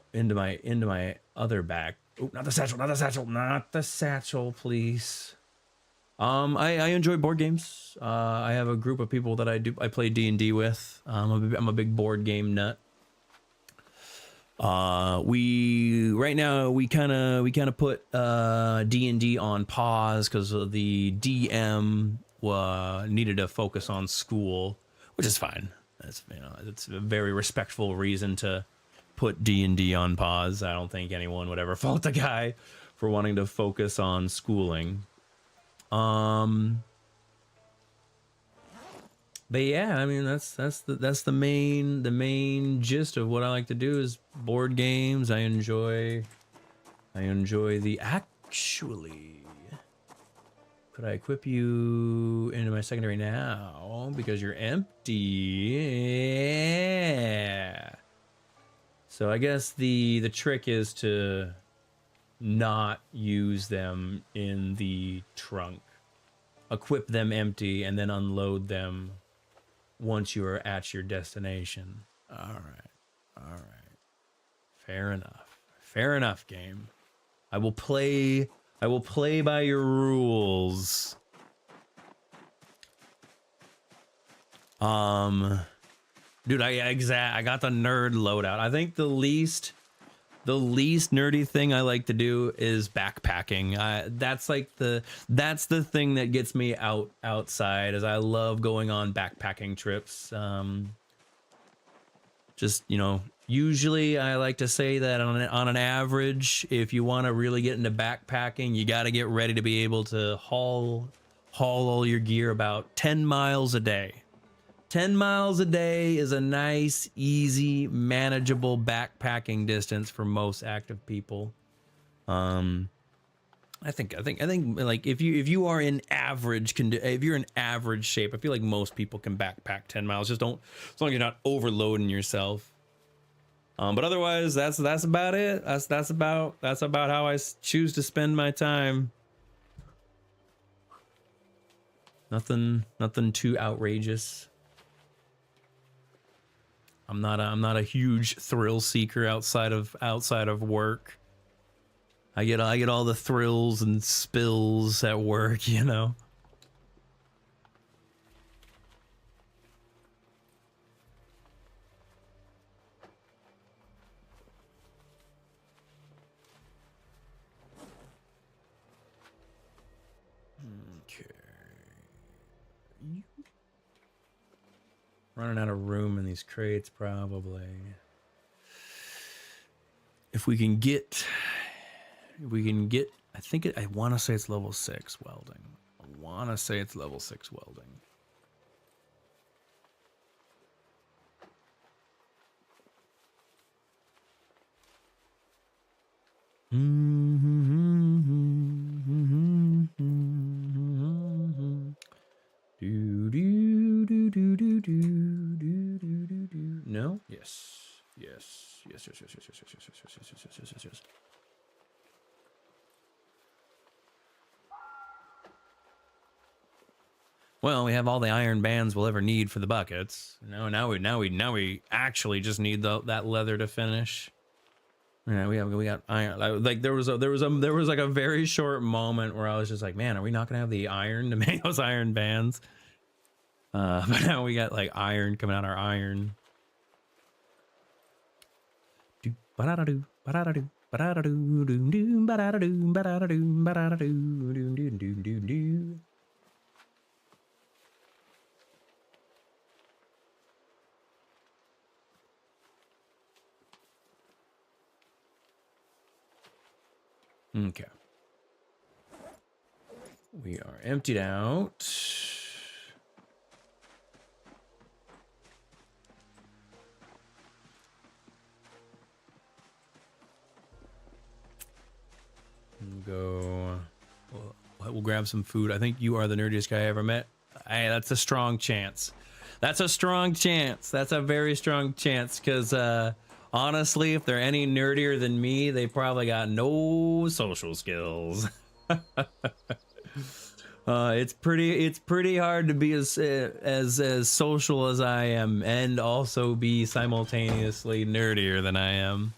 other bag. Oh, not the satchel, please. I enjoy board games. I have a group of people that I play D&D with. I'm a big board game nut. Right now we kind of put D&D on pause because the DM needed to focus on school, which is fine. That's, it's a very respectful reason to put D&D on pause. I don't think anyone would ever fault the guy for wanting to focus on schooling. But yeah, I mean that's the main gist of what I like to do is board games. I enjoy the actually. Could I equip you into my secondary now because you're empty? Yeah. So I guess the trick is to not use them in the trunk. Equip them empty and then unload them once you are at your destination. All right. All right. Fair enough. Fair enough, game. I will play by your rules. Dude, I got the nerd loadout. I think the least nerdy thing I like to do is backpacking. That's the thing that gets me outside, as I love going on backpacking trips. Just, you know, usually I like to say that on an average, if you want to really get into backpacking, you got to get ready to be able to haul all your gear about 10 miles a day. 10 miles a day is a nice, easy, manageable backpacking distance for most active people. I think like if you are in if you're in average shape, I feel like most people can backpack 10 miles. Just don't, as long as you're not overloading yourself. But otherwise, that's about it. That's about how I choose to spend my time. Nothing too outrageous. I'm not a huge thrill seeker outside of work. I get all the thrills and spills at work, you know. Okay. Running out of room in these crates, probably. If we can get, I think I want to say it's level 6 welding. I want to say it's level 6 welding. No? Yes. Yes. Well, we have all the iron bands we'll ever need for the buckets. Now we actually just need that leather to finish. Yeah, we got iron. Like there was like a very short moment where I was just like, man, are we not gonna have the iron to make those iron bands? But now we got like iron coming out our iron. Okay. We are emptied out. Go. We'll grab some food. I think you are the nerdiest guy I ever met. Hey, that's a strong chance. That's a strong chance. That's a very strong chance, because honestly, if they're any nerdier than me, they probably got no social skills. It's pretty hard to be as social as I am and also be simultaneously nerdier than I am.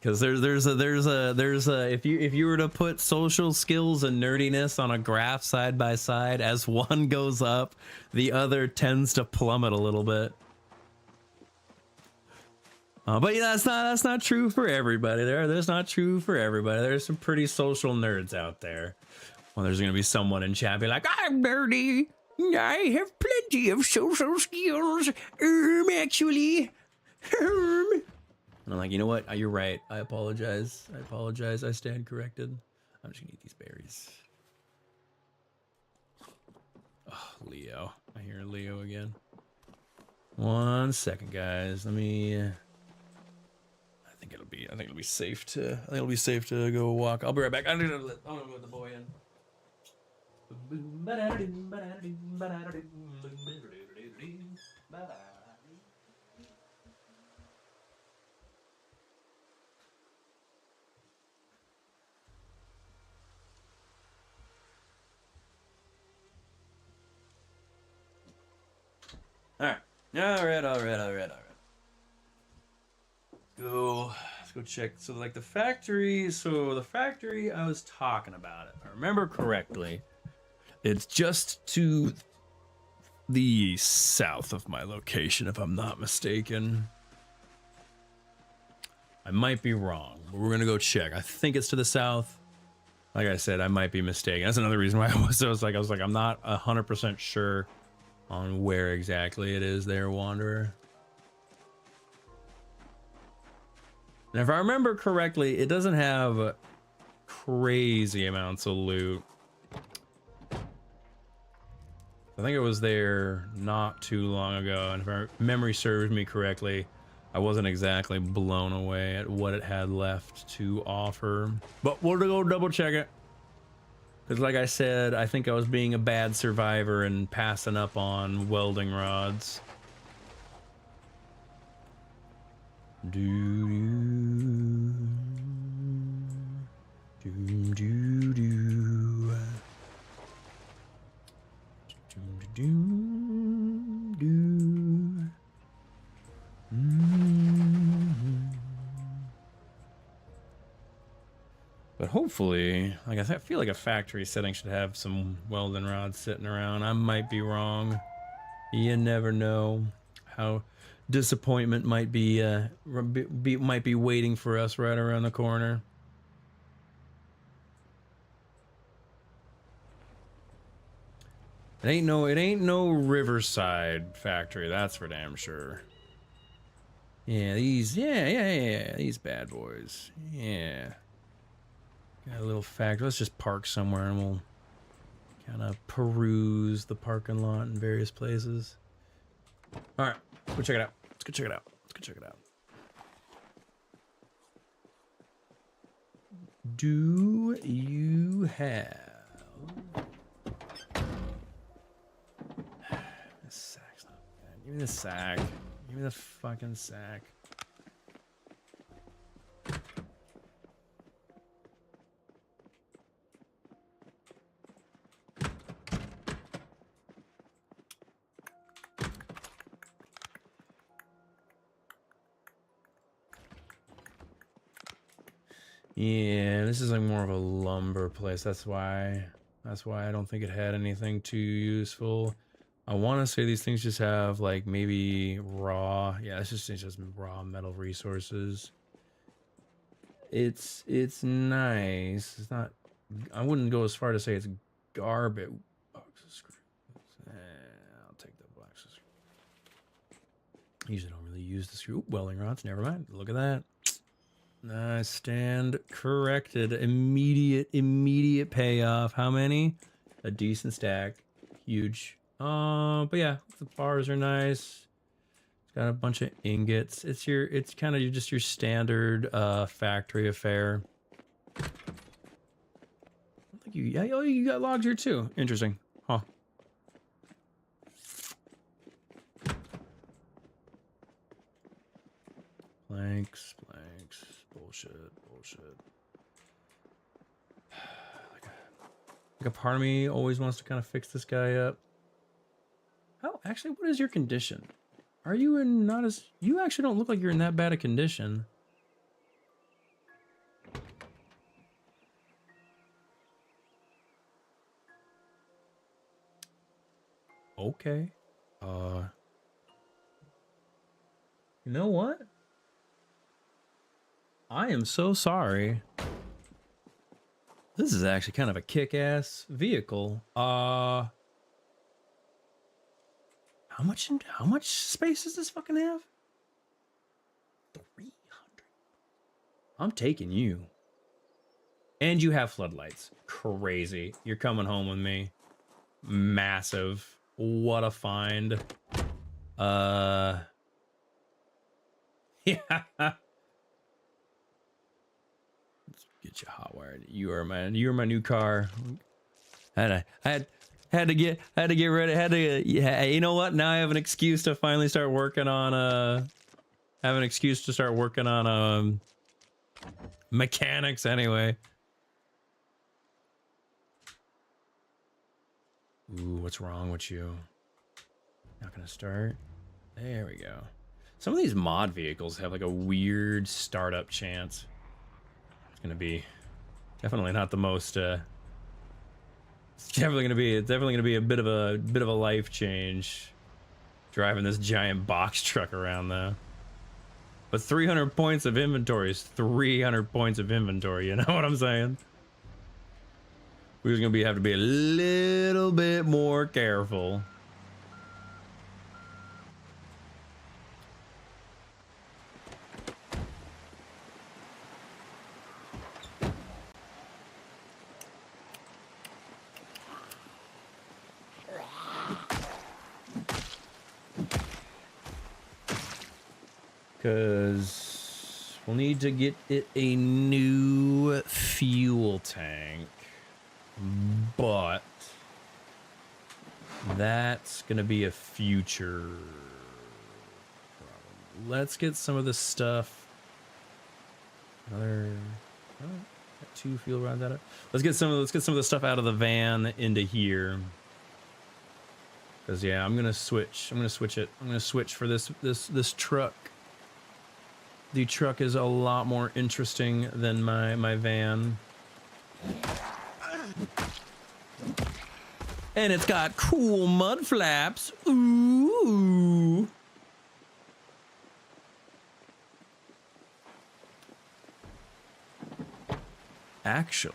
Because there's a if you were to put social skills and nerdiness on a graph side by side, as one goes up, the other tends to plummet a little bit. But yeah, that's not true for everybody. That's not true for everybody. There's some pretty social nerds out there. Well, there's gonna be someone in chat be like, I'm nerdy. I have plenty of social skills. Actually. And I'm like, you know what? You're right. I apologize. I stand corrected. I'm just gonna eat these berries. Oh, Leo. I hear Leo again. 1 second, guys. Let me. I think it'll be. I think it'll be safe to. I think it'll be safe to go walk. I'll be right back. I'm gonna let the boy in. All right. All right. Let's go check. So like the factory. So the factory I was talking about it. If I remember correctly, it's just to the south of my location, if I'm not mistaken. I might be wrong, but we're gonna go check. I think it's to the south. Like I said, I might be mistaken. That's another reason why I was like, I'm not 100% sure on where exactly it is there, Wanderer. And if I remember correctly, it doesn't have crazy amounts of loot. I think it was there not too long ago, and if my memory serves me correctly, I wasn't exactly blown away at what it had left to offer. But we'll go double check it. Because like I said, I think I was being a bad survivor and passing up on welding rods. But hopefully, like I said, I feel like a factory setting should have some welding rods sitting around. I might be wrong. You never know how disappointment might be, might be waiting for us right around the corner. It ain't no Riverside factory, that's for damn sure. Yeah, these bad boys. Yeah. Got a little factory. Let's just park somewhere and we'll kind of peruse the parking lot in various places. All right, let's go check it out. Let's go check it out. Let's go check it out. Do you have... This sack's not bad. Give me the sack. Give me the fucking sack. Yeah, this is like more of a lumber place. That's why I don't think it had anything too useful. I want to say these things just have like maybe raw. Yeah, it's just raw metal resources. It's nice. It's not. I wouldn't go as far to say it's garbage. Box of screws. I'll take the box of screws. I usually don't really use the screw welding rods. Never mind. Look at that. I stand corrected. Immediate payoff. How many? A decent stack. Huge. But yeah, the bars are nice. It's got a bunch of ingots. It's kind of just your standard factory affair. I think you got logs here too. Interesting. Huh. Planks. Bullshit. Like a part of me always wants to kind of fix this guy up. How actually, what is your condition? Are you in not as... You actually don't look like you're in that bad a condition. Okay. You know what? I am so sorry. This is actually kind of a kick-ass vehicle. How much space does this fucking have? 300. I'm taking you. And you have floodlights. Crazy. You're coming home with me. massive. What a find. Yeah. Let's get you hot wired. You are my new car. I had to get ready. Yeah, you know what? Now I have an excuse to finally start working on mechanics anyway. Ooh, what's wrong with you? Not gonna start. There we go. Some of these mod vehicles have like a weird startup chance. It's gonna be definitely not the most. It's definitely gonna be a bit of a life change. Driving this giant box truck around though. But 300 points of inventory is 300 points of inventory. You know what I'm saying? We're just gonna have to be a little bit more careful. Because we'll need to get it a new fuel tank. But that's gonna be a future problem. Let's get some of this stuff. Another got 2 fuel rods out of. Let's get some of the stuff out of the van into here. Cause yeah, I'm gonna switch it. I'm gonna switch for this truck. The truck is a lot more interesting than my van. And it's got cool mud flaps. Ooh. Actually.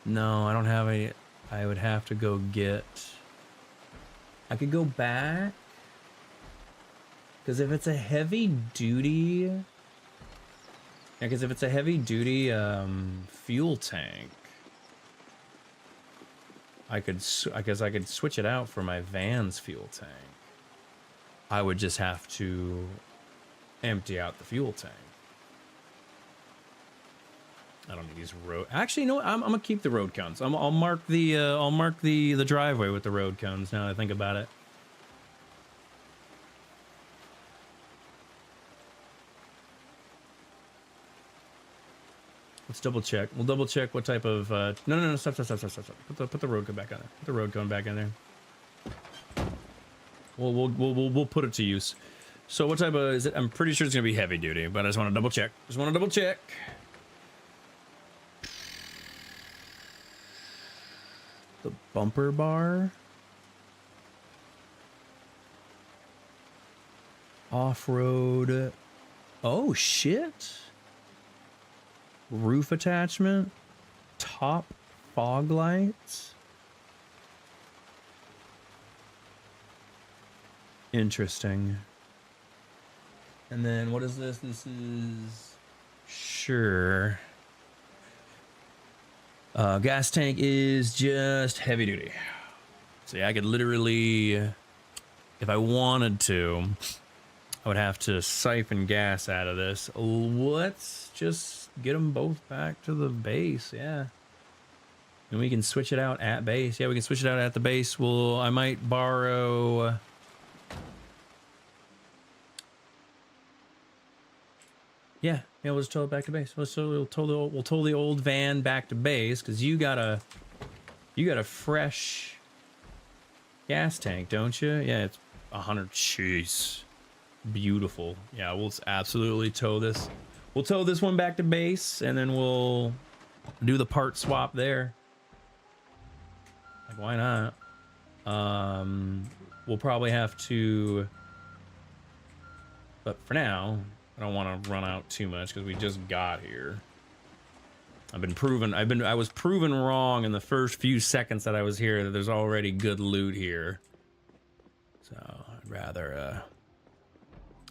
No, I don't have a... I would have to go get... I could go back. Because if it's a heavy duty... Yeah, because if it's a heavy duty fuel tank, I guess I could switch it out for my van's fuel tank. I would just have to empty out the fuel tank. I don't need these road. Actually, you know what? I'm gonna keep the road cones. I'll mark the driveway with the road cones. Now that I think about it. Let's double check. We'll double check what type of. No. Stop. Put the road cone back on there. Put the road cone back in there. We'll put it to use. So what type of is it? I'm pretty sure it's gonna be heavy duty, but I just want to double check. The bumper bar. Off-road. Oh shit. Roof attachment. Top fog lights. Interesting. And then what is this? This is sure. Gas tank is just heavy duty. So yeah, I could literally, if I wanted to, I would have to siphon gas out of this. Let's just get them both back to the base, yeah. And we can switch it out at base. Yeah, we can switch it out at the base. I might borrow... Yeah, we'll just tow it back to base. We'll tow the old van back to base because you got a fresh gas tank, don't you? Yeah, it's 100. Jeez, beautiful. Yeah, we'll absolutely tow this. We'll tow this one back to base, and then we'll do the part swap there. Like, why not? We'll probably have to, but for now. I don't want to run out too much because we just got here. I was proven wrong in the first few seconds that I was here that there's already good loot here. So I'd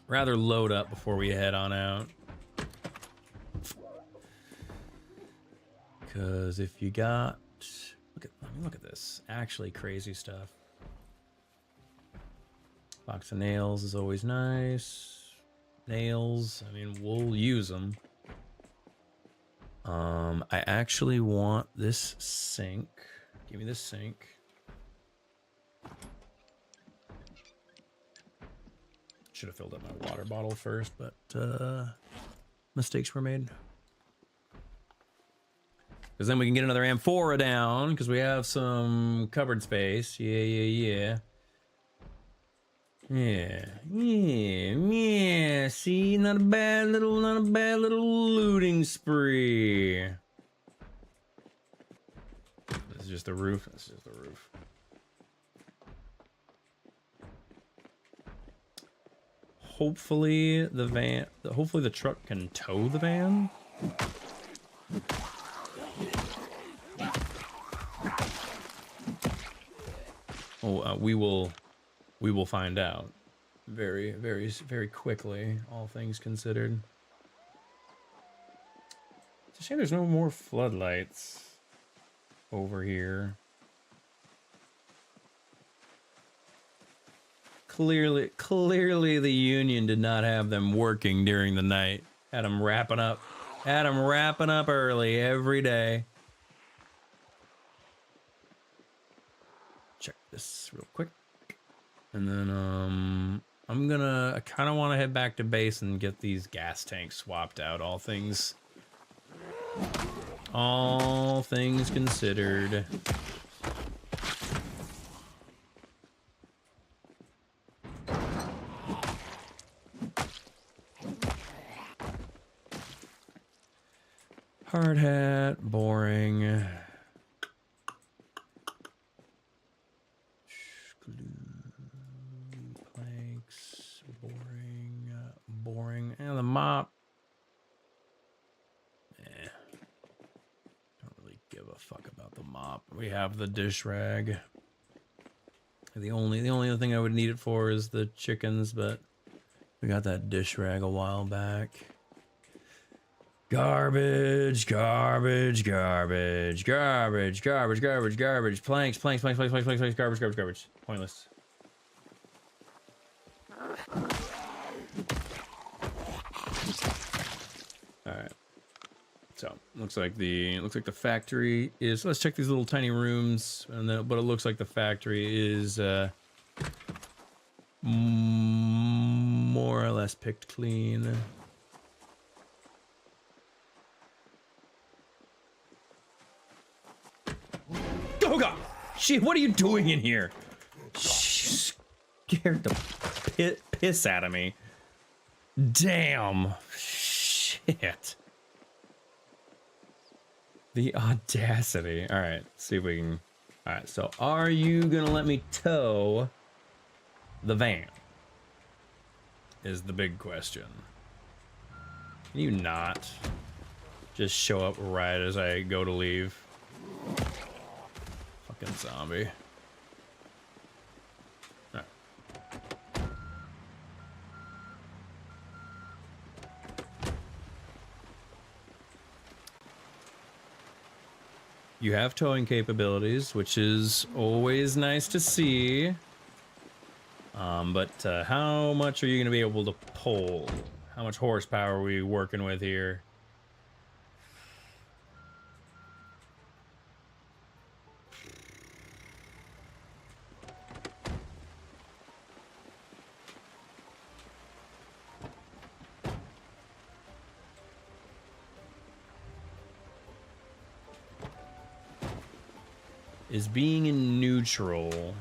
rather load up before we head on out. Because if you got, look at this, actually crazy stuff. Box of nails is always nice. Nails, I mean, we'll use them. I actually want this sink. Give me this sink. Should have filled up my water bottle first, but mistakes were made. Because then we can get another amphora down, because we have some cupboard space. Yeah. See, not a bad little looting spree. This is just the roof. This is just the roof. Hopefully the truck can tow the van. Oh, we will find out very quickly, all things considered. It's a shame there's no more floodlights over here. Clearly the Union did not have them working during the night. Had them wrapping up early every day. Check this real quick. And then I kind of want to head back to base and get these gas tanks swapped out, all things considered. Hard hat, boring. Planks, boring. And the mop. Don't really give a fuck about the mop. We have the dish rag. The only other thing I would need it for is the chickens, but we got that dish rag a while back. Garbage. Planks. Garbage. Pointless. Alright. So looks like the factory is, let's check these little tiny rooms, and then, but it looks like the factory is more or less picked clean. Oh god! Shit, what are you doing in here? She scared the piss out of me. Damn. Shit. The audacity. Alright, see if we can... Alright, so are you gonna let me tow the van? Is the big question. Can you not just show up right as I go to leave? Fucking zombie. Right. You have towing capabilities, which is always nice to see. But how much are you going to be able to pull? How much horsepower are we working with here? Is being in neutral.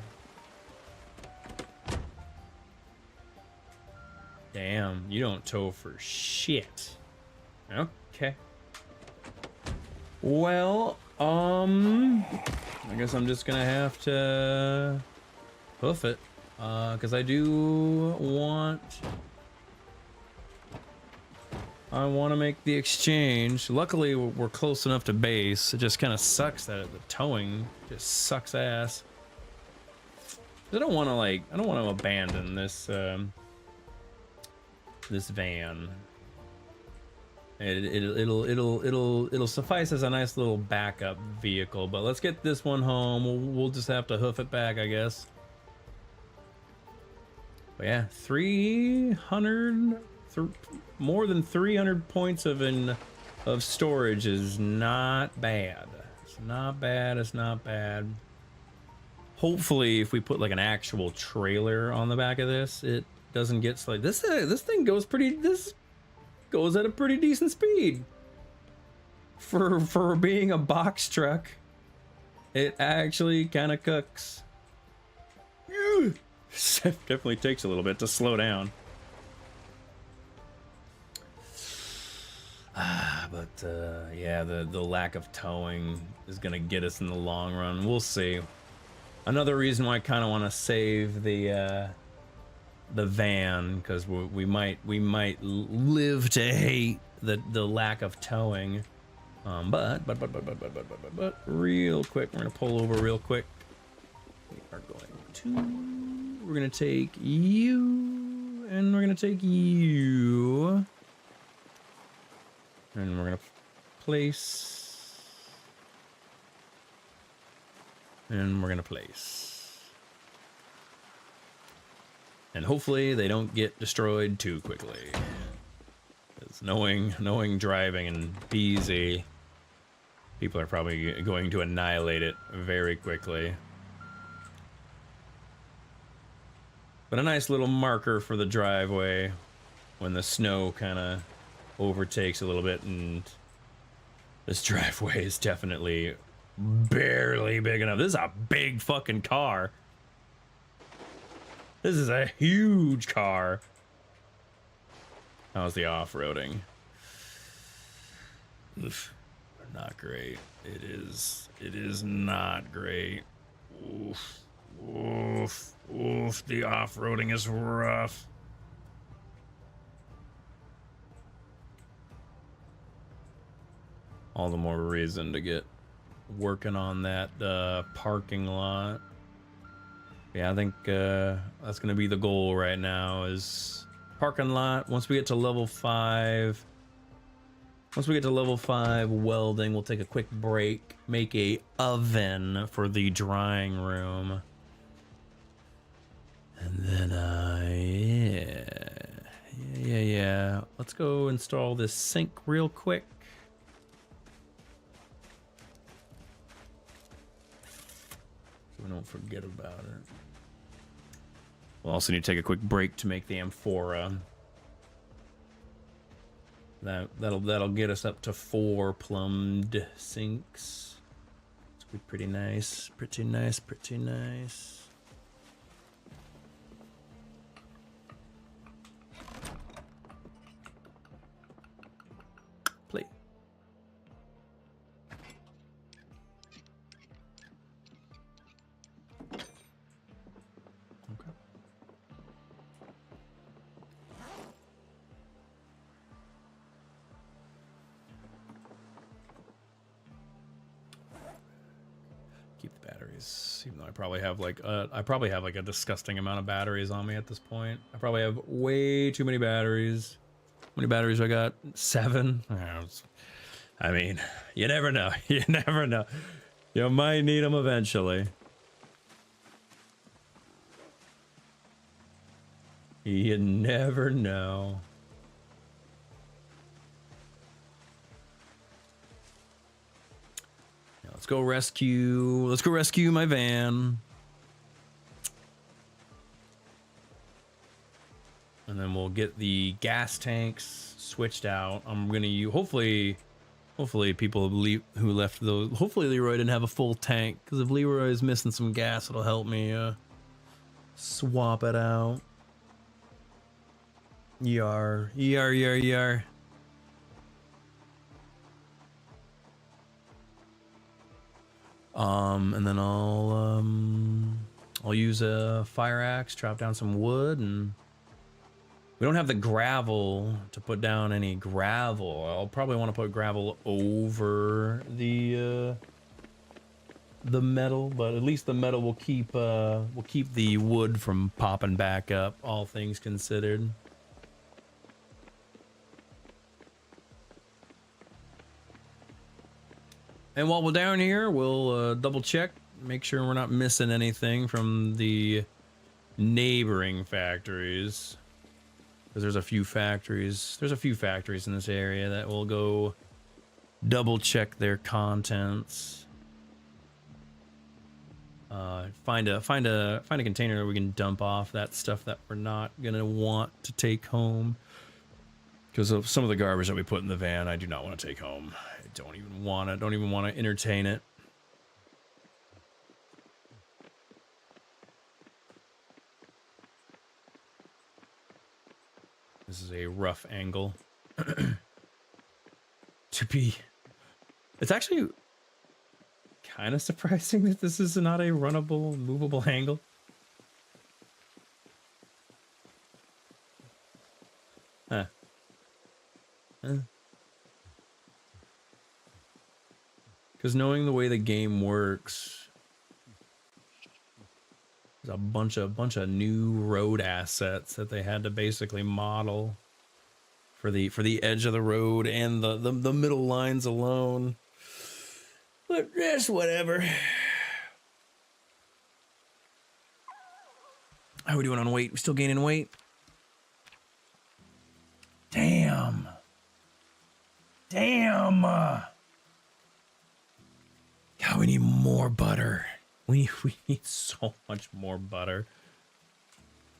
Damn, you don't tow for shit. Okay. Well, I guess I'm just gonna have to hoof it. Because I do want... I want to make the exchange. Luckily, we're close enough to base. It just kind of sucks that the towing just sucks ass. I don't want to abandon this this van. It'll suffice as a nice little backup vehicle. But let's get this one home. We'll just have to hoof it back, I guess. But yeah, 300, more than 300 points of storage is not bad. It's not bad. It's not bad. Hopefully, if we put like an actual trailer on the back of this, it doesn't get like this. This thing goes pretty. This goes at a pretty decent speed for being a box truck. It actually kind of cooks. Definitely takes a little bit to slow down. But yeah, the lack of towing is gonna get us in the long run. We'll see. Another reason why I kind of want to save the van, because we might live to hate the lack of towing. But real quick, we're gonna pull over real quick. We're gonna take you, and we're gonna take you, and we're gonna place, and we're gonna place, and hopefully they don't get destroyed too quickly. Because knowing driving in BZ, people are probably going to annihilate it very quickly. But a nice little marker for the driveway when the snow kind of overtakes a little bit, and this driveway is definitely barely big enough. This is a big fucking car. This is a huge car. How's the off-roading? Oof, not great. It is not great. Oof. Oof, oof, the off-roading is rough. All the more reason to get working on that parking lot. Yeah, I think that's gonna be the goal right now, is parking lot. Once we get to level 5, welding, we'll take a quick break, make a oven for the drying room. And then, yeah. Let's go install this sink real quick. So we don't forget about it. We'll also need to take a quick break to make the amphora. That'll get us up to 4 plumbed sinks. It's gonna be pretty nice, pretty nice. Play. Okay. Keep the batteries, even though I probably have like a disgusting amount of batteries on me at this point. I probably have way too many batteries. How many batteries I got? 7. I mean, you never know. You never know. You might need them eventually. You never know. Now let's go rescue my van. And then we'll get the gas tanks switched out. I'm gonna use, hopefully people who left those, hopefully Leroy didn't have a full tank, because if Leroy is missing some gas, it'll help me swap it out. Yar. And then I'll use a fire axe, chop down some wood, and we don't have the gravel to put down any gravel. I'll probably want to put gravel over the metal, but at least the metal will keep the wood from popping back up, all things considered. And while we're down here, we'll double check, make sure we're not missing anything from the neighboring factories. Because there's a few factories. There's a few factories in this area that will go double check their contents. Find a container that we can dump off that stuff that we're not gonna want to take home. Because of some of the garbage that we put in the van, I do not want to take home. I don't even want to entertain it. This is a rough angle. It's actually kind of surprising that this is not a runnable, movable angle. Huh. Because knowing the way the game works, there's a bunch of new road assets that they had to basically model for the edge of the road and the middle lines alone. But just whatever. How are we doing on weight? We still gaining weight? Damn. God, we need more butter. We need so much more butter.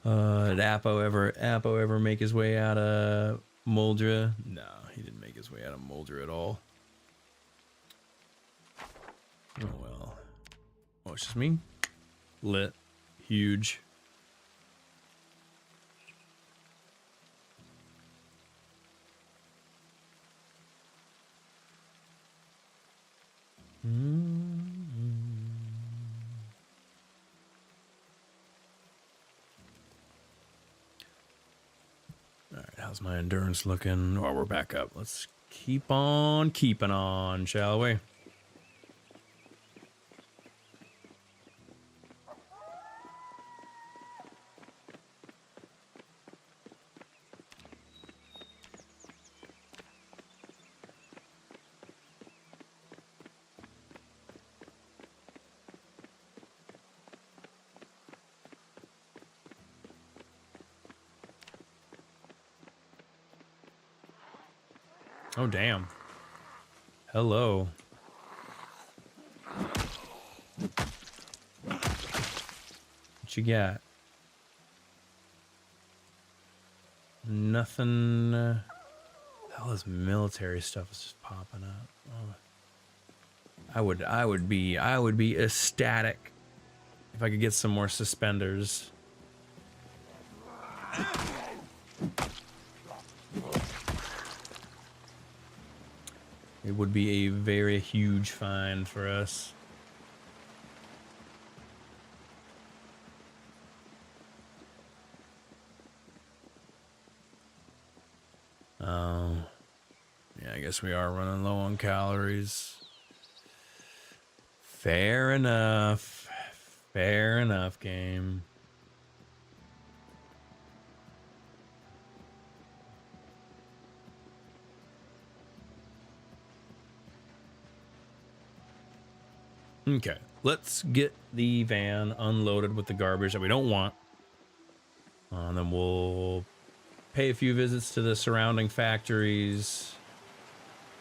Did Apo ever make his way out of Moldra? No, he didn't make his way out of Moldra at all. Oh well. Oh, it's just me? Lit. Huge. All right, how's my endurance looking? Oh, we're back up. Let's keep on keeping on, shall we? Oh, damn. Hello. What you got? Nothing. All this military stuff is just popping up. Oh. I would be ecstatic if I could get some more suspenders. It would be a very huge find for us. Yeah, I guess we are running low on calories. Fair enough. Fair enough, game. Okay, let's get the van unloaded with the garbage that we don't want. And then we'll pay a few visits to the surrounding factories.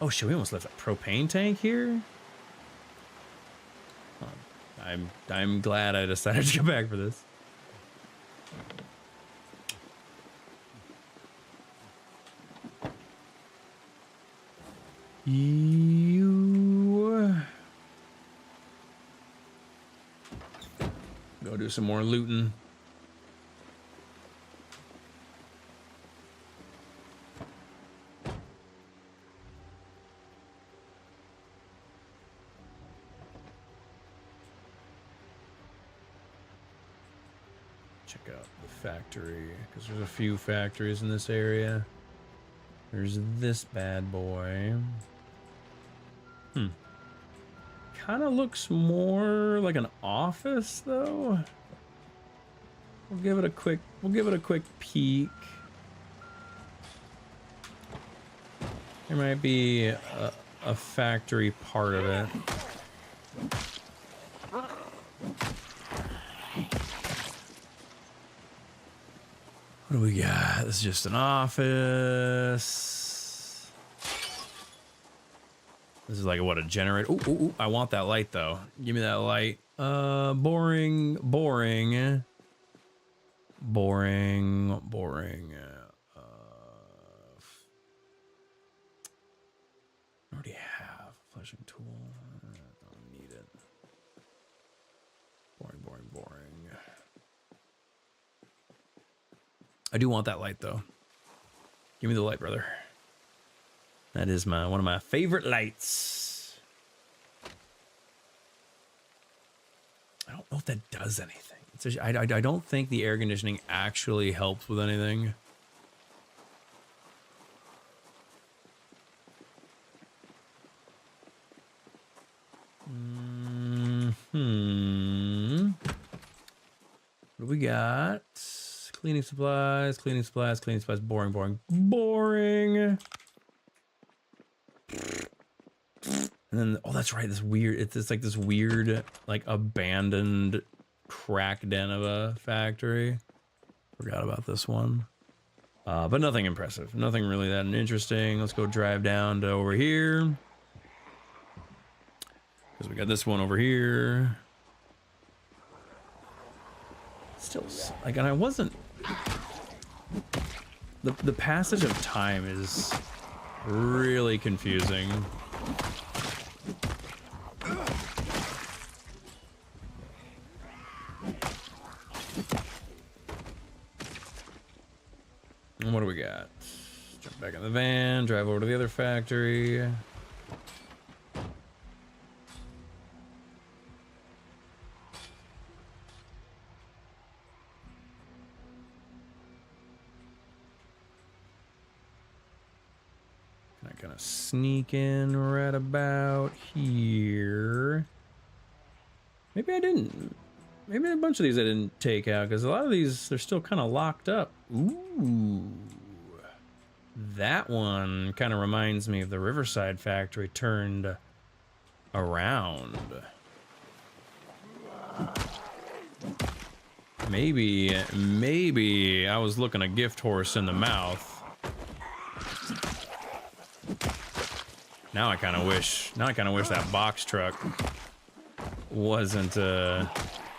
Oh shit, we almost left a propane tank here? Oh, I'm glad I decided to come back for this. Go do some more looting. Check out the factory, because there's a few factories in this area. There's this bad boy. Kind of looks more like an office, though. We'll give it a quick peek. There might be a factory part of it. What do we got? This is just an office. This is like, what, a generator? Ooh, ooh, ooh, I want that light, though. Give me that light. Boring. I already have a fleshing tool. I don't need it. Boring. I do want that light, though. Give me the light, brother. That is one of my favorite lights. I don't know if that does anything. I don't think the air conditioning actually helps with anything. What do we got? Cleaning supplies. Boring. And then, oh, that's right. This weird, it's like this weird, like abandoned crack den of a factory. Forgot about this one. But nothing impressive. Nothing really that interesting. Let's go drive down to over here. Because we got this one over here. Still, like, and I wasn't... The passage of time is really confusing. And what do we got? Jump back in the van, drive over to the other factory. Can I kind of sneak in right about here? Maybe I didn't. Maybe a bunch of these I didn't take out, because a lot of these, they're still kind of locked up. Ooh. That one kind of reminds me of the Riverside factory turned around. Maybe I was looking a gift horse in the mouth. Now I kind of wish that box truck wasn't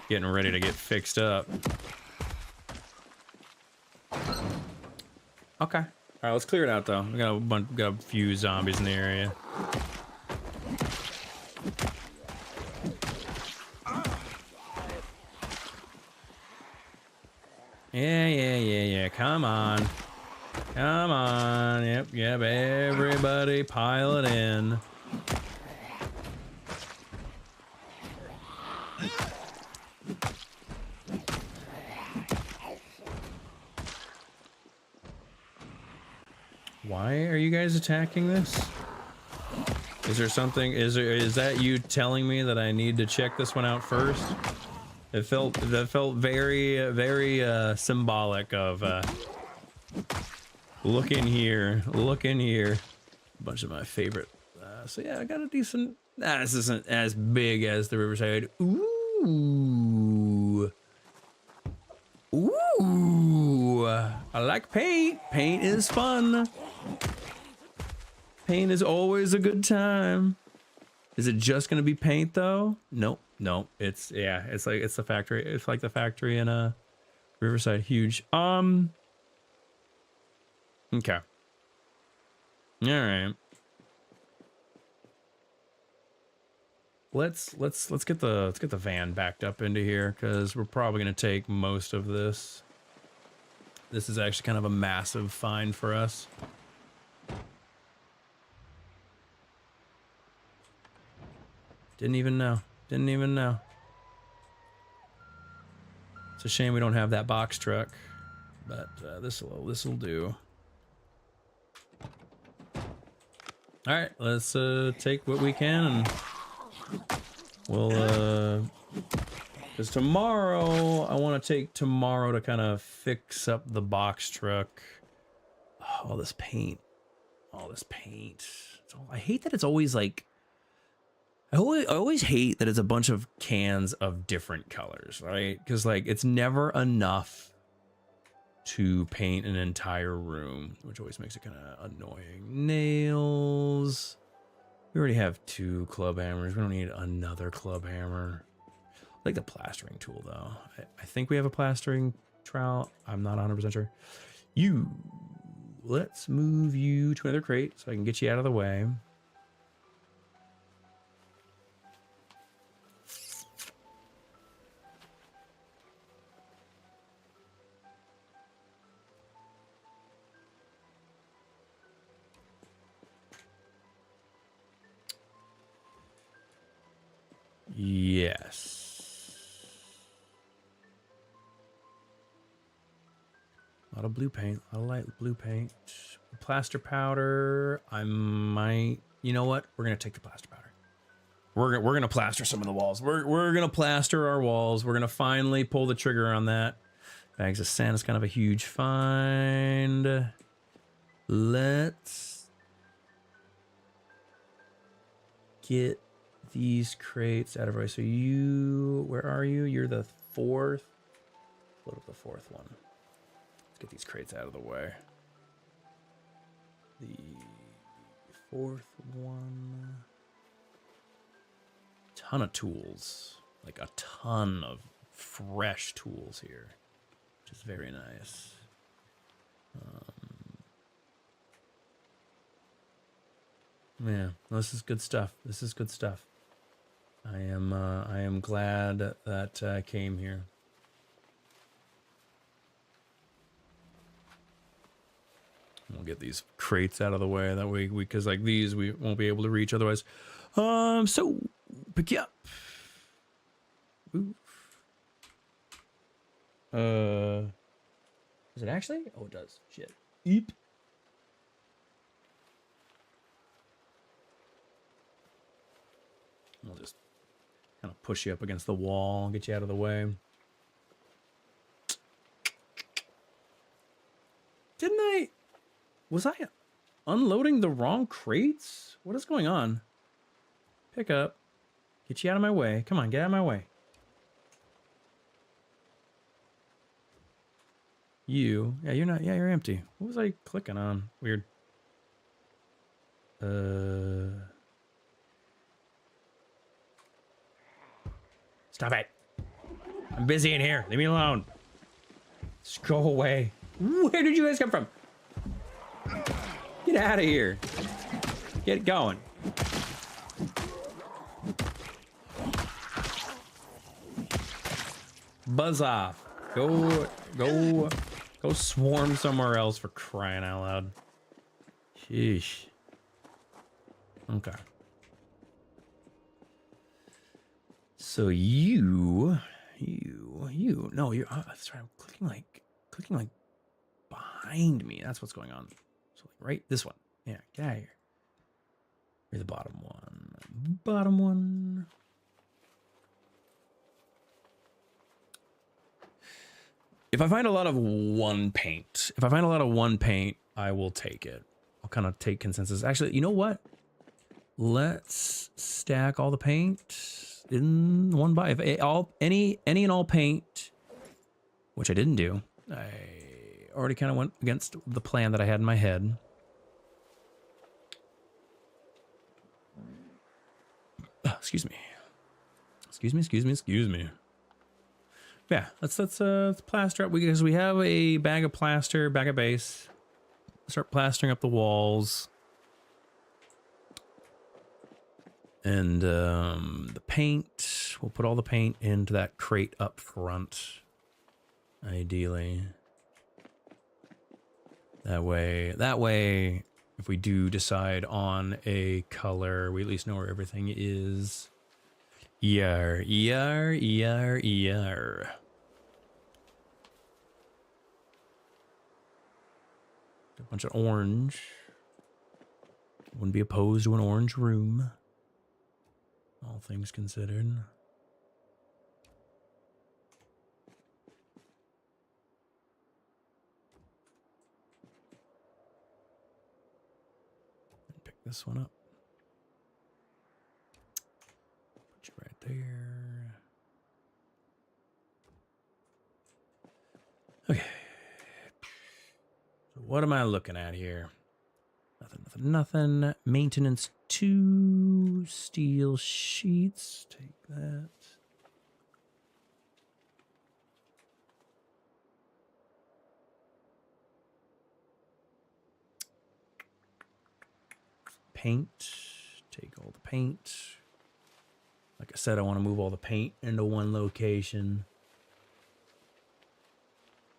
getting ready to get fixed up. Okay. All right, let's clear it out though. We got a few zombies in the area. Yeah. Come on. Yep. Everybody pile it in. Why are you guys attacking this? Is there something? Is that you telling me that I need to check this one out first? That felt very symbolic of look in here. A bunch of my favorite. So yeah, I got a decent. This isn't as big as the Riverside. Ooh. I like paint. Paint is fun. Paint is always a good time. Is it just gonna be paint though? Nope. It's the factory. It's like the factory in Riverside. Huge. Okay. All right. Let's get the van backed up into here, because we're probably gonna take most of this. This is actually kind of a massive find for us. Didn't even know. It's a shame we don't have that box truck, but this'll do. All right, let's take what we can, and we'll because tomorrow I want to take tomorrow to kind of fix up the box truck. All this paint. It's I hate that it's always like, I always hate that it's a bunch of cans of different colors, right? Because like it's never enough to paint an entire room, which always makes it kind of annoying. Nails. We already have 2 club hammers. We don't need another club hammer. I like the plastering tool though. I think we have a plastering trowel. I'm not 100% sure. Let's move you to another crate so I can get you out of the way. Yes. A lot of blue paint, a lot of light blue paint. Plaster powder, I might, you know what? We're gonna take the plaster powder. We're gonna plaster some of the walls. We're gonna plaster our walls. We're gonna finally pull the trigger on that. Bags of sand is kind of a huge find. Let's get these crates out of our way. So you, where are you? You're the 4th. Load up the 4th one. Let's get these crates out of the way. The 4th one. Ton of tools. Like a ton of fresh tools here, which is very nice. Yeah, this is good stuff. This is good stuff. I am glad that I came here. We'll get these crates out of the way that way, because like these we won't be able to reach otherwise. So pick you up. Oof. Does it actually? Oh, it does. Shit. Eep. We'll just kind of push you up against the wall and get you out of the way. Didn't I? Was I unloading the wrong crates? What is going on? Pick up. Get you out of my way. Come on, get out of my way. You. Yeah, you're not. Yeah, you're empty. What was I clicking on? Weird. Stop it. I'm busy in here. Leave me alone. Just go away. Where did you guys come from? Get out of here. Get going. Buzz off. Go swarm somewhere else, for crying out loud. Sheesh. Okay. So no, you're, that's right. I'm clicking like behind me. That's what's going on. So like right, this one. Yeah, get out of here. You're the bottom one. Bottom one. If I find a lot of one paint, I will take it. I'll kind of take consensus. Actually, you know what? Let's stack all the paint in one buy. If any and all paint, which I didn't do. I already kind of went against the plan that I had in my head. Excuse me. Excuse me. Yeah, let's plaster up, because we have a bag of plaster, bag of base. Start plastering up the walls. And the paint, we'll put all the paint into that crate up front, ideally. That way, if we do decide on a color, we at least know where everything is. Yar. A bunch of orange. Wouldn't be opposed to an orange room. All things considered. Pick this one up. there. Okay. So what am I looking at here? Nothing. Maintenance 2. Steel sheets. Take that. Paint. Take all the paint. Like I said, I want to move all the paint into one location.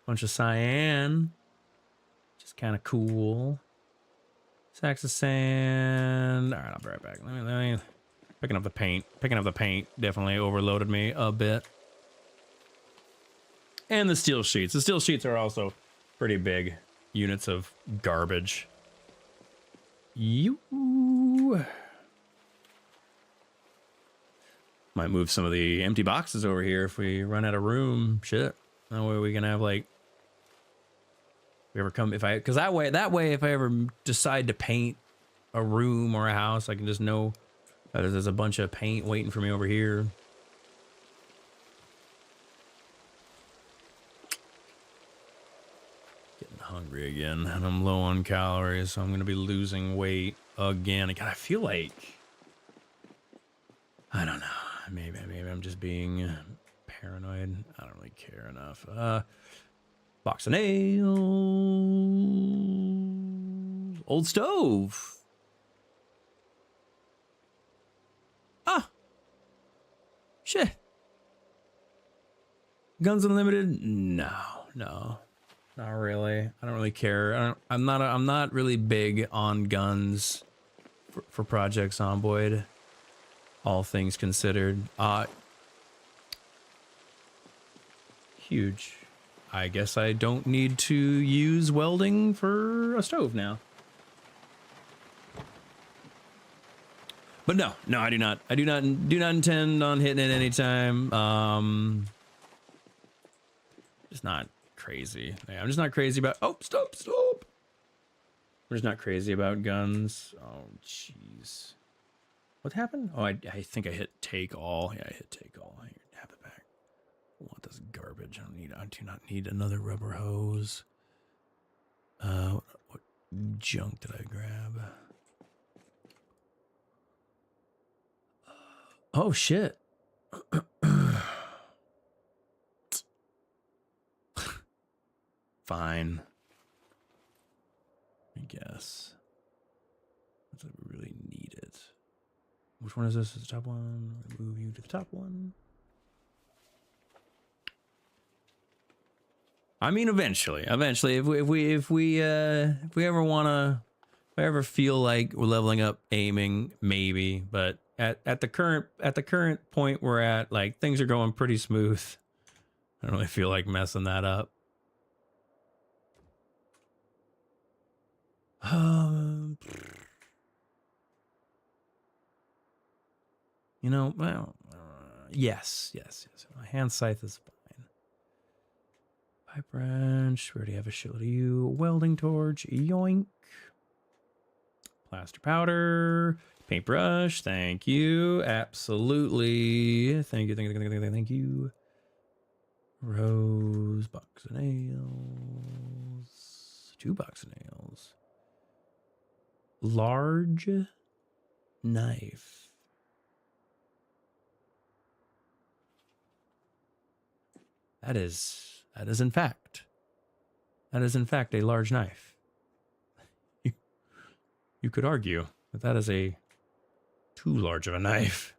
Bunch of cyan. Just kind of cool. Sacks of sand. All right, I'll be right back. Let me picking up the paint. Picking up the paint definitely overloaded me a bit. And the steel sheets. The steel sheets are also pretty big units of garbage. You might move some of the empty boxes over here if we run out of room. Shit. That way we can have like, if we ever come, because that way if I ever decide to paint a room or a house, I can just know that there's a bunch of paint waiting for me over here. Getting hungry again, and I'm low on calories, so I'm gonna be losing weight again. God, I feel like, I don't know. Maybe I'm just being paranoid. I don't really care enough. Box of nails. Old stove. Ah. Shit. Guns Unlimited? No. Not really. I don't really care. I'm not really big on guns for Project Zomboid. All things considered. Huge. I guess I don't need to use welding for a stove now. But no, I do not. I do not intend on hitting it anytime. Just not crazy. I'm just not crazy about. Oh, stop! I'm just not crazy about guns. Oh, jeez. What happened? Oh, I think I hit take all. Yeah, I hit take all. Here, have it back. I want this garbage. I do not need another rubber hose. What junk did I grab? Oh shit. Fine. I guess. Looks like we really need it. Which one is this? Is the top one? Move you to the top one. I mean, eventually, if we ever wanna, if I ever feel like we're leveling up aiming, maybe. But at the current point we're at, like things are going pretty smooth. I don't really feel like messing that up. You know, well, yes. My hand scythe is fine. Pipe wrench, we already have a shitload of you. Welding torch, yoink. Plaster powder, paintbrush, thank you. Absolutely. Thank you. Rose, box of nails. 2 box of nails. Large knife. That is in fact a large knife. You could argue that is a too large of a knife.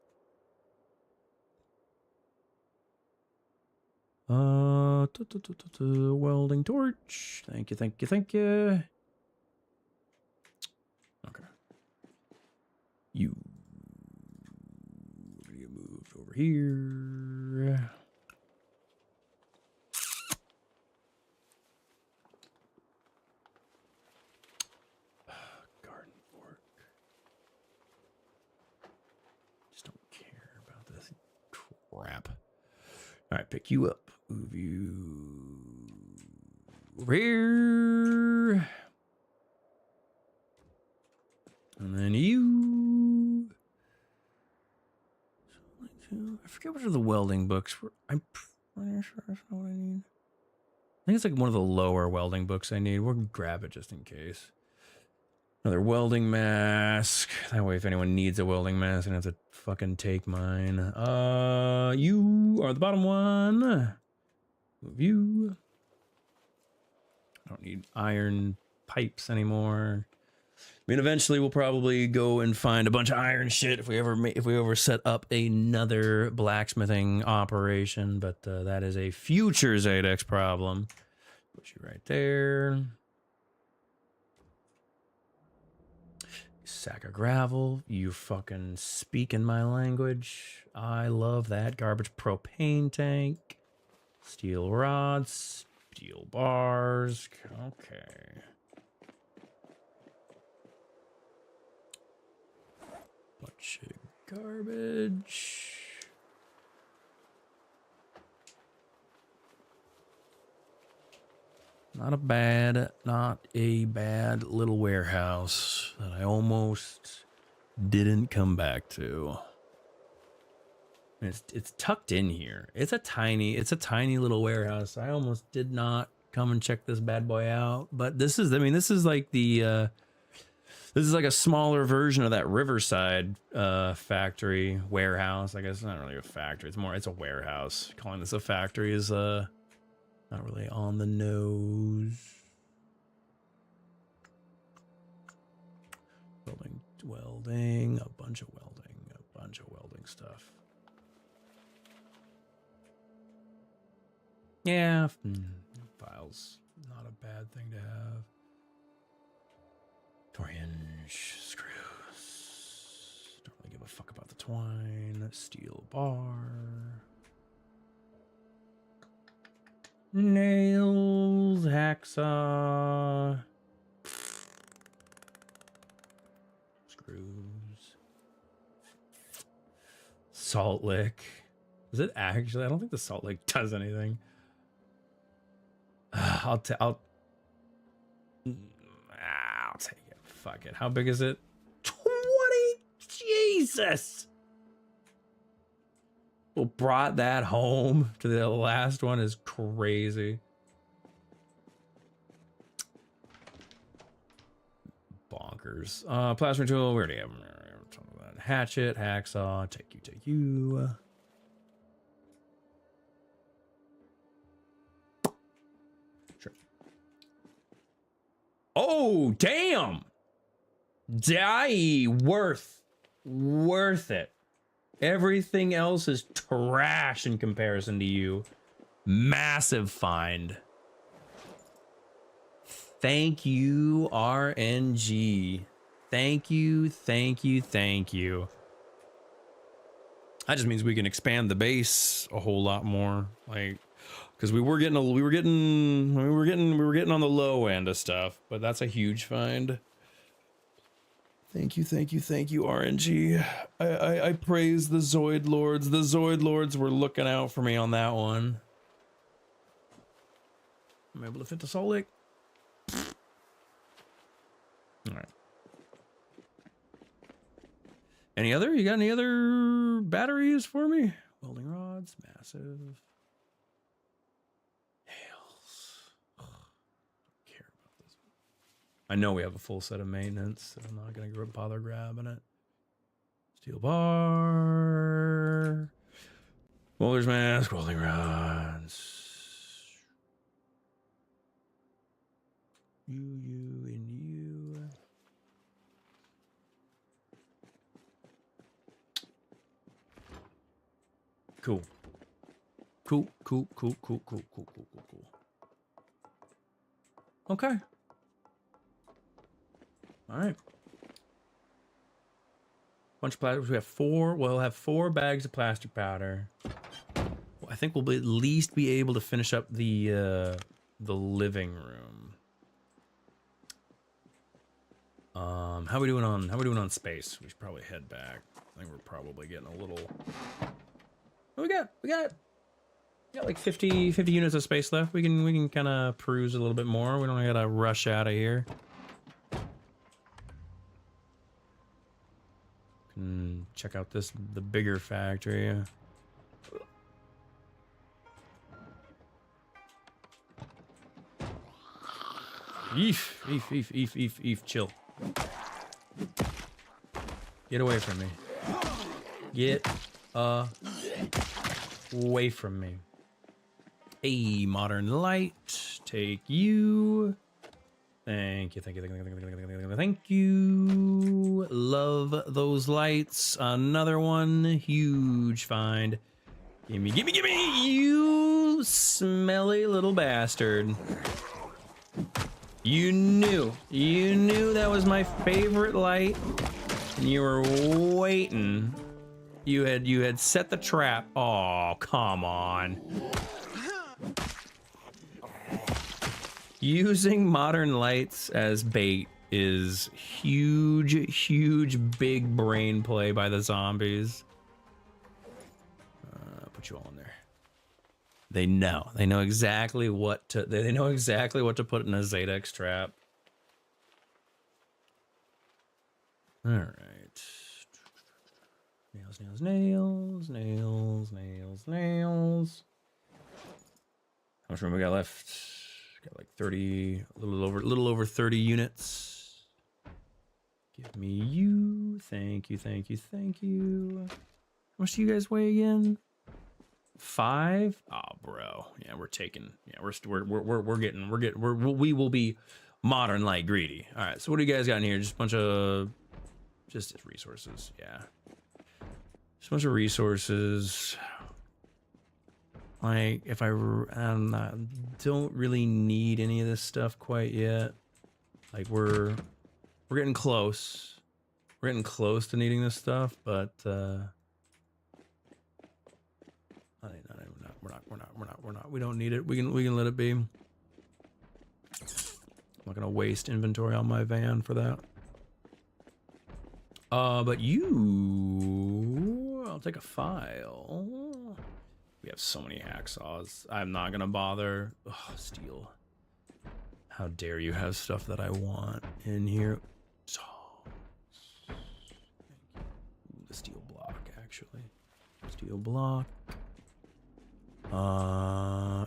Welding torch. Thank you. Okay. You moved over here. Garden fork. Just don't care about this crap. All right, pick you up. Move you over here. And then you. I forget what are the welding books. I'm pretty sure that's not what I need. I think it's like one of the lower welding books I need. We'll grab it just in case. Another welding mask. That way if anyone needs a welding mask, I don't have to fucking take mine. You are the bottom one. Move you. I don't need iron pipes anymore. I mean, eventually we'll probably go and find a bunch of iron shit if we ever set up another blacksmithing operation. But that is a future Zadex problem. Put you right there. Sack of gravel. You fucking speaking my language. I love that. Garbage propane tank. Steel rods. Steel bars. Okay. Bunch of garbage. Not a bad little warehouse that I almost didn't come back to. It's tucked in here. It's a tiny little warehouse. I almost did not come and check this bad boy out, but this is like the this is like a smaller version of that Riverside factory warehouse. I guess it's not really a factory. It's a warehouse. Calling this a factory is not really on the nose. Welding, a bunch of welding stuff. Yeah, files, not a bad thing to have. 4-inch screws. Don't really give a fuck about the twine. Steel bar. Nails, hacksaw. Screws. Salt lick. Is it actually? I don't think the salt lick does anything. I'll take it. Fuck it. How big is it? 20. Jesus. Well, brought that home to the last one is crazy. Bonkers. Plasma tool. We already have that. Hatchet, hacksaw. Take you. Sure. Oh, damn. Worth it. Everything else is trash in comparison to you. Massive find. Thank you, RNG. Thank you. That just means we can expand the base a whole lot more. Like, because we were getting on the low end of stuff, but that's a huge find. Thank you, RNG. I praise the Zoid Lords. The Zoid Lords were looking out for me on that one. I'm able to fit the salt lick. All right. You got any other batteries for me? Welding rods, massive. I know we have a full set of maintenance, so I'm not going to bother grabbing it. Steel bar. Welder's mask, welding rods. You, and you. Cool. Okay. All right. Bunch of plastic. We have four. We'll have 4 bags of plastic powder. I think we'll at least be able to finish up the living room. How we doing on space? We should probably head back. I think we're probably getting a little. What we got like 50 units of space left. We can kind of peruse a little bit more. We don't gotta rush out of here. Check out the bigger factory. Eef, chill. Get away from me. Get away from me. A modern light. Take you. Thank you. Thank you. Love those lights. Another one. Huge find. Gimme. You smelly little bastard. You knew that was my favorite light, and you were waiting. You had set the trap. Oh, come on. Using modern lights as bait is huge big brain play by the zombies. Put you all in there. They know exactly what to put in a Zadex trap. All right. Nails. How much room we got left? Got like 30, a little over 30 units. Give me you. Thank you. How much do you guys weigh again? 5? Oh, bro. Yeah, we're taking. Yeah, we will be modern light greedy. All right. So what do you guys got in here? Just a bunch of just resources. Yeah. Just a bunch of resources. Like, if I don't really need any of this stuff quite yet. Like, we're getting close. We're getting close to needing this stuff, but we're not. We don't need it. We can let it be. I'm not gonna waste inventory on my van for that. But I'll take a file. We have so many hacksaws. I'm not gonna bother. Ugh, steel. How dare you have stuff that I want in here? The steel block, actually. Steel block.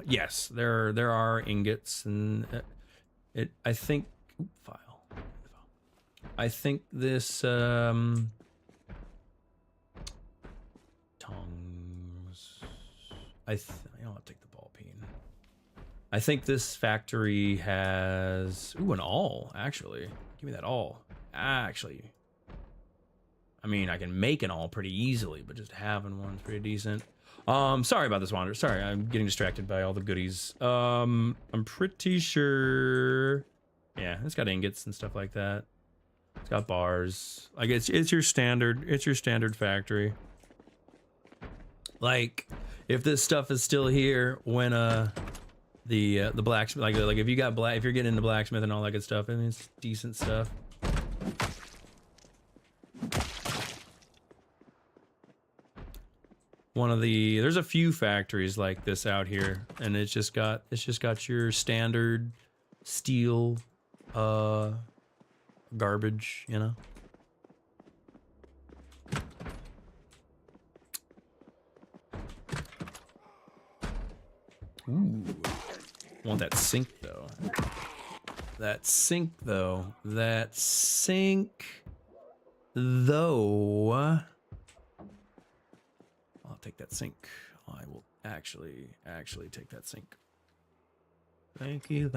Yes, there are ingots, and I think. File. I think this tongs. I'll take the ball peen. I think this factory has an awl. Actually, give me that awl. Actually, I mean, I can make an awl pretty easily, but just having one's pretty decent. Sorry about this, Wander. Sorry, I'm getting distracted by all the goodies. I'm pretty sure. Yeah, it's got ingots and stuff like that. It's got bars. Like it's your standard factory. Like, if this stuff is still here when the blacksmith, like if you're getting into blacksmith and all that good stuff, I mean, it's decent stuff. There's a few factories like this out here, and it's just got your standard steel garbage, you know. Ooh. Want that sink though. That sink though. I'll take that sink. I will actually take that sink. Thank you.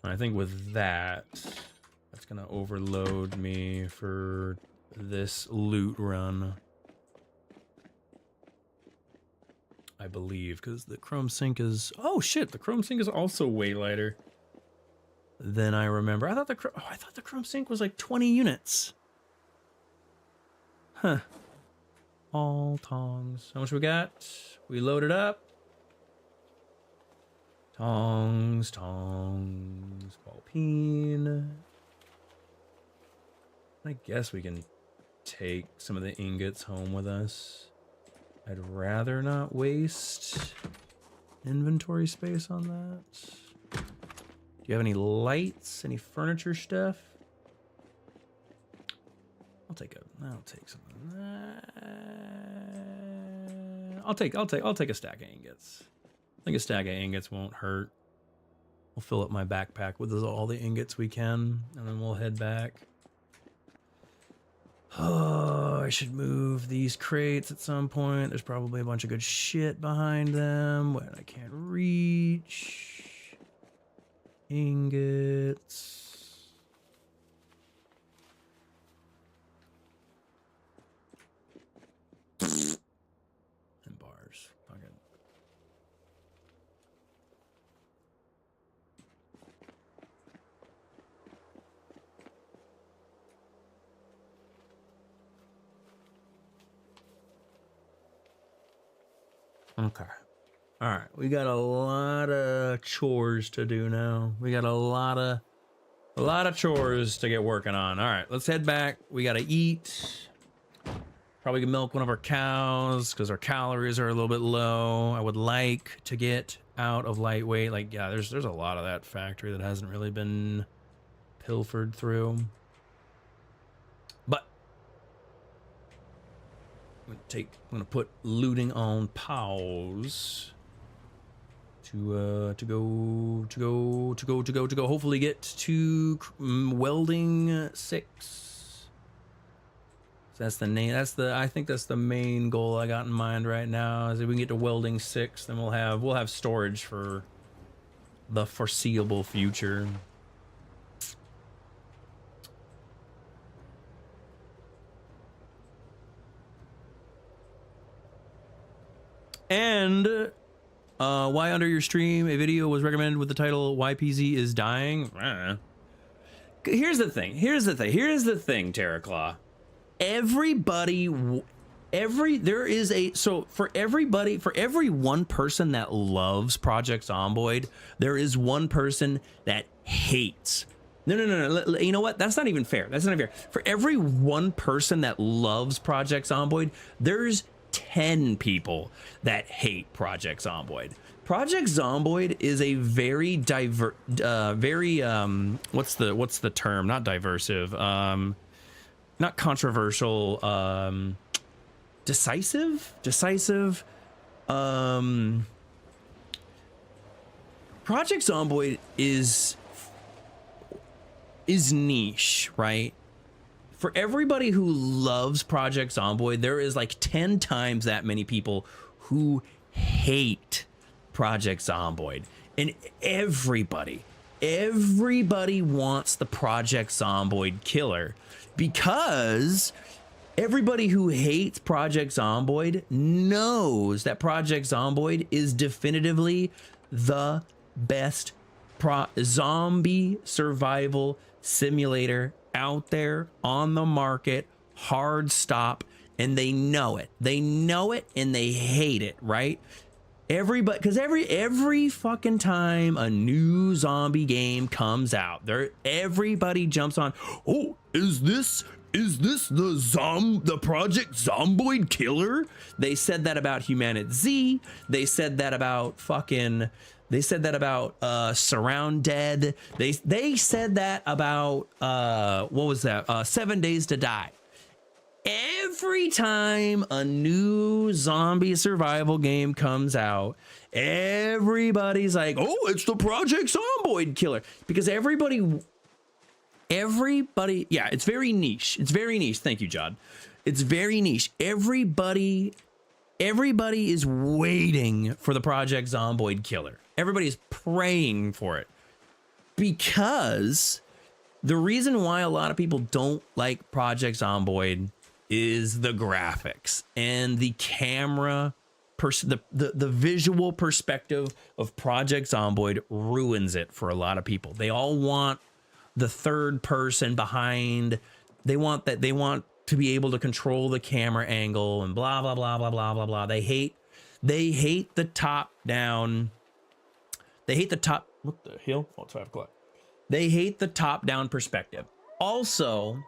I think with that's gonna overload me for this loot run. I believe, because the chrome sink is... Oh shit, the chrome sink is also way lighter than I remember. I thought the chrome sink was like 20 units. Huh. All tongs. How much we got? We loaded up. Tongs. Ball peen. I guess we can take some of the ingots home with us. I'd rather not waste inventory space on that. Do you have any lights? Any furniture stuff? I'll take some of that. I'll take a stack of ingots. I think a stack of ingots won't hurt. We'll fill up my backpack with all the ingots we can, and then we'll head back. Oh, I should move these crates at some point. There's probably a bunch of good shit behind them. What I can't reach. Ingots. And bars. Fuck it. Okay. All right. We got a lot of chores to do now. We got a lot of chores to get working on. All right, let's head back. We got to eat. Probably can milk one of our cows because our calories are a little bit low. I would like to get out of lightweight. Like, yeah, there's a lot of that factory that hasn't really been pilfered through. But I'm gonna put looting on pause to go hopefully get to welding 6. So that's the name. I think that's the main goal I got in mind right now. Is if we can get to welding 6, then we'll have storage for the foreseeable future. And why under your stream a video was recommended with the title YPZ is dying? Here's the thing, Terraclaw. For every one person that loves Project Zomboid, there is one person that hates. No. You know what? That's not even fair. For every one person that loves Project Zomboid, there's 10 people that hate Project Zomboid. Project Zomboid is a very what's the term? Not diversive, not controversial, decisive. Project Zomboid is niche, right? For everybody who loves Project Zomboid, there is like 10 times that many people who hate Project Zomboid. And everybody wants the Project Zomboid killer, because everybody who hates Project Zomboid knows that Project Zomboid is definitively the best zombie survival simulator out there on the market, hard stop, and they know it and they hate it, right? Everybody, because every fucking time a new zombie game comes out, everybody jumps on, oh, is this the Project Zomboid killer? They said that about Humanity Z. They said that about Surround Dead. They said that about what was that? 7 Days to Die. Every time a new zombie survival game comes out, everybody's like, oh, it's the Project Zomboid killer, because everybody, yeah, it's very niche. Thank you, Jod. It's very niche. Everybody is waiting for the Project Zomboid killer. Everybody is praying for it, because the reason why a lot of people don't like Project Zomboid is the graphics and the camera, the visual perspective of Project Zomboid ruins it for a lot of people. They all want the third person behind. They want to be able to control the camera angle and blah blah blah blah blah blah blah. They hate the top down. What the hell? Oh, it's 5 o'clock. They hate the top down perspective. Also,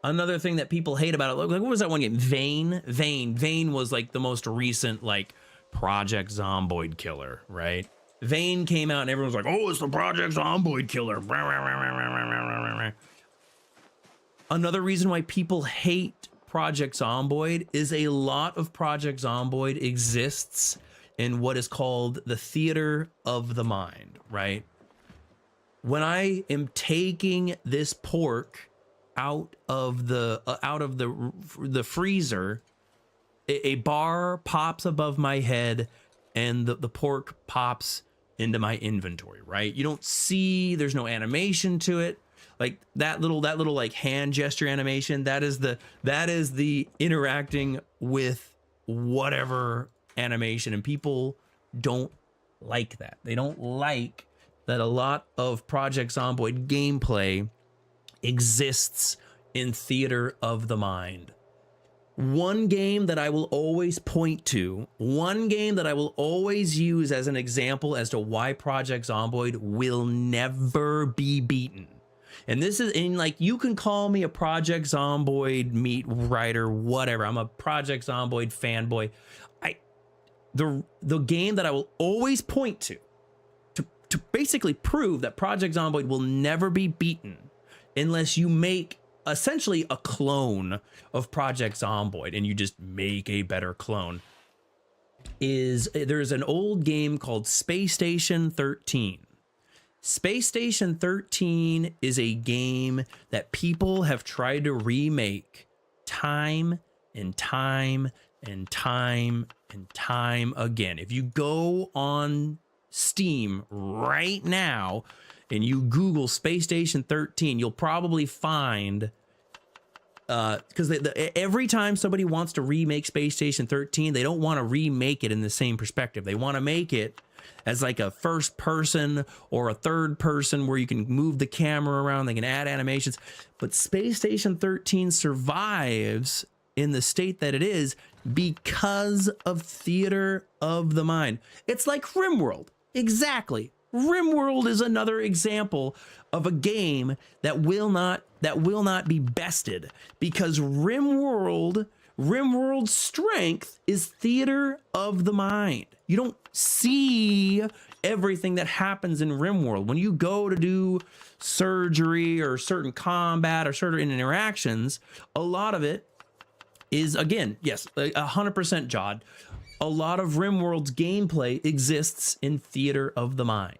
another thing that people hate about it, like what was that one game? Vane was like the most recent like Project Zomboid killer, right? Vane came out and everyone was like, oh, it's the Project Zomboid killer. Another reason why people hate Project Zomboid is a lot of Project Zomboid exists in what is called the theater of the mind, right? When I am taking this pork out of the freezer, a bar pops above my head and the pork pops into my inventory, right? You don't see, there's no animation to it. Like that little like hand gesture animation, that is the interacting with whatever animation, and people don't like that. They don't like that a lot of Project Zomboid gameplay exists in theater of the mind. One game that I will always point to, one game that I will always use as an example as to why Project Zomboid will never be beaten. And this is, in like, you can call me a Project Zomboid meat writer, whatever. I'm a Project Zomboid fanboy. The game that I will always point to basically prove that Project Zomboid will never be beaten unless you make essentially a clone of Project Zomboid, and you just make a better clone, is there's an old game called Space Station 13. Space Station 13 is a game that people have tried to remake time and time and time and time again. If you go on Steam right now and you Google Space Station 13, you'll probably find, because every time somebody wants to remake Space Station 13, they don't want to remake it in the same perspective. They want to make it as like a first person or a third person where you can move the camera around, they can add animations. But Space Station 13 survives in the state that it is because of theater of the mind. It's like RimWorld. Exactly. RimWorld is another example of a game that will not be bested, because RimWorld's strength is theater of the mind. You don't see everything that happens in RimWorld. When you go to do surgery or certain combat or certain interactions, a lot of it is, again, yes, 100% Jod. A lot of RimWorld's gameplay exists in theater of the mind.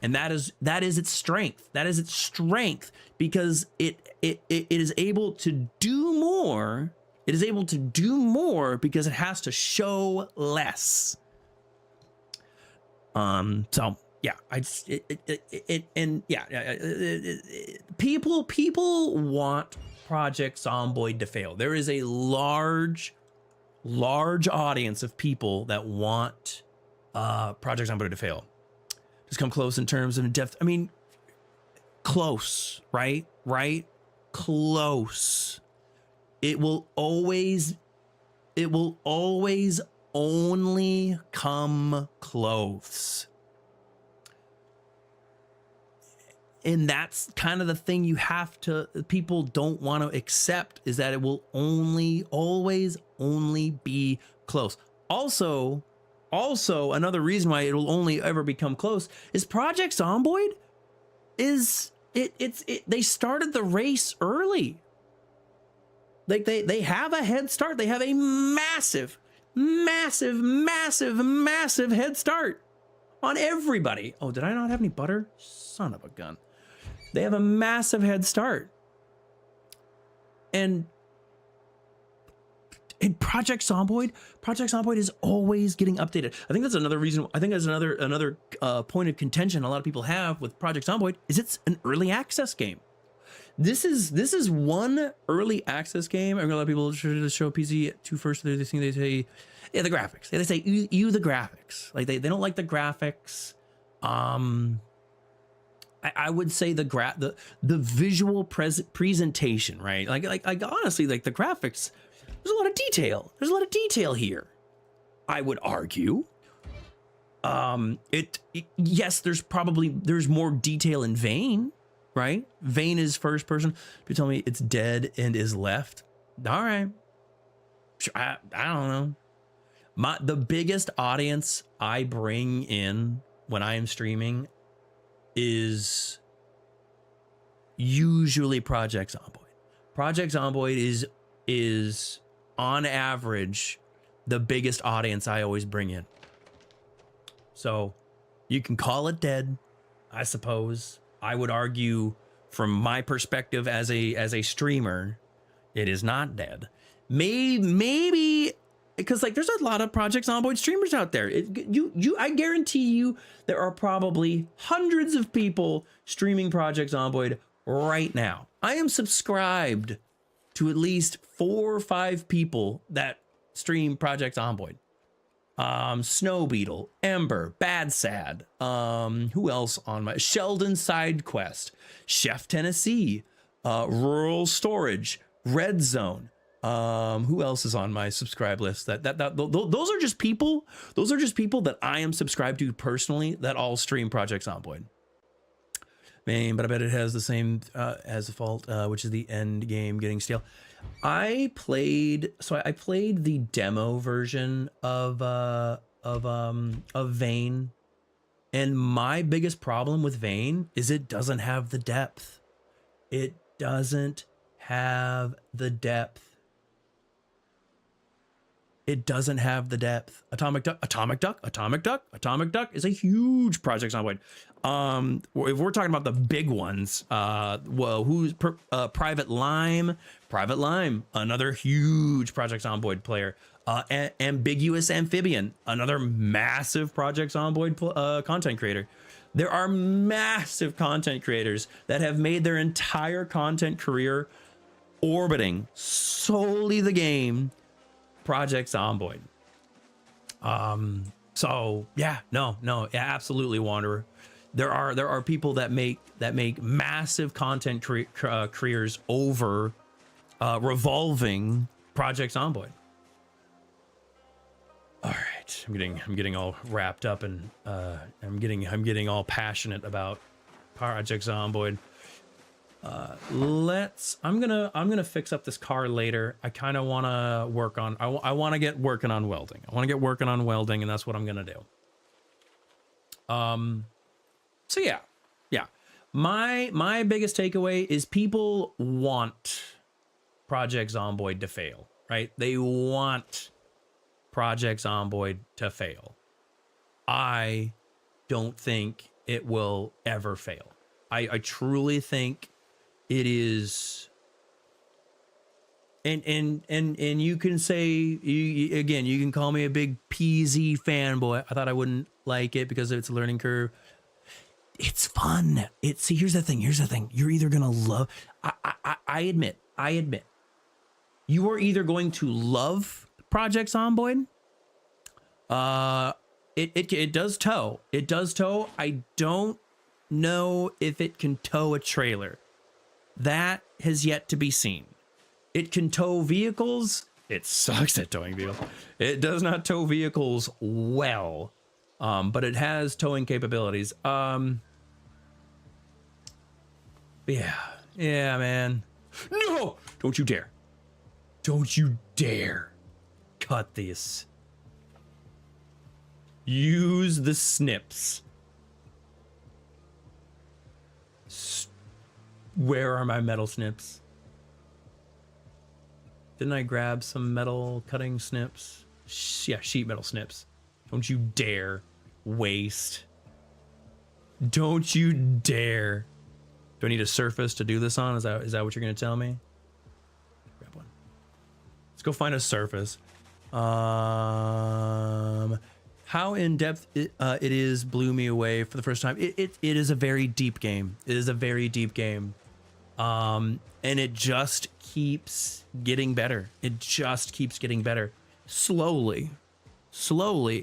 And that is its strength. That is its strength, because it is able to do more. It is able to do more because it has to show less. So yeah, people want Project Zomboid to fail. There is a large audience of people that want Project Zomboid to fail. Just come close in terms of depth. I mean, close, right? Close. It will always only come close. And that's kind of the thing people don't want to accept, is that it will always only be close. Also, another reason why it will only ever become close is Project Zomboid they started the race early. Like they have a head start. They have a massive head start on everybody. Oh, did I not have any butter? Son of a gun. They have a massive head start. And in Project Zomboid is always getting updated. I think that's another reason. I think that's another point of contention a lot of people have with Project Zomboid, is it's an early access game. This is one early access game. I mean, a lot of people show PC to first. They say, yeah, the graphics. They say you the graphics. Like they don't like the graphics. I would say the visual presentation, right? Like honestly, like the graphics. There's a lot of detail. There's a lot of detail here, I would argue. Yes, there's more detail in Vane, right? Vane is first person. If you tell me it's dead and is left, all right. I don't know. The biggest audience I bring in when I am streaming is usually Project Zomboid. Project Zomboid is on average the biggest audience I always bring in. So you can call it dead, I suppose. I would argue from my perspective as a streamer, it is not dead. Maybe because like there's a lot of Project Zomboid streamers out there. I guarantee you there are probably hundreds of people streaming Project Zomboid right now. I am subscribed to at least 4 or 5 people that stream Project Zomboid. Snow Beetle, Ember, Bad Sad, who else on my Sheldon Side Quest, Chef Tennessee, Rural Storage, Red Zone. Who else is on my subscribe list? Those are just people that I am subscribed to personally that all stream Project Zomboid. Man, but I bet it has the same as Default, which is the end game getting stale. I played the demo version of Vayne, and my biggest problem with Vayne is it doesn't have the depth. It doesn't have the depth. It doesn't have the depth. Atomic Duck is a huge Project Zomboid. If we're talking about the big ones, well, Private Lime, another huge Project Zomboid player. Ambiguous Amphibian, another massive Project Zomboid content creator. There are massive content creators that have made their entire content career orbiting solely the game Project Zomboid. So yeah, no, yeah, absolutely, Wanderer. There are people that make massive content careers over revolving Project Zomboid. All right, I'm getting all wrapped up and I'm getting all passionate about Project Zomboid. I'm gonna fix up this car later. I kind of want to work on, I want to get working on welding. And that's what I'm gonna do. So yeah. My biggest takeaway is people want Project Zomboid to fail, right? They want Project Zomboid to fail. I don't think it will ever fail. I truly think it is, and you can say, again, you can call me a big PZ fanboy. I thought I wouldn't like it because it's a learning curve. It's fun. Here's the thing. You're either gonna love. I admit. You are either going to love Project Zomboid. It does tow. I don't know if it can tow a trailer. That has yet to be seen. It can tow vehicles. It sucks at towing vehicles. It does not tow vehicles well, but it has towing capabilities. Yeah, man. No, don't you dare cut this. Use the snips. Where are my metal snips? Didn't I grab some metal cutting snips? Yeah, sheet metal snips. Don't you dare waste. Don't you dare. Do I need a surface to do this on? Is that what you're gonna tell me? Grab one. Let's go find a surface. How in depth it is blew me away for the first time. It is a very deep game. It is a very deep game. And it just keeps getting better. It just keeps getting better. Slowly.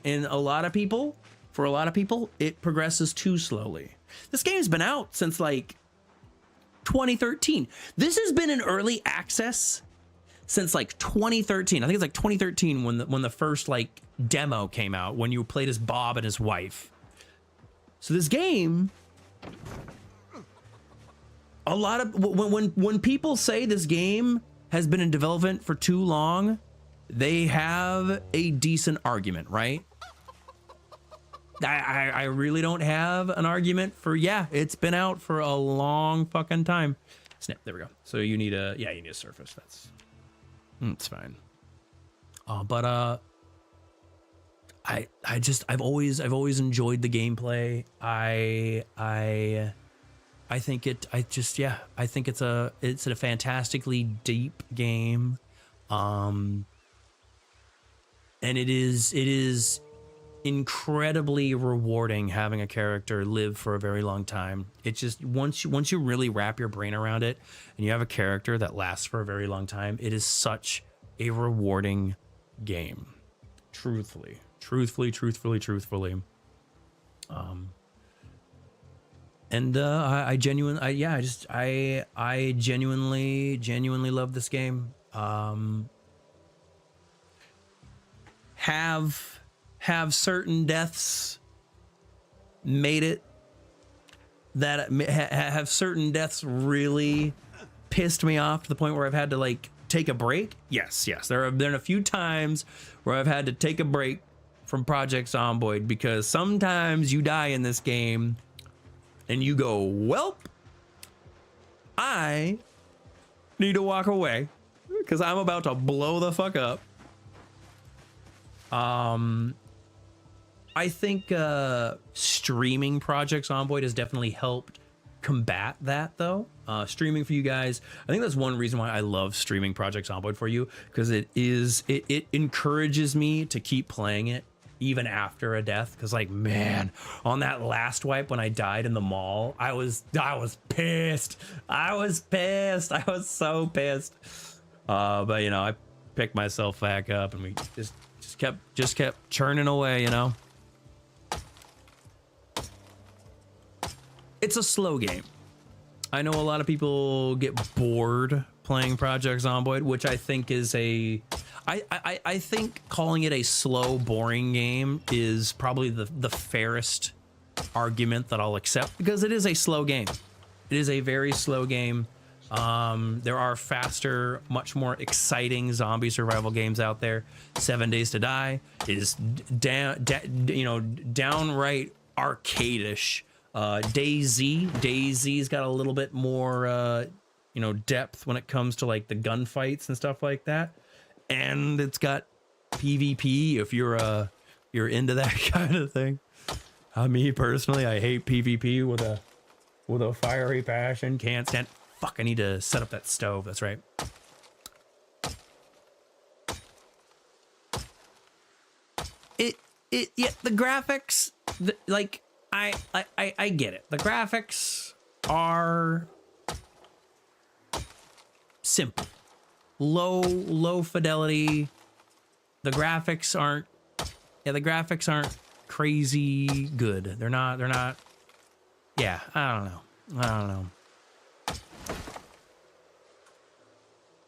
And for a lot of people, it progresses too slowly. This game's been out since like 2013. This has been in early access since like 2013. I think it's like 2013 when the first like demo came out, when you played as Bob and his wife. So this game, a lot of when people say this game has been in development for too long, they have a decent argument, right? I really don't have an argument for, yeah, it's been out for a long fucking time. Snap, there we go. So you need a surface. That's fine. But I've always enjoyed the gameplay. I think I think it's a fantastically deep game. And it is incredibly rewarding having a character live for a very long time. It just once you really wrap your brain around it and you have a character that lasts for a very long time, it is such a rewarding game. Truthfully. And I genuinely love this game. Have certain deaths made it that have certain deaths really pissed me off to the point where I've had to like take a break? Yes. There have been a few times where I've had to take a break from Project Zomboid because sometimes you die in this game and you go, welp, I need to walk away because I'm about to blow the fuck up. I think streaming Project Zomboid has definitely helped combat that, though. Streaming for you guys, I think that's one reason why I love streaming Project Zomboid for you, because it encourages me to keep playing it even after a death. Because like, man, on that last wipe when I died in the mall, I was pissed. I was so pissed. But you know, I picked myself back up and we just kept churning away, you know. It's a slow game. I know a lot of people get bored playing Project Zomboid, which I think is I think calling it a slow, boring game is probably the fairest argument that I'll accept, because it is a slow game. It is a very slow game. There are faster, much more exciting zombie survival games out there. 7 Days to Die is downright arcade-ish. Dayz's got a little bit more depth when it comes to like the gunfights and stuff like that, and it's got PvP if you're into that kind of thing. Me personally, I hate PvP with a fiery passion. Can't stand. Fuck, I need to set up that stove. That's right. Yeah, the graphics, like, I get it. The graphics are simple, low fidelity. The graphics aren't crazy good. They're not. Yeah, I don't know.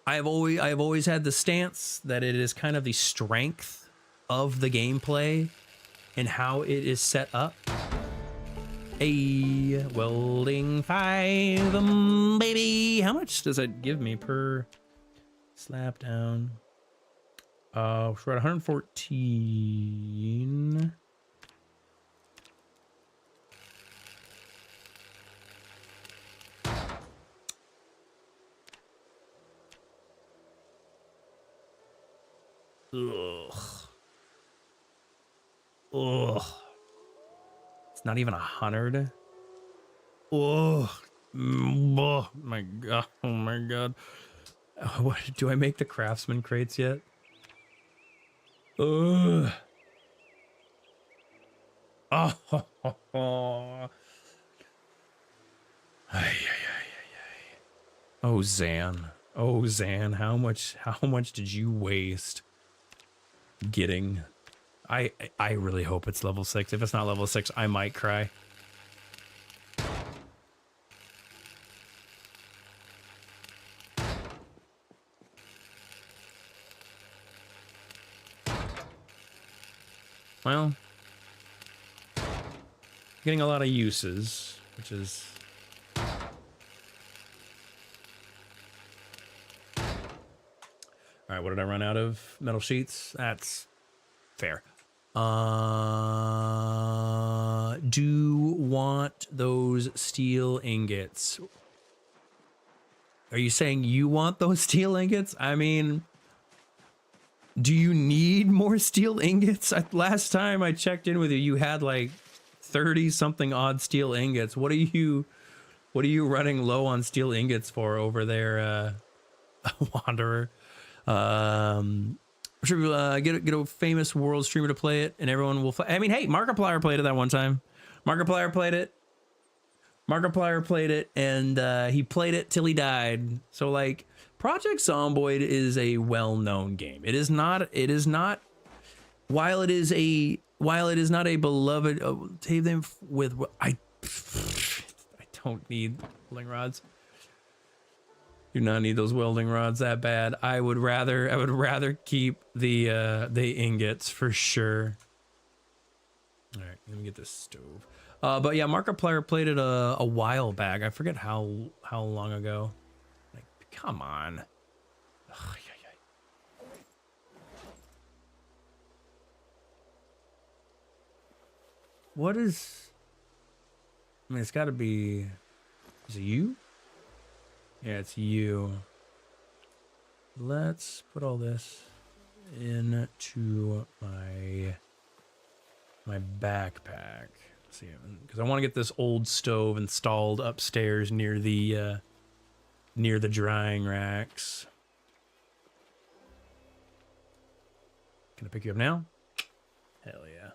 I've always had the stance that it is kind of the strength of the gameplay and how it is set up. A welding 5, baby. How much does that give me per slap down? We're at 114. Ugh. It's not even 100. Oh my god. Oh my god. What, do I make the craftsman crates yet? Ugh. Oh. Oh, Zan. Oh, Zan, how much did you waste getting? I really hope it's level 6. If it's not level 6, I might cry. Well, getting a lot of uses, which is all right. What did I run out of? Metal sheets. That's fair. Do want those steel ingots. Are you saying you want those steel ingots? I mean, Do you need more steel ingots? Last time I checked in with you, you had like 30 something odd steel ingots. What are you running low on steel ingots for over there, Wanderer? I'm sure we'll get a famous world streamer to play it, and everyone will. I mean, hey, Markiplier played it that one time. Markiplier played it. Markiplier played it, and he played it till he died. So, like, Project Zomboid is a well-known game. It is not. It is not. While it is not a beloved. Save them with. I don't need welding rods. Do not need those welding rods that bad. I would rather keep the ingots for sure. All right, let me get this stove. But yeah, Markiplier played it a while back. I forget how long ago. Like, come on. Ugh, yeah. What is? I mean, it's got to be. Is it you? Yeah, it's you. Let's put all this into my backpack. Let's see, because I want to get this old stove installed upstairs near the drying racks. Can I pick you up now? Hell yeah.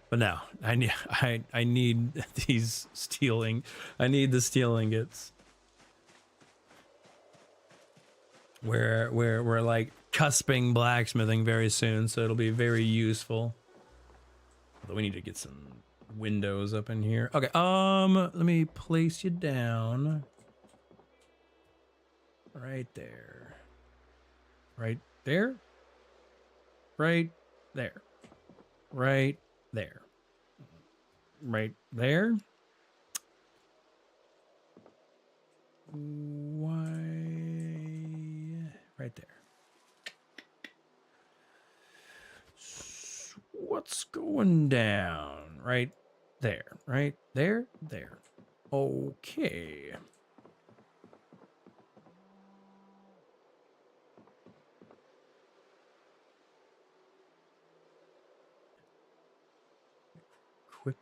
But now I need these I need the steel ingots. We're like cusping blacksmithing very soon, so it'll be very useful. Although we need to get some windows up in here. Okay, let me place you down. Right there. Right there. Right there. Right there. Right there. Why? Right there. What's going down? Right there. Right there. There. Okay. Equip.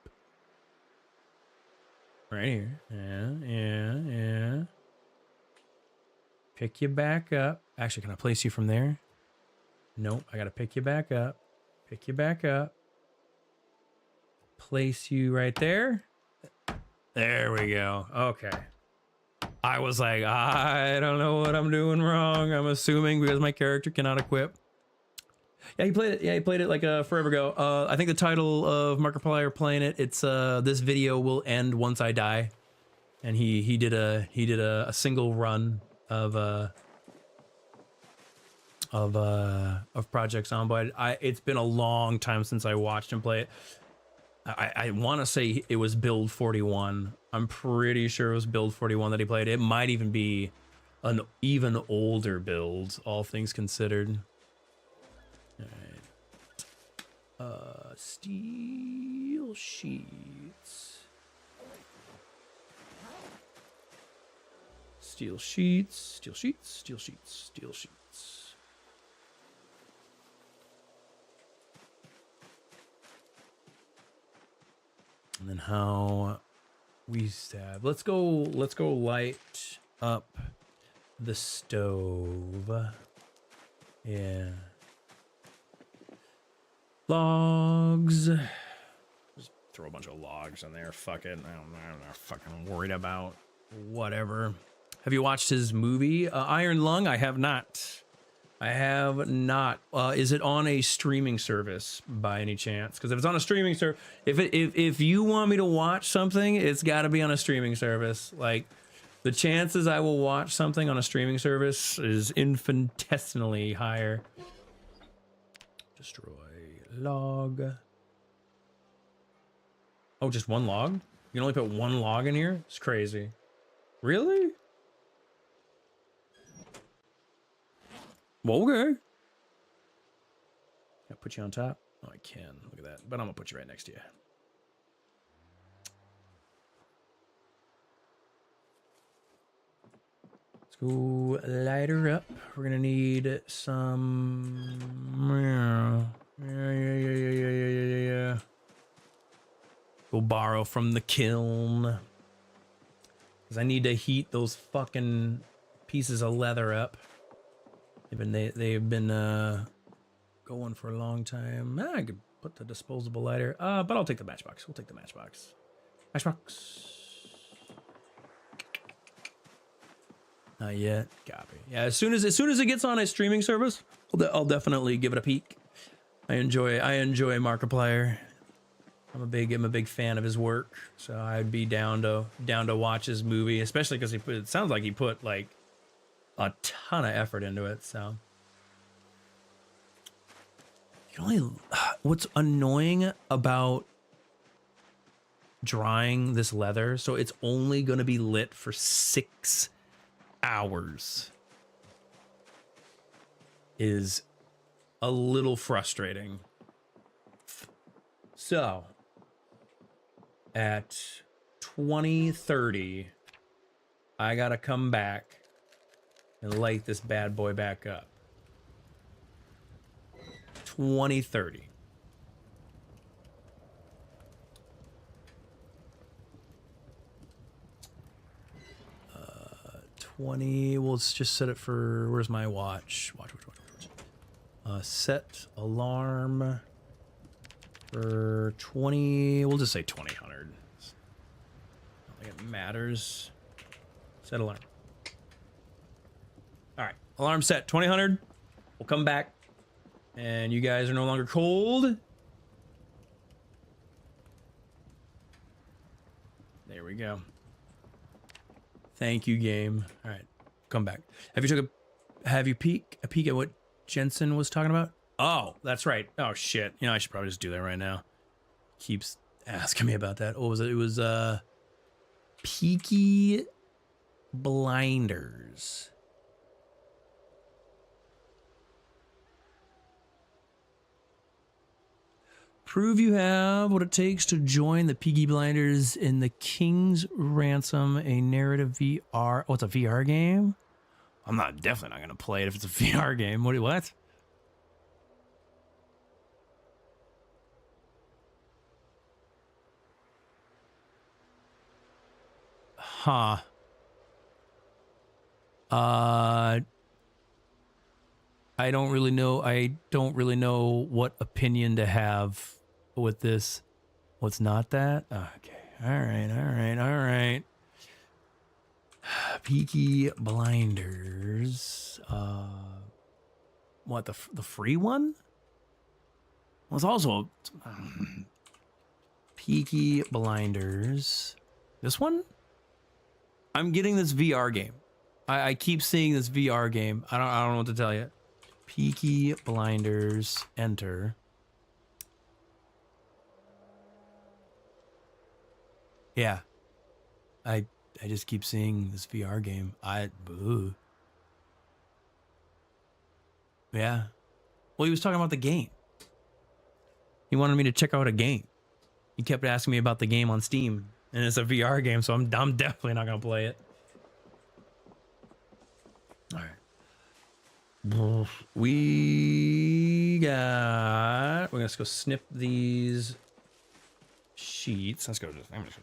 Right here. Yeah. Pick you back up. Actually, can I place you from there? Nope, I gotta pick you back up. Pick you back up. Place you right there. There we go. Okay. I was like, I don't know what I'm doing wrong. I'm assuming because my character cannot equip. Yeah, he played it. Yeah, he played it like forever ago. I think the title of Markiplier playing it. It's this video will end once I die, and he did a single run of Project Zomboid. It's been a long time since I watched him play it. I want to say it was build 41. I'm pretty sure it was build 41 that he played. It might even be an even older build, all things considered. All right. Steel sheets. Steel sheets, steel sheets, steel sheets, steel sheets. And then how we stab. Let's go light up the stove. Yeah. Logs. Just throw a bunch of logs in there. Fuck it. I'm not fucking worried about whatever. Have you watched his movie, Iron Lung? I have not. I have not. Is it on a streaming service by any chance? Because if it's on a streaming service, if you want me to watch something, it's got to be on a streaming service. Like, the chances I will watch something on a streaming service is infinitesimally higher. Destroy log. Oh, just one log? You can only put one log in here? It's crazy. Really? Well, okay. Can I put you on top? Oh, I can. Look at that. But I'm gonna put you right next to you. Let's go lighter up. We're gonna need some. Yeah. Go borrow from the kiln. Because I need to heat those fucking pieces of leather up. They've been going for a long time. I could put the disposable lighter. But I'll take the matchbox. We'll take the matchbox. Matchbox. Not yet. Copy. Yeah, as soon as it gets on a streaming service, I'll definitely give it a peek. I enjoy Markiplier. I'm a big fan of his work, so I'd be down to watch his movie, especially because it sounds like he put like a ton of effort into it. So what's annoying about drying this leather, so it's only going to be lit for 6 hours, is a little frustrating. So at 20:30, I gotta come back and light this bad boy back up. 20:30. We'll just set it for, where's my watch? Watch. Set alarm for 20, we'll just say 2000. I don't think it matters. Set alarm. All right, alarm set, 2000. We'll come back and you guys are no longer cold. There we go. Thank you, game. All right, come back. Have you peek at what Jensen was talking about? Oh, that's right. Oh shit. You know, I should probably just do that right now. Keeps asking me about that. What was it? It was Peaky Blinders. Prove you have what it takes to join the Peaky Blinders in the King's Ransom, a narrative VR. Oh, it's a VR game? I'm definitely not going to play it if it's a VR game. What? Huh. I don't really know what opinion to have with this. What's not that? Okay. All right. Peaky Blinders. What, the free one? Well, it's also Peaky Blinders. This one? I'm getting this VR game. I keep seeing this VR game. I don't know what to tell you. Peaky Blinders, enter. Yeah. I just keep seeing this VR game. Boo. Yeah. Well, he was talking about the game. He wanted me to check out a game. He kept asking me about the game on Steam, and it's a VR game, so I'm definitely not gonna play it. All right. We're gonna go snip these sheets. I'm just gonna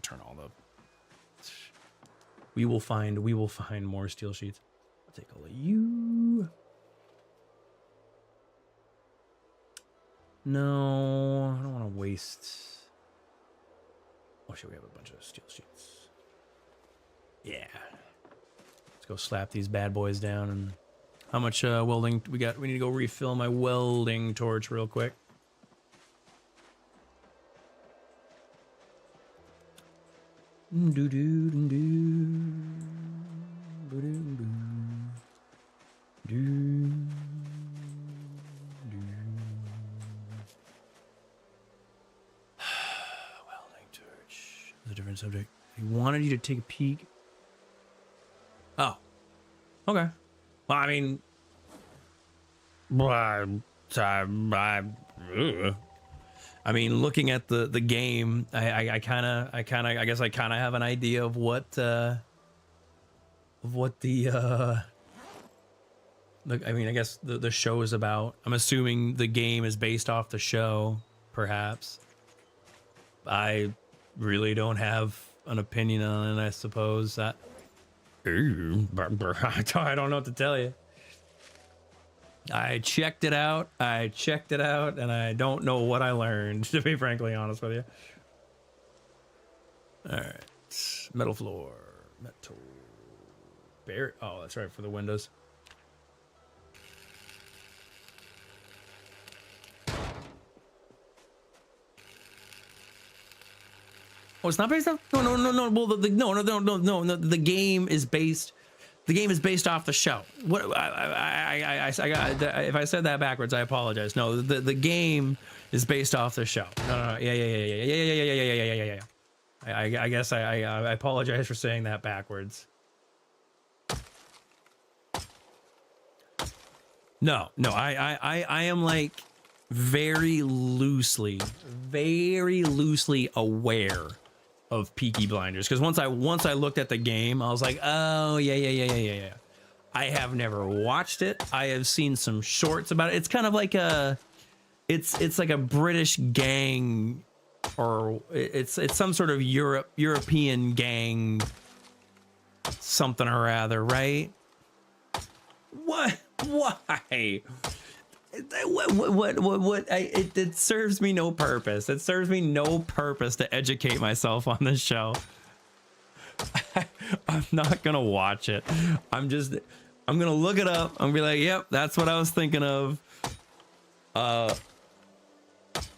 turn all the. We will find more steel sheets. I'll take all of you. No, I don't want to waste. Oh shit, we have a bunch of steel sheets. Yeah. Let's go slap these bad boys down. And how much welding we got? We need to go refill my welding torch real quick. Welding torch. That's a different subject. He wanted you to take a peek. Oh. Okay. Well, I mean, looking at the game, I guess I kind of have an idea of what what the I mean, I guess the show is about. I'm assuming the game is based off the show, perhaps. I really don't have an opinion on it, I suppose. I don't know what to tell you. I checked it out, and I don't know what I learned, to be frankly honest with you. Alright. Metal floor. Metal. Bear. Oh, that's right, for the windows. Oh, it's not based on. No. Well, no. The game is based. The game is based off the show. What I got. If I said that backwards, I apologize. No, the game is based off the show. No. Yeah. I guess I apologize for saying that backwards. No. I am like very loosely aware of Peaky Blinders, because once I looked at the game, I was like, oh yeah. I have never watched it. I have seen some shorts about it. It's kind of like it's like a British gang, or it's some sort of European gang, something or other, right? What? Why? What? It serves me no purpose. It serves me no purpose to educate myself on this show. I'm not gonna watch it. I'm gonna look it up. I'm gonna be like, yep, that's what I was thinking of. I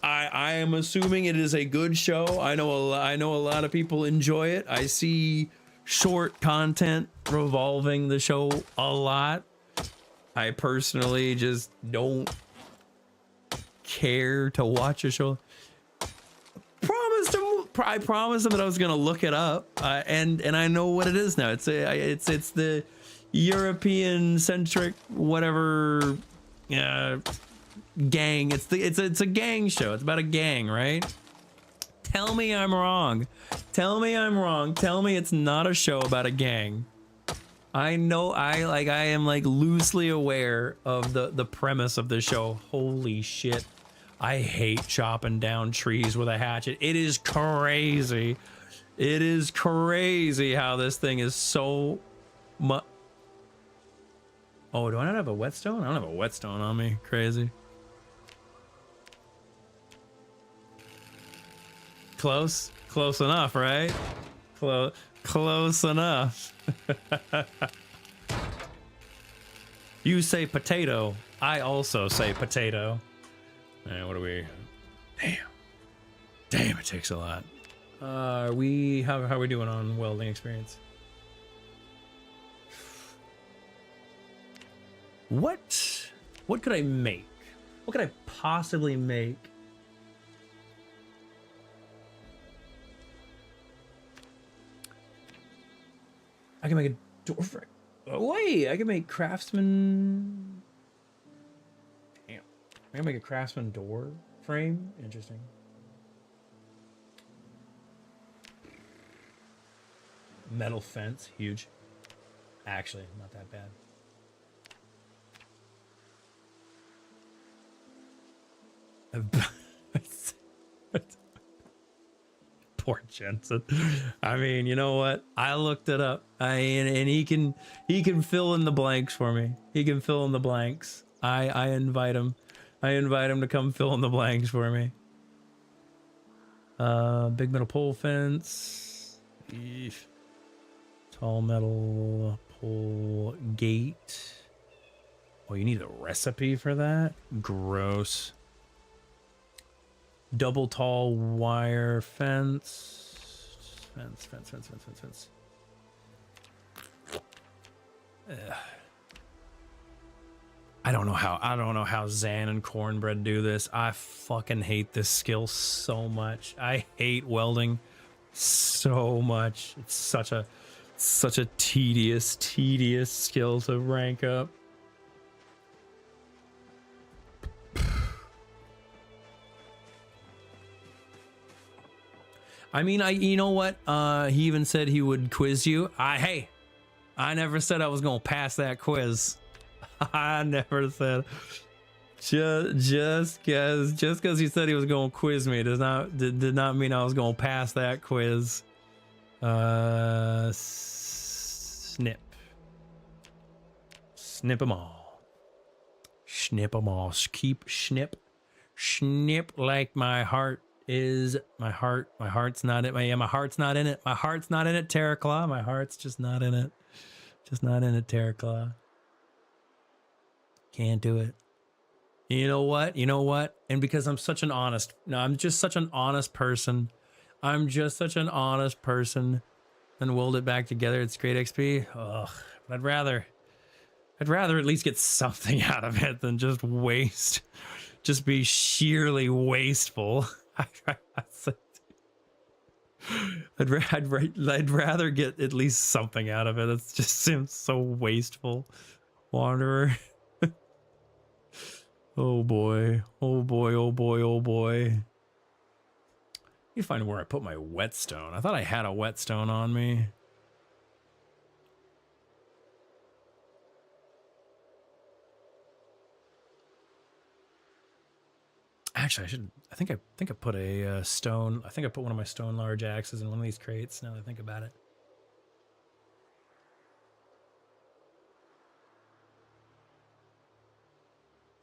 am assuming it is a good show. I know a lot of people enjoy it. I see short content revolving the show a lot. I personally just don't care to watch a show. I promised him that I was gonna look it up, and I know what it is now. It's the European centric whatever gang. It's a gang show. It's about a gang, right? Tell me I'm wrong. Tell me I'm wrong. Tell me it's not a show about a gang. I know I am like loosely aware of the premise of the show. Holy shit. I hate chopping down trees with a hatchet. It is crazy. It is crazy how this thing is so much. Oh, do I not have a whetstone? I don't have a whetstone on me. Crazy. Close enough, right? Close enough. You say potato. I also say potato. And what are we? Damn, it takes a lot. How are we doing on welding experience? What could I make? What could I possibly make? I can make a door frame. Oh, wait, I can make craftsman. Damn. I can make a craftsman door frame. Interesting. Metal fence. Huge. Actually, not that bad. Poor Jensen. I mean, you know what? I looked it up. And he can fill in the blanks for me. He can fill in the blanks. I invite him. I invite him to come fill in the blanks for me. Big metal pole fence. Eesh. Tall metal pole gate. Oh, you need a recipe for that? Gross. Double tall wire fence. Fence. I don't know how Zan and Cornbread do this. I fucking hate this skill so much. I hate welding so much. It's such a tedious skill to rank up. I mean, you know what? He even said he would quiz you. Hey, I never said I was gonna pass that quiz. I never said. Just because he said he was gonna quiz me did not mean I was gonna pass that quiz. Snip them all. Snip them all. Keep snip like my heart is. My heart's not in. My heart's not in it. My heart's not in it. Terraclaw. My heart's just not in it. Just not in it. Terraclaw. Can't do it. You know what? And because I'm such an honest, I'm just such an honest person. And weld it back together. It's great XP. Ugh. But I'd rather at least get something out of it than just waste. Just be sheerly wasteful. I'd rather get at least something out of it. It just seems so wasteful. Wanderer. Oh boy. You find where I put my whetstone. I thought I had a whetstone on me. Actually, I think I put a stone. I think I put one of my stone large axes in one of these crates. Now that I think about it.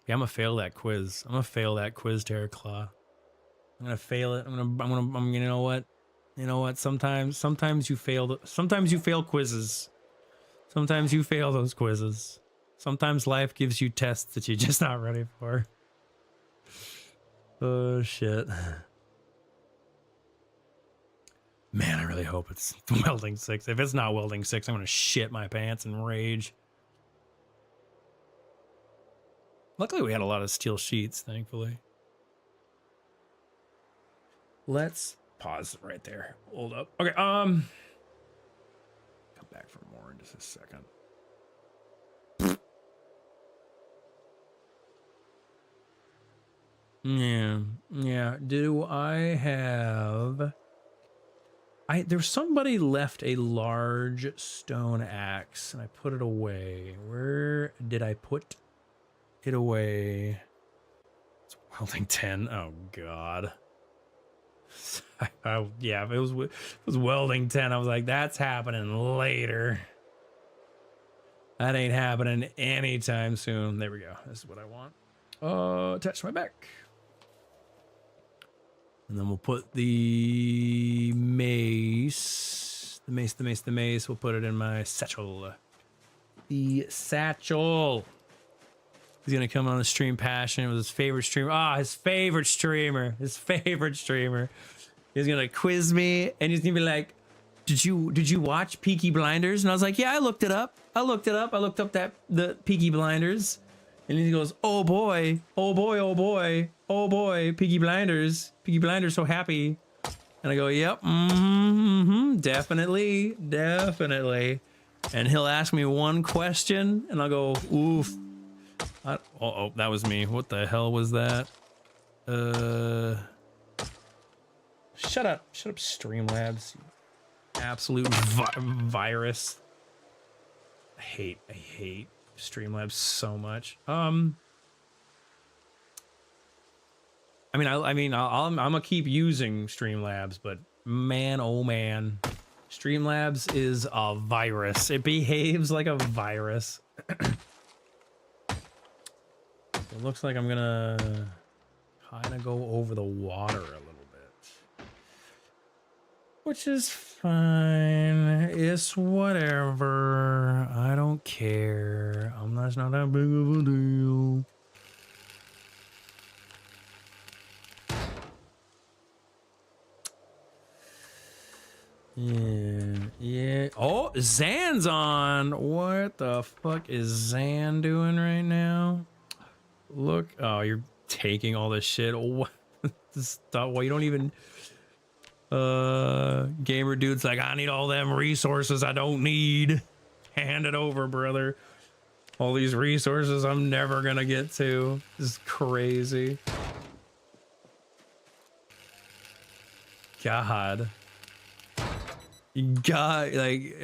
Yeah, I'm gonna fail that quiz. Terraclaw. I'm gonna fail it. I'm you know what? Sometimes you fail quizzes. Sometimes you fail those quizzes. Sometimes life gives you tests that you're just not ready for. Oh shit. Man, I really hope it's welding 6. If it's not welding 6, I'm gonna shit my pants and rage. Luckily we had a lot of steel sheets, thankfully. Let's pause right there. Hold up. Okay, come back for more in just a second. Yeah. Do I have... There's somebody left a large stone axe, and I put it away. Where did I put it away? It's welding 10. Oh, God. Yeah, if it was welding 10, I was like, that's happening later. That ain't happening anytime soon. There we go. This is what I want. Attach my back. And then we'll put the mace. We'll put it in my satchel. The satchel. He's gonna come on the stream passionate. It was his favorite streamer. His favorite streamer. He's gonna quiz me and he's gonna be like, Did you watch Peaky Blinders? And I was like, yeah, I looked it up. I looked up the Peaky Blinders. And he goes, oh boy, Peaky Blinders, so happy. And I go, yep, definitely. And he'll ask me one question, and I'll go, oof. Oh, that was me. What the hell was that? Shut up, Streamlabs. You absolute virus. I hate Streamlabs so much. I'm gonna keep using Streamlabs, but man, oh man, Streamlabs is a virus. It behaves like a virus. It looks like I'm gonna kind of go over the water a little bit, which is fine. It's whatever. I don't care. That's not that big of a deal. Yeah. Oh, Zan's on. What the fuck is Zan doing right now? Look. Oh, you're taking all this shit. What? Stuff. Well, you don't even. Gamer dude's like, I need all them resources I don't need. Hand it over, brother. All these resources I'm never gonna get to. This is crazy. God. God, like,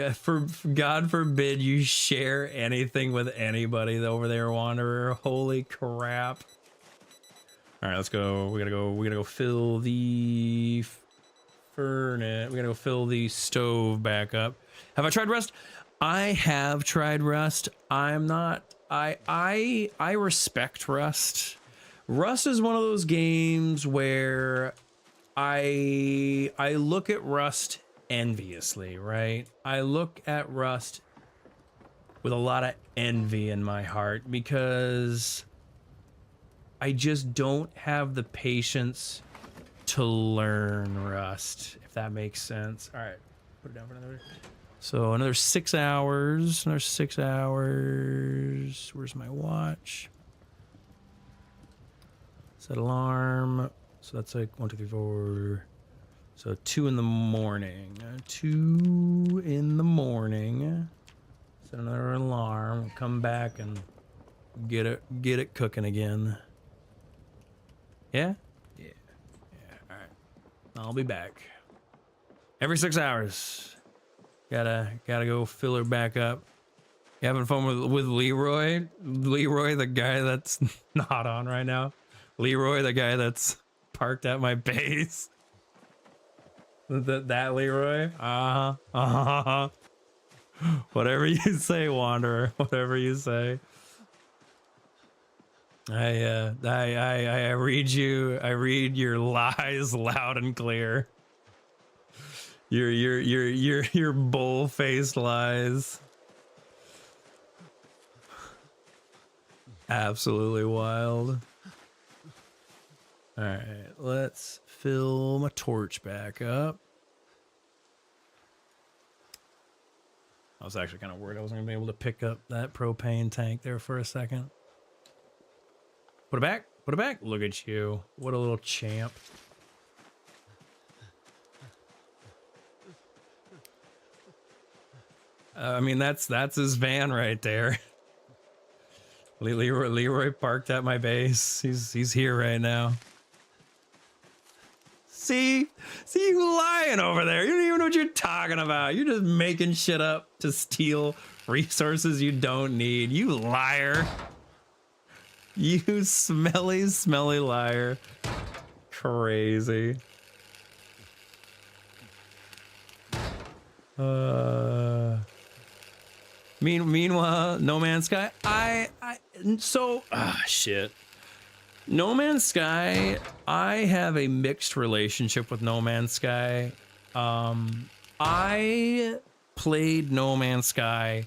God forbid you share anything with anybody over there, Wanderer. Holy crap. All right, let's go. We gotta go fill the furnace. We gotta go fill the stove back up. Have I tried Rust? I have tried Rust. I'm not, I respect Rust. Rust is one of those games where I look at Rust enviously, right? I look at Rust with a lot of envy in my heart because I just don't have the patience to learn Rust, if that makes sense. All right, put it down for another. So another 6 hours, another 6 hours. Where's my watch? Set alarm. So that's like 1, 2, 3, 4. So 2 in the morning. 2 in the morning. Set another alarm. We'll come back and get it cooking again. Yeah? Yeah. All right. I'll be back. Every 6 hours. Gotta go fill her back up. You having fun with Leroy? Leroy, the guy that's not on right now. Leroy, the guy that's parked at my base. That Leroy? Whatever you say, Wanderer. Whatever you say. I read you. I read your lies loud and clear. Your bull-faced lies. Absolutely wild. All right, let's fill my torch back up. I was actually kind of worried I wasn't gonna be able to pick up that propane tank there for a second. Put it back. Put it back. Look at you. What a little champ. I mean, that's his van right there. Leroy parked at my base. He's here right now. See you lying over there. You don't even know what you're talking about. You're just making shit up to steal resources you don't need. You liar. You smelly liar. Crazy. Meanwhile, No Man's Sky, shit. No Man's Sky, I have a mixed relationship with No Man's Sky. I played No Man's Sky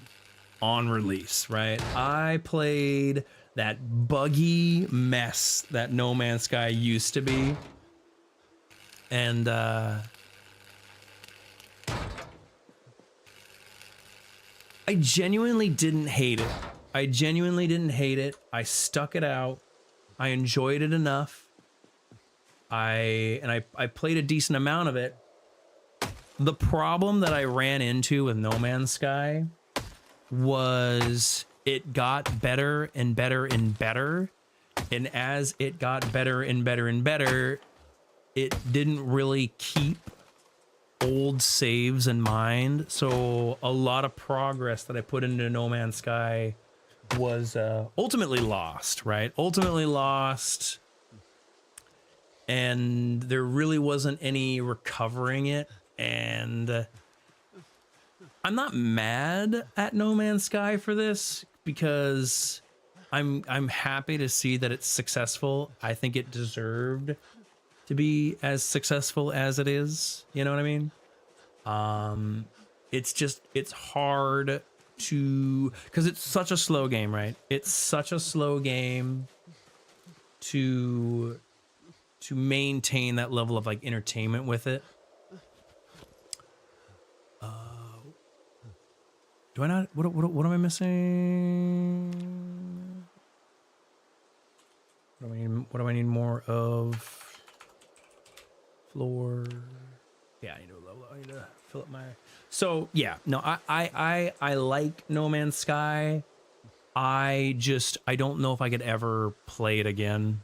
on release, right? I played that buggy mess that No Man's Sky used to be. And, I genuinely didn't hate it. I genuinely didn't hate it. I stuck it out. I enjoyed it enough. I played a decent amount of it. The problem that I ran into with No Man's Sky was it got better and better and better. And as it got better and better and better, it didn't really keep old saves in mind, so a lot of progress that I put into No Man's Sky was ultimately lost, right? Ultimately lost, and there really wasn't any recovering it. And I'm not mad at No Man's Sky for this because I'm happy to see that it's successful. I think it deserved to be as successful as it is, you know what I mean? It's hard to, because it's such a slow game, right? It's such a slow game to maintain that level of like entertainment with it. Do I not, what am I missing? What do I need more of? Floor. Yeah, I need to fill up my. So yeah, no, I like No Man's Sky. I don't know if I could ever play it again.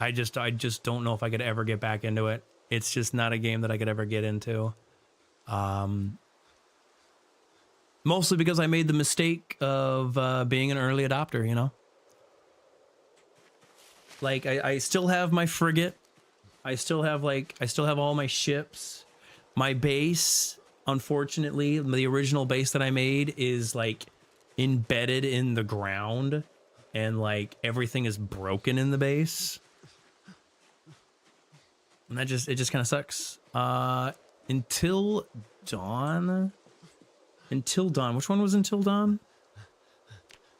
I just don't know if I could ever get back into it. It's just not a game that I could ever get into. Mostly because I made the mistake of being an early adopter, you know? Like, I still have my frigate. I still have all my ships. My base, unfortunately, the original base that I made is like embedded in the ground and like everything is broken in the base. And it just kind of sucks. Until Dawn? Until Dawn. Which one was Until Dawn?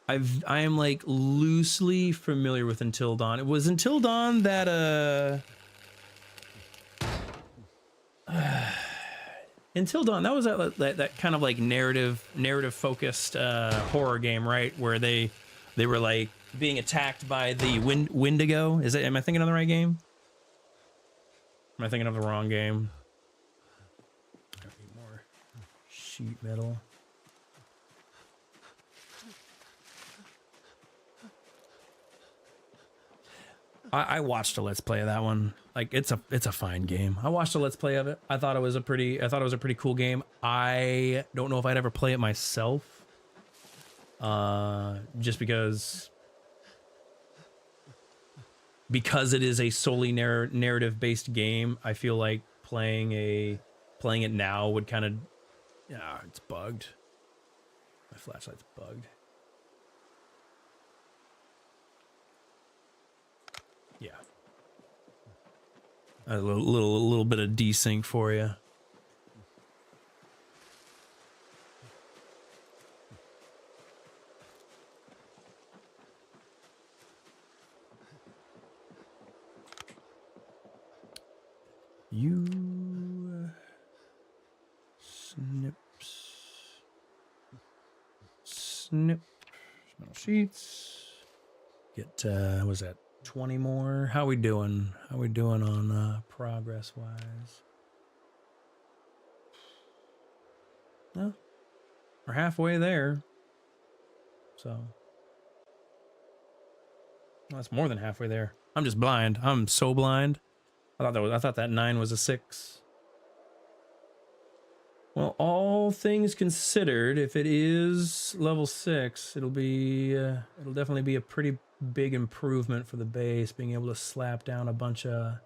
I am like loosely familiar with Until Dawn. It was Until Dawn that Until Dawn, that was that kind of like narrative focused horror game, right? Where they were like being attacked by the Wendigo. Am I thinking of the right game? Am I thinking of the wrong game? I need more sheet metal. I watched a Let's Play of that one. Like it's a fine game. I watched a Let's Play of it. I thought it was a pretty cool game. I don't know if I'd ever play it myself. Just because it is a solely narrative based game, I feel like playing it now would kind of, yeah, it's bugged. My flashlight's bugged. Yeah. A little bit of desync for you. You snip metal sheets. Get what was that? 20 more. How we doing? How we doing on progress wise? Well, we're halfway there. So well, that's more than halfway there. I'm just blind. I'm so blind. I thought that 9 was a 6. Well, all things considered, if it is level 6, it'll definitely be a pretty big improvement for the base, being able to slap down a bunch of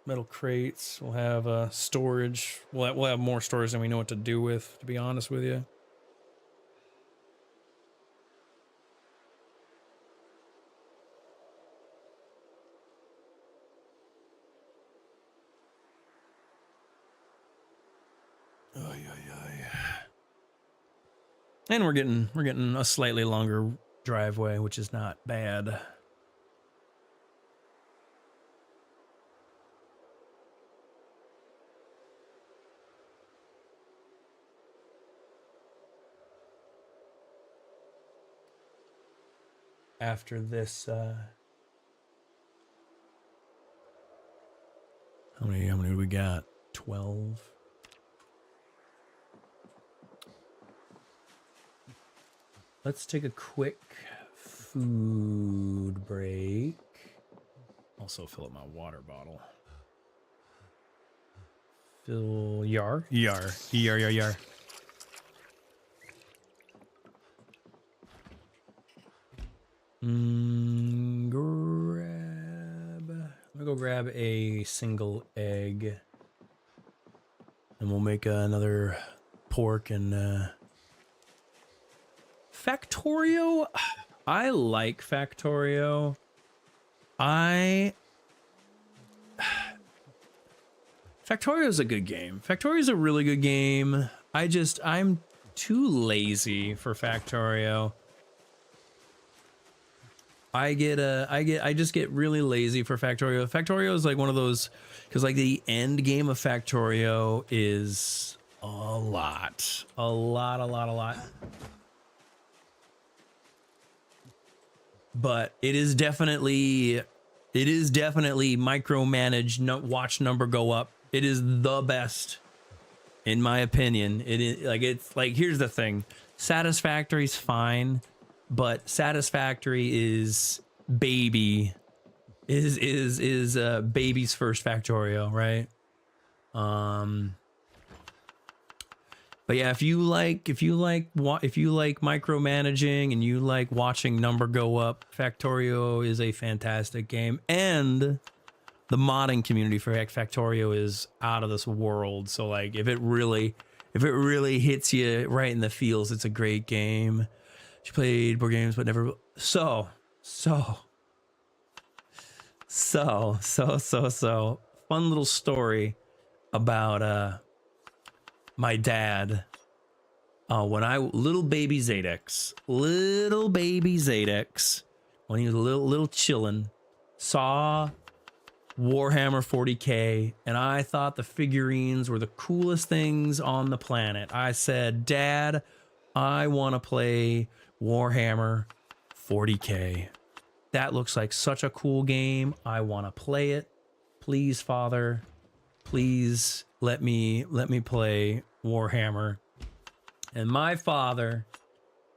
metal crates. We'll have storage. We'll have more storage than we know what to do with, to be honest with you. And we're getting a slightly longer driveway, which is not bad. After this, how many do we got? 12. Let's take a quick food break. Also fill up my water bottle. Fill yar. Let me go grab a single egg. And we'll make another pork and Factorio. I like Factorio. Factorio is a good game. Factorio is a really good game. I'm too lazy for Factorio. I just get really lazy for Factorio. Factorio is like one of those, because like the end game of Factorio is a lot. But it is definitely micromanaged. Watch number go up. It is the best, in my opinion. It's like here's the thing: Satisfactory's fine, but Satisfactory is baby is baby's first Factorio, right? But yeah, if you like micromanaging and you like watching number go up, Factorio is a fantastic game, and the modding community for Factorio is out of this world. So like, if it really hits you right in the feels, it's a great game. She played board games, but never. So fun little story about my dad. When little baby Zadex, when he was a little chillin', saw Warhammer 40K, and I thought the figurines were the coolest things on the planet. I said, Dad, I want to play Warhammer 40K. That looks like such a cool game. I want to play it. Please, Father, please let me play Warhammer. And my father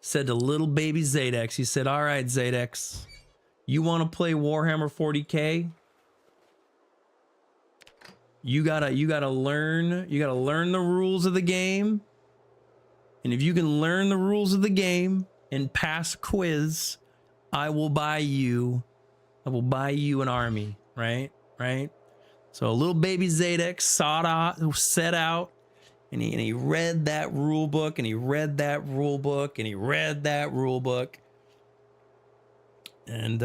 said to little baby Zadex, he said, all right, Zadex, you want to play Warhammer 40K? You gotta learn the rules of the game. And if you can learn the rules of the game and pass a quiz, I will buy you an army, right? So little baby Zadex set out, and he read that rule book, and he read that rule book, and he read that rule book. And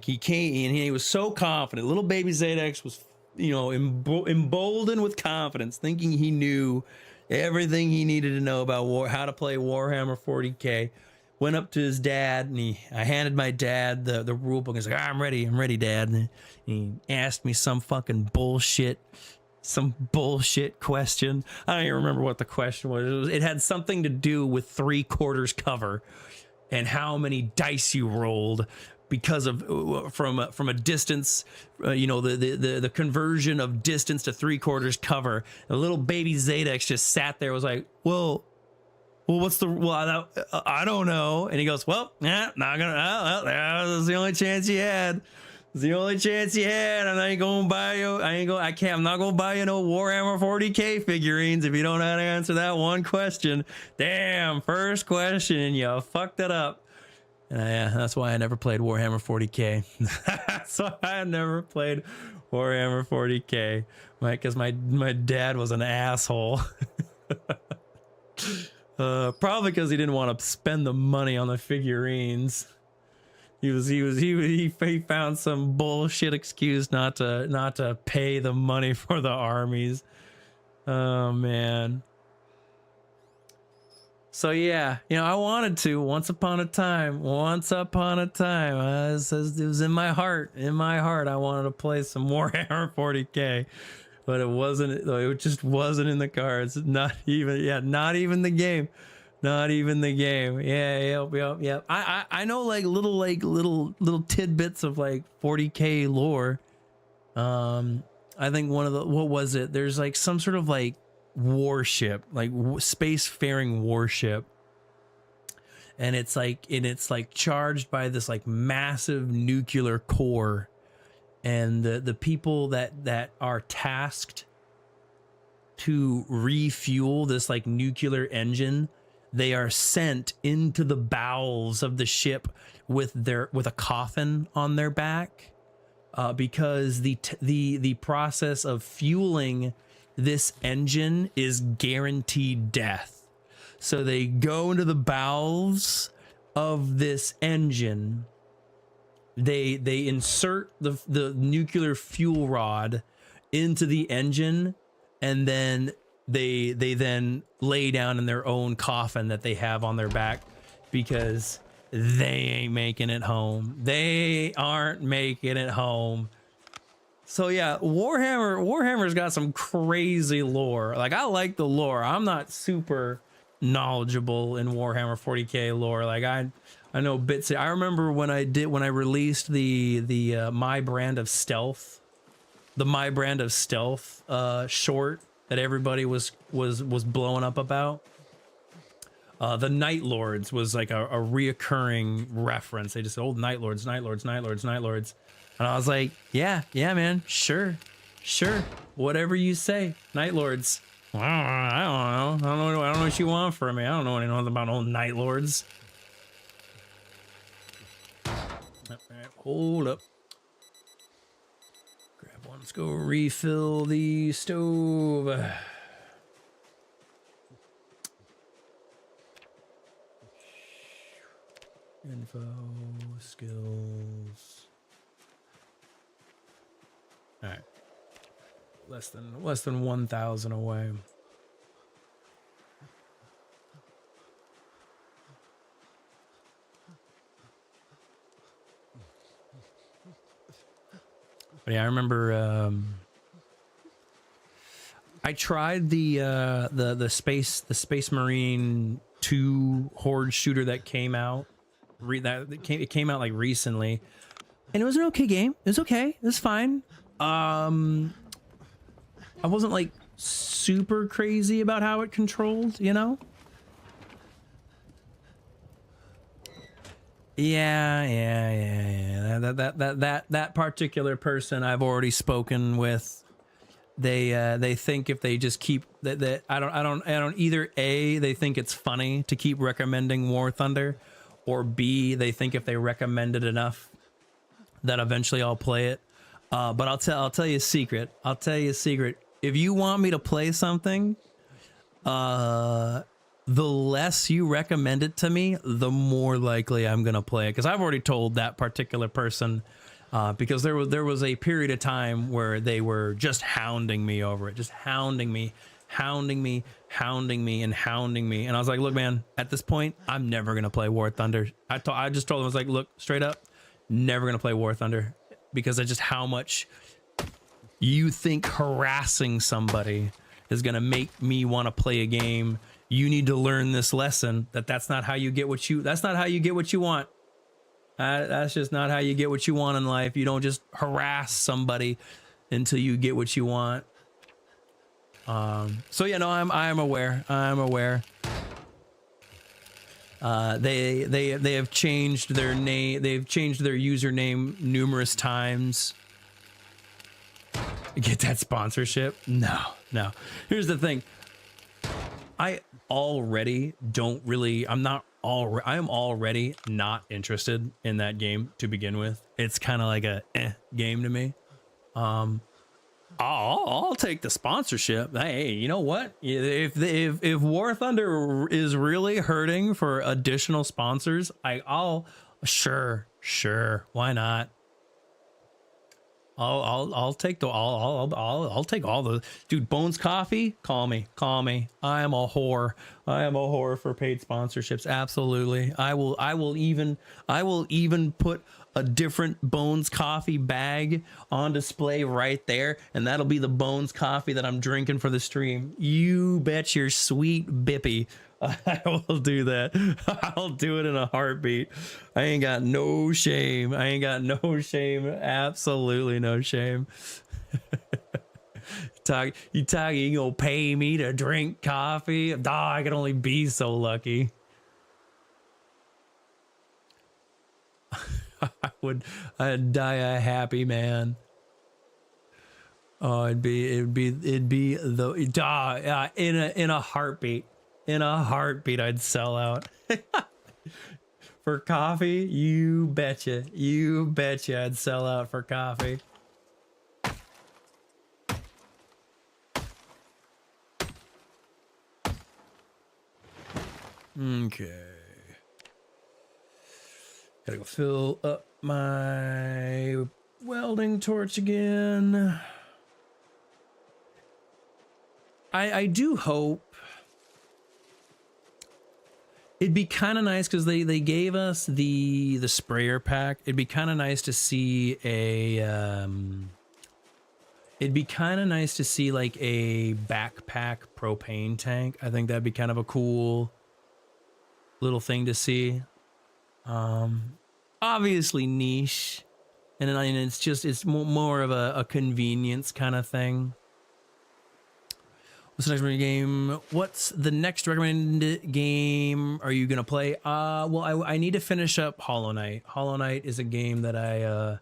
he came, and he was so confident. Little baby Zadex was, emboldened with confidence, thinking he knew everything he needed to know about how to play Warhammer 40K. Went up to his dad, and I handed my dad the rule book. He's like, I'm ready, Dad. And he asked me some fucking bullshit question. I don't even remember what the question was. It had something to do with 3/4 cover and how many dice you rolled because of from a distance, the conversion of distance to 3/4 cover. And little baby Zadex just sat there, was like, well, I don't know. And he goes, well, yeah, not gonna. That was the only chance you had. It's the only chance you had. And I ain't gonna buy you. I'm not gonna buy you no Warhammer 40K figurines if you don't know how to answer that one question. Damn, first question, and you fucked it up. And that's why I never played Warhammer 40K. That's why I never played Warhammer 40K, because my dad was an asshole. Probably because he didn't want to spend the money on the figurines. He found some bullshit excuse not to pay the money for the armies. Oh man. So yeah, I wanted to once upon a time. It was in my heart. I wanted to play some Warhammer 40K. But it just wasn't in the cards. Not even the game. Yeah. I know like little tidbits of like 40K lore. I think one of the, what was it? There's like some sort of like warship, like spacefaring warship. And it's like charged by this like massive nuclear core. And the people that are tasked to refuel this like nuclear engine, they are sent into the bowels of the ship with a coffin on their back, because the process of fueling this engine is guaranteed death. So they go into the bowels of this engine. They insert the nuclear fuel rod into the engine, and then they then lay down in their own coffin that they have on their back, because they ain't making it home. They aren't making it home. So yeah, Warhammer's got some crazy lore. Like, I like the lore. I'm not super knowledgeable in Warhammer 40K lore. Like, I know bits. I remember when I released the My Brand of Stealth, short that everybody was blowing up about. The Night Lords was like a reoccurring reference. They just said, "Oh, Night Lords." And I was like, yeah, man, sure, whatever you say, Night Lords. I don't know what you want from me. I don't know anything about old Night Lords. All right, hold up. Grab one. Let's go refill the stove. Info, skills. All right. Less than 1,000 away. But yeah, I remember I tried the Space Marine 2 Horde shooter that came out. It came out like recently, and it was an okay game. It was okay. It was fine. I wasn't like super crazy about how it controlled, you know? Yeah. That particular person I've already spoken with. They think if they just keep that I don't either A, they think it's funny to keep recommending War Thunder, or B, they think if they recommend it enough that eventually I'll play it. But I'll tell you a secret. If you want me to play something, the less you recommend it to me, the more likely I'm gonna play it. Because I've already told that particular person, because there was a period of time where they were just hounding me over it, just hounding me, and I was like, look, man, at this point, I'm never gonna play War Thunder. I just told them, I was like, look, straight up, never gonna play War Thunder, because of just how much you think harassing somebody is gonna make me want to play a game. You need to learn this lesson that's not how you get what you want. That's just not how you get what you want in life. You don't just harass somebody until you get what you want. So yeah, no, I'm aware. They have changed their name. They've changed their username numerous times. Get that sponsorship? No. Here's the thing. I already don't really. I am already not interested in that game to begin with. It's kind of like a game to me. I'll take the sponsorship. Hey, you know what? If War Thunder is really hurting for additional sponsors, I'll sure, why not? I'll take all the dude. Bones Coffee, call me. I am a whore for paid sponsorships. Absolutely. I will even put a different Bones Coffee bag on display right there, and that'll be the Bones Coffee that I'm drinking for the stream. You bet your sweet bippy I will do that. I'll do it in a heartbeat. I ain't got no shame. Absolutely no shame. You gonna pay me to drink coffee? I can only be so lucky. I'd die a happy man. Oh, it'd be the in a heartbeat. In a heartbeat, I'd sell out. For coffee, you betcha I'd sell out for coffee. Okay. Gotta go fill up my welding torch again. I do hope. It'd be kind of nice because they gave us the sprayer pack. It'd be kind of nice to see a it'd be kind of nice to see like a backpack propane tank. I think that'd be kind of a cool little thing to see. Obviously niche, and it's more of a convenience kind of thing. What's the next game? What's the next recommended game are you gonna play? Well, I need to finish up Hollow Knight. Hollow Knight is a game that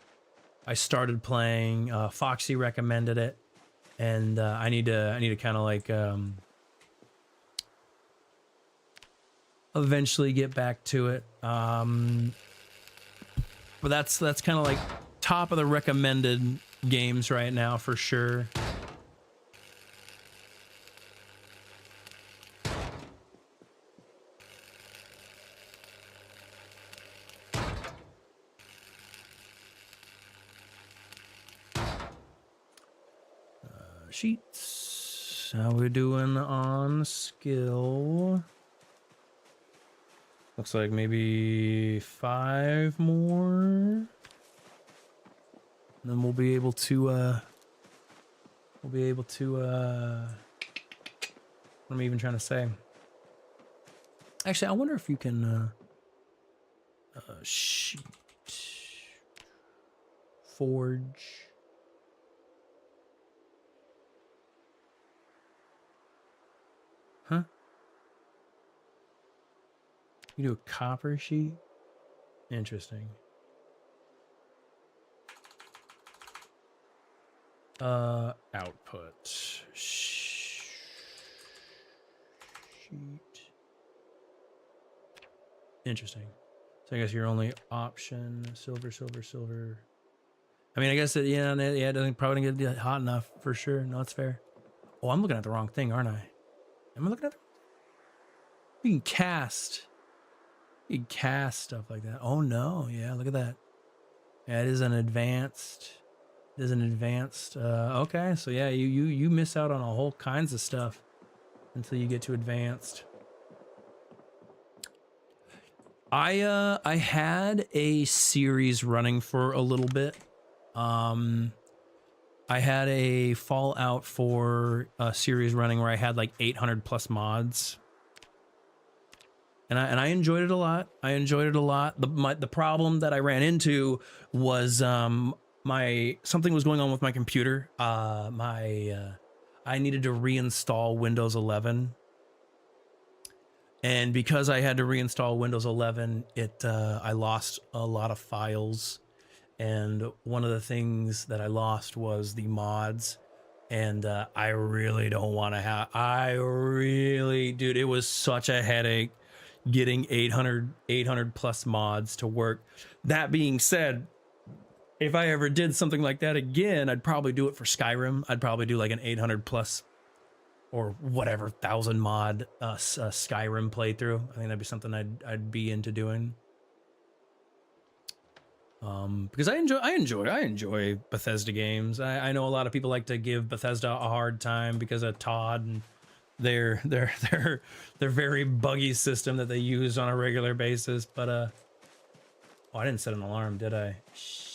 I started playing. Foxy recommended it, and I need to kind of like eventually get back to it. But that's kind of like top of the recommended games right now for sure. Sheets. How we doing on skill? Looks like maybe 5 more. And then we'll be able to what am I even trying to say? Actually, I wonder if you can sheet forge. Huh? You do a copper sheet? Interesting. Output. Sheet. Interesting. So I guess your only option, silver. I mean, I guess it, yeah, it doesn't probably get hot enough for sure. No, it's fair. Oh, I'm looking at the wrong thing, aren't I? Am I looking at the... You can cast. You can cast stuff like that. Oh no, yeah, look at that. Yeah, it is an advanced. It is an advanced. Okay, so yeah, you miss out on a whole kinds of stuff until you get to advanced. I had a series running for a little bit. I had a Fallout 4 series running where I had like 800 plus mods. And I enjoyed it a lot. The problem that I ran into was something was going on with my computer. I needed to reinstall Windows 11. And because I had to reinstall Windows 11, I lost a lot of files. And one of the things that I lost was the mods. And I really don't want to have... Dude, it was such a headache getting 800 plus mods to work. That being said, if I ever did something like that again, I'd probably do it for Skyrim. I'd probably do like an 800 plus or whatever 1,000 mod Skyrim playthrough. I think that'd be something I'd be into doing. Because I enjoy Bethesda games. I know a lot of people like to give Bethesda a hard time because of Todd and their very buggy system that they use on a regular basis. But oh, I didn't set an alarm, did I? Shit.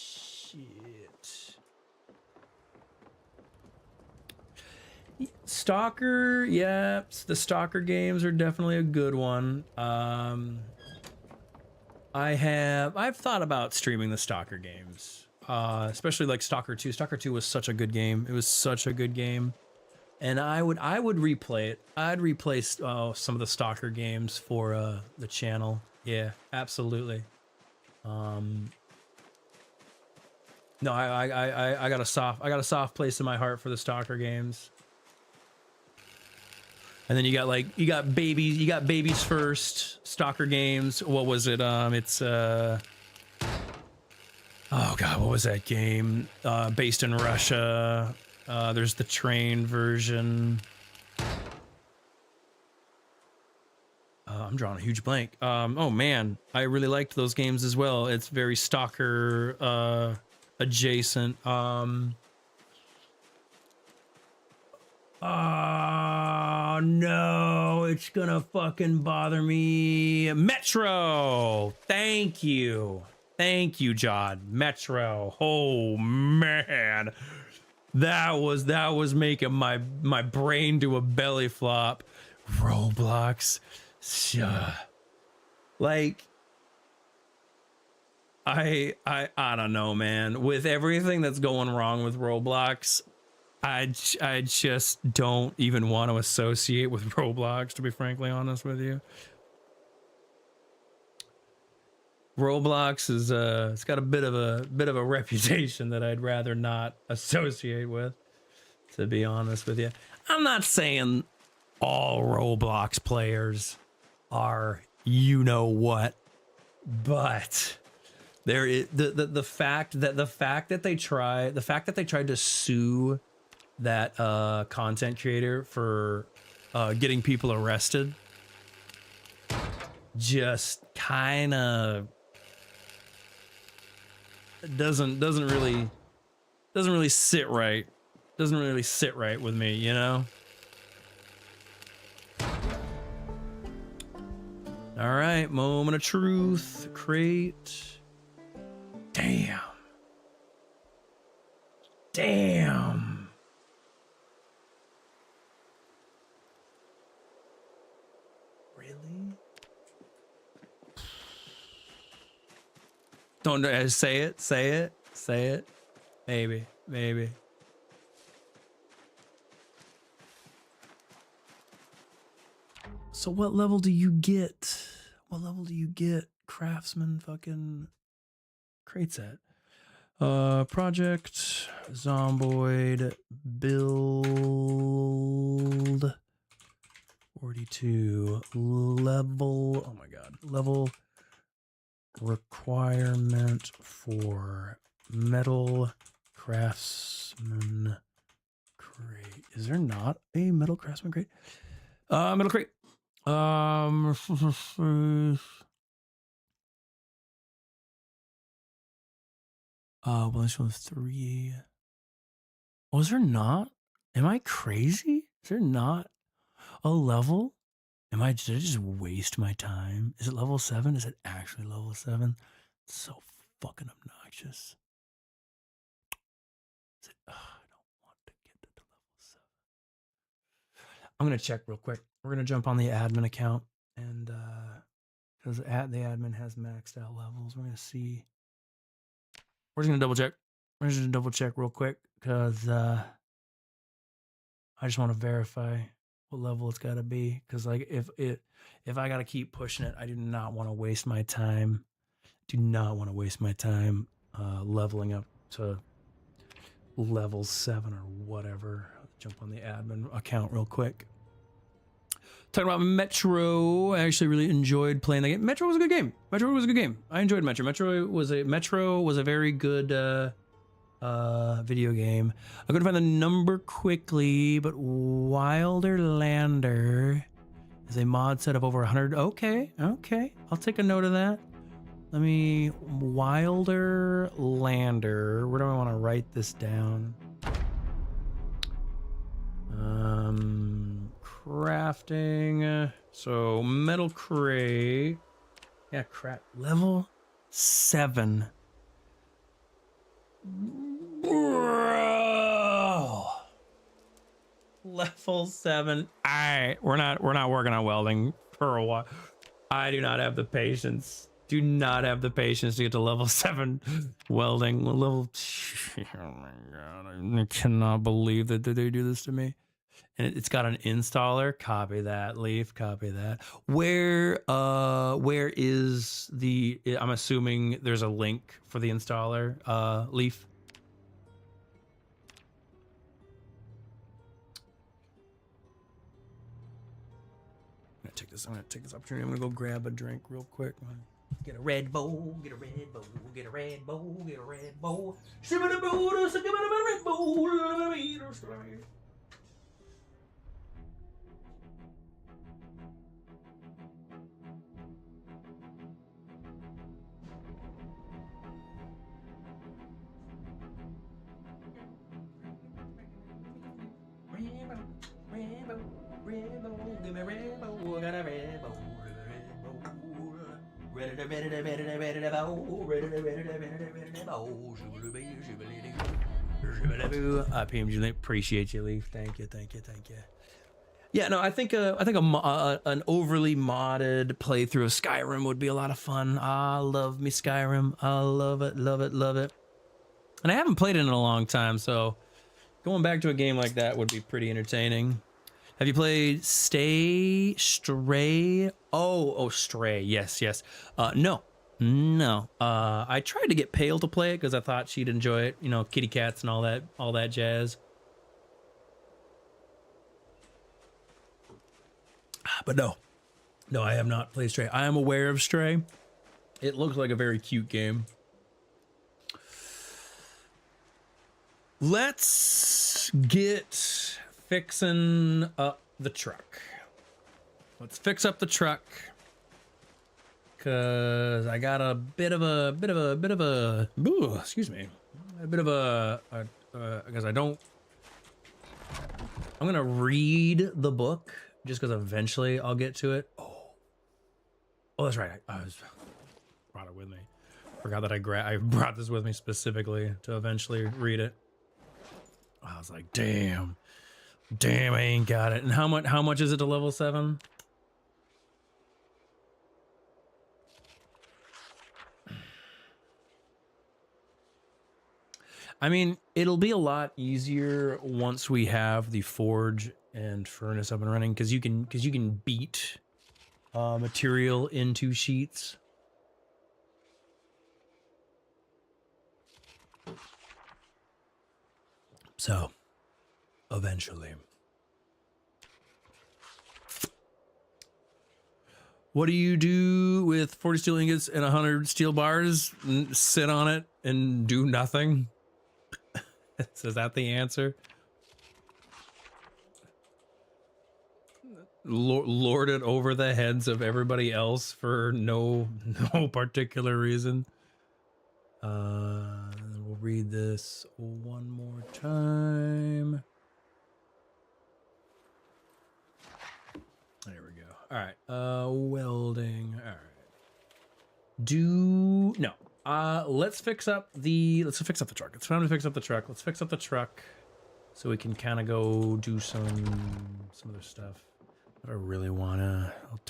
Stalker, yeah, the Stalker games are definitely a good one. I've thought about streaming the Stalker games, especially like Stalker 2. Stalker 2 was such a good game. It was such a good game, and I would replay it. I'd replay some of the Stalker games for the channel. Yeah, absolutely. No, I got a soft place in my heart for the Stalker games. And then you got babies first Stalker games. What was it? It's oh god, what was that game? Based in Russia. There's the train version. I'm drawing a huge blank. Oh man, I really liked those games as well. It's very Stalker adjacent. Oh no, it's gonna fucking bother me. Metro! Thank you, John. Metro. Oh man, that was making my brain do a belly flop. Roblox, like I don't know, man. With everything that's going wrong with Roblox, I just don't even want to associate with Roblox, to be frankly honest with you. Roblox is it's got a bit of a reputation that I'd rather not associate with, to be honest with you. I'm not saying all Roblox players are you know what, but there is the fact that they tried to sue that content creator for getting people arrested just kind of doesn't really sit right. Doesn't really sit right with me, you know? All right, moment of truth. Crate. Damn. Damn. Really? Don't say it. Say it. Say it. Maybe. Maybe. So what level do you get? What level do you get craftsman fucking crates at? Project Zomboid build 42 level. Oh my god. Level requirement for metal craftsman crate. Is there not a metal craftsman crate? Metal crate. Well, this one 3. Oh, is there not? Am I crazy? Is there not a level? Did I just waste my time? Is it level 7? Is it actually level 7? It's so fucking obnoxious. Is it, I don't want to get to level 7. I'm gonna check real quick. We're gonna jump on the admin account, and because the admin has maxed out levels, we're gonna see. We're just gonna double check. We're just gonna double check real quick because I just want to verify what level it's got to be. Because like if I got to keep pushing it, I do not want to waste my time. Do not want to waste my time leveling up to level 7 or whatever. Let's jump on the admin account real quick. Talking about Metro, I actually really enjoyed playing that game. Metro was a good game. Metro was a good game. I enjoyed Metro. Metro was a very good video game. I'm gonna find the number quickly, but Wilder Lander is a mod set of over 100. Okay, I'll take a note of that. Let me Wilder Lander. Where do I want to write this down? Crafting. So metal crate. Yeah, crap. Level 7. Bro. Level 7. We're not working on welding for a while. I do not have the patience. Do not have the patience to get to level 7 welding. Level. Oh my god! I cannot believe that they do this to me. And it's got an installer. Copy that, Leaf. Copy that. Where is the? I'm assuming there's a link for the installer. Leaf. I'm gonna take this opportunity. I'm gonna go grab a drink real quick. Get a Red Bull. Get a Red Bull. Get a Red Bull. Get a Red Bull. Give me a Red Bull. Give me a Red Bull. Got a Red Bull. PMG, appreciate you, Leaf. Thank you. Yeah, no, I think an overly modded playthrough of Skyrim would be a lot of fun. I love me Skyrim. I love it. And I haven't played it in a long time, so going back to a game like that would be pretty entertaining. Have you played Stray? Oh, Stray. Yes. No. No. I tried to get Pale to play it because I thought she'd enjoy it. You know, kitty cats and all that jazz. But no. No, I have not played Stray. I am aware of Stray. It looks like a very cute game. Let's get fixing up the truck. Let's fix up the truck. Cause I got a bit of a excuse me, because I'm gonna read the book just because eventually I'll get to it. Oh, that's right. I brought it with me. Forgot that I brought this with me specifically to eventually read it. I was like, damn, I ain't got it. And how much is it to level 7? I mean, it'll be a lot easier once we have the forge and furnace up and running, because you can beat material into sheets. So, eventually. What do you do with 40 steel ingots and 100 steel bars? Sit on it and do nothing? So is that the answer? Lord it over the heads of everybody else for no particular reason. We'll read this one more time. There we go. All right. Welding. All right. Let's fix up the truck. It's time to fix up the truck. Let's fix up the truck so we can kind of go do some other stuff. But I really wanna. I'll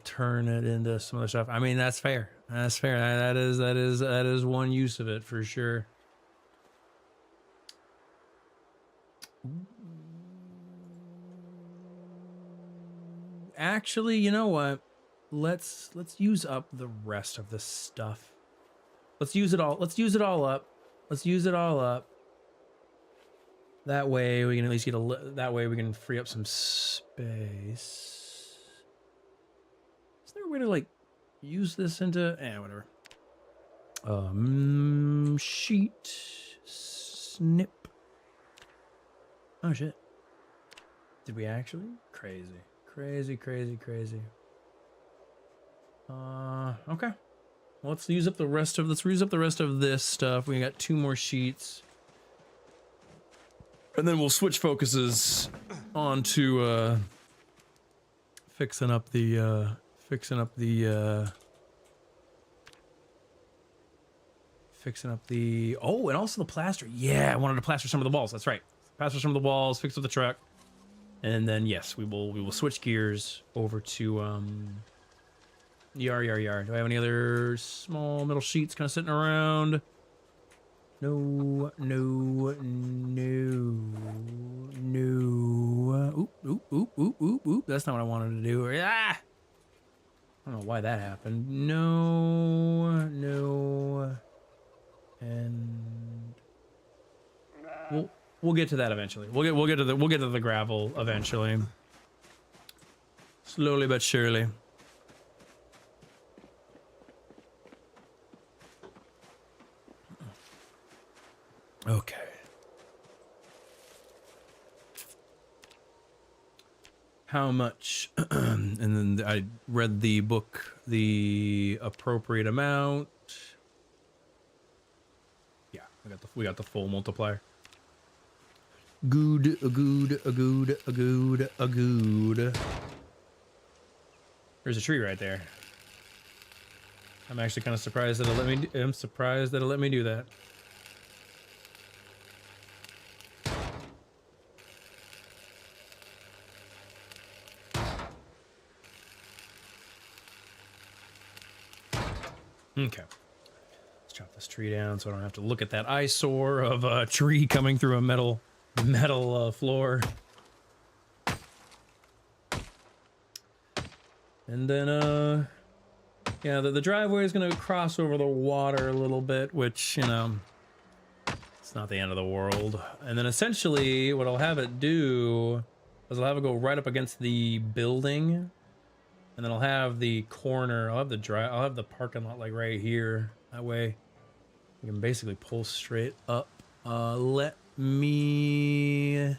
turn it into some other stuff. I mean, that's fair. That's fair. That is one use of it for sure. Actually, you know what? Let's use up the rest of this stuff. Let's use it all. Let's use it all up. Let's use it all up. That way we can at least get that way we can free up some space. Is there a way to like use this into whatever. Sheet snip. Oh shit. Did we actually? Crazy. Okay. Well, let's use up the rest of this stuff. We got 2 more sheets. And then we'll switch focuses onto fixing up the oh, and also the plaster. Yeah, I wanted to plaster some of the walls. That's right. Plaster some of the walls, fix up the truck. And then yes, we will switch gears over to yar. Do I have any other small metal sheets kind of sitting around? No. Oop. That's not what I wanted to do. Ah! I don't know why that happened. No. And we'll get to that eventually. We'll get to the gravel eventually. Slowly but surely. Okay. How much? And then I read the book, the appropriate amount. Yeah, we got the full multiplier. Good. There's a tree right there. I'm actually kind of surprised that it let me. I'm surprised that it let me do that. Okay. Let's chop this tree down so I don't have to look at that eyesore of a tree coming through a metal floor. And then Yeah, the driveway is gonna cross over the water a little bit, which, you know, it's not the end of the world. And then essentially what I'll have it do is I'll have it go right up against the building, and then I'll have the corner, I'll have the parking lot like right here. That way we can basically pull straight up. Let me...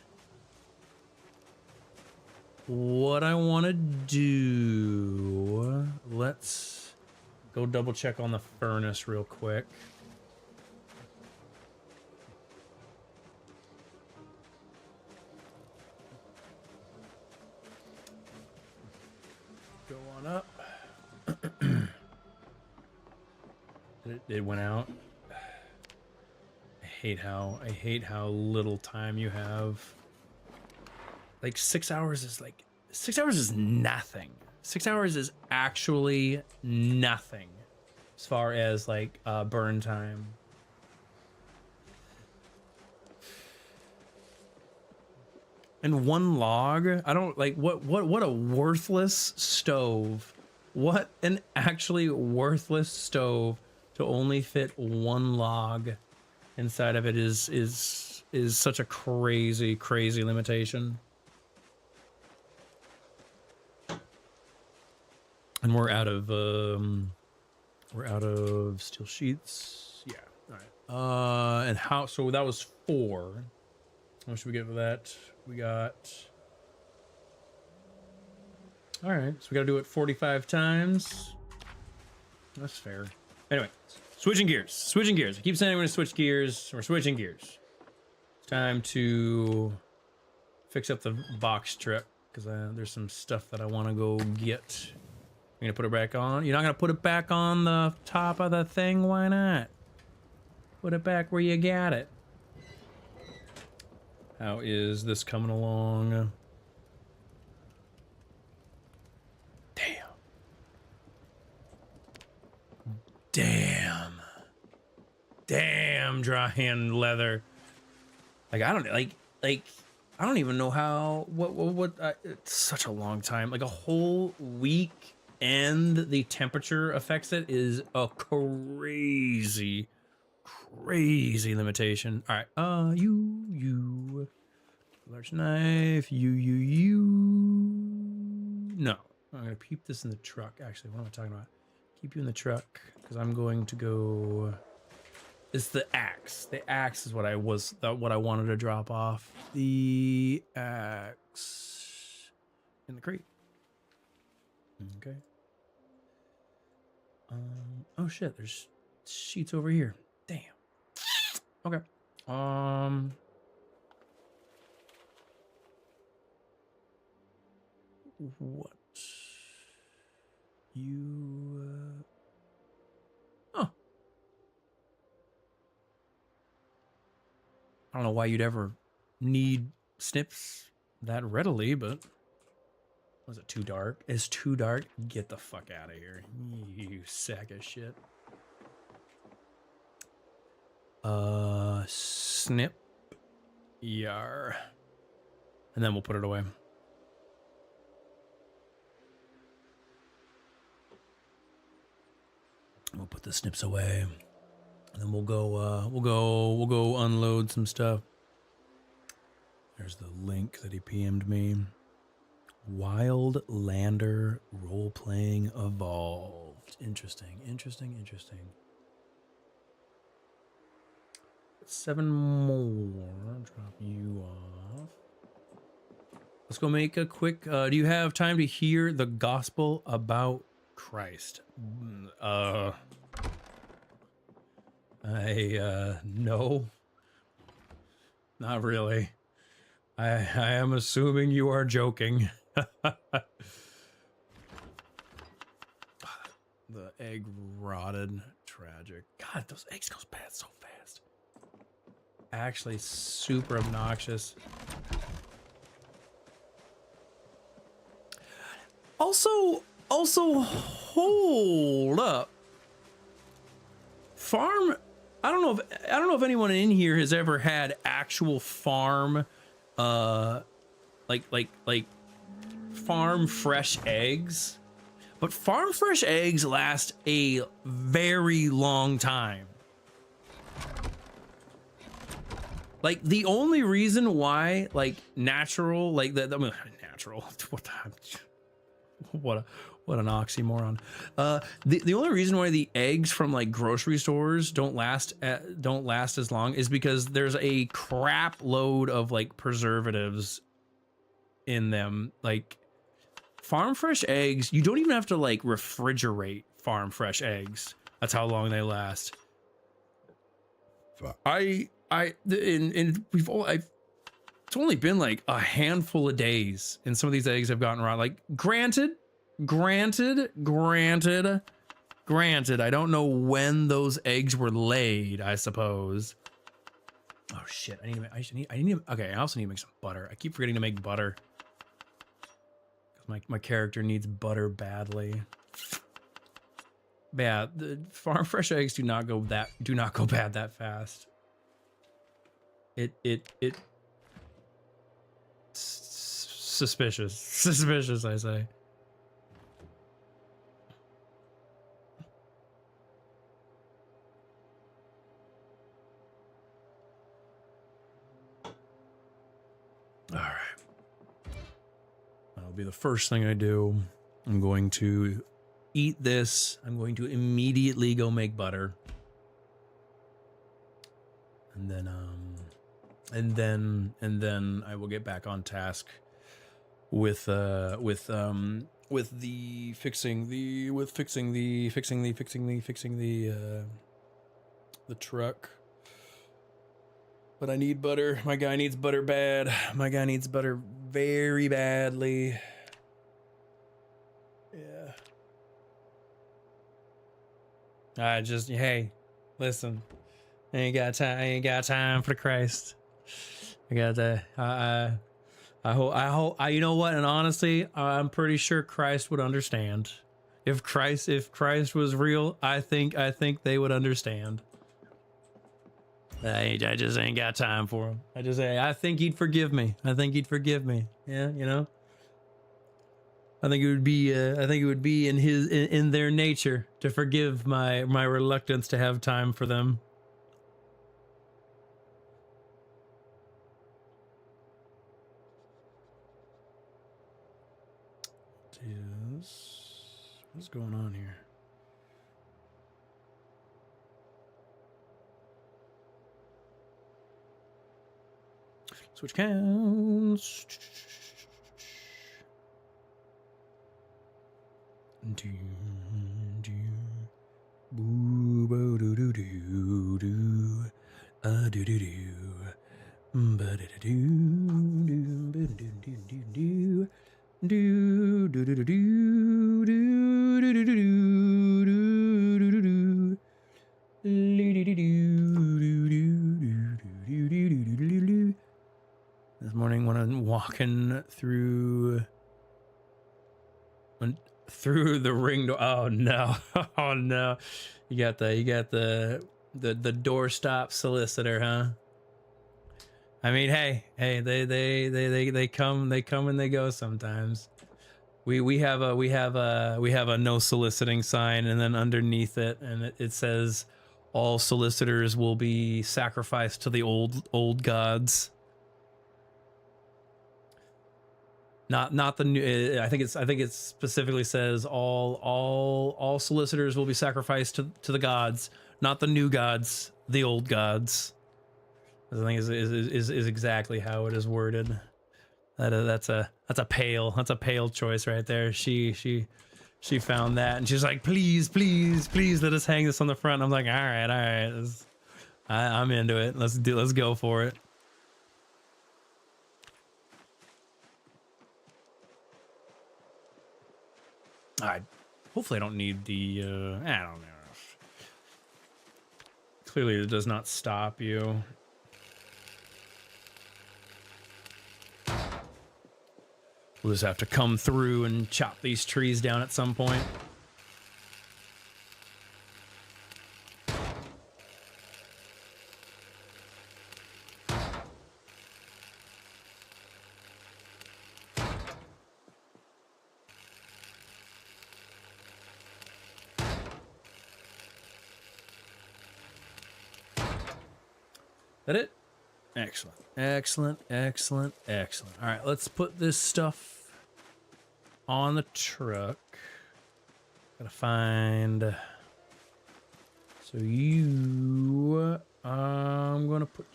What I want to do... Let's go double check on the furnace real quick. Go on up. It went out. I hate how little time you have. Like 6 hours is like 6 hours is nothing. 6 hours is actually nothing as far as like burn time. And one log, I don't like what a worthless stove. What an actually worthless stove to only fit one log inside of it is such a crazy limitation. And we're out of steel sheets. Yeah. All right. And how? So that was 4. How much should we get for that? We got. All right. So we got to do it 45 times. That's fair. Anyway, switching gears. Switching gears. I keep saying we're gonna switch gears. We're switching gears. It's time to fix up the box truck because there's some stuff that I want to go get. You're gonna put it back on? You're not gonna put it back on the top of the thing? Why not? Put it back where you got it. How is this coming along? Damn. Damn. Damn, dry hand leather. Like I don't even know how what it's such a long time. Like a whole week. And the temperature affects it is a crazy limitation. All right, you large knife, you. No, I'm gonna keep this in the truck. Actually, what am I talking about? Keep you in the truck because I'm going to go. It's the axe. The axe is what I wanted to drop off. The axe in the crate. Okay. Oh shit, there's sheets over here. Damn. Okay. What? You, oh. I don't know why you'd ever need snips that readily, but... Was it too dark? It's too dark? Get the fuck out of here, you sack of shit. Snip. Yar. And then we'll put it away. We'll put the snips away. And then we'll go unload some stuff. There's the link that he PM'd me. Wildlander role-playing evolved. Interesting. 7 more. Drop you off. Let's go make a quick... do you have time to hear the gospel about Christ? No. Not really. I am assuming you are joking. The egg rotted. Tragic. God, those eggs goes bad so fast. Actually, super obnoxious. Also, hold up. Farm. I don't know if anyone in here has ever had actual farm, like farm fresh eggs. but farm fresh eggs last a very long time. Like the only reason why like natural, like I mean, natural, what an oxymoron. The only reason why the eggs from like grocery stores don't last as long is because there's a crap load of like preservatives in them. Like farm fresh eggs, you don't even have to like refrigerate farm fresh eggs. That's how long they last. It's only been like a handful of days and some of these eggs have gotten raw. Like granted, I don't know when those eggs were laid, I suppose. Oh shit, okay, I also need to make some butter. I keep forgetting to make butter. My character needs butter badly. But yeah, the farm fresh eggs do not go bad that fast. Suspicious, I say. All right. That'll be the first thing I do. I'm going to eat this. I'm going to immediately go make butter. And then I will get back on task with the truck. But I need butter. My guy needs butter bad. My guy needs butter very badly. Yeah. Hey, listen. I ain't got time for Christ. I got to, I hope, you know what? And honestly, I'm pretty sure Christ would understand. If Christ was real, I think they would understand. I just ain't got time for him. I think he'd forgive me. Yeah, you know. I think it would be in their nature to forgive my reluctance to have time for them. What's going on here? Switch counts. This morning when I'm walking through the ring door. Oh no. Oh no. You got the doorstop solicitor, huh? I mean, hey, they come and they go sometimes. We have a no soliciting sign, and then underneath it, and it says all solicitors will be sacrificed to the old gods. Not the new. I think it specifically says all solicitors will be sacrificed to the gods, not the new gods, the old gods. I think is exactly how it is worded. That's a pale choice right there. She found that and she's like, please let us hang this on the front. I'm like, all right, I'm into it. Let's go for it. Hopefully I don't need the, I don't know. Clearly it does not stop you. We'll just have to come through and chop these trees down at some point. That it? Excellent. Excellent. Excellent. Excellent. All right, let's put this stuff on the truck. Gotta find. So you. I'm gonna put.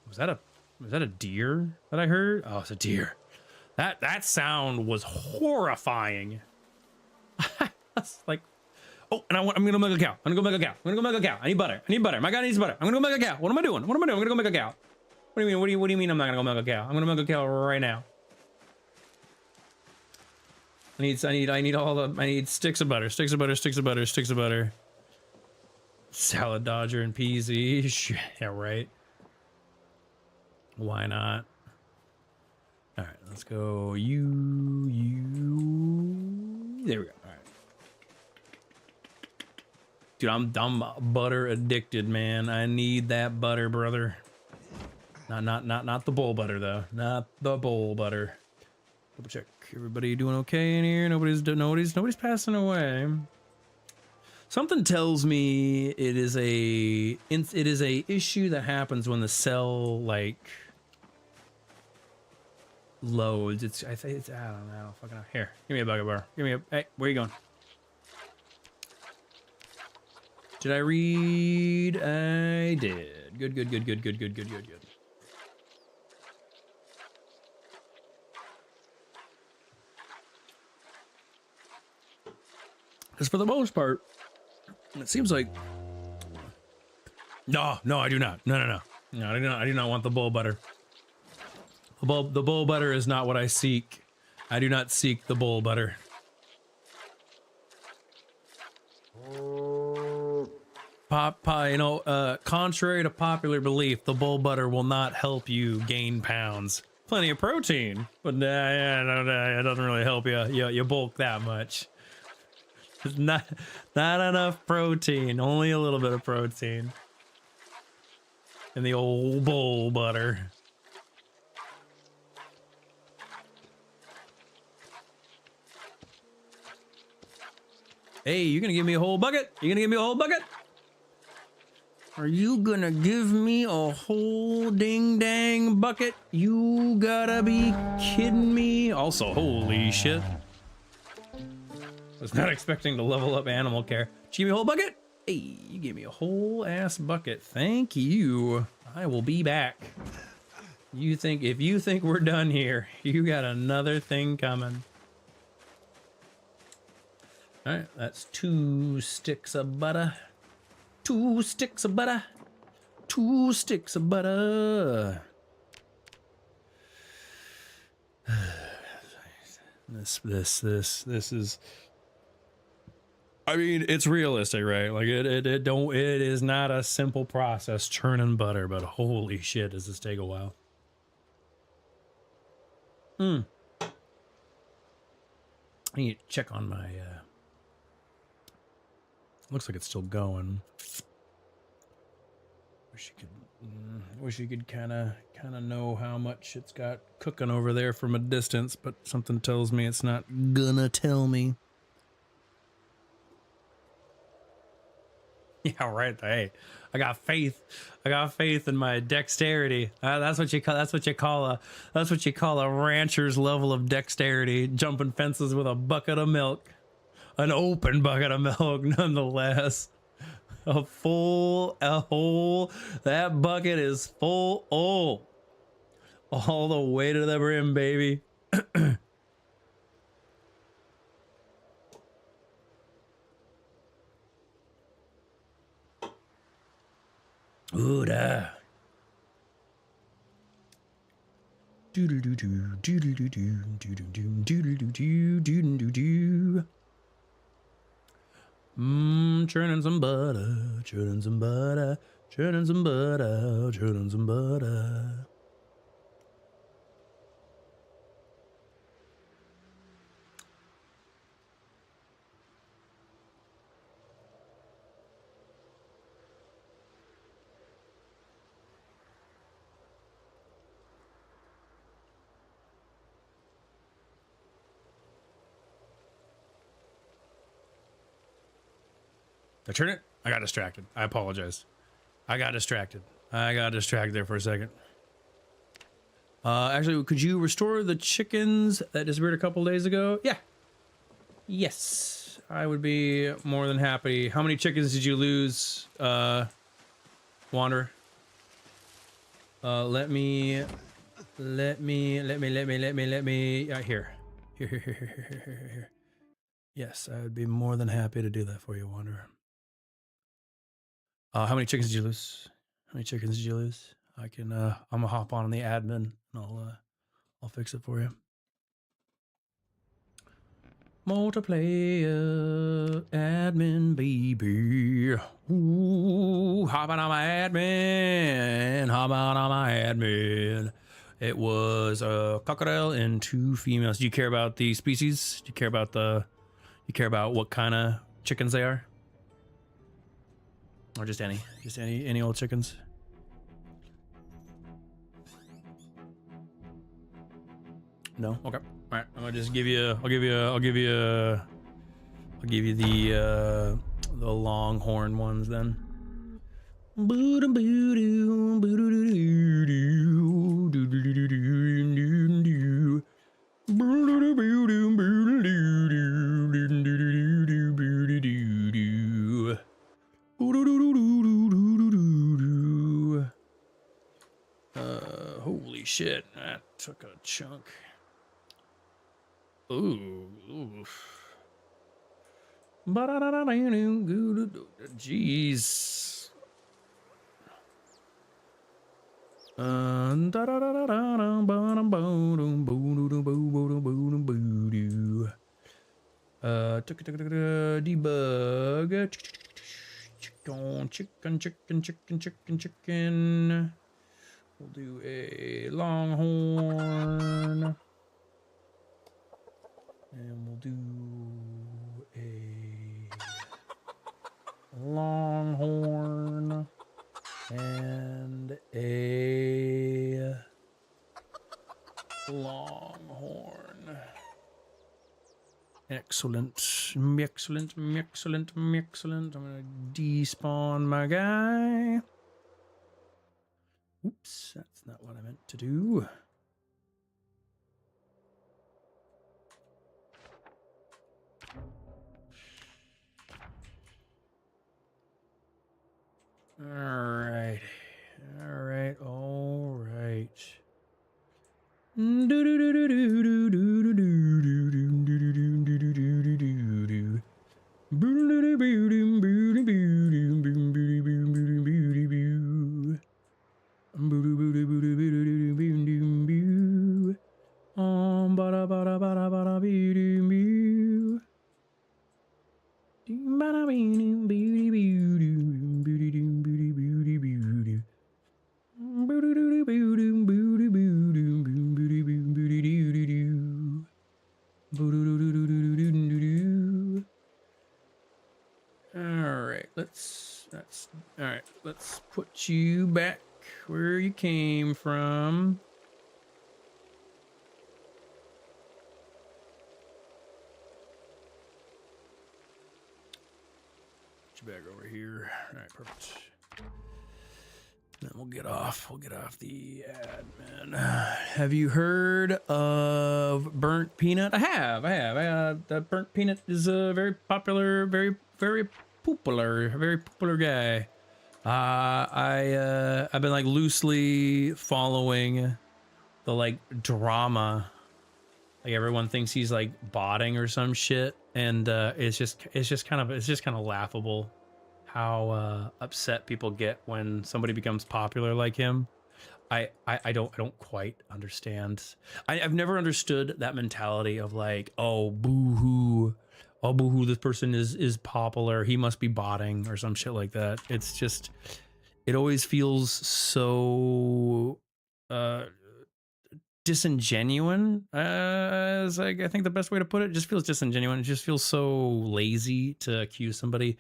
Was that a deer that I heard? Oh, it's a deer. That sound was horrifying. That's like, oh, and I'm gonna milk a cow. I'm gonna go milk a cow. I'm gonna go milk a cow. I need butter. I need butter. My guy needs butter. I'm gonna go milk a cow. What am I doing? What am I doing? I'm gonna go milk a cow. What do you mean? What do you mean I'm not gonna go milk a cow? I'm gonna milk a cow right now. I need sticks of butter. Sticks of butter. Sticks of butter. Sticks of butter. Salad Dodger and PZ. Yeah, right. Why not? All right, let's go. You. There we go. All right. Dude, I'm butter addicted, man. I need that butter, brother. Not the bowl butter though. Not the bowl butter. Double check. Everybody doing okay in here? Nobody's passing away. Something tells me it is a issue that happens when the cell like loads. I don't know. Fucking here. Give me a bucket bar. Hey, where you going? Did I read? I did. Good. Because for the most part, it seems like no, I do not. No, I do not want the bull butter. The bull butter is not what I seek. I do not seek the bull butter. Contrary to popular belief, the bull butter will not help you gain pounds. Plenty of protein, but it doesn't really help you. You bulk that much. Not enough protein. Only a little bit of protein. And the old bull butter. Hey, you gonna give me a whole bucket? You gonna give me a whole bucket? Are you gonna give me a whole ding dang bucket? You gotta be kidding me. Also, holy shit. Was not expecting to level up animal care. Did you give me a whole bucket? Hey, you gave me a whole ass bucket. Thank you. I will be back. If you think we're done here, you got another thing coming. All right, that's 2 sticks of butter. 2 sticks of butter. 2 sticks of butter. This is. I mean, it's realistic, right? Like it is not a simple process churning butter, but holy shit, does this take a while? I need to check on my. Looks like it's still going. Wish you could kind of know how much it's got cooking over there from a distance, but something tells me it's not gonna tell me. Yeah, right. Hey, I got faith. I got faith in my dexterity. That's what you call a rancher's level of dexterity. Jumping fences with a bucket of milk, an open bucket of milk, nonetheless. That bucket is full. Oh, all the way to the brim, baby. Ooh, da. Churning some butter, churning some butter, churning some butter, churning some butter. I turn it. I got distracted. I apologize. I got distracted. I got distracted there for a second. Actually, could you restore the chickens that disappeared a couple days ago? Yeah. Yes. I would be more than happy. How many chickens did you lose, Wander? Let me, here. Here. Yes, I would be more than happy to do that for you, Wanderer. How many chickens did you lose? How many chickens did you lose? I can, I'm gonna hop on the admin and I'll fix it for you. Multiplayer admin, baby. Ooh, hopping on my admin. Hopping on my admin. It was a crocodile and 2 females. Do you care about the species? Do you care about you care about what kind of chickens they are? Or just any old chickens? No? Okay. All right. I'm gonna just give you. I'll give you the longhorn ones then. Holy shit, that took a chunk. Ooh. Jeez. Debug. Chicken. We'll do a longhorn. And we'll do a longhorn and a longhorn. Excellent. I'm gonna despawn my guy. Oops, that's not what I meant to do. All right. Let's put you back where you came from. Put you back over here. All right, perfect. Then we'll get off the admin. Have you heard of Burnt Peanut? I have. The Burnt Peanut is a very popular guy. I've been like loosely following the like drama. Like everyone thinks he's like botting or some shit, and it's just kind of laughable how upset people get when somebody becomes popular like him. I don't quite understand. I've never understood that mentality of like, oh boo-hoo, this person is popular, he must be botting or some shit like that. It's just, it always feels so disingenuine, as like I think the best way to put it. Just feels disingenuine. It just feels so lazy to accuse somebody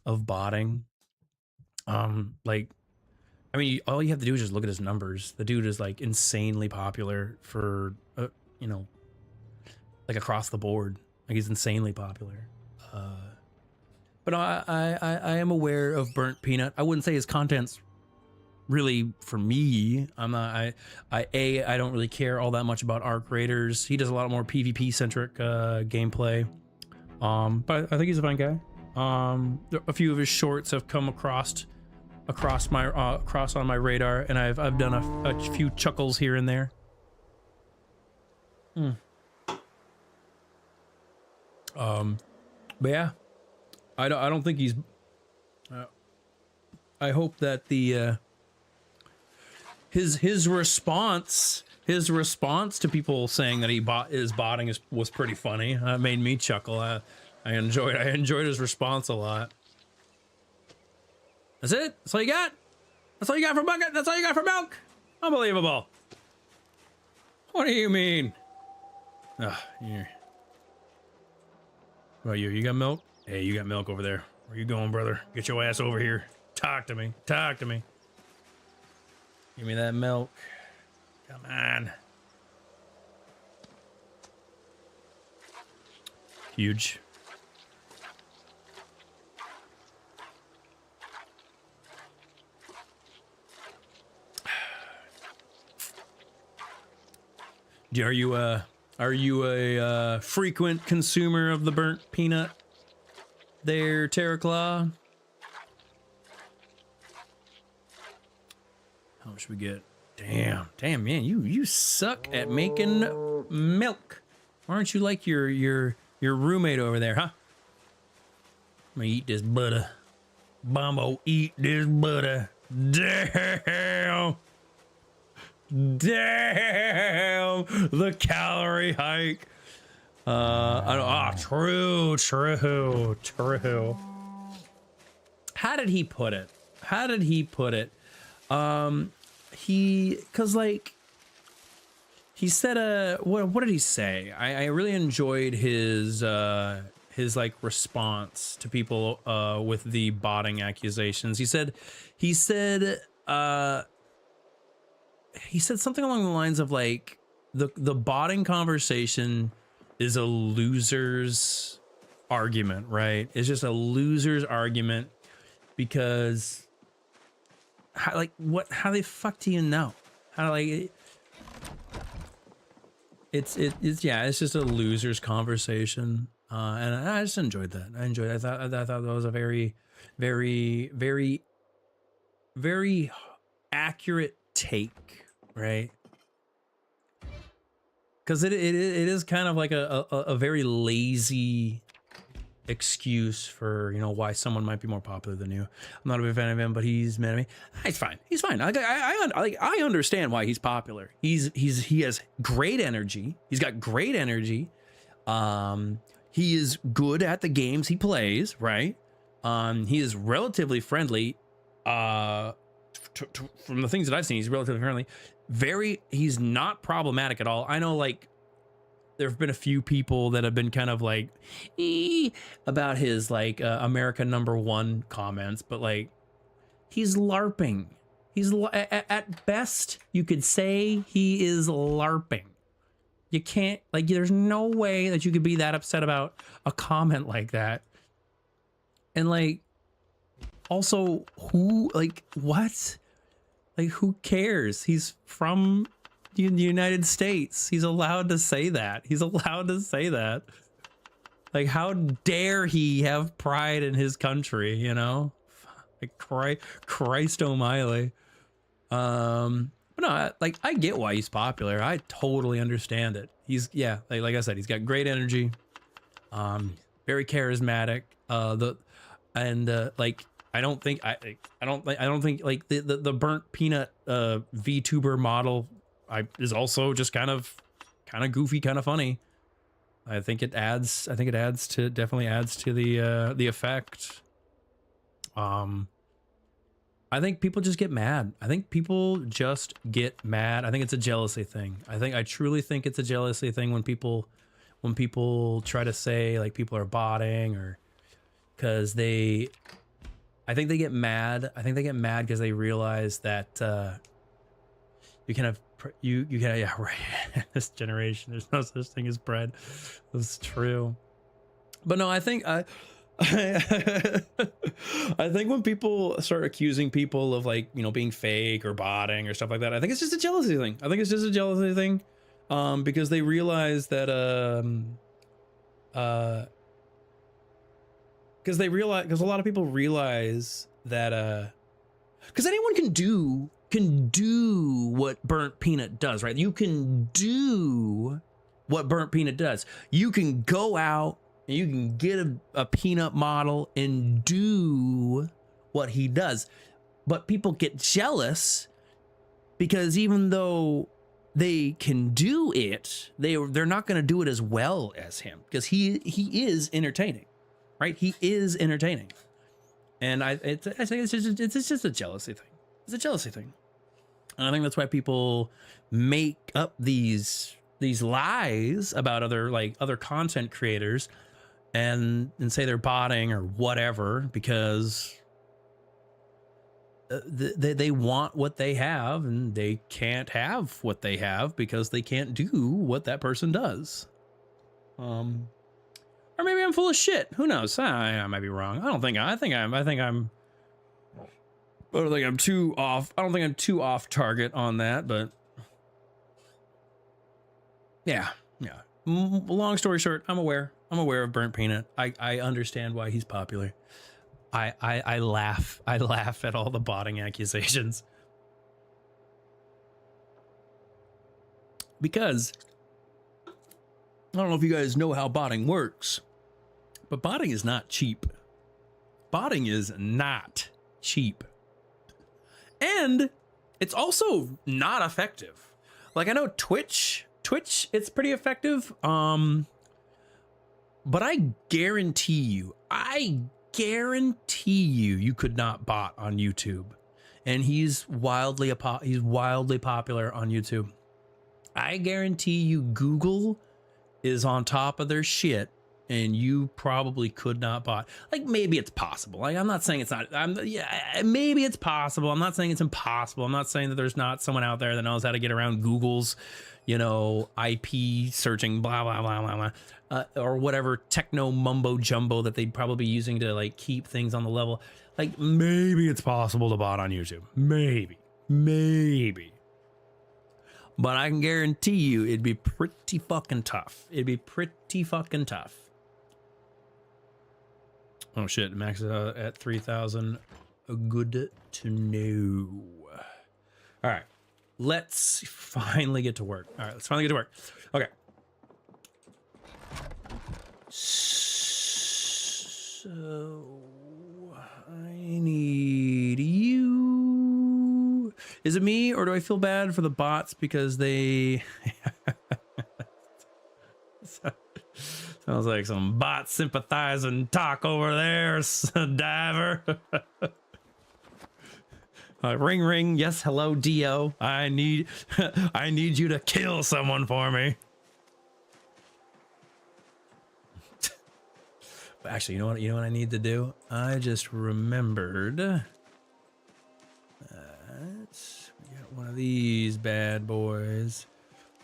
of botting. Like, I mean, all you have to do is just look at his numbers. The dude is like insanely popular for you know, like across the board. Like he's insanely popular. But no, I am aware of Burnt Peanut. I wouldn't say his content's really for me. I'm not, I don't really care all that much about Arc Raiders. He does a lot more PvP centric gameplay. But I think he's a fine guy. A few of his shorts have come across on my radar, and I've done a few chuckles here and there. But yeah, I don't think he's. I hope that the his response to people saying that he is botting was pretty funny. That made me chuckle. I enjoyed his response a lot. That's it. That's all you got. That's all you got for bucket. That's all you got for milk. Unbelievable. What do you mean? Here. What about you? You got milk? Hey, you got milk over there. Where you going, brother? Get your ass over here. Talk to me. Talk to me. Give me that milk. Come on. Huge. Are you a frequent consumer of the Burnt Peanut there, Terraclaw? How much we get? Damn, man, you suck at making milk. Why aren't you like your roommate over there, huh? I'm gonna eat this butter. Bombo, eat this butter. Damn. Damn, the calorie hike. True. How did he put it? Cause like he said, what did he say? I really enjoyed his like response to people with the botting accusations. He said something along the lines of like the botting conversation is a loser's argument, right? It's just a loser's argument because how the fuck do you know? How like it's just a loser's conversation. And I just enjoyed that. I thought that was a very, very, very, very accurate take, right? Because it is kind of like a very lazy excuse for, you know, why someone might be more popular than you. I'm not a big fan of him, but he's mad at me. He's fine. I understand why he's popular. He has great energy. He's got great energy. He is good at the games he plays, right? He is relatively friendly. From the things that I've seen, he's relatively friendly. He's not problematic at all. I know, like, there have been a few people that have been kind of like about his like America #1 comments, but like he's LARPing. At best you could say he is LARPing. You can't, like, there's no way that you could be that upset about a comment like that. And like, also, who, like, what? Like, who cares? He's from the United States. He's allowed to say that. Like, how dare he have pride in his country, you know? Like, Christ almighty. But no, like, I get why he's popular. I totally understand it. He's, yeah, like I said, he's got great energy. Very charismatic. Like, I don't think like the Burnt Peanut VTuber model is also just kind of goofy, kind of funny. I think it definitely adds to the effect. I think people just get mad. I think it's a jealousy thing. I truly think it's a jealousy thing when people try to say like people are botting, or because I think they get mad. I think they get mad because they realize that you can have yeah, right. This generation, there's no such thing as bread. That's true. But no, I think I think when people start accusing people of like, you know, being fake or botting or stuff like that, I think it's just a jealousy thing. I think it's just a jealousy thing. Because they realize that because a lot of people realize that because anyone can do what Burnt Peanut does, right? You can do what Burnt Peanut does. You can go out and you can get a peanut model and do what he does. But people get jealous because even though they can do it, they're not going to do it as well as him, because he is entertaining, right? He is entertaining. And I think it's just a jealousy thing. It's a jealousy thing. And I think that's why people make up these lies about other content creators and say they're botting or whatever, because they want what they have and they can't have what they have because they can't do what that person does. Or maybe I'm full of shit. Who knows? I might be wrong. I think I'm too off. I don't think I'm too off target on that, but yeah. Long story short, I'm aware of Burnt Peanut. I understand why he's popular. I laugh at all the botting accusations, because I don't know if you guys know how botting works, but botting is not cheap. Botting is not cheap. And it's also not effective. Like, I know Twitch, it's pretty effective. But I guarantee you, you could not bot on YouTube. And he's wildly popular on YouTube. I guarantee you Google is on top of their shit, and you probably could not bot. Like, maybe it's possible. Like, I'm not saying it's not. Maybe it's possible. I'm not saying it's impossible. I'm not saying that there's not someone out there that knows how to get around Google's, you know, IP searching, blah, blah, blah, blah, blah. Or whatever techno mumbo jumbo that they'd probably be using to like keep things on the level. Like, maybe it's possible to bot on YouTube. Maybe. But I can guarantee you it'd be pretty fucking tough. Oh shit, max out at 3,000. Good to know. All right, let's finally get to work. Okay. So I need you. Is it me, or do I feel bad for the bots because they sounds like some bot sympathizing talk over there, diver. Ring ring, yes, hello Dio. I need you to kill someone for me. Actually, you know what I need to do? I just remembered that we got one of these bad boys.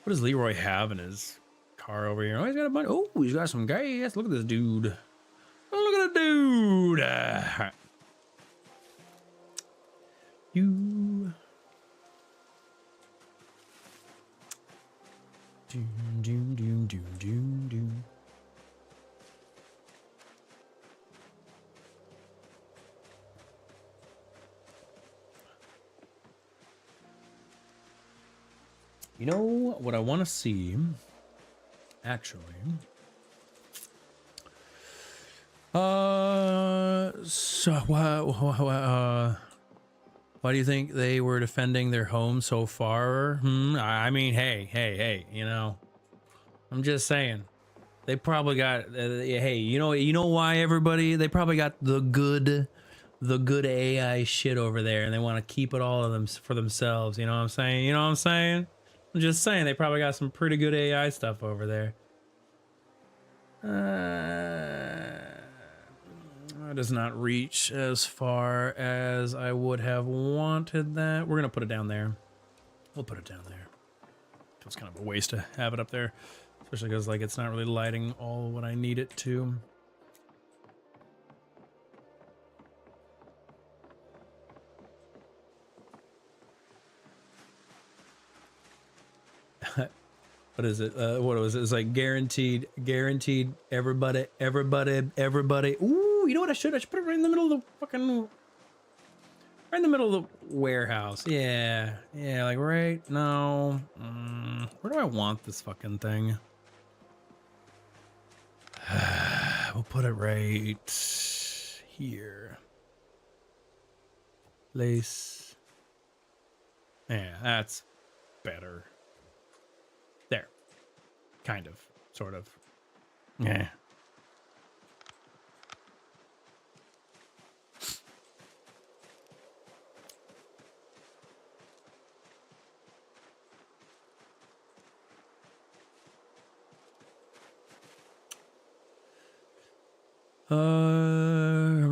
What does Leroy have in his car over here? Oh, he's got a bunch. Oh, he's got some gas. Look at this dude. Look at the dude. You. Doom. You know what I want to see, actually? So why do you think they were defending their home so far? I mean, hey, you know, I'm just saying. They probably got, hey, you know why everybody? They probably got the good AI shit over there, and they want to keep it all of them for themselves. You know what I'm saying? I'm just saying they probably got some pretty good AI stuff over there. That does not reach as far as I would have wanted that. We're gonna put it down there. We'll put it down there. It's kind of a waste to have it up there, especially because like it's not really lighting all what I need it to. what is it? What was it? It's like guaranteed, everybody. Ooh, you know what I should put it right in the middle of the fucking, right in the middle of the warehouse. Yeah, like right, no. Where do I want this fucking thing? We'll put it right here. Lace. Yeah, that's better. There. Kind of. Sort of. Yeah.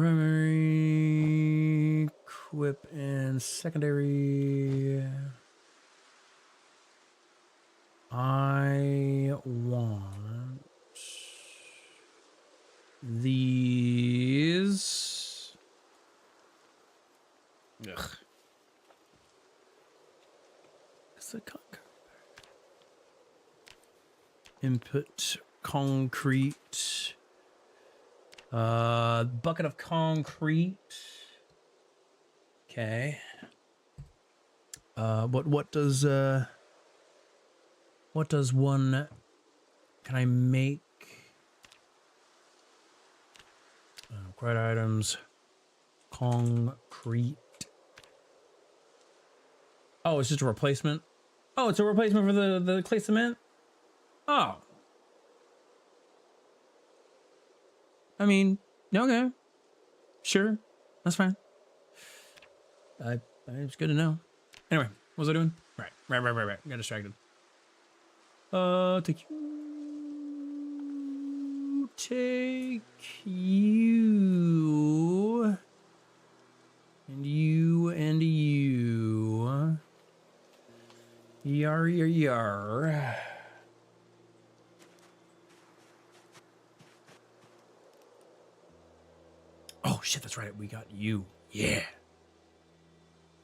Primary, equip, and secondary. I want these. Ugh. It's a input concrete. Bucket of concrete. Okay. What does one, can I make? Required items, concrete. Oh, it's just a replacement. Oh, it's a replacement for the clay cement. Oh. I mean, okay, sure, that's fine. It's good to know. Anyway, what was I doing? Right. Got distracted. Take you, and you, and you. Yar. Oh shit, that's right. We got you. Yeah.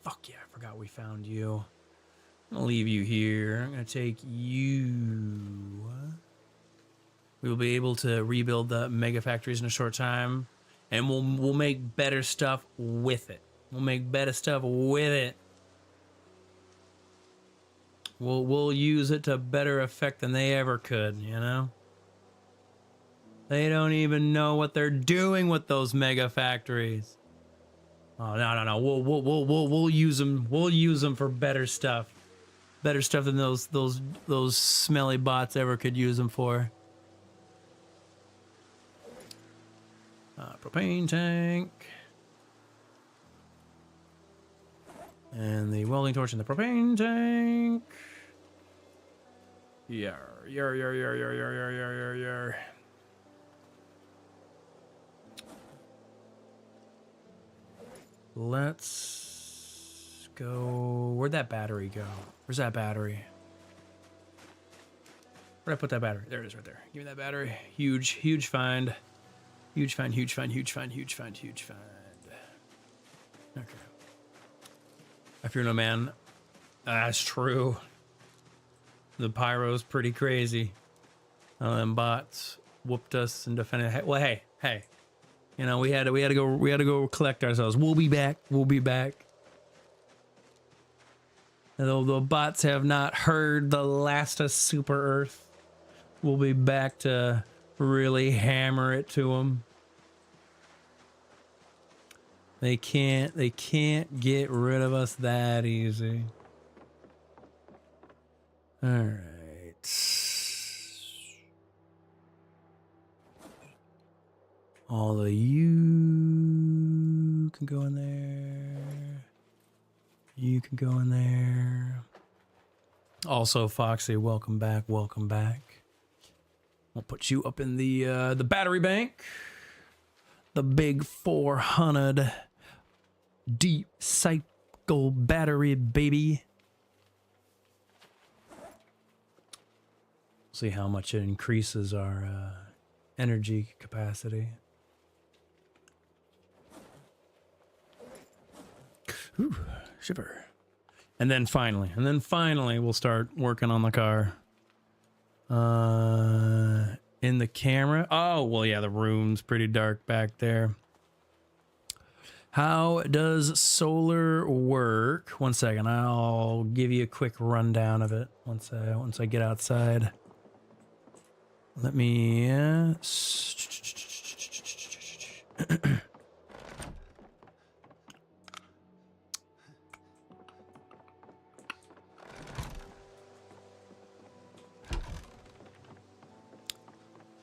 Fuck yeah, I forgot we found you. I'm gonna leave you here. I'm gonna take you. We will be able to rebuild the mega factories in a short time, and we'll make better stuff with it. We'll use it to better effect than they ever could, you know? They don't even know what they're doing with those mega factories. Oh no. We'll use them. We'll use them for better stuff. Better stuff than those smelly bots ever could use them for. Propane tank. And the welding torch in the propane tank. Yar. Let's go. Where'd that battery go? Where's that battery? Where'd I put that battery? There it is right there. Give me that battery. Huge find. Huge find. Okay. I fear no man. That's true. The pyro's pretty crazy. Them bots whooped us and defended. Well, hey. You know, we had to go collect ourselves. We'll be back. Though the bots have not heard the last of Super Earth, we'll be back to really hammer it to them. They can't get rid of us that easy. All right. All of you can go in there. You can go in there. Also, Foxy, welcome back. We'll put you up in the battery bank. The big 400 deep cycle battery, baby. See how much it increases our energy capacity. Ooh, shiver. And then finally, we'll start working on the car. In the camera. Oh, well, yeah, the room's pretty dark back there. How does solar work? One second, I'll give you a quick rundown of it once I get outside. Let me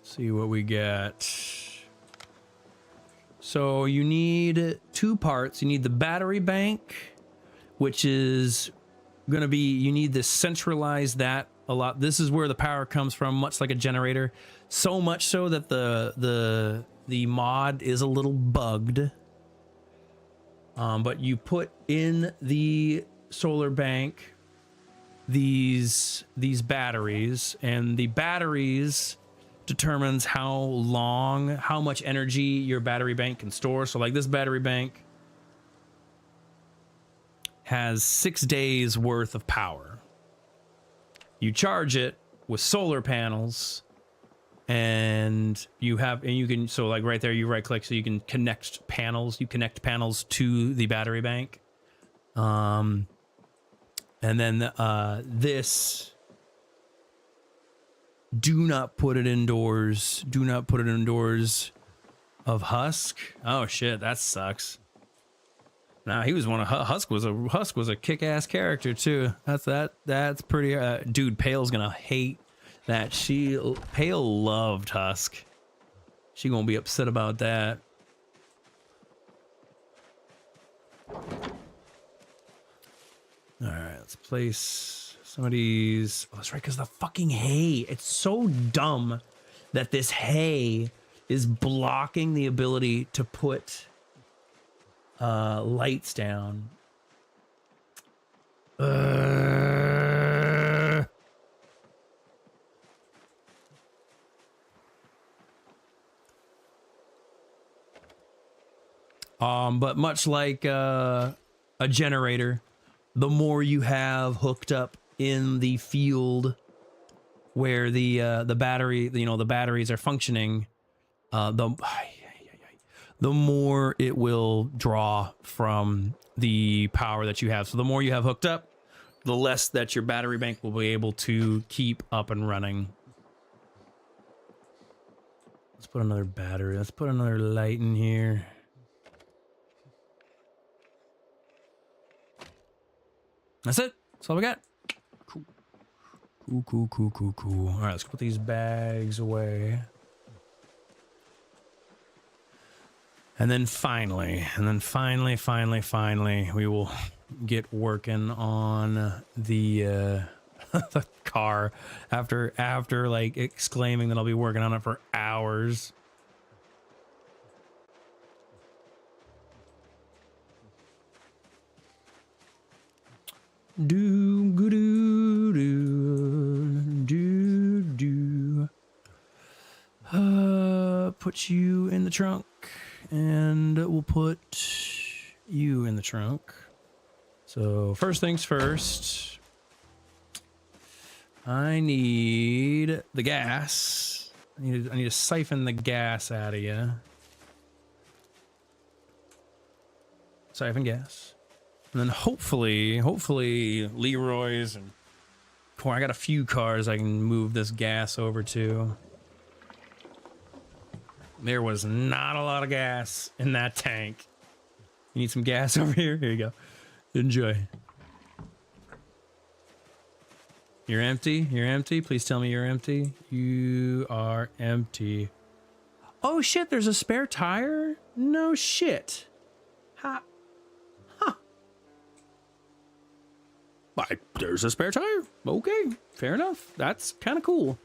see what we got. So you need two parts. You need the battery bank, which is going to be, you need to centralize that a lot. This is where the power comes from, much like a generator. So much so that the mod is a little bugged. But you put in the solar bank these batteries, and the batteries determines how much energy your battery bank can store. So like this battery bank has 6 days worth of power. You charge it with solar panels, and you can, so like right there, you right click so you can connect panels. You connect panels to the battery bank. And then this, do not put it indoors. Do not put it indoors of Husk. Oh shit, that sucks. Nah, he was one of Husk was a kick-ass character too. That's pretty. Dude, Pale's gonna hate that. Pale loved Husk. She gonna be upset about that. All right, let's place some of these. Oh, that's right, because the fucking hay. It's so dumb that this hay is blocking the ability to put lights down. But much like a generator, the more you have hooked up in the field where the battery, the batteries are functioning, the more it will draw from the power that you have. So the more you have hooked up, the less that your battery bank will be able to keep up and running. Let's put another battery. Let's put another light in here. That's it. That's all we got. Cool. Cool. All right, let's put these bags away. And then finally, we will get working on the the car after like exclaiming that I'll be working on it for hours. Put you in the trunk, and we'll put you in the trunk. So first things first, I need the gas. I need to siphon the gas out of you. Siphon gas. And then hopefully Leroy's and I got a few cars I can move this gas over to. There was not a lot of gas in that tank. You need some gas over here? Here you go. Enjoy. You're empty? You're empty? Please tell me you're empty. You are empty. Oh shit, there's a spare tire? No shit. Ha. There's a spare tire. Okay, fair enough. That's kind of cool.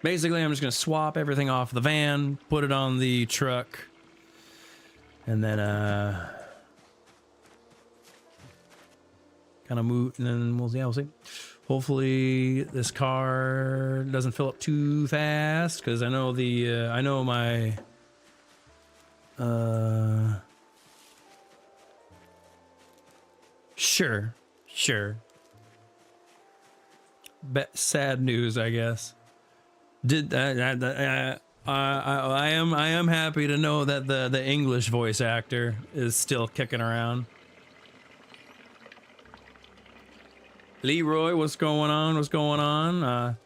Basically, I'm just going to swap everything off the van, put it on the truck, and then kind of move, and then we'll see. Hopefully this car doesn't fill up too fast, because I know my Sure, sure. Sad news, I guess. I am happy to know that the English voice actor is still kicking around. Leroy, what's going on? What's going on?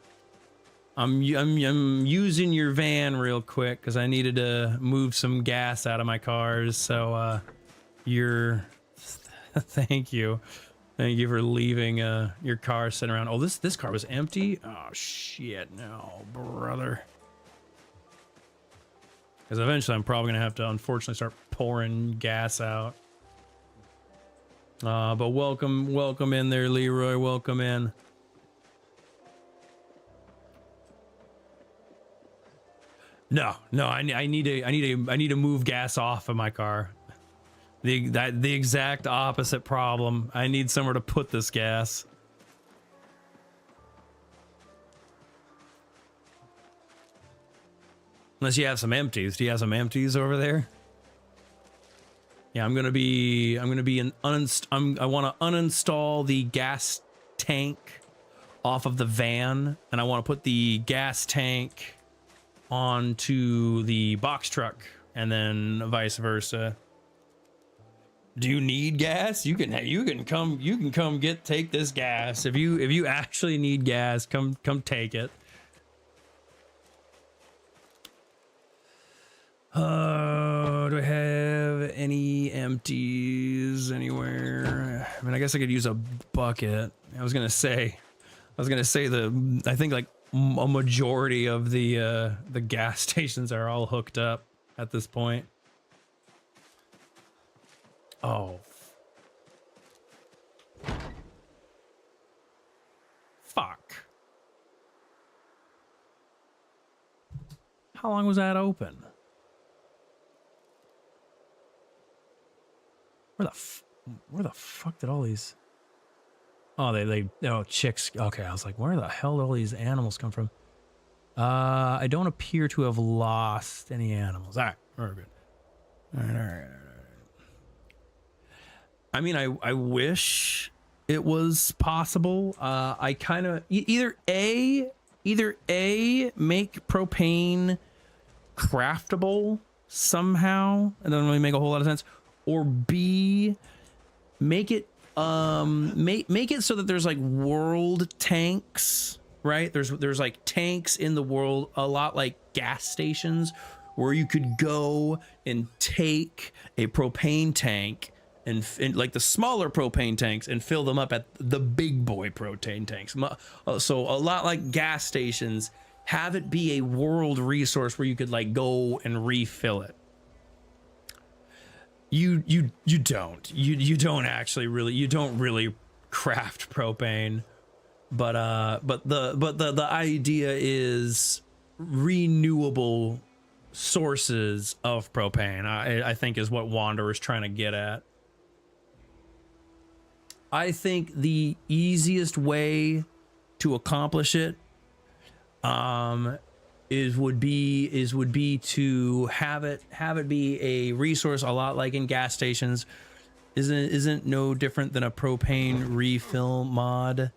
I'm using your van real quick because I needed to move some gas out of my cars. So thank you for leaving your car sitting around. Oh, this car was empty. Oh shit, no, brother. Because eventually I'm probably gonna have to unfortunately start pouring gas out. But welcome in there, Leroy. Welcome in. No, I need to move gas off of my car. The exact opposite problem. I need somewhere to put this gas. Unless you have some empties. Do you have some empties over there? Yeah, I want to uninstall the gas tank off of the van, and I want to put the gas tank onto the box truck, and then vice versa. Do you need gas? You can come take this gas. If you actually need gas, come take it. Do I have any empties anywhere? I mean, I guess I could use a bucket. I was gonna say I think like a majority of the gas stations are all hooked up at this point. Oh. Fuck. How long was that open? Where the fuck did all these... Oh, chicks. Okay, I was like, where the hell did all these animals come from? I don't appear to have lost any animals. All right, we're good. All right. I mean, I wish it was possible. I kind of either A, make propane craftable somehow. It doesn't really make a whole lot of sense. Or B, make it make it so that there's like world tanks, right? There's like tanks in the world, a lot like gas stations, where you could go and take a propane tank and like the smaller propane tanks and fill them up at the big boy propane tanks. So a lot like gas stations, have it be a world resource where you could like go and refill it. You don't really craft propane, but the idea is renewable sources of propane. I think is what Wanderer's trying to get at. I think the easiest way to accomplish it would be to have it be a resource a lot like in gas stations. Isn't no different than a propane refill mod.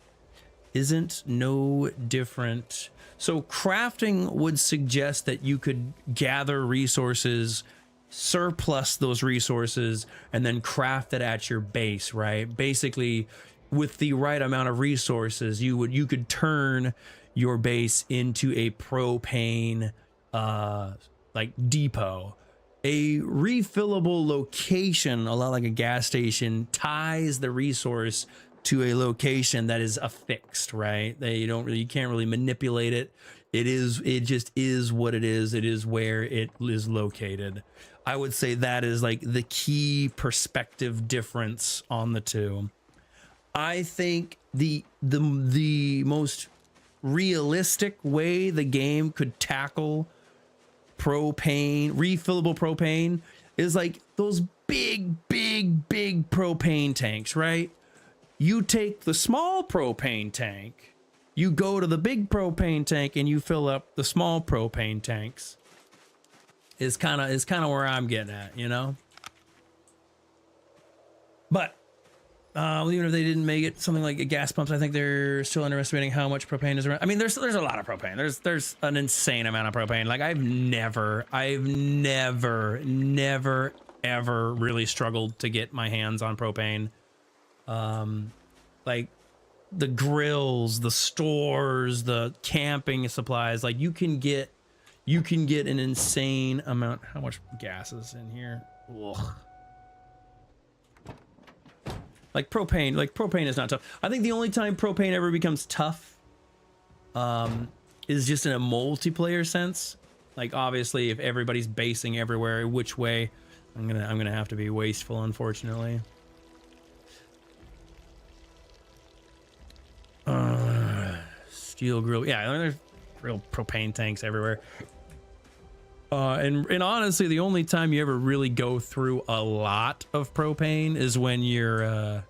Isn't no different. So crafting would suggest that you could gather resources, surplus those resources, and then craft it at your base, right? Basically, with the right amount of resources, you could turn your base into a propane like depot. A refillable location, a lot like a gas station, ties the resource to a location that is affixed, right? You can't really manipulate it. It just is what it is. It is where it is located. I would say that is like the key perspective difference on the two. I think the most realistic way the game could tackle refillable propane is like those big propane tanks, right? You take the small propane tank, you go to the big propane tank, and you fill up the small propane tanks. Is kind of where I'm getting at, you know. But Even if they didn't make it something like gas pumps, I think they're still underestimating how much propane is around. I mean, there's a lot of propane. There's an insane amount of propane. Like I've never ever really struggled to get my hands on propane. Like the grills, the stores, the camping supplies, like you can get an insane amount. How much gas is in here? Ugh. Like propane is not tough. I think the only time propane ever becomes tough is just in a multiplayer sense. Like obviously if everybody's basing everywhere which way, I'm gonna have to be wasteful, unfortunately. Steel grill. Yeah, there's real propane tanks everywhere. And honestly, the only time you ever really go through a lot of propane is when you're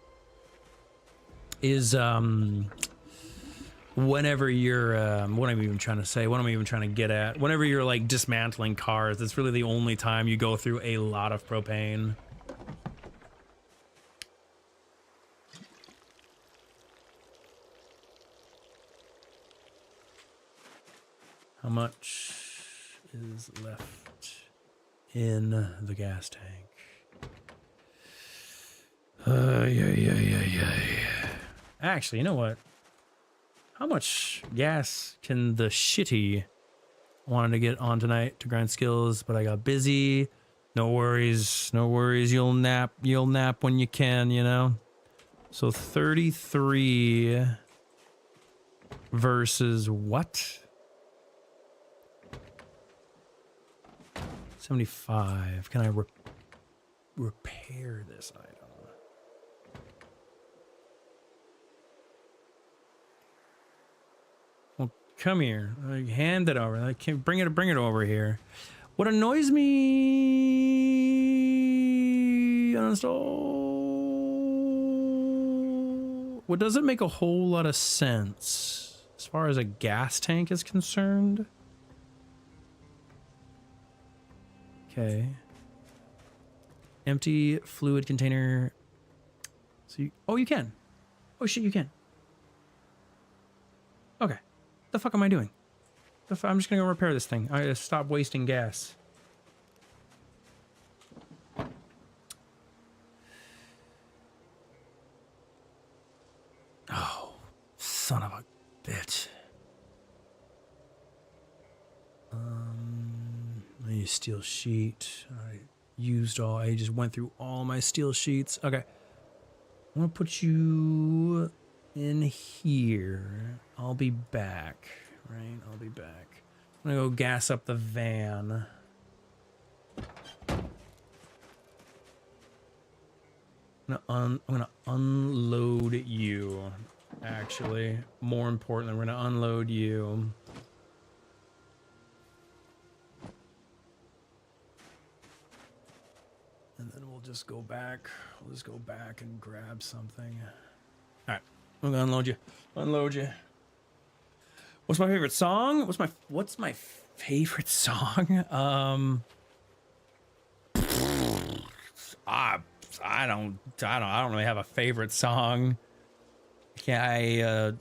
whenever you're what am I even trying to say? What am I even trying to get at? Whenever you're like dismantling cars, that's really the only time you go through a lot of propane. How much is left in the gas tank? Yeah. Actually, you know what? How much gas can the shitty wanted to get on tonight to grind skills, but I got busy. No worries. You'll nap when you can, you know? So 33 versus what? 75. Can I repair this item? Well, come here. Hand it over. I can't bring it over here. What annoys me, uninstall. What doesn't make a whole lot of sense as far as a gas tank is concerned. Okay. Empty fluid container. So you can. Oh shit, you can. Okay. The fuck am I doing? I'm just gonna go repair this thing. I gotta stop wasting gas. Oh, son of a bitch. I use steel sheet. I just went through all my steel sheets. Okay. I'm gonna put you in here. I'll be back. Right? I'll be back. I'm gonna go gas up the van. I'm gonna unload you. Actually, more importantly, we're gonna unload you. And then we'll just go back. We'll just go back and grab something. All right, I'm gonna unload you. Unload you. What's my favorite song? What's my favorite song? I don't really have a favorite song. No.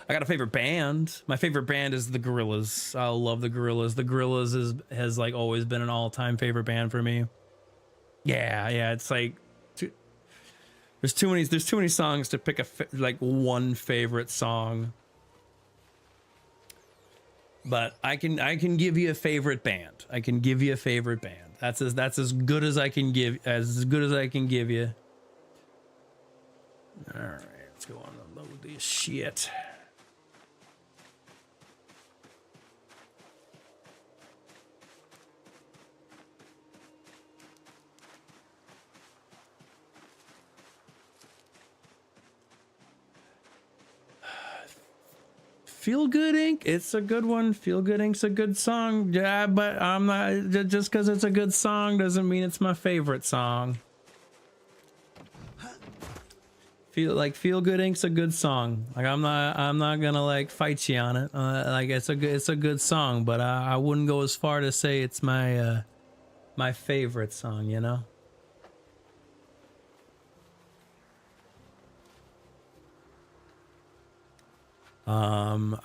I got a favorite band. My favorite band is the Gorillaz. I love the Gorillaz. The Gorillaz has like always been an all-time favorite band for me. Yeah. It's like there's too many songs to pick like one favorite song. But I can give you a favorite band. I can give you a favorite band. That's as good as I can give. As good as I can give you. All right, let's go on and load this shit. Feel Good Inc. It's a good one. Feel Good Inc.'s a good song. Yeah, but I'm not just because it's a good song doesn't mean it's my favorite song. Feel Good Inc.'s a good song. Like I'm not gonna like fight you on it. Like it's a good song, but I wouldn't go as far to say it's my my favorite song, you know?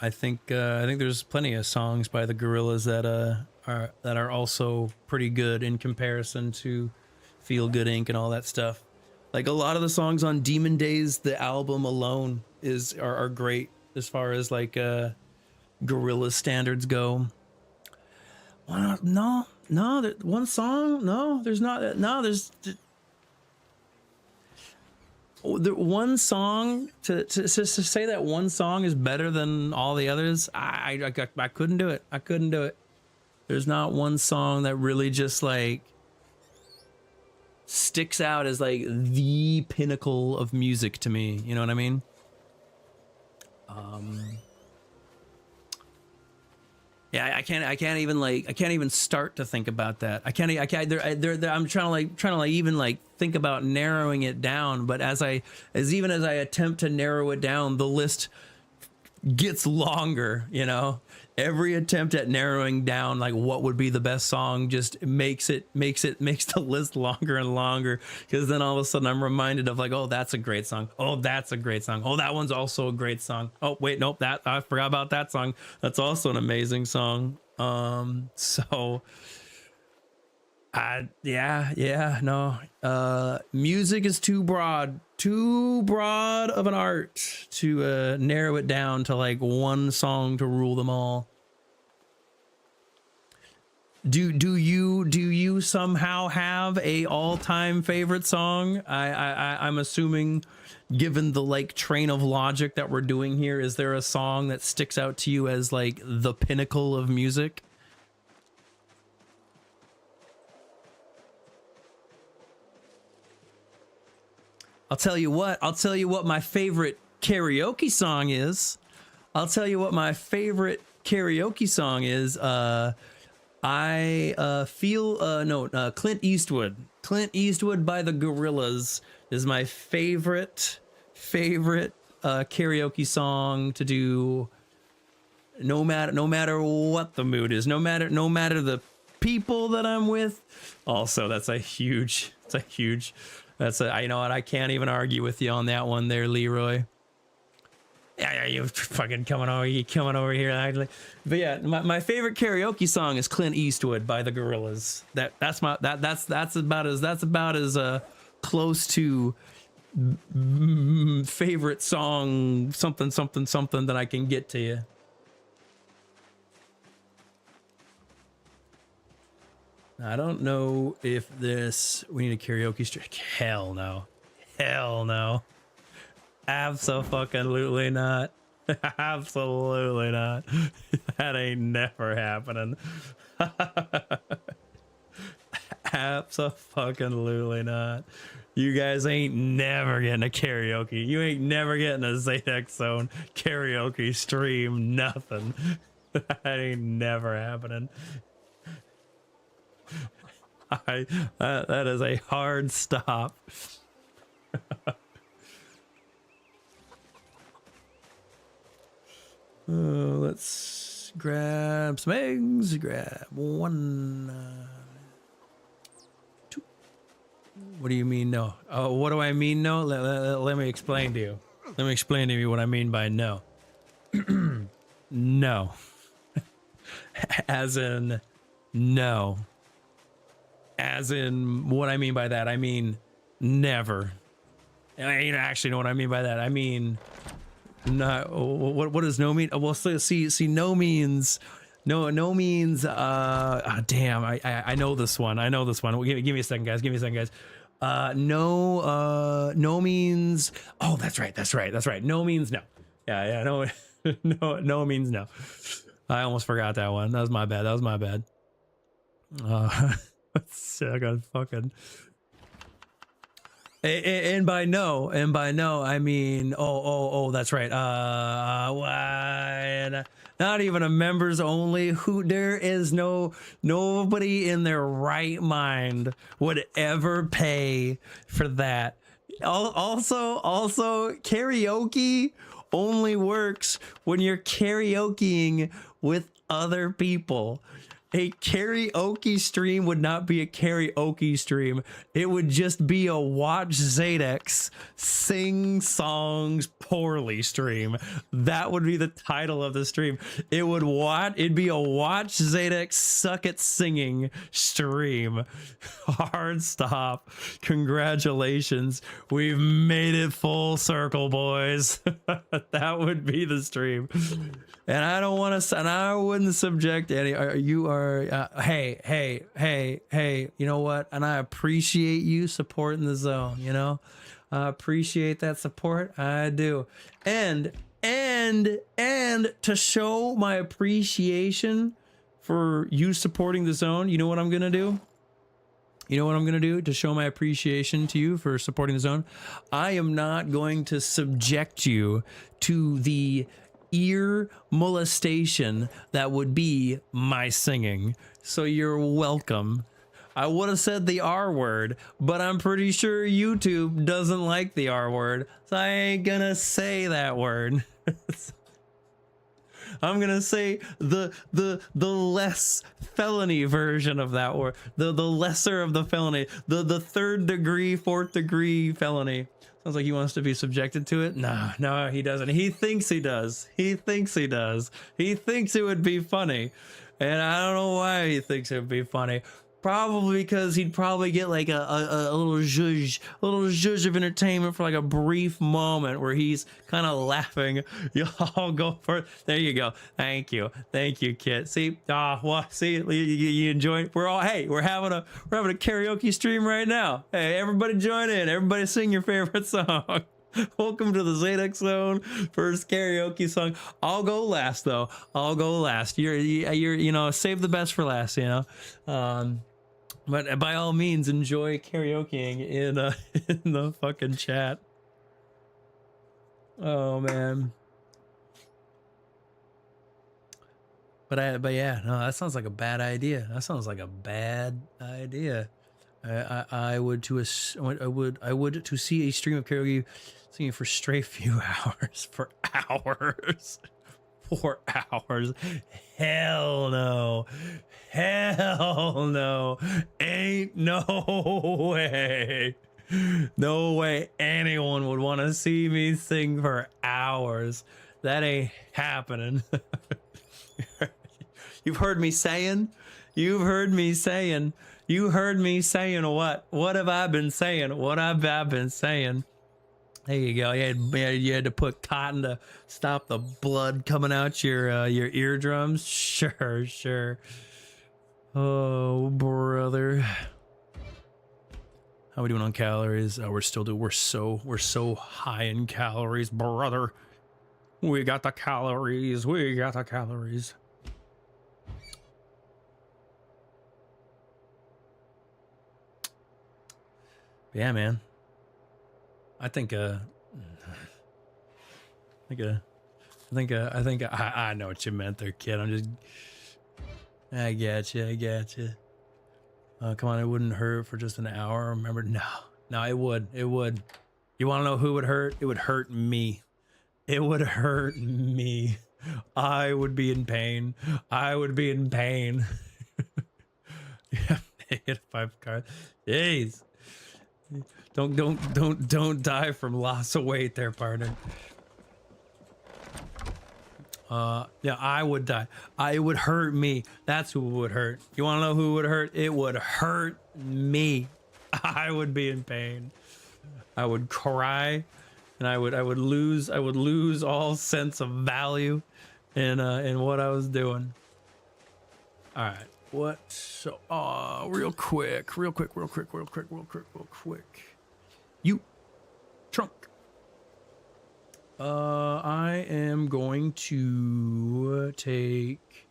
I think there's plenty of songs by the Gorillaz that are also pretty good in comparison to Feel Good Inc. and all that stuff. Like a lot of the songs on Demon Days, the album alone are great as far as like Gorillaz standards go. Why not? No, one song? No, there's not. No, there's one song to say that one song is better than all the others. I couldn't do it. I couldn't do it. There's not one song that really just like sticks out as like the pinnacle of music to me. You know what I mean? Yeah, I can't even start to think about that. I'm trying to like even like think about narrowing it down, but as I attempt to narrow it down, the list gets longer, you know? Every attempt at narrowing down like what would be the best song just makes the list longer and longer, because then all of a sudden I'm reminded of like, oh, that's a great song. Oh, that's a great song. Oh, that one's also a great song. Oh, wait, nope, that I forgot about that song. That's also an amazing song. Music is too broad of an art to narrow it down to like one song to rule them all. Do you somehow have a all-time favorite song? I'm assuming, given the like train of logic that we're doing here, is there a song that sticks out to you as like the pinnacle of music? I'll tell you what my favorite karaoke song is. Clint Eastwood. Clint Eastwood by the Gorillaz is my favorite karaoke song to do. No matter what the mood is, no matter the people that I'm with. Also, you know what, I can't even argue with you on that one there, Leroy. Yeah, you fucking coming over here. But yeah, my favorite karaoke song is Clint Eastwood by the Gorillaz. That's about as close to favorite song something that I can get to you. I don't know if we need a karaoke streak. Hell no. Absolutely not. Absolutely not. That ain't never happening. Absolutely not. You guys ain't never getting a karaoke. You ain't never getting a Zadex Zone karaoke stream. Nothing. That ain't never happening. That is a hard stop. Let's grab some eggs. Grab one, two. What do you mean no? Oh, what do I mean no? Let me explain to you. Let me explain to you what I mean by no. No. As in no. As in what I mean by that, I mean never. And I actually know what I mean by that. I mean not. What does no mean? Well, see, no means no means. Damn, I know this one. Give me a second, guys. No means. Oh, that's right. No means no. Yeah. No, no means no. I almost forgot that one. That was my bad. I got fucking. And by no, I mean, that's right. Not even a members only. There is nobody in their right mind would ever pay for that. Also, karaoke only works when you're karaokeing with other people. A karaoke stream would not be a karaoke stream. It would just be a watch Zadex sing songs poorly stream. That would be the title of the stream. It'd be a watch Zadex suck at singing stream. Hard stop. Congratulations. We've made it full circle, boys. That would be the stream. And I don't want to, and I wouldn't subject any, hey, you know what? And I appreciate you supporting the zone, you know? I appreciate that support. I do. And to show my appreciation for you supporting the zone, you know what I'm going to do? You know what I'm going to do to show my appreciation to you for supporting the zone? I am not going to subject you to the ear molestation that would be my singing. So you're welcome. I would have said the R word, but I'm pretty sure YouTube doesn't like the R word, so I ain't gonna say that word. I'm gonna say the less felony version of that word, the lesser of the felony, the third degree, fourth degree felony. Sounds like he wants to be subjected to it. No, he doesn't. He thinks he does. He thinks he does. He thinks it would be funny. And I don't know why he thinks it would be funny. Probably because he'd probably get like a little zhuzh of entertainment for like a brief moment where he's kind of laughing. Y'all go for it. There you go. Thank you, Kit. See, see, you enjoy it. We're having a karaoke stream right now. Hey, everybody join in. Everybody sing your favorite song. Welcome to the Zadex Zone. First karaoke song. I'll go last though. I'll go last. You're you know, save the best for last, you know. But by all means, enjoy karaokeing in the fucking chat. Oh man. But yeah, no, that sounds like a bad idea. That sounds like a bad idea. I would to see a stream of karaoke singing for straight few hours, for hours. 4 hours. Hell no. Hell no. Ain't no way. No way anyone would want to see me sing for hours. That ain't happening. You've heard me saying? You've heard me saying? You heard me saying what? What have I been saying? What have I been saying? There you go. You had to put cotton to stop the blood coming out your eardrums. Sure. Oh brother, how we doing on calories? Oh, we're so high in calories, brother. We got the calories. Yeah, man. I think I know what you meant there, kid. I get you. Come on, it wouldn't hurt for just an hour. Remember, no, it would. You want to know who would hurt? It would hurt me. It would hurt me. I would be in pain. Yeah, hit 5 cards. Jeez. Don't die from loss of weight there, partner. Yeah, I would die. It would hurt me. That's who would hurt. You want to know who would hurt? It would hurt me. I would be in pain. I would cry, and I would lose all sense of value in what I was doing. All right. What? So, real quick. You trunk. I am going to take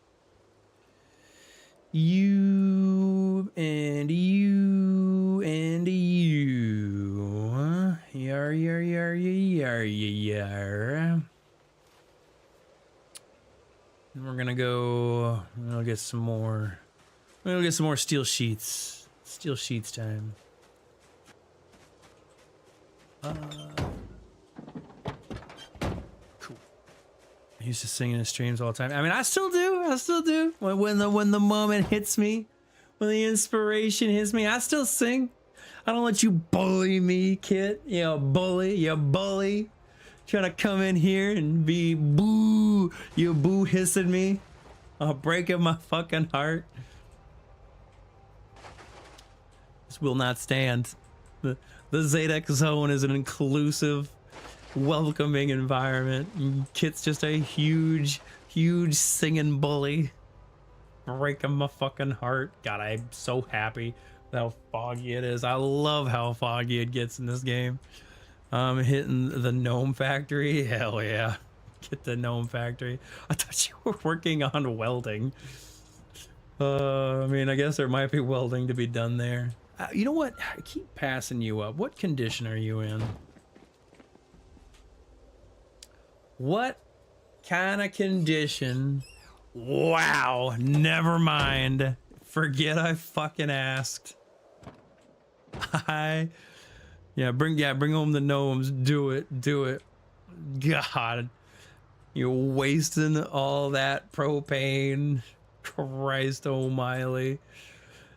you and you and you. Yar. And we're gonna go. I'll get some more. We'll get some more steel sheets. Steel sheets time. used to sing in his streams all the time. I mean, I still do. I still do. When the moment hits me, when the inspiration hits me, I still sing. I don't let you bully me, kid. You bully. You bully. Trying to come in here and be boo. You boo hissing me. I'll break in my fucking heart. This will not stand. The Zadex zone is an inclusive, welcoming environment. Kit's just a huge singing bully. Breaking my fucking heart. God, I'm so happy with how foggy it is. I love how foggy it gets in this game. Hitting the gnome factory. Hell yeah. Get the gnome factory. I thought you were working on welding. I mean, I guess there might be welding to be done there. You know what? I keep passing you up. What condition are you in? What kind of condition? Wow. Never mind. Forget I fucking asked. Yeah, bring home the gnomes. Do it. God. You're wasting all that propane. Christ almighty.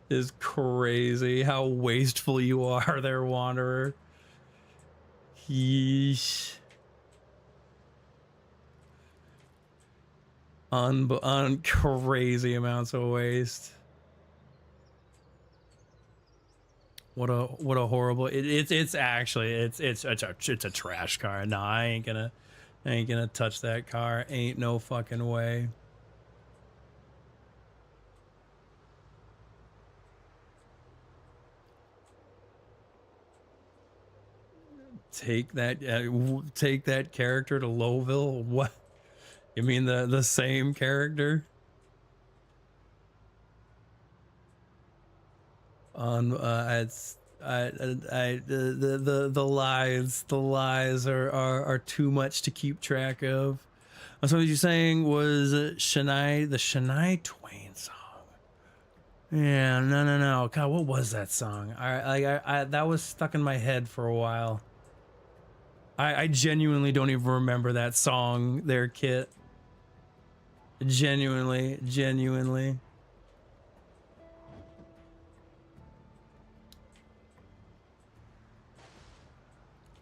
Is crazy how wasteful you are there, Wanderer. Yeesh. On crazy amounts of waste. What a horrible it's actually it's a trash car. No, I ain't gonna touch that car. Ain't no fucking way. Take that character to Lowville. What? You mean the same character? On it's the lies are too much to keep track of. So what you're saying was the Shania Twain song. Yeah, no. God, what was that song? I that was stuck in my head for a while. I genuinely don't even remember that song there, Kit. Genuinely.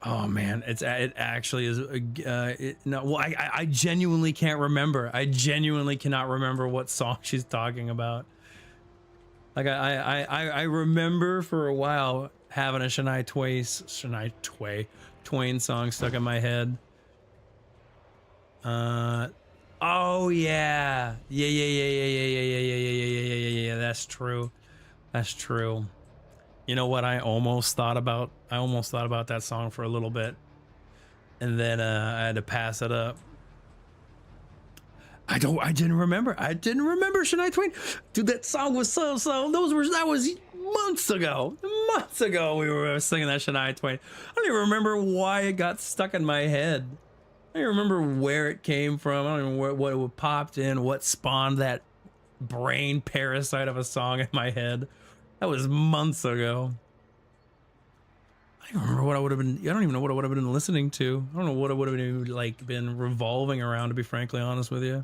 Oh man, it actually is. I genuinely can't remember. I genuinely cannot remember what song she's talking about. Like I remember for a while having a Shania Twain song stuck in my head. Oh yeah. Yeah. That's true. You know what? I almost thought about that song for a little bit, and then I had to pass it up. I didn't remember Shania Twain. Dude, that song was so that was months ago we were singing that Shania Twain. I don't even remember why it got stuck in my head. I don't even remember where it came from. I don't even know what it popped in, what spawned that brain parasite of a song in my head. That was months ago. I don't remember what I would have been. I don't even know what I would have been listening to. I don't know what I would have been revolving around, to be frankly honest with you.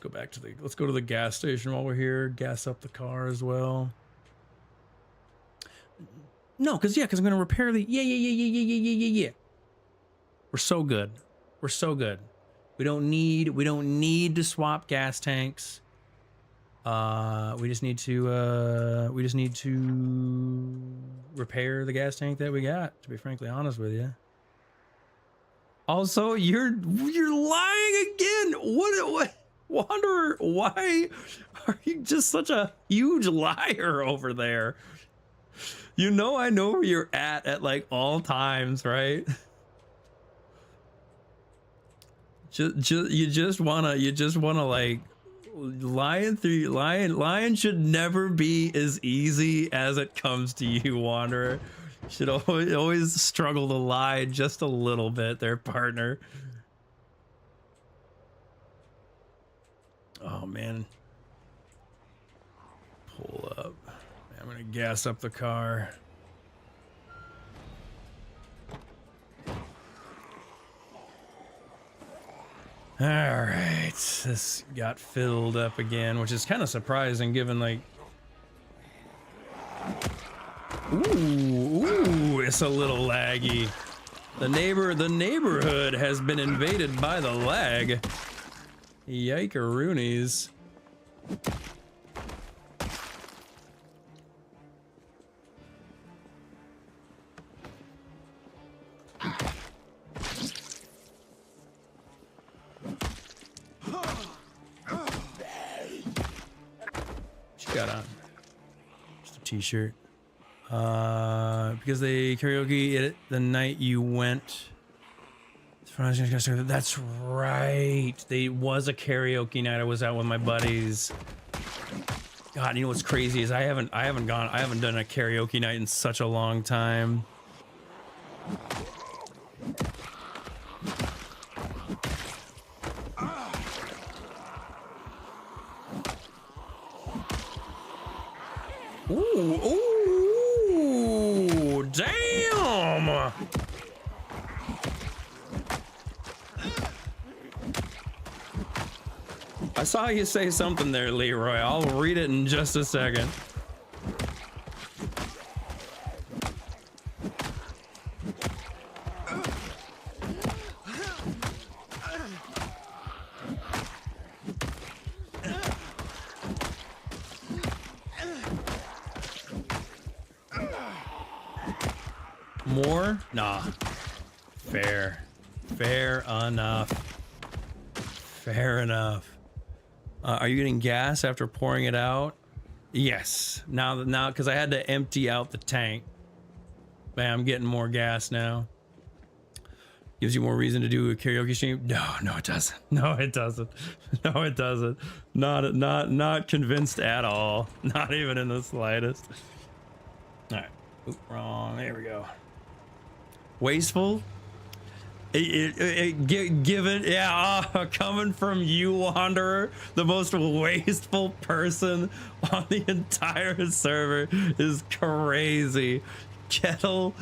Let's go to the gas station while we're here. Gas up the car as well. No, because I'm gonna repair the yeah. We're so good. We don't need to swap gas tanks. We just need to repair the gas tank that we got, to be frankly honest with you. Also, you're lying again. What Wanderer, why are you just such a huge liar over there? You know I know where you're at like all times, right? You just wanna like lying should never be as easy as it comes to you, Wanderer. Should always struggle to lie just a little bit there, partner. Oh man. Pull up. I'm gonna gas up the car. All right, this got filled up again, which is kind of surprising given like, ooh, it's a little laggy. The neighborhood has been invaded by the lag. Yikeroonies. Got on just a t-shirt because they karaoke it the night you went. That's right, there was a karaoke night. I was out with my buddies. God, you know what's crazy is I haven't done a karaoke night in such a long time. Ooh, damn! I saw you say something there, Leroy. I'll read it in just a second. More? Nah. Fair. Fair enough. Fair enough. Are you getting gas after pouring it out? Yes. Now, because I had to empty out the tank. Man, I'm getting more gas now. Gives you more reason to do a karaoke stream? No, it doesn't. No, it doesn't. No, it doesn't. Not convinced at all. Not even in the slightest. All right. Oop, wrong. There we go. Wasteful? Given, yeah, coming from you, Wanderer, the most wasteful person on the entire server is crazy. Kettle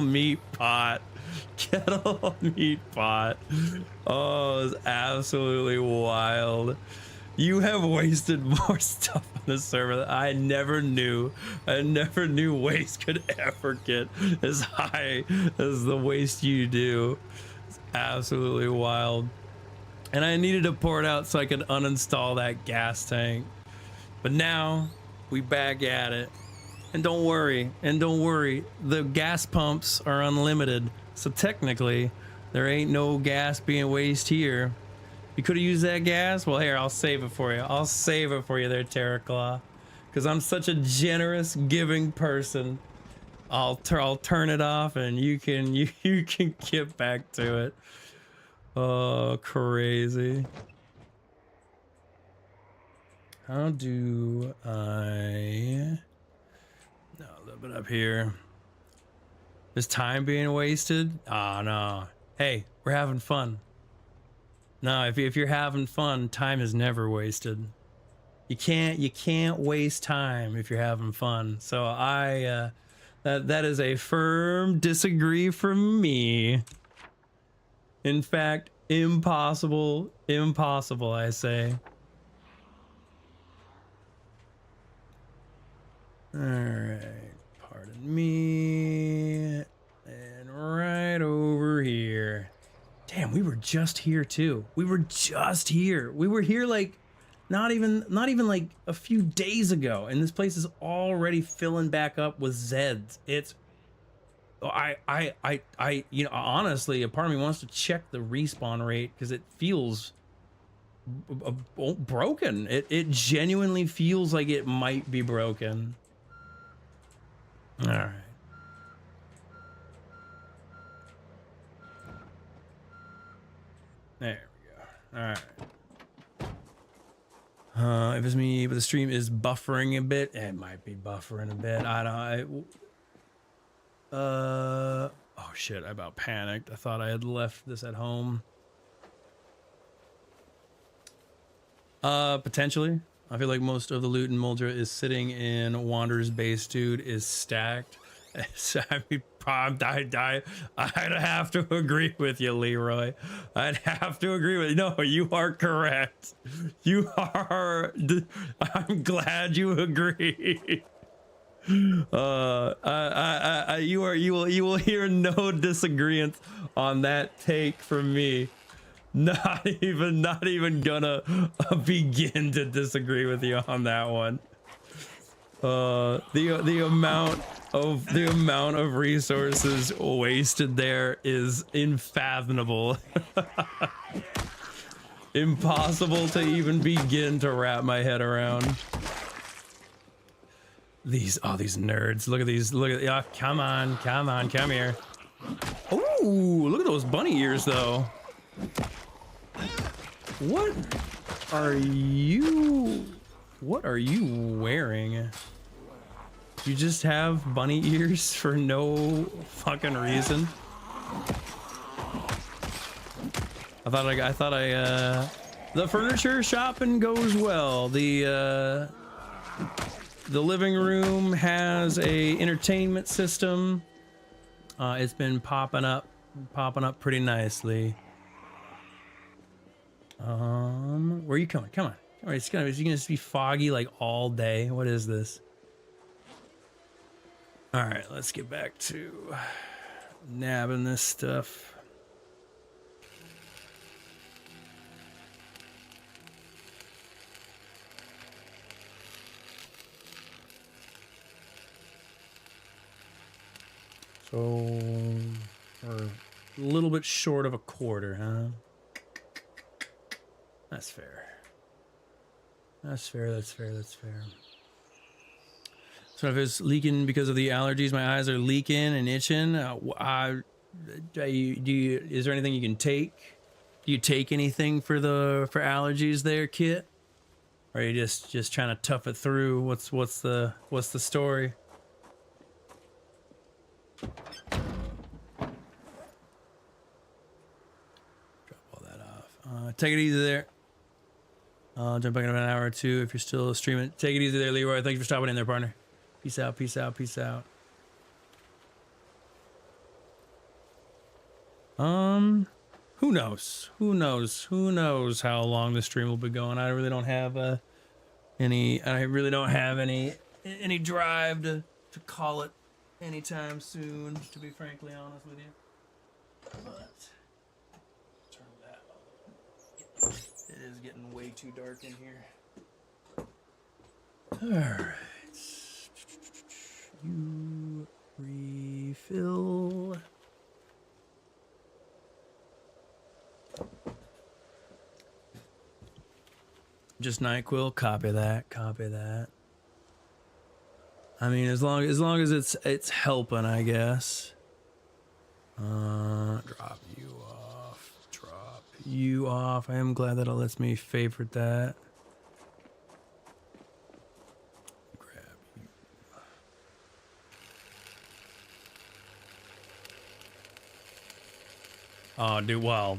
meat pot. Kettle meat pot. Oh, it's absolutely wild. You have wasted more stuff on the server that I never knew. I never knew waste could ever get as high as the waste you do. It's absolutely wild. And I needed to pour it out so I could uninstall that gas tank. But now we back at it. And don't worry, the gas pumps are unlimited. So technically, there ain't no gas being wasted here. You could have used that gas? Well, here, I'll save it for you. I'll save it for you there, Terraclaw. Because I'm such a generous, giving person. I'll turn it off and you can get back to it. Oh, crazy. How do I... No, a little bit up here. Is time being wasted? Oh, no. Hey, we're having fun. No, if you're having fun, time is never wasted. You can't waste time if you're having fun. So that is a firm disagree from me. In fact, impossible, I say. All right, pardon me. And right over here. Damn, we were just here too. We were just here. We were here like not even like a few days ago, and this place is already filling back up with Zeds. It's you know, honestly, a part of me wants to check the respawn rate because it feels broken. It genuinely feels like it might be broken. All right. There we go. All right. If it's me, but the stream is buffering a bit. It might be buffering a bit. I don't. Oh shit! I about panicked. I thought I had left this at home. Potentially. I feel like most of the loot in Muldra is sitting in Wander's base, dude. Is stacked. So, I mean, I'd have to agree with you, Leroy. I'd have to agree with you. No, you are correct. You are. I'm glad you agree. You will hear no disagreement on that take from me. Not even gonna begin to disagree with you on that one. The amount of resources wasted there is unfathomable. Impossible to even begin to wrap my head around. These nerds. Look at these. Look at, yeah, come on, come here. Ooh, look at those bunny ears though. What are you wearing? You just have bunny ears for no fucking reason. I thought the furniture shopping goes well. The living room has a entertainment system. It's been popping up pretty nicely. Where are you coming? Come on. All right, it's gonna be foggy like all day. What is this? All right, let's get back to nabbing this stuff. So we're a little bit short of a quarter, huh? That's fair. That's fair. So if it's leaking because of the allergies, my eyes are leaking and itching. Is there anything you can take? Do you take anything for allergies there, Kit? Or are you just trying to tough it through? What's the story? Drop all that off. Take it easy there. I'll jump back in about an hour or two if you're still streaming. Take it easy there, Leroy. Thank you for stopping in there, partner. Peace out, peace out, peace out. Who knows? Who knows how long the stream will be going? I really don't have any drive to call it anytime soon, to be frankly honest with you. But turn that off. It is getting way too dark in here. Alright. You refill. Just NyQuil, copy that. I mean, as long as it's helping, I guess. Drop you off. I am glad that it lets me favorite that. Grab you. Oh, dude, well.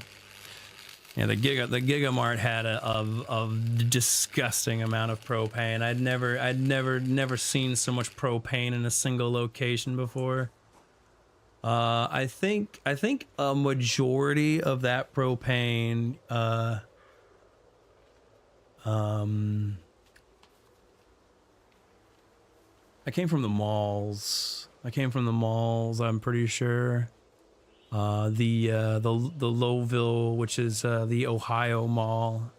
Yeah, the Giga Mart had a disgusting amount of propane. I'd never seen so much propane in a single location before. I think a majority of that propane I came from the malls. I'm pretty sure. The Lowville, which is the Ohio Mall,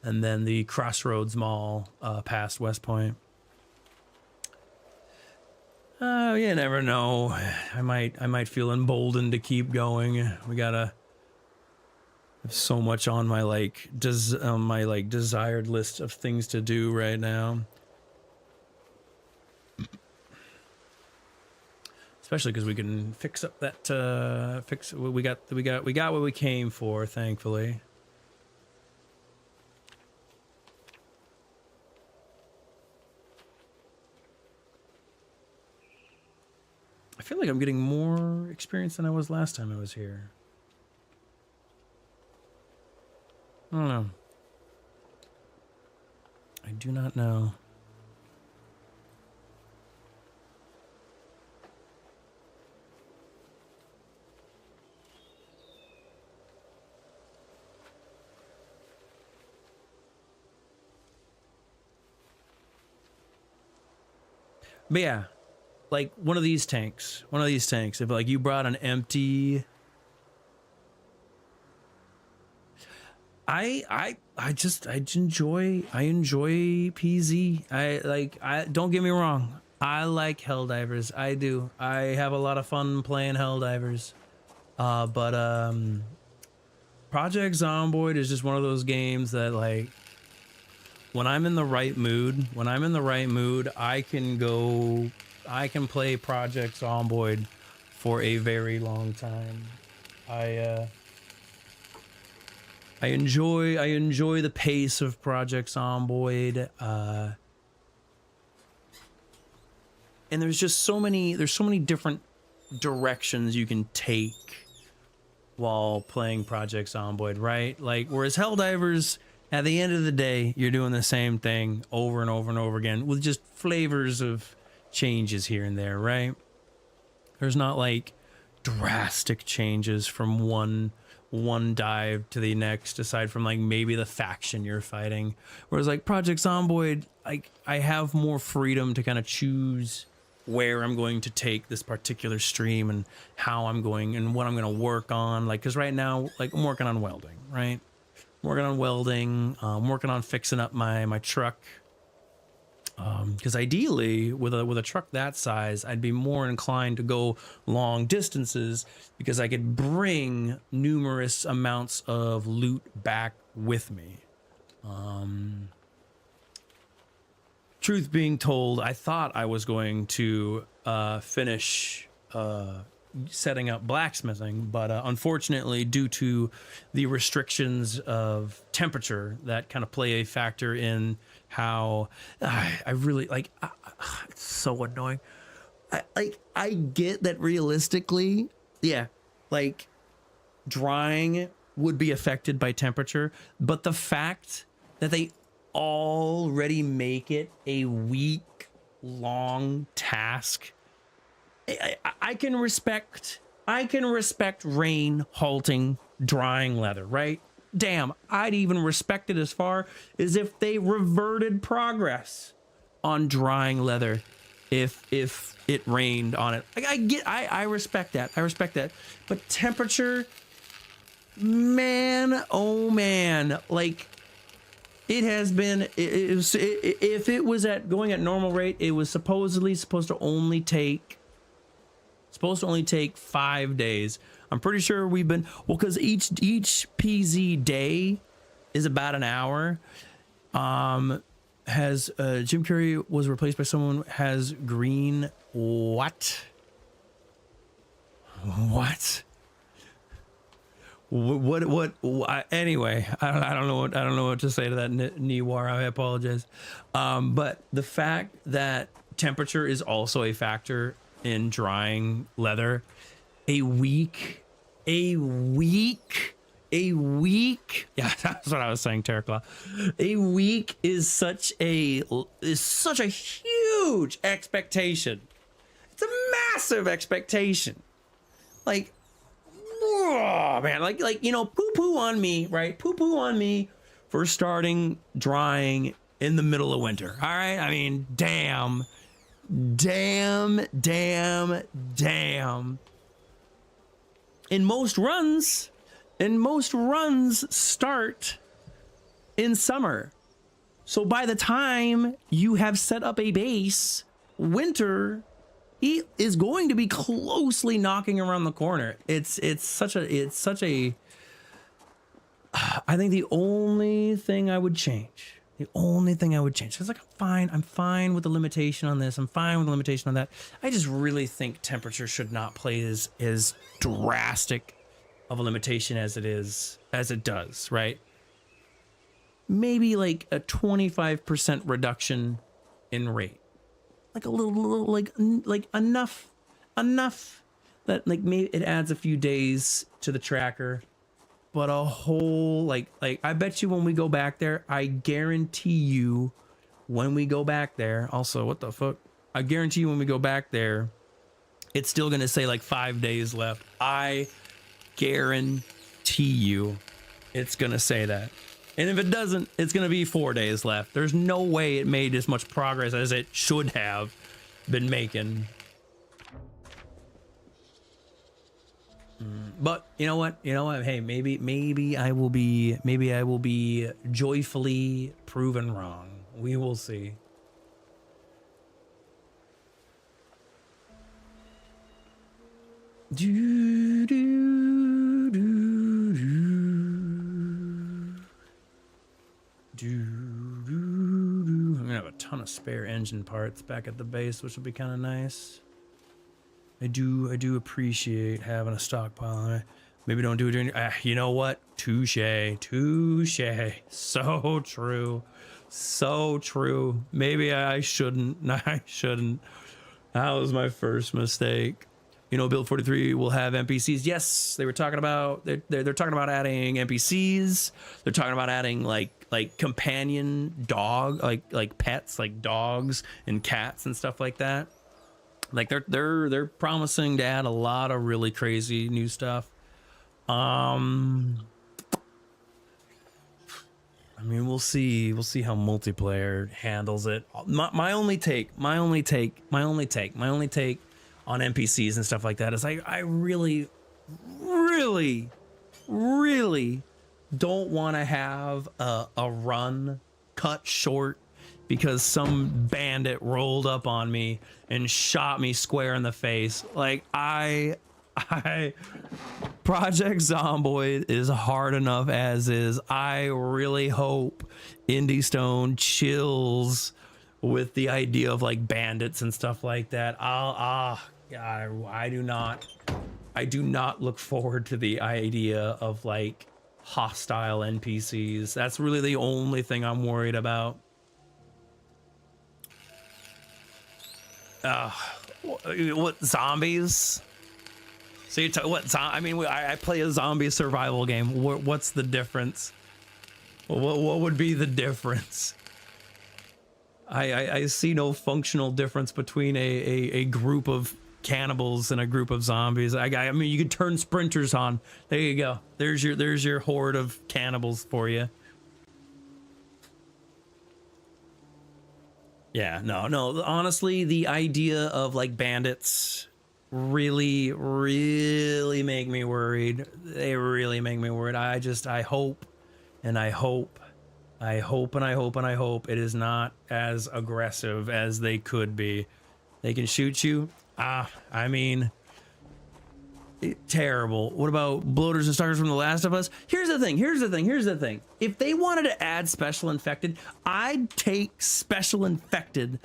and then the Crossroads Mall past West Point. You never know. I might feel emboldened to keep going. We gotta have so much on my desired list of things to do right now. Especially because we can fix up that we got what we came for, thankfully. I feel like I'm getting more experience than I was last time I was here. I don't know. I do not know. But yeah, like one of these tanks, if like you brought an empty, I enjoy PZ. I don't get me wrong. I like Helldivers. I do. I have a lot of fun playing Helldivers. But Project Zomboid is just one of those games that, like, when I'm in the right mood, I can play Project Zomboid for a very long time. I enjoy the pace of Project Zomboid, and there's so many different directions you can take while playing Project Zomboid, right? Like, whereas Helldivers, at the end of the day, you're doing the same thing over and over and over again with just flavors of changes here and there, right? There's not like drastic changes from one dive to the next, aside from like maybe the faction you're fighting. Whereas like Project Zomboid, like, I have more freedom to kind of choose where I'm going to take this particular stream and how I'm going and what I'm going to work on. Like, because right now, like, I'm working on welding, right? I'm working on fixing up my truck. Because ideally, with a truck that size, I'd be more inclined to go long distances because I could bring numerous amounts of loot back with me. Truth being told, I thought I was going to finish setting up blacksmithing, but unfortunately, due to the restrictions of temperature that kind of play a factor in how I really like, it's so annoying. I get that realistically, yeah, like drying would be affected by temperature, but the fact that they already make it a week-long task, I can respect rain halting drying leather, right? Damn, I'd even respect it as far as if they reverted progress on drying leather if it rained on it. Like, I respect that. But temperature, man, oh man, like, it has been, if it was going at normal rate, it was supposed to only take 5 days. I'm pretty sure we've been, well, because each PZ day is about an hour. Has Jim Carrey was replaced by someone has green what? Anyway, I don't know what to say to that, Niwar. I apologize. But the fact that temperature is also a factor in drying leather, a week. Yeah, that's what I was saying, Terraclaw. A week is such a huge expectation. It's a massive expectation. Like, oh man, like you know, poo-poo on me, right? Poo-poo on me for starting drying in the middle of winter. All right, I mean, damn. And most runs start in summer. So by the time you have set up a base, winter is going to be closely knocking around the corner. It's such a I think the only thing I would change. It's like, I'm fine with the limitation on this. I'm fine with the limitation on that. I just really think temperature should not play as drastic of a limitation as it does, right? Maybe like a 25% reduction in rate. Like a little like enough that like maybe it adds a few days to the tracker. But a whole, like I bet you when we go back there, I guarantee you when we go back there, also, what the fuck? I guarantee you when we go back there, it's still going to say like 5 days left. I guarantee you it's going to say that. And if it doesn't, it's going to be 4 days left. There's no way it made as much progress as it should have been making. But you know what? Hey, maybe I will be joyfully proven wrong. We will see. Do, do, do, do, I'm gonna have a ton of spare engine parts back at the base, which will be kind of nice. I do appreciate having a stockpile. Maybe don't do it during. You know what? Touche. So true. So true. Maybe I shouldn't. I shouldn't. That was my first mistake. You know, Build 43 will have NPCs. Yes, they were talking about. They're talking about adding NPCs. They're talking about adding like companion dog, like pets, like dogs and cats and stuff like that. Like they're promising to add a lot of really crazy new stuff. I mean, we'll see how multiplayer handles it. My only take on NPCs and stuff like that is I really don't want to have a run cut short because some bandit rolled up on me and shot me square in the face. Like Project Zomboid is hard enough as is. I really hope Indie Stone chills with the idea of like bandits and stuff like that. I do not look forward to the idea of like hostile NPCs. That's really the only thing I'm worried about. What zombies? So you I mean, I play a zombie survival game. What's the difference? What would be the difference? I see no functional difference between a group of cannibals and a group of zombies. I mean, you could turn sprinters on. There you go. There's your horde of cannibals for you. Yeah, no. Honestly, the idea of like bandits really make me worried. They really make me worried. I hope it is not as aggressive as they could be. They can shoot you. I mean, terrible. What about bloaters and stalkers from The Last of Us? Here's the thing. If they wanted to add special infected, I'd take special infected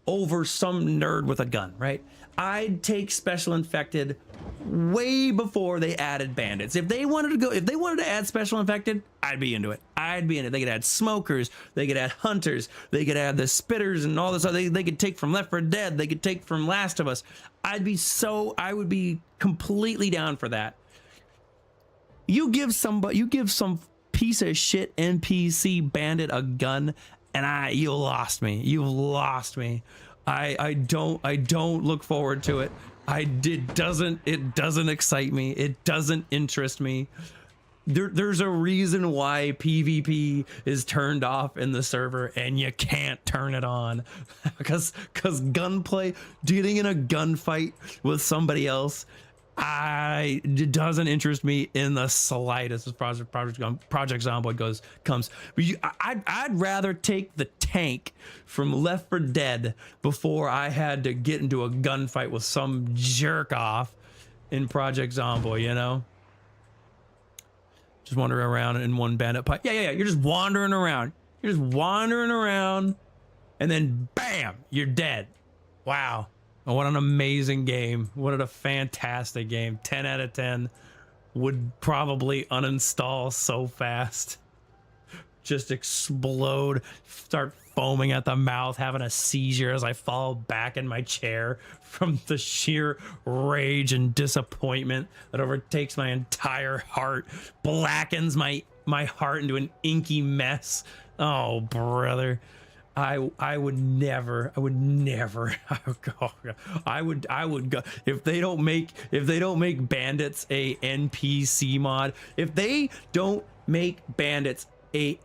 over some nerd with a gun, right? I'd take special infected way before they added bandits. If they wanted to add special infected, I'd be into it. They could add smokers, they could add hunters, they could add the spitters and all this other. They could take from Left 4 Dead, they could take from Last of Us. I would be completely down for that. You give some piece of shit NPC bandit a gun, and you lost me. You've lost me. I don't look forward to it. It doesn't excite me. It doesn't interest me. There's a reason why PvP is turned off in the server and you can't turn it on because gunplay, getting in a gunfight with somebody else, it doesn't interest me in the slightest as Project Zomboid comes. But I'd rather take the tank from Left 4 Dead before I had to get into a gunfight with some jerk off in Project Zomboid, you know? Just wandering around in one bandit pipe. Yeah. You're just wandering around. And then bam, you're dead. Wow. What an amazing game. What a fantastic game. 10 out of 10. Would probably uninstall so fast. Just explode. Start foaming at the mouth, having a seizure as I fall back in my chair from the sheer rage and disappointment that overtakes my entire heart, blackens my heart into an inky mess. Oh, brother. I would never I would go if they don't make bandits a NPC mod, if they don't make bandits a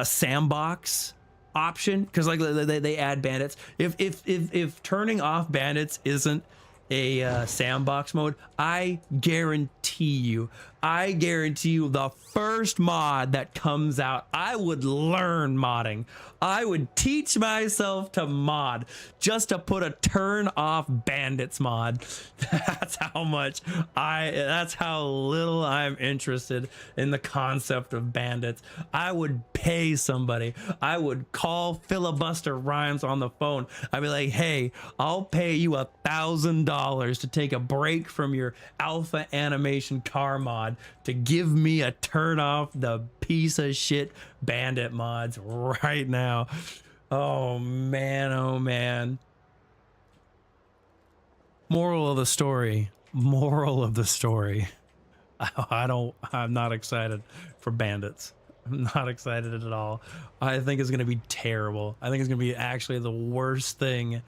sandbox option, because like they add bandits. If turning off bandits isn't a sandbox mode, I guarantee you the first mod that comes out, I would learn modding. I would teach myself to mod just to put a turn off bandits mod. That's how little I'm interested in the concept of bandits. I would pay somebody. I would call Filibuster Rhymes on the phone. I'd be like, hey, I'll pay you $1,000 to take a break from your alpha animation car mod to give me a turn off the piece of shit bandit mods right now. Oh man, oh man. Moral of the story. I'm not excited for bandits. I'm not excited at all. I think it's gonna be terrible. I think it's gonna be actually the worst thing.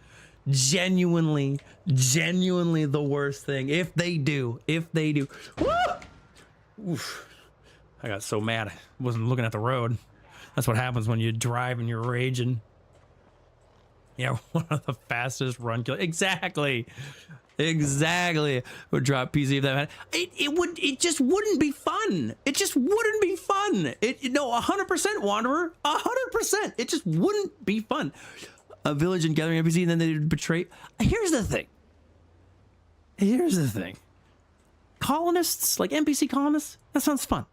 Genuinely the worst thing. If they do. Woo! Oof. I got so mad. I wasn't looking at the road. That's what happens when you drive and you're raging. Yeah, one of the fastest run kill. Exactly. Would drop PC if that had. It just wouldn't be fun. It just wouldn't be fun. No, 100% Wanderer. 100%. It just wouldn't be fun. A village and gathering NPC, and then they betray. Here's the thing. Colonists, like NPC colonists, that sounds fun.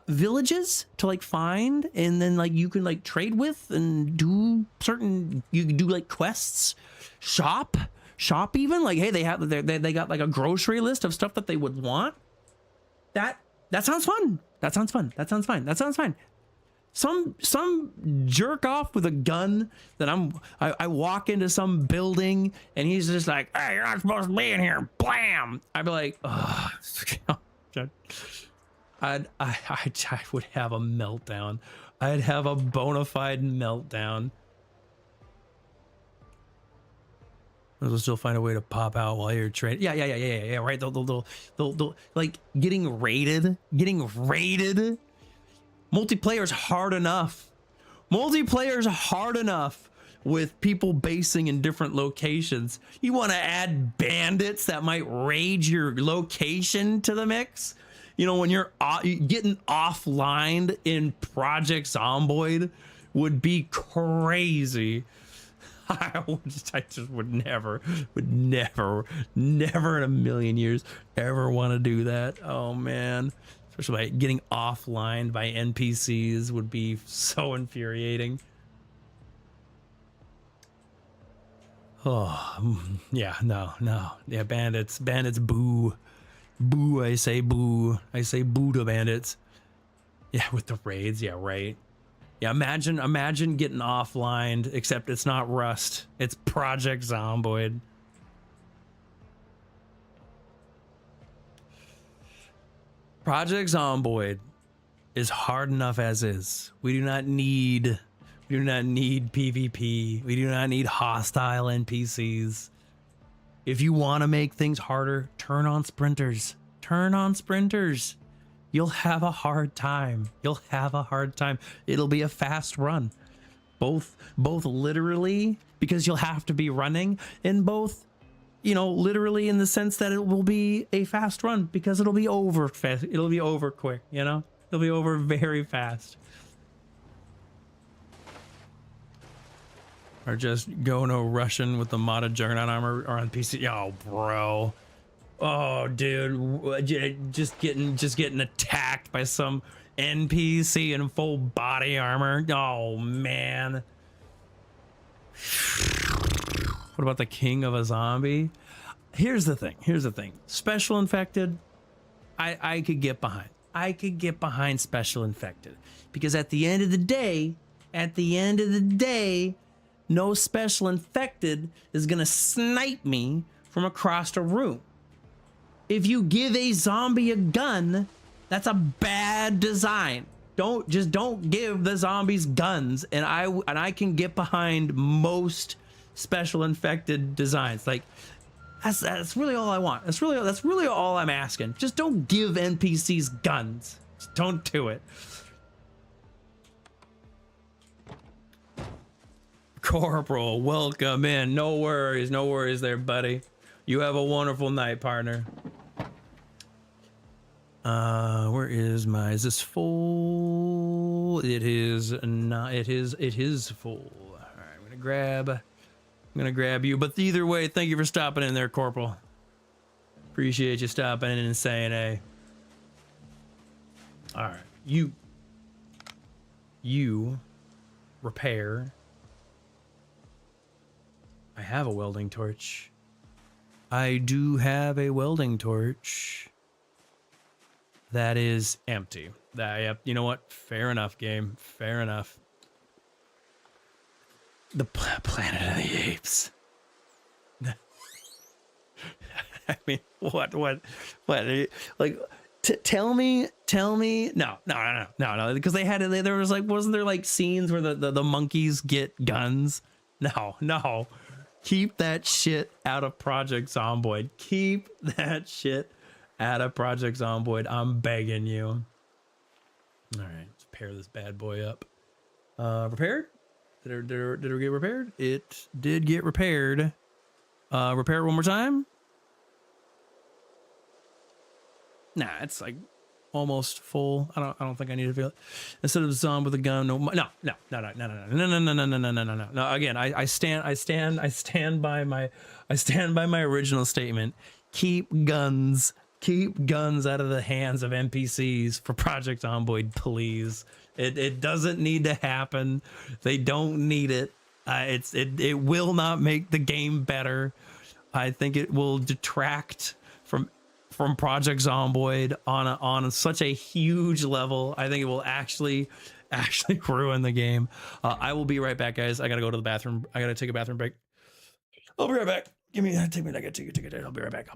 Villages to like find, and then like you can like trade with and do certain, you can do like quests, shop even, like, hey, they got like a grocery list of stuff that they would want. That sounds fun. That sounds fine. Some jerk off with a gun that I walk into some building and he's just like, hey, you're not supposed to be in here. Blam! I'd be like, oh, I would have a meltdown. I'd have a bona fide meltdown. They'll still find a way to pop out while you're training. Yeah. Right. They'll like getting raided. Multiplayer's hard enough. With people basing in different locations. You want to add bandits that might raid your location to the mix? You know, when you're getting offlined in Project Zomboid would be crazy. I just would never in a million years ever want to do that. Oh man. Especially by getting offlined by NPCs would be so infuriating. Oh, yeah, no. Yeah, bandits, boo. Boo, I say boo. I say boo to bandits. Yeah, with the raids, yeah, right. Yeah, imagine getting offlined, except it's not Rust. It's Project Zomboid. Project Zomboid is hard enough as is. We do not need PvP. We do not need hostile NPCs. If you want to make things harder, turn on sprinters. You'll have a hard time. It'll be a fast run. Both literally, because you'll have to be running, and both, you know, literally in the sense that it will be a fast run because it'll be over fast. It'll be over quick, you know? It'll be over very fast. Or just go no Russian with the modded Juggernaut armor or on PC. Oh, bro. Oh, dude. Just getting attacked by some NPC in full body armor. Oh, man. What about the king of a zombie? Here's the thing. Special infected, I could get behind. I could get behind special infected. Because at the end of the day, no special infected is gonna snipe me from across a room. If you give a zombie a gun, that's a bad design. Don't give the zombies guns. And I can get behind most special infected designs. Like that's really all I want. That's really all I'm asking. Just don't give NPCs guns. Just don't do it. Corporal, welcome in. No worries there, buddy. You have a wonderful night, partner. Where is this full? It is not, it is full. All right, I'm gonna grab you, but either way, thank you for stopping in there, Corporal. Appreciate you stopping in and saying, hey. All right, you repair. I have a welding torch. I do have a welding torch. That is empty. Yep, you know what? Fair enough, game. Fair enough. The Planet of the Apes. I mean, what? Like, tell me. No, because there was like, wasn't there like scenes where the monkeys get guns? No. Keep that shit out of Project Zomboid. Keep that shit out of Project Zomboid. I'm begging you. All right, let's pair this bad boy up. Repaired? Did it get repaired? It did get repaired. Repair it one more time. Nah, it's like almost full. I don't think I need to feel it. Instead of zombie with a gun, no. Again, I stand by my original statement. Keep guns out of the hands of NPCs for Project Zomboid, please. It doesn't need to happen. They don't need it. It will not make the game better. I think it will detract from Project Zomboid on such a huge level. I think it will actually ruin the game. I will be right back, guys. I gotta go to the bathroom. I gotta take a bathroom break. I'll be right back. Take me. I gotta take it. I'll be right back.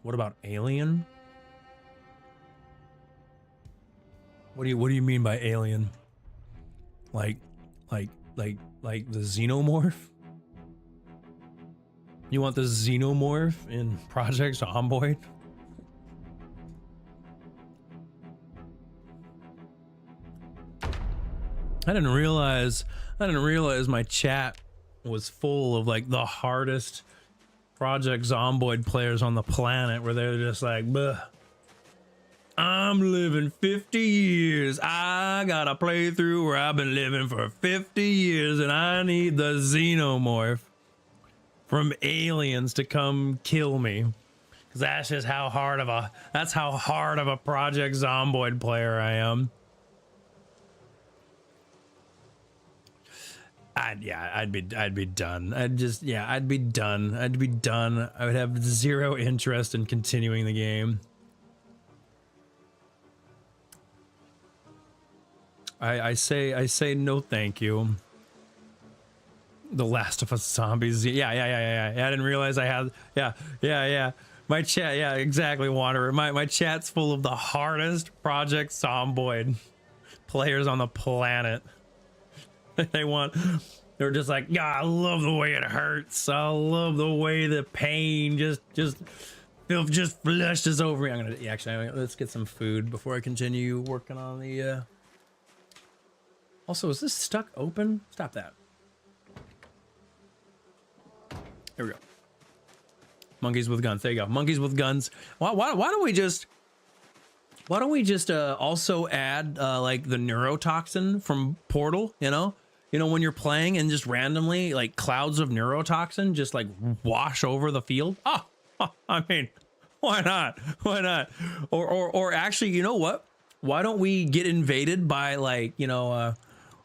What about Alien? What do you mean by alien? Like the xenomorph? You want the xenomorph in Project Zomboid? I didn't realize my chat was full of like the hardest Project Zomboid players on the planet, where they're just like, "Buh, I'm living 50 years. I got a playthrough where I've been living for 50 years and I need the xenomorph from aliens to come kill me." Cause that's just how hard of a Project Zomboid player I am. I'd be done. I'd be done. I would have zero interest in continuing the game. I say no thank you. The Last of Us zombies. Yeah. I didn't realize I had. Yeah. My chat. Yeah, exactly. Wanderer. My chat's full of the hardest Project Zomboid players on the planet. They're just like, yeah, I love the way it hurts. I love the way the pain just flushes over me. I'm gonna actually let's get some food before I continue working on the. Also, is this stuck open? Stop that. Here we go. Monkeys with guns. There you go. Monkeys with guns. Why don't we just also add like the neurotoxin from Portal, you know, when you're playing and just randomly like clouds of neurotoxin just like wash over the field. Oh, I mean, why not? Or actually, you know what? Why don't we get invaded by like,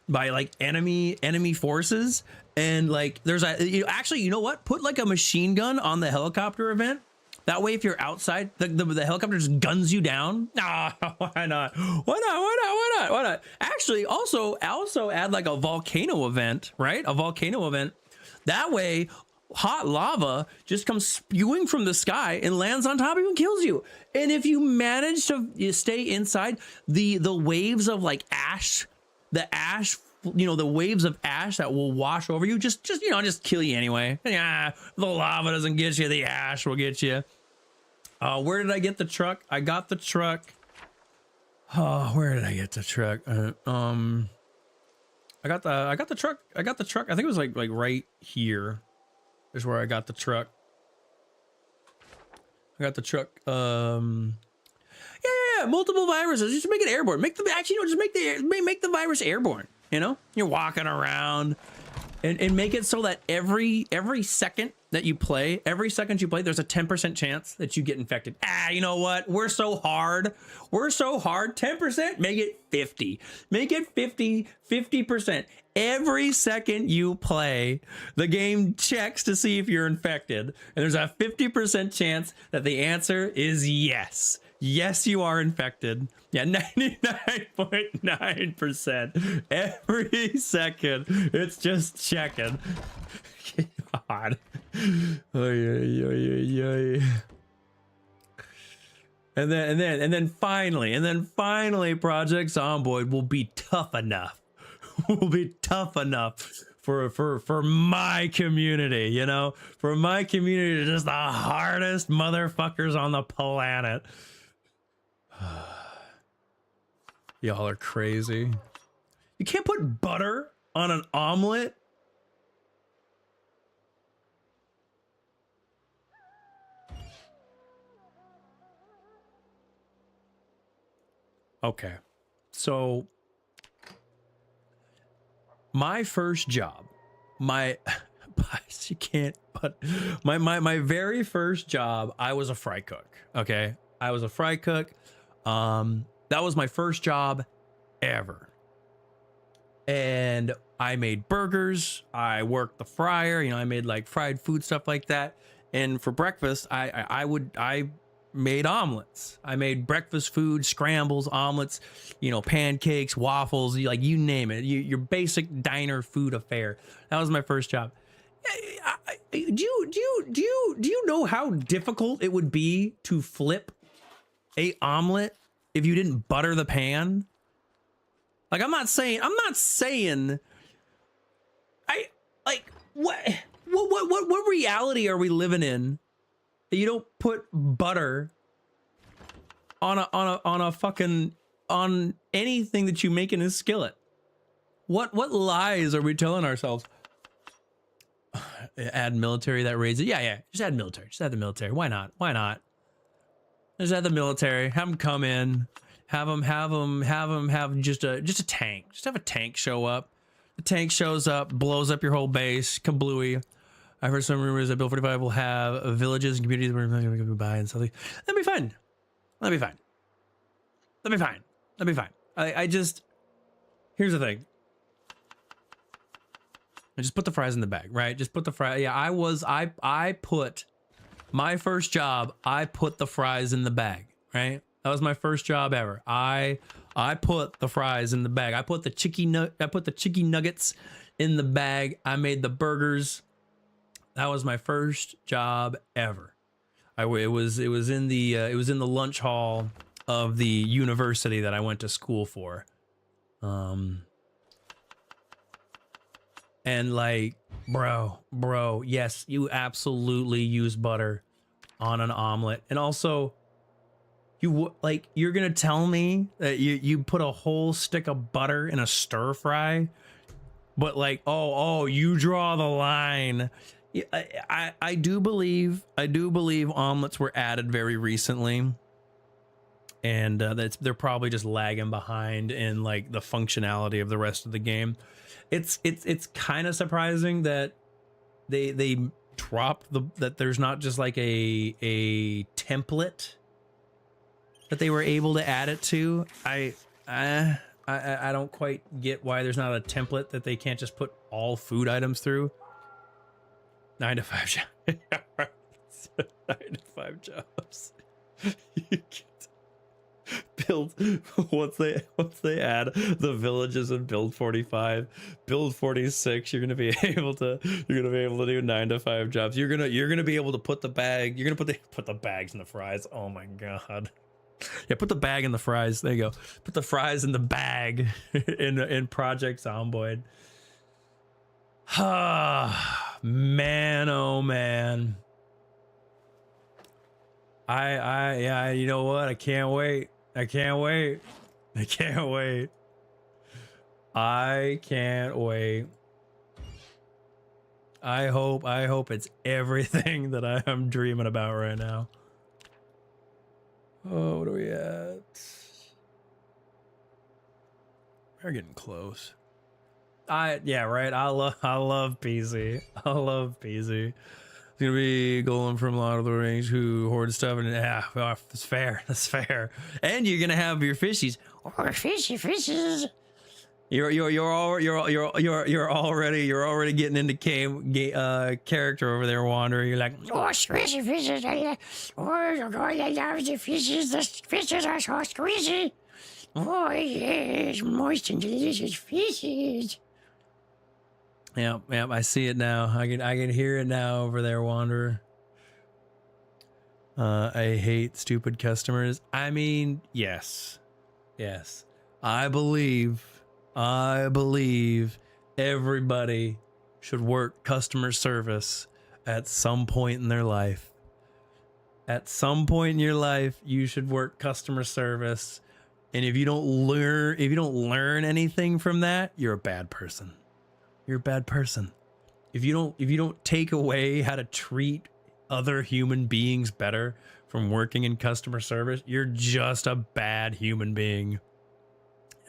by like enemy forces, and like there's actually, you know what? Put like a machine gun on the helicopter event. That way, if you're outside, the helicopter just guns you down. Nah, why not? Why not? Actually, also add like a volcano event, right? A volcano event. That way, hot lava just comes spewing from the sky and lands on top of you and kills you. And if you manage to stay inside, the waves of like ash, the waves of ash that will wash over you, just kill you anyway. Yeah, the lava doesn't get you, the ash will get you. Where did I get the truck? I got the truck. Oh, where did I get the truck? I got the truck. I think it was like right here is where I got the truck. I got the truck. Yeah. Multiple viruses. Just make it airborne. Just make the virus airborne. You know, you're walking around, and make it so that every second that you play, there's a 10% chance that you get infected. You know what? We're so hard. 10%, make it 50. Make it 50%. Every second you play, the game checks to see if you're infected. And there's a 50% chance that the answer is yes. Yes, you are infected. Yeah, 99.9%. Every second, it's just checking. God. Oy. And then finally, Project Zomboid will be tough enough. For my community, for my community, just the hardest motherfuckers on the planet. Y'all are crazy. You can't put butter on an omelet. Okay, so my first job, my very first job, I was a fry cook. Okay, I was a fry cook. That was my first job ever. And I made burgers. I worked the fryer. I made like fried food, stuff like that. And for breakfast, I made omelets. I made breakfast food, scrambles, omelets, pancakes, waffles, like you name it. Your basic diner food affair. That was my first job. Do you know how difficult it would be to flip a omelet if you didn't butter the pan? Like, I'm not saying what reality are we living in that you don't put butter on anything that you make in a skillet? What lies are we telling ourselves? Add military that raises it. Yeah. Just add military. Just add the military. Why not? Just add the military. Have them come in. Have just a tank. Just have a tank show up. The tank shows up, blows up your whole base. Kablooey. I've heard some rumors that Bill 45 will have villages and communities where we're going to buy and something. That'd be fine. I just, here's the thing. I just put the fries in the bag, right? Just put the fries. Yeah, I put my first job. I put the fries in the bag, right? That was my first job ever. I put the fries in the bag. I put the chicken nuggets in the bag. I made the burgers. That was my first job ever. It was in the lunch hall of the university that I went to school for. And like, bro, yes, you absolutely use butter on an omelet. And also, you're gonna tell me that you put a whole stick of butter in a stir fry, but like, oh, you draw the line. I do believe omelets were added very recently, and they're probably just lagging behind in like the functionality of the rest of the game. It's kind of surprising that they drop that there's not just like a template that they were able to add it to. I don't quite get why there's not a template that they can't just put all food items through. 9 to 5 jobs. 9 to 5 jobs. You get build once they add the villages in build 45, build 46, you're gonna be able to do 9 to 5 jobs. You're gonna be able to put the bag. You're gonna put the bags in the fries. Oh my god. Yeah, put the bag in the fries. There you go. Put the fries in the bag in Project Zomboid. Man, oh man. I you know what? I can't wait. I can't wait. I can't wait. I can't wait. I hope it's everything that I am dreaming about right now. Oh, what are we at? We're getting close. Yeah, right. I love PC. I love PC. It's gonna be going from Lord of the Rings who hoard stuff, and yeah, that's fair. That's fair. And you're gonna have your fishies. Oh, fishes. You're already getting into character over there, Wanderer. You're like, oh, squishy fishes. Oh, I love the fishes. The fishes are so squishy. Oh, yes, moist and delicious fishes. Yep, I see it now. I can hear it now over there, Wanderer. I hate stupid customers. I mean, yes. I believe everybody should work customer service at some point in their life. At some point in your life, you should work customer service. And if you don't learn anything from that, you're a bad person. You're a bad person. If you don't take away how to treat other human beings better from working in customer service, you're just a bad human being.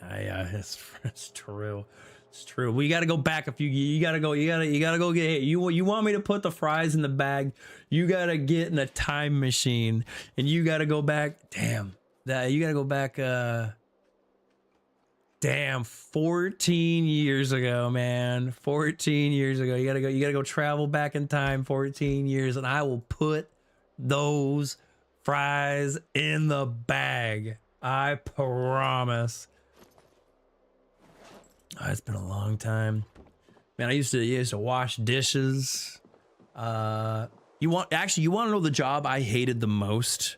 It's true. It's true. We got to go back a few. You got to go get. Hey, you want me to put the fries in the bag? You got to get in a time machine and you got to go back. Damn. You got to go back. 14 years ago, man. 14 years ago. You got to go travel back in time 14 years, and I will put those fries in the bag. I promise. Oh, it's been a long time, man. I used to wash dishes. You want to know the job I hated the most?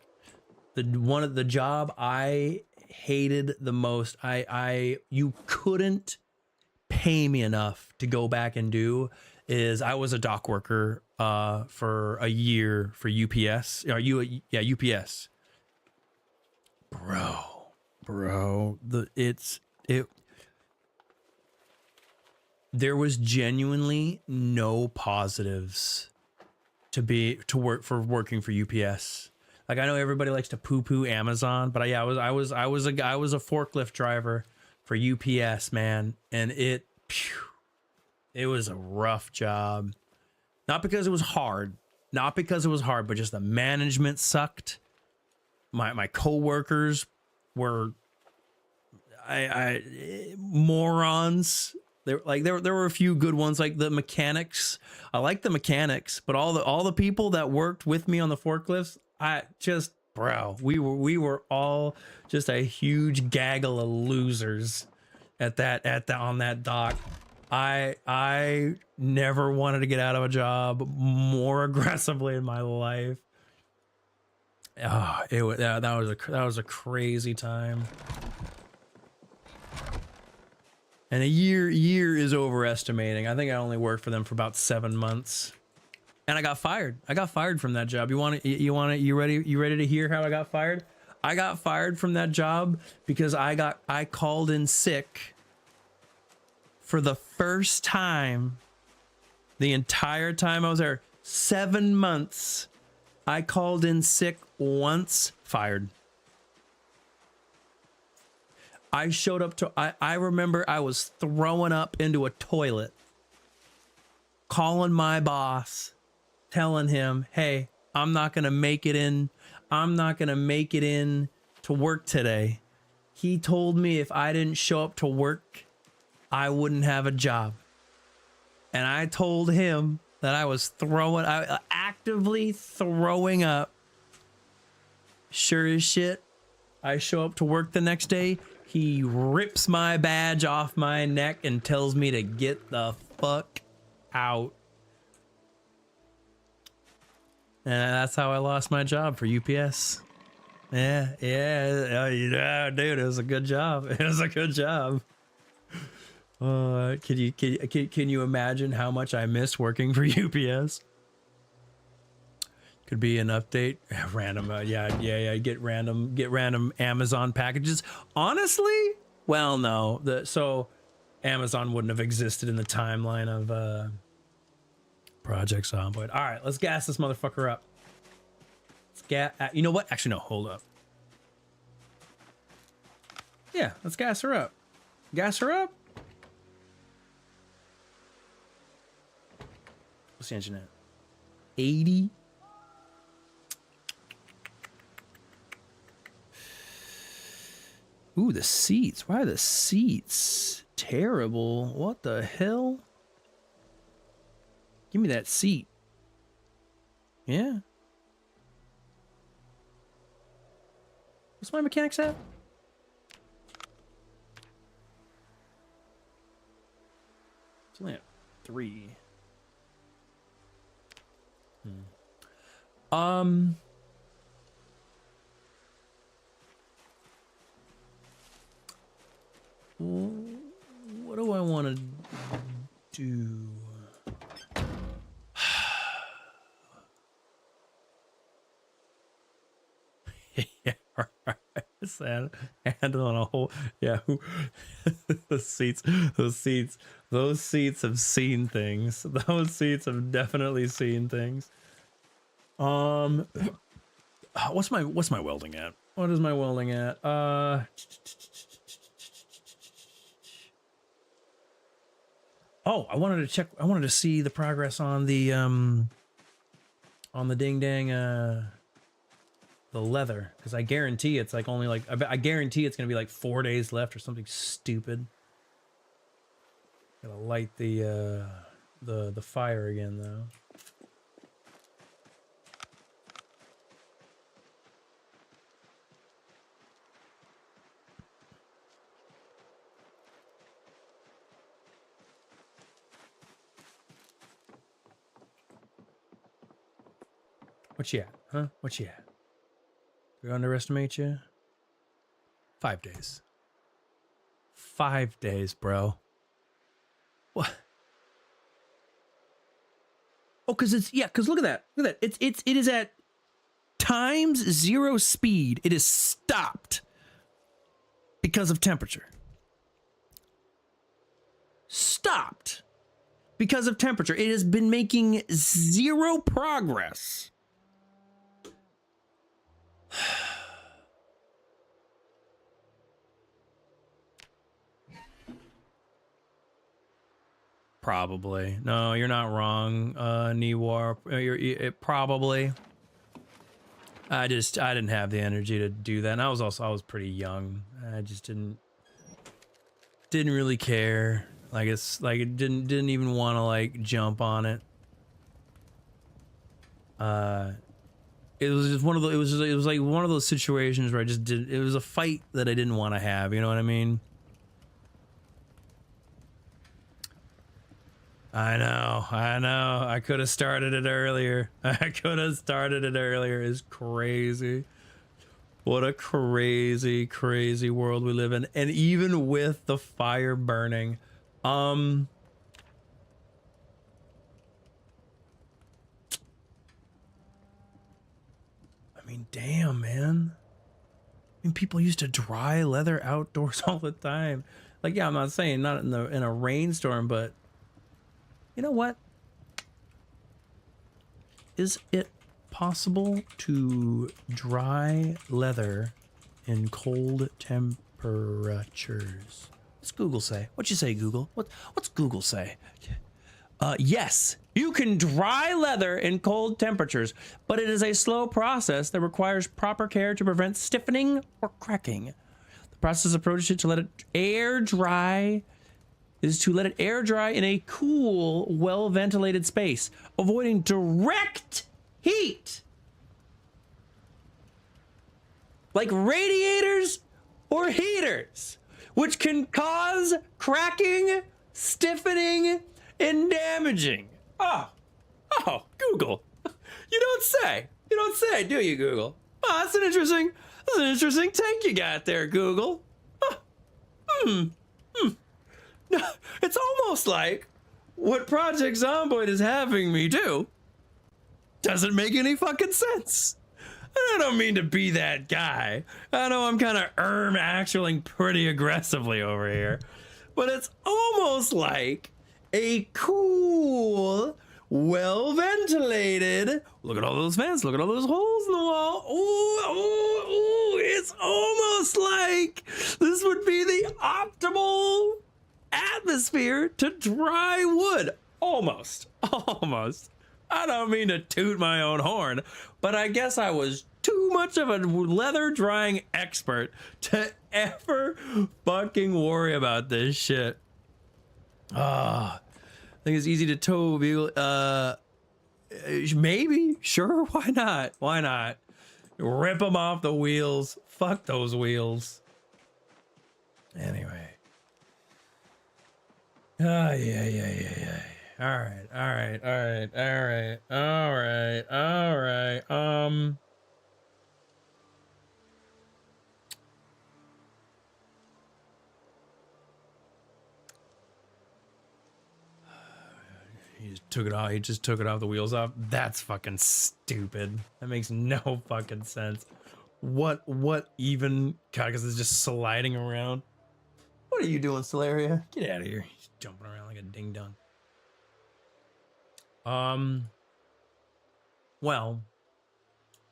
The job I hated the most. You couldn't pay me enough to go back and do. Is I was a dock worker for a year for UPS. UPS. Bro. There was genuinely no positives to working for UPS. Like, I know everybody likes to poo-poo Amazon, but I was a forklift driver for UPS, man, and it was a rough job. Not because it was hard, but just the management sucked. My coworkers were morons. There were a few good ones, like the mechanics. I like the mechanics, but all the people that worked with me on the forklifts, bro, we were all just a huge gaggle of losers on that dock. I never wanted to get out of a job more aggressively in my life. Oh, that was a crazy time. And a year is overestimating. I think I only worked for them for about 7 months. And I got fired. I got fired from that job. You ready to hear how I got fired? I got fired from that job because I called in sick for the first time the entire time I was there. 7 months. I called in sick once, fired. I showed up to, I remember I was throwing up into a toilet, calling my boss, telling him, hey, I'm not going to make it in. I'm not going to make it in to work today. He told me if I didn't show up to work, I wouldn't have a job. And I told him that I was actively throwing up. Sure as shit, I show up to work the next day. He rips my badge off my neck and tells me to get the fuck out. And that's how I lost my job for UPS. Yeah, dude, it was a good job. It was a good job. Can you imagine how much I miss working for UPS? Could be an update. Random, get random Amazon packages. Honestly, well, no. So Amazon wouldn't have existed in the timeline of Project Zomboid. All right, let's gas this motherfucker up. You know what? Actually, no, hold up. Yeah, let's gas her up. Gas her up. What's the engine at? 80. Ooh, the seats. Why are the seats terrible? What the hell? Give me that seat. Yeah. What's my mechanics at? It's only at 3. What do I want to do? Yeah, right. Sad. Handling a whole, yeah. Those seats have seen things. Those seats have definitely seen things. What's my welding at? What is my welding at? Oh, I wanted to check. I wanted to see the progress on the ding dang the leather, because I guarantee it's like only like I guarantee it's gonna be like 4 days left or something stupid. Gotta light the fire again though. What you at, huh? What you at? We underestimate you? 5 days. 5 days, bro. What? Oh, because it's, yeah, because look at that. Look at that. It is at ×0 speed. It is stopped because of temperature. Stopped because of temperature. It has been making 0 progress. Probably. No, you're not wrong, Niwar. It probably. I didn't have the energy to do that. And I was pretty young. I just didn't really care. Like it didn't even want to like jump on it. it was just one of the, it was like one of those situations where I just did, it was a fight that I didn't want to have, you know what I mean? I know, I could have started it earlier. It's crazy. What a crazy, crazy world we live in. And even with the fire burning, I mean, damn, man. I mean, people used to dry leather outdoors all the time. Like, yeah, I'm not saying not in a rainstorm, but you know what? Is it possible to dry leather in cold temperatures? What's Google say? What you say, Google? What's Google say? Yes, you can dry leather in cold temperatures, but it is a slow process that requires proper care to prevent stiffening or cracking. The process approach is to let it air dry in a cool, well-ventilated space, avoiding direct heat, like radiators or heaters, which can cause cracking, stiffening, and damaging. Oh, Google. You don't say, do you, Google? Oh, that's an interesting take you got there, Google. It's almost like what Project Zomboid is having me do doesn't make any fucking sense. I don't mean to be that guy. I know I'm kind of actualing pretty aggressively over here, but it's almost like a cool, well-ventilated, look at all those vents, look at all those holes in the wall. Ooh, it's almost like this would be the optimal atmosphere to dry wood. Almost. I don't mean to toot my own horn, but I guess I was too much of a leather drying expert to ever fucking worry about this shit. I think it's easy to tow a vehicle. Maybe, sure, why not? Rip them off the wheels. Fuck those wheels. Anyway. Yeah. All right. He just took it off the wheels off. That's fucking stupid. That makes no fucking sense. What even? God, because it's just sliding around. What are you doing, Celeria? Get out of here. He's jumping around like a ding dong. Well,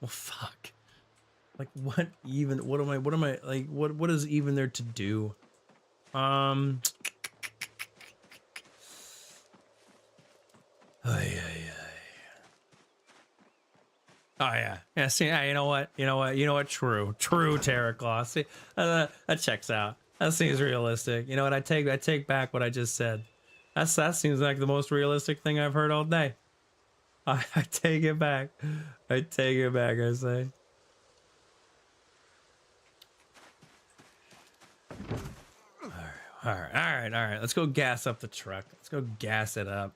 fuck. Like, what am I, like, what is even there to do? Oh, yeah. See, you know what? True, Terraclaw. See, that checks out. That seems realistic. You know what? I take back what I just said. That seems like the most realistic thing I've heard all day. I take it back. I say. All right. Let's go gas up the truck. Let's go gas it up.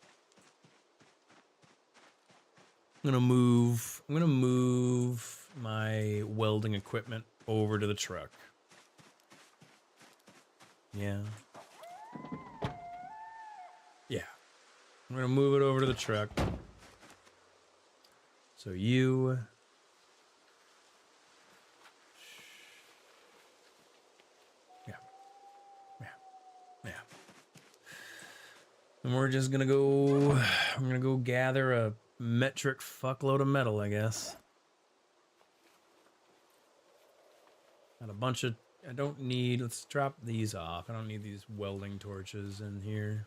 I'm gonna move my welding equipment over to the truck. Yeah. I'm gonna move it over to the truck. So you... Yeah. And we're just gonna go... I'm gonna go gather a metric fuckload of metal, I guess. Got a bunch of... I don't need... Let's drop these off. I don't need these welding torches in here.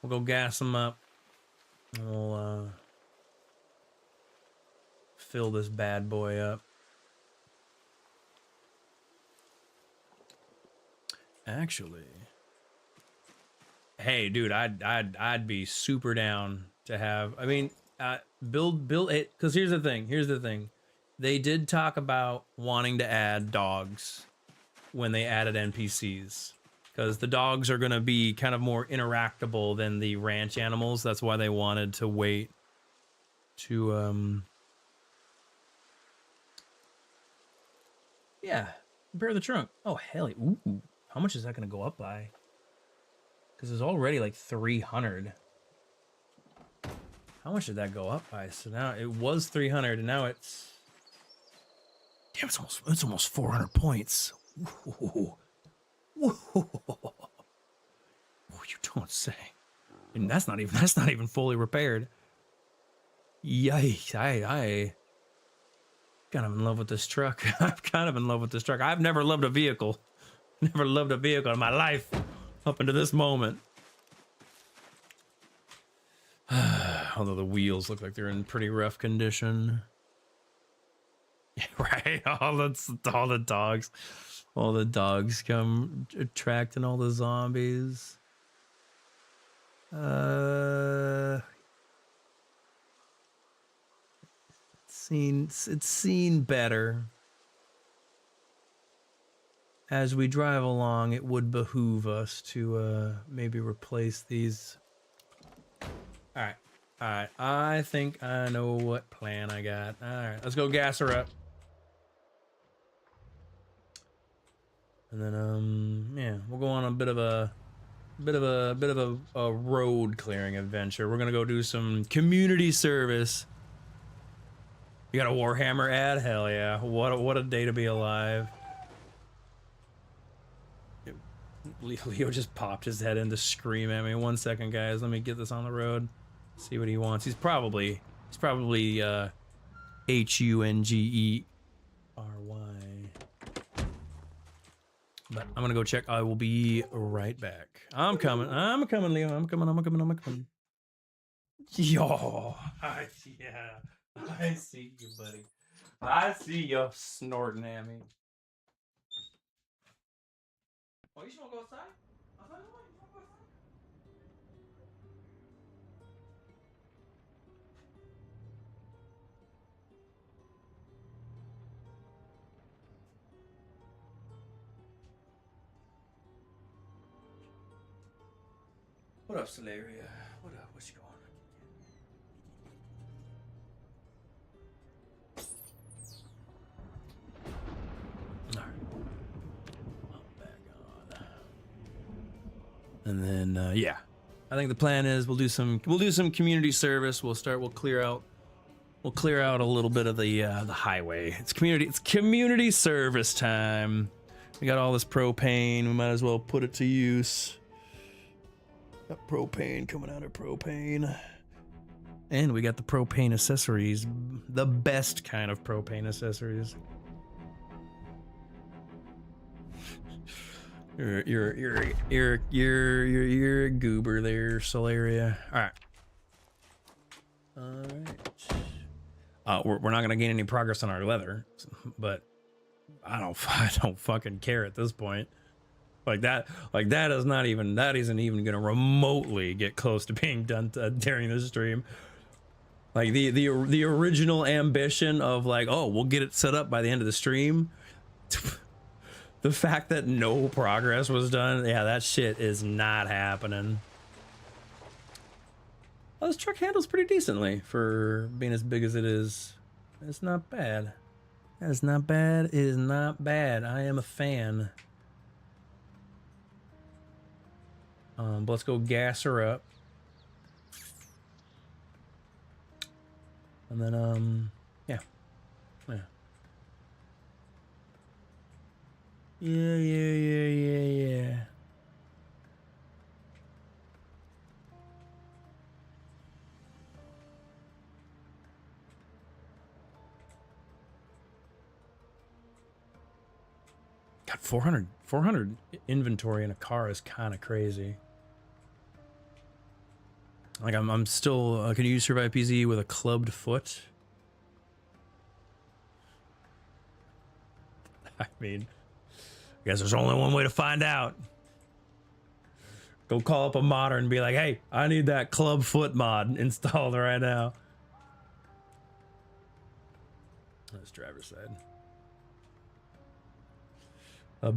We'll go gas them up. We'll fill this bad boy up. Actually, hey, dude, I'd be super down to have. I mean, build it, because here's the thing. They did talk about wanting to add dogs when they added NPCs, because the dogs are going to be kind of more interactable than the ranch animals. That's why they wanted to wait to yeah, repair the trunk. Oh hell, ooh, how much is that going to go up by? Because it's already like 300. How much did that go up by? So now it was 300, and now it's, damn, it's almost 400 points. Whoa. Whoa. Oh, you don't say. And that's not even fully repaired. Yikes! I kind of in love with this truck. I'm kind of in love with this truck. I've never loved a vehicle. Never loved a vehicle in my life up until this moment. Although the wheels look like they're in pretty rough condition. Yeah, right. All the dogs come attracting all the zombies. It's seen better. As we drive along, it would behoove us to maybe replace these. All right. I think I know what plan I got. All right, let's go gas her up. And then yeah, we'll go on a bit of a road clearing adventure. We're gonna go do some community service. You got a Warhammer ad? Hell yeah! What a day to be alive. Leo just popped his head in to scream at me. 1 second, guys. Let me get this on the road. See what he wants. He's probably Hungery. But I'm gonna go check. I will be right back. I'm coming, Leo. I'm coming. Yo, I see you, buddy. I see you snorting at me. Oh, you just wanna go outside? Outside? You wanna go outside? What up, Solaria? What up? What's going on? All right. I'm back on. And then yeah, I think the plan is we'll do some community service. We'll clear out a little bit of the highway. It's community service time. We got all this propane. We might as well put it to use. Got propane coming out of propane. And we got the propane accessories, the best kind of propane accessories. You're a goober there, Solaria. All right. We're not gonna gain any progress on our leather, but I don't fucking care at this point. That isn't even gonna remotely get close to being done during the stream. Like the original ambition of like, oh, we'll get it set up by the end of the stream. The fact that no progress was done, yeah, that shit is not happening. Oh, this truck handles pretty decently for being as big as it is. It's not bad. That is not bad. It is not bad. I am a fan. But let's go gas her up. And then, yeah. Yeah. God, 400 inventory in a car is kind of crazy. Like I'm still, can you survive PZ with a clubbed foot? I mean, I guess there's only one way to find out. Go call up a modder and be like, hey, I need that club foot mod installed right now. That's driver's side.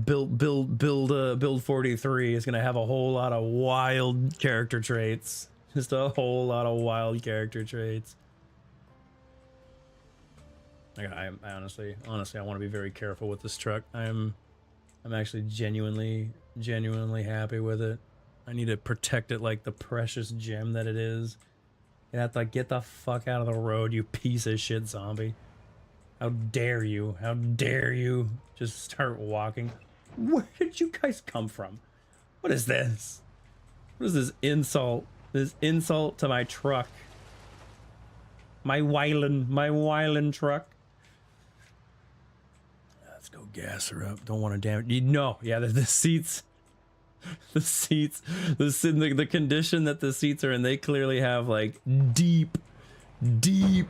Build 43 is gonna have a whole lot of wild character traits. Just a whole lot of wild character traits. I honestly, I want to be very careful with this truck. I'm actually genuinely happy with it. I need to protect it like the precious gem that it is. You have to like, get the fuck out of the road, you piece of shit zombie. How dare you? How dare you just start walking? Where did you guys come from? What is this? What is this insult? This insult to my truck. My Wyland truck. Let's go gas her up. Don't want to damage. You know, yeah, the seats. The seats. The condition that the seats are in, they clearly have like deep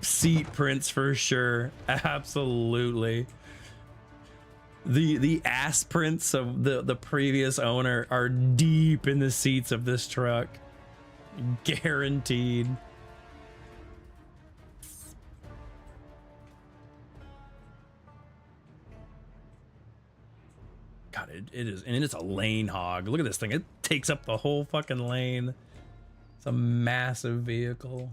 seat prints for sure. Absolutely. The ass prints of the previous owner are deep in the seats of this truck. Guaranteed. God, it is, and it's a lane hog. Look at this thing. It takes up the whole fucking lane. It's a massive vehicle.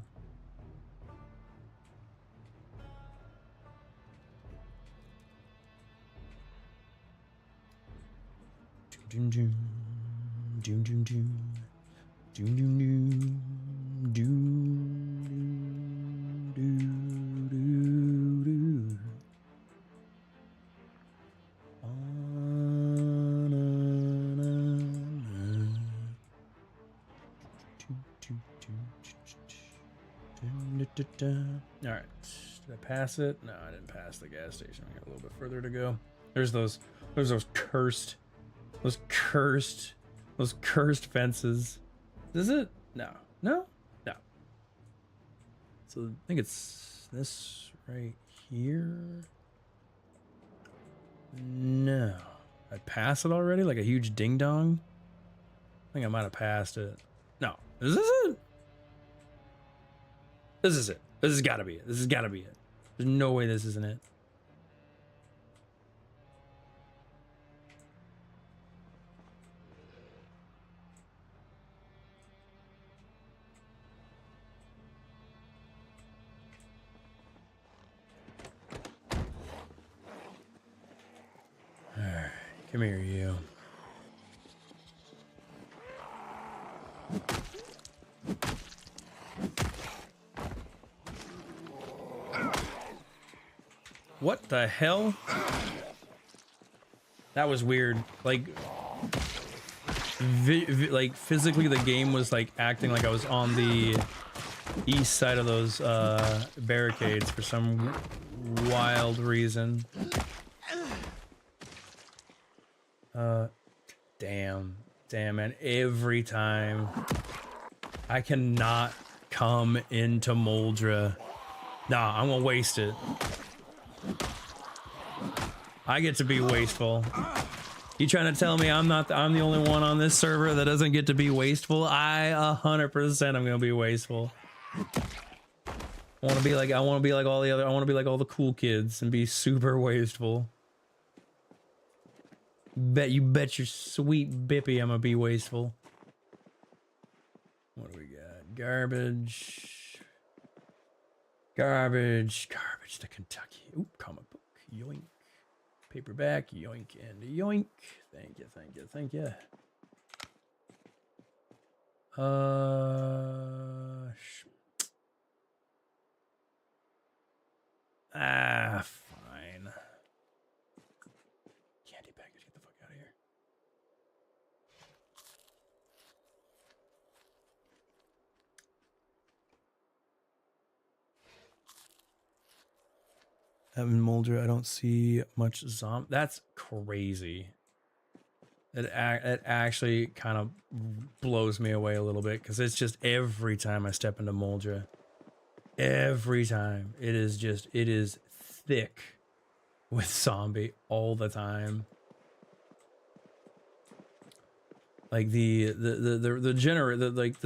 Doom doom doom doom doom doom doom doom doom doom doom. All right, did I pass it? No, I didn't pass the gas station. We got a little bit further to go. There's those cursed fences. Is it? No. So I think it's this right here. No. I passed it already? Like a huge ding dong? I think I might have passed it. No. Is this it? This is it. This has got to be it. This has got to be it. There's no way this isn't it. Alright, come here, you. What the hell? That was weird. Like, like physically, the game was like acting like I was on the east side of those barricades for some wild reason. Damn, man. Every time I cannot come into Moldra. Nah, I'm gonna waste it. I get to be wasteful. You trying to tell me I'm the only one on this server that doesn't get to be wasteful? I 100% I'm gonna be wasteful. I want to be like all the other. I want to be like all the cool kids and be super wasteful. Bet your sweet bippy I'm gonna be wasteful. What do we got? Garbage to Kentucky. Ooh, comic book. Yoink. Paperback. Yoink and yoink. Thank you. Fine. Candy package, get the fuck out of here. In Mulder, I don't see much zombie. That's crazy. It actually kind of blows me away a little bit because it's just every time I step into Moldra, every time it is thick with zombie all the time. Like the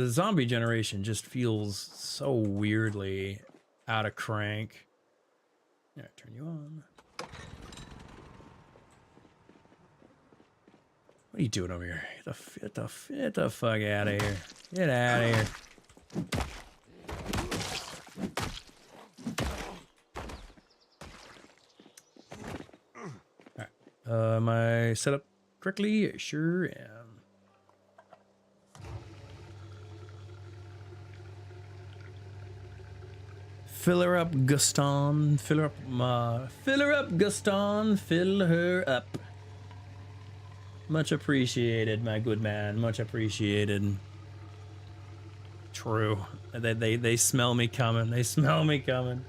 zombie generation just feels so weirdly out of crank. Yeah, turn you on. What are you doing over here? Get the fuck out of here. Get out of here. Alright. Am I set up correctly? Sure am. Fill her up, Gaston. Fill her up, fill her up, Gaston. Fill her up. Much appreciated, my good man. Much appreciated. True. They smell me coming. They smell me coming.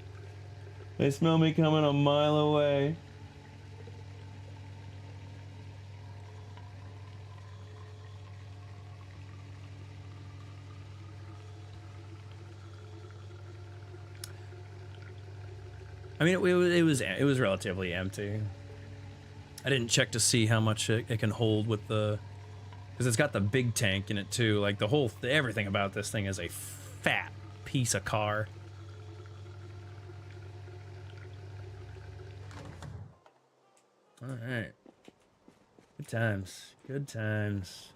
They smell me coming a mile away. I mean, it was relatively empty. I didn't check to see how much it can hold with the, because it's got the big tank in it too. Like the whole, everything about this thing is a fat piece of car. All right. Good times. Good times.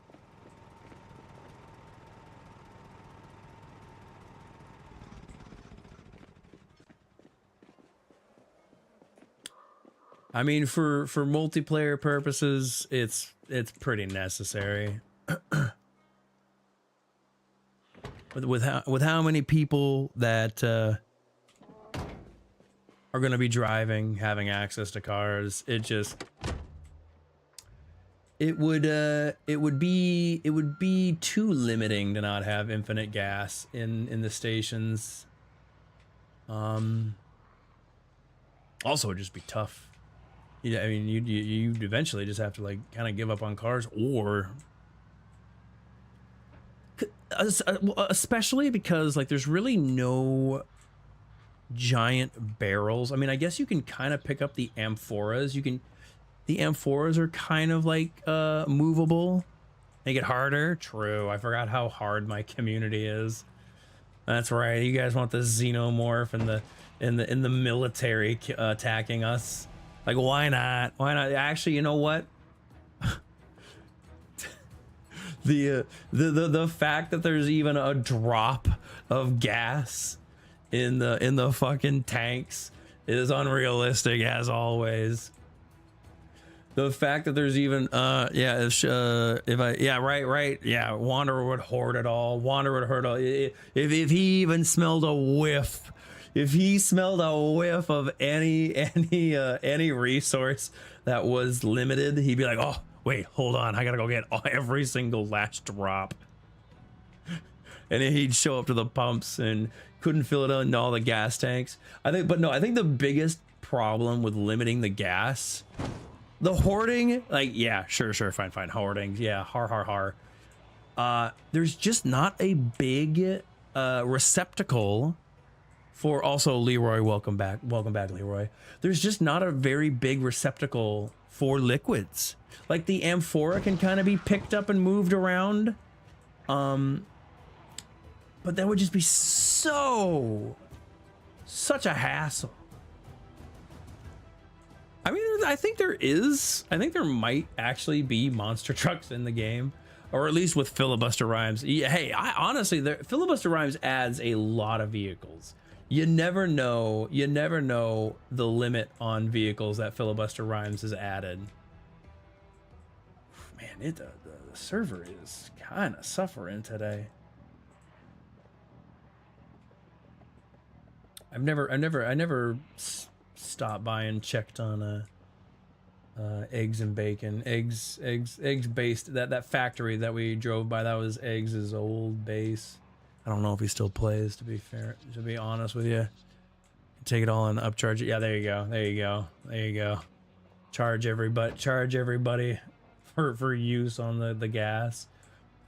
I mean, for multiplayer purposes, it's pretty necessary. with how many people that are going to be driving, having access to cars, it would be too limiting to not have infinite gas in the stations. Also, it'd just be tough. Yeah, I mean, you'd eventually just have to like kind of give up on cars, or especially because like there's really no giant barrels. I mean, I guess you can kind of pick up the amphoras. The amphoras are kind of like movable. Make it harder. True. I forgot how hard my community is. That's right. You guys want the xenomorph and the military attacking us. Like, why not? Why not? Actually, you know what? the fact that there's even a drop of gas in the fucking tanks is unrealistic as always. The fact that there's even right, Wanderer would hoard it all. Wanderer would hoard it all. If he even smelled a whiff. If he smelled a whiff of any resource that was limited, he'd be like, "Oh, wait, hold on, I gotta go get every single last drop." And then he'd show up to the pumps and couldn't fill it in all the gas tanks. I think the biggest problem with limiting the gas, the hoarding, like, yeah, sure, fine, hoarding, yeah, har. There's just not a big receptacle. For also Leroy, welcome back, Leroy. There's just not a very big receptacle for liquids. Like the amphora can kind of be picked up and moved around, but that would just be such a hassle. I mean, I think there might actually be monster trucks in the game, or at least with Filibuster Rhymes. Hey, honestly, Filibuster Rhymes adds a lot of vehicles. You never know the limit on vehicles that Filibuster Rhymes has added. Man, the server is kind of suffering today. I never stopped by and checked on eggs and bacon. Eggs based, that factory that we drove by, that was Eggs' old base. I don't know if he still plays, to be fair, to be honest with you. Take it all and upcharge it. Yeah, there you go. Charge everybody for use on the gas.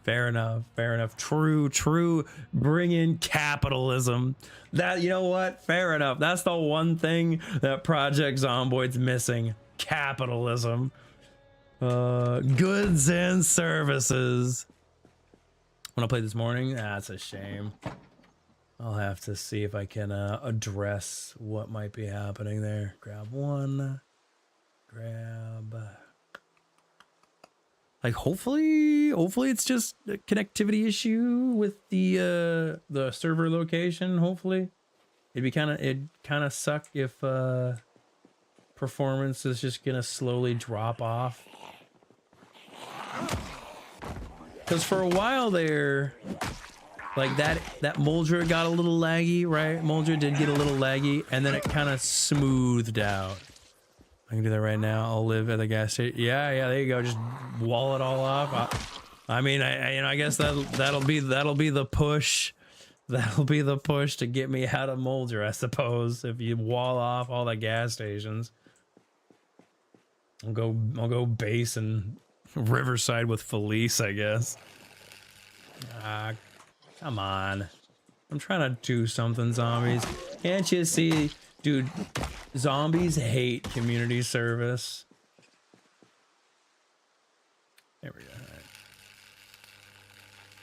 Fair enough. True. Bring in capitalism. That, you know what? Fair enough. That's the one thing that Project Zomboid's missing. Capitalism. Goods and services. When I played this morning, that's a shame. I'll have to see if I can address what might be happening there. Grab one. Grab. Like hopefully it's just a connectivity issue with the server location. Hopefully, it'd kind of suck if performance is just gonna slowly drop off. Because for a while there, like that Moldra got a little laggy, right? Moldra did get a little laggy, and then it kind of smoothed out. I can do that right now. I'll live at the gas station. Yeah, there you go. Just wall it all off. I mean, I guess that'll be the push. That'll be the push to get me out of Moldra, I suppose. If you wall off all the gas stations, I'll go base in Riverside with Felice, I guess. Come on. I'm trying to do something, zombies. Can't you see? Dude, zombies hate community service. There we go. All right.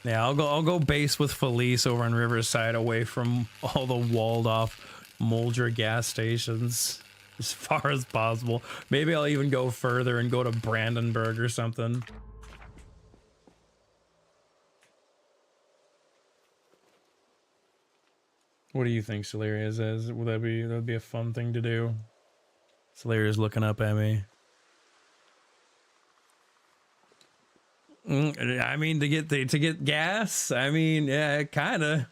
Yeah, I'll go base with Felice over on Riverside, away from all the walled off Moldra gas stations as far as possible. Maybe I'll even go further and go to Brandenburg or something. What do you think, Celeria says? Would that'd be a fun thing to do? Celeria's looking up at me. I mean, to get gas. I mean, yeah, kind of.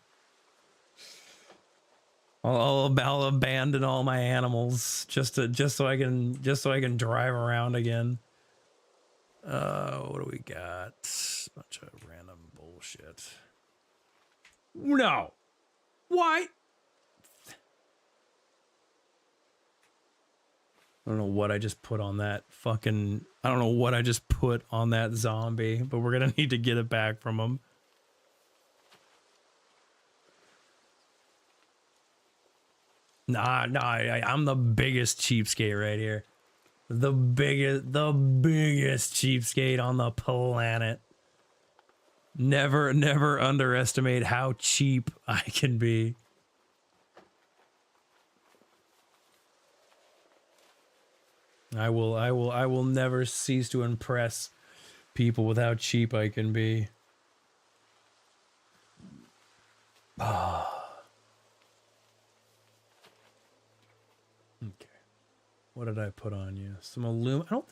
I'll abandon all my animals just so I can drive around again. What do we got? Bunch of random bullshit. No. Why? I don't know what I just put on that fucking... I don't know what I just put on that zombie, but we're gonna need to get it back from him. Nah, I'm the biggest cheapskate right here. The biggest cheapskate on the planet. Never underestimate how cheap I can be. I will never cease to impress people with how cheap I can be. Okay. What did I put on you? Some aluminum. I don't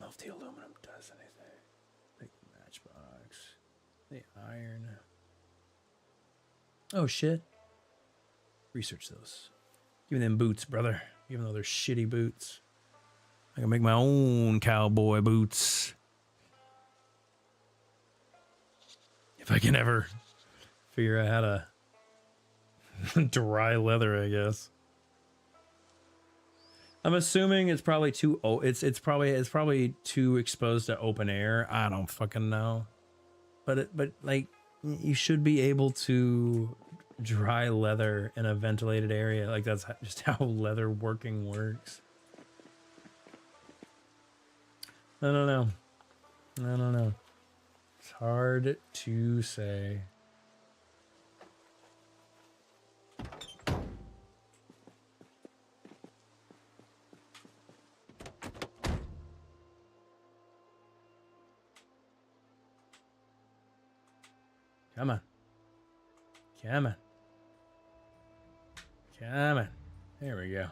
know if the aluminum does anything. Matchbox. The iron. Oh shit. Research those. Give me them boots, brother. Even though they're shitty boots. I can make my own cowboy boots. If I can ever figure out how to dry leather, I guess. I'm assuming it's probably too it's probably too exposed to open air. I don't fucking know. But like you should be able to dry leather in a ventilated area. Like that's just how leather working works. I don't know. It's hard to say. Come on. Come on. Come on. There we go.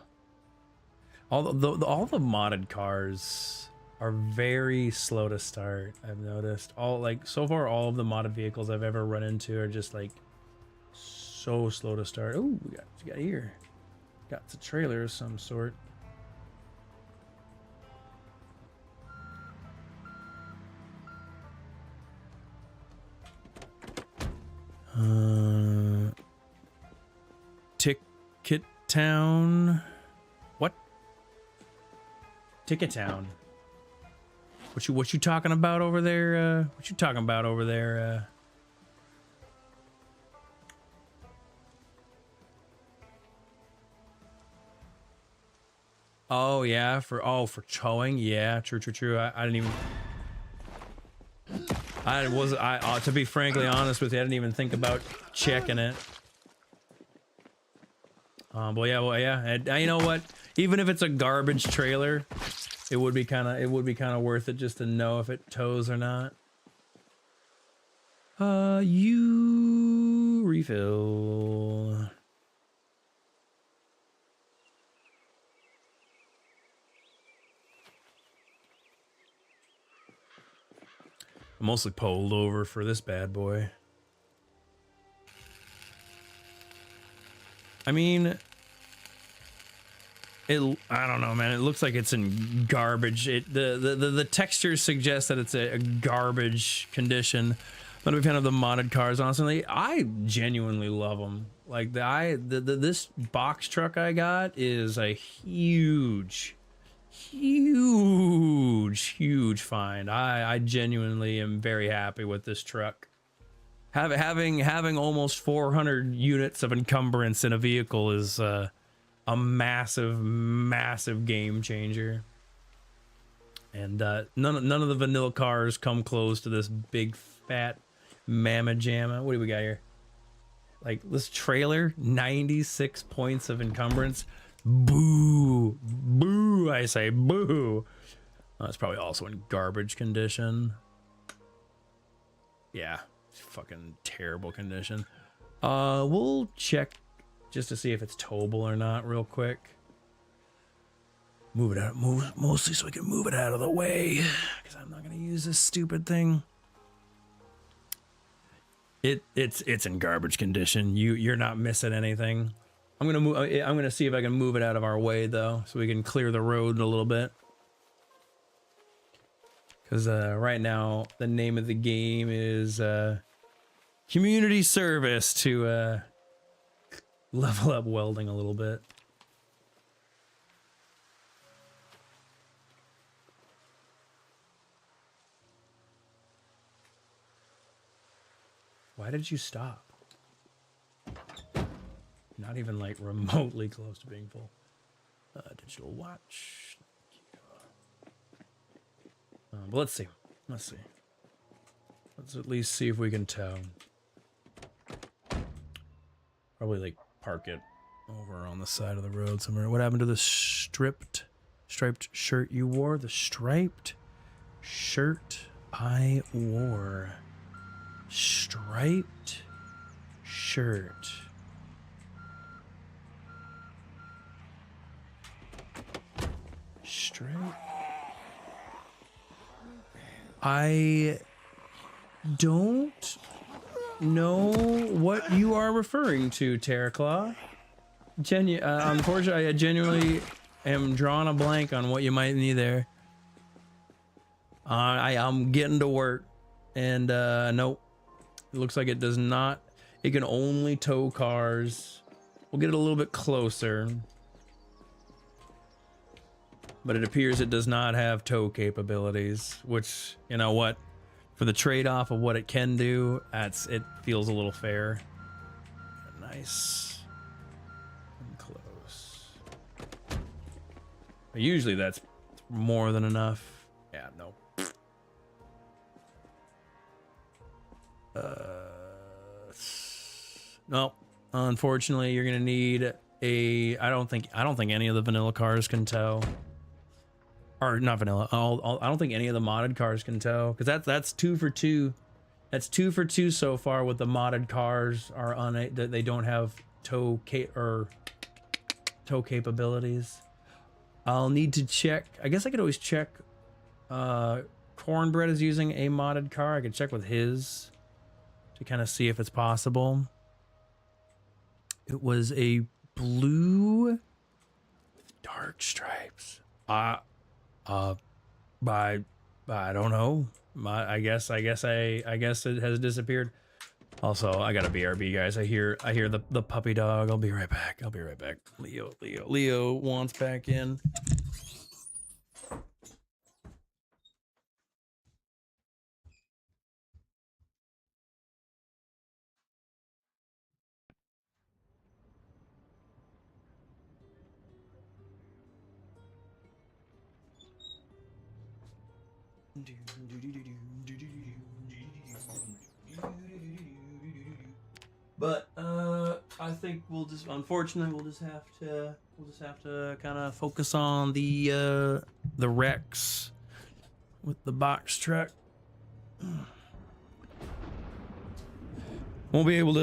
All the modded cars are very slow to start, I've noticed. So far all of the modded vehicles I've ever run into are just like so slow to start. Oh, we got here. Got the trailer of some sort. Ticket Town. What? Ticket Town. What you talking about over there? What you talking about over there? Oh yeah, for towing. Yeah, true. I didn't even. To be frankly honest with you, I didn't even think about checking it. Well, yeah. And, you know what? Even if it's a garbage trailer, it would be kind of worth it just to know if it tows or not. You refill. I'm mostly pulled over for this bad boy. I mean, I don't know, man. It looks like it's in garbage. The texture suggests that it's a garbage condition. But I'm a fan of the modded cars. Honestly, I genuinely love them. Like this box truck I got is a huge find. I genuinely am very happy with this truck. Having almost 400 units of encumbrance in a vehicle is a massive game changer. And none of the vanilla cars come close to this big fat mamma jamma. What do we got here? Like this trailer, 96 points of encumbrance. Boo, boo, I say boo. It's probably also in garbage condition. Yeah, fucking terrible condition. We'll check just to see if it's towable or not real quick. Move it out, mostly so we can move it out of the way, because I'm not gonna use this stupid thing. It's in garbage condition. You're not missing anything. I'm gonna see if I can move it out of our way though, so we can clear the road a little bit. Because right now the name of the game is community service to level up welding a little bit. Why did you stop? Not even like remotely close to being full. Digital watch. But let's see. Let's at least see if we can tell. Probably like park it over on the side of the road somewhere. What happened to the striped shirt you wore? The striped shirt I wore. Striped shirt. Striped. I don't know what you are referring to, Terraclaw. Unfortunately, I genuinely am drawing a blank on what you might need there. I'm getting to work, and nope. It looks like it does not. It can only tow cars. We'll get it a little bit closer. But it appears it does not have tow capabilities, which, you know what? For the trade-off of what it can do, it feels a little fair. Nice. And close. But usually that's more than enough. Yeah, no. No, unfortunately, you're gonna need a. I don't think any of the vanilla cars can tow, or not vanilla. I don't think any of the modded cars can tow, because that's 2 for 2. That's 2 for 2 so far. With the modded cars are that they don't have tow capabilities. I'll need to check. I guess I could always check. Cornbread is using a modded car. I could check with his to kind of see if it's possible. It was a blue with dark stripes. I don't know. I guess it has disappeared. Also, I gotta BRB, guys. I hear the puppy dog. I'll be right back. Leo wants back in. But I think unfortunately we'll just have to kind of focus on the Rex with the box truck. Won't be able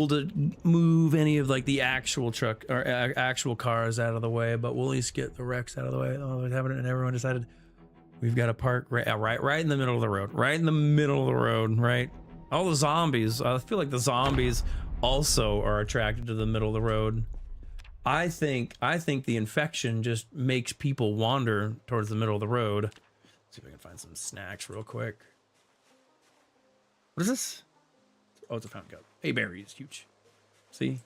to move any of like the actual truck or actual cars out of the way, but we'll at least get the Rex out of the way. Oh, and everyone decided we've got to park right in the middle of the road, right in the middle of the road, right. All the zombies. I feel like the zombies also are attracted to the middle of the road. I think the infection just makes people wander towards the middle of the road. Let's see if I can find some snacks real quick. What is this? Oh, it's a fountain cup. Hey, berries, huge. See,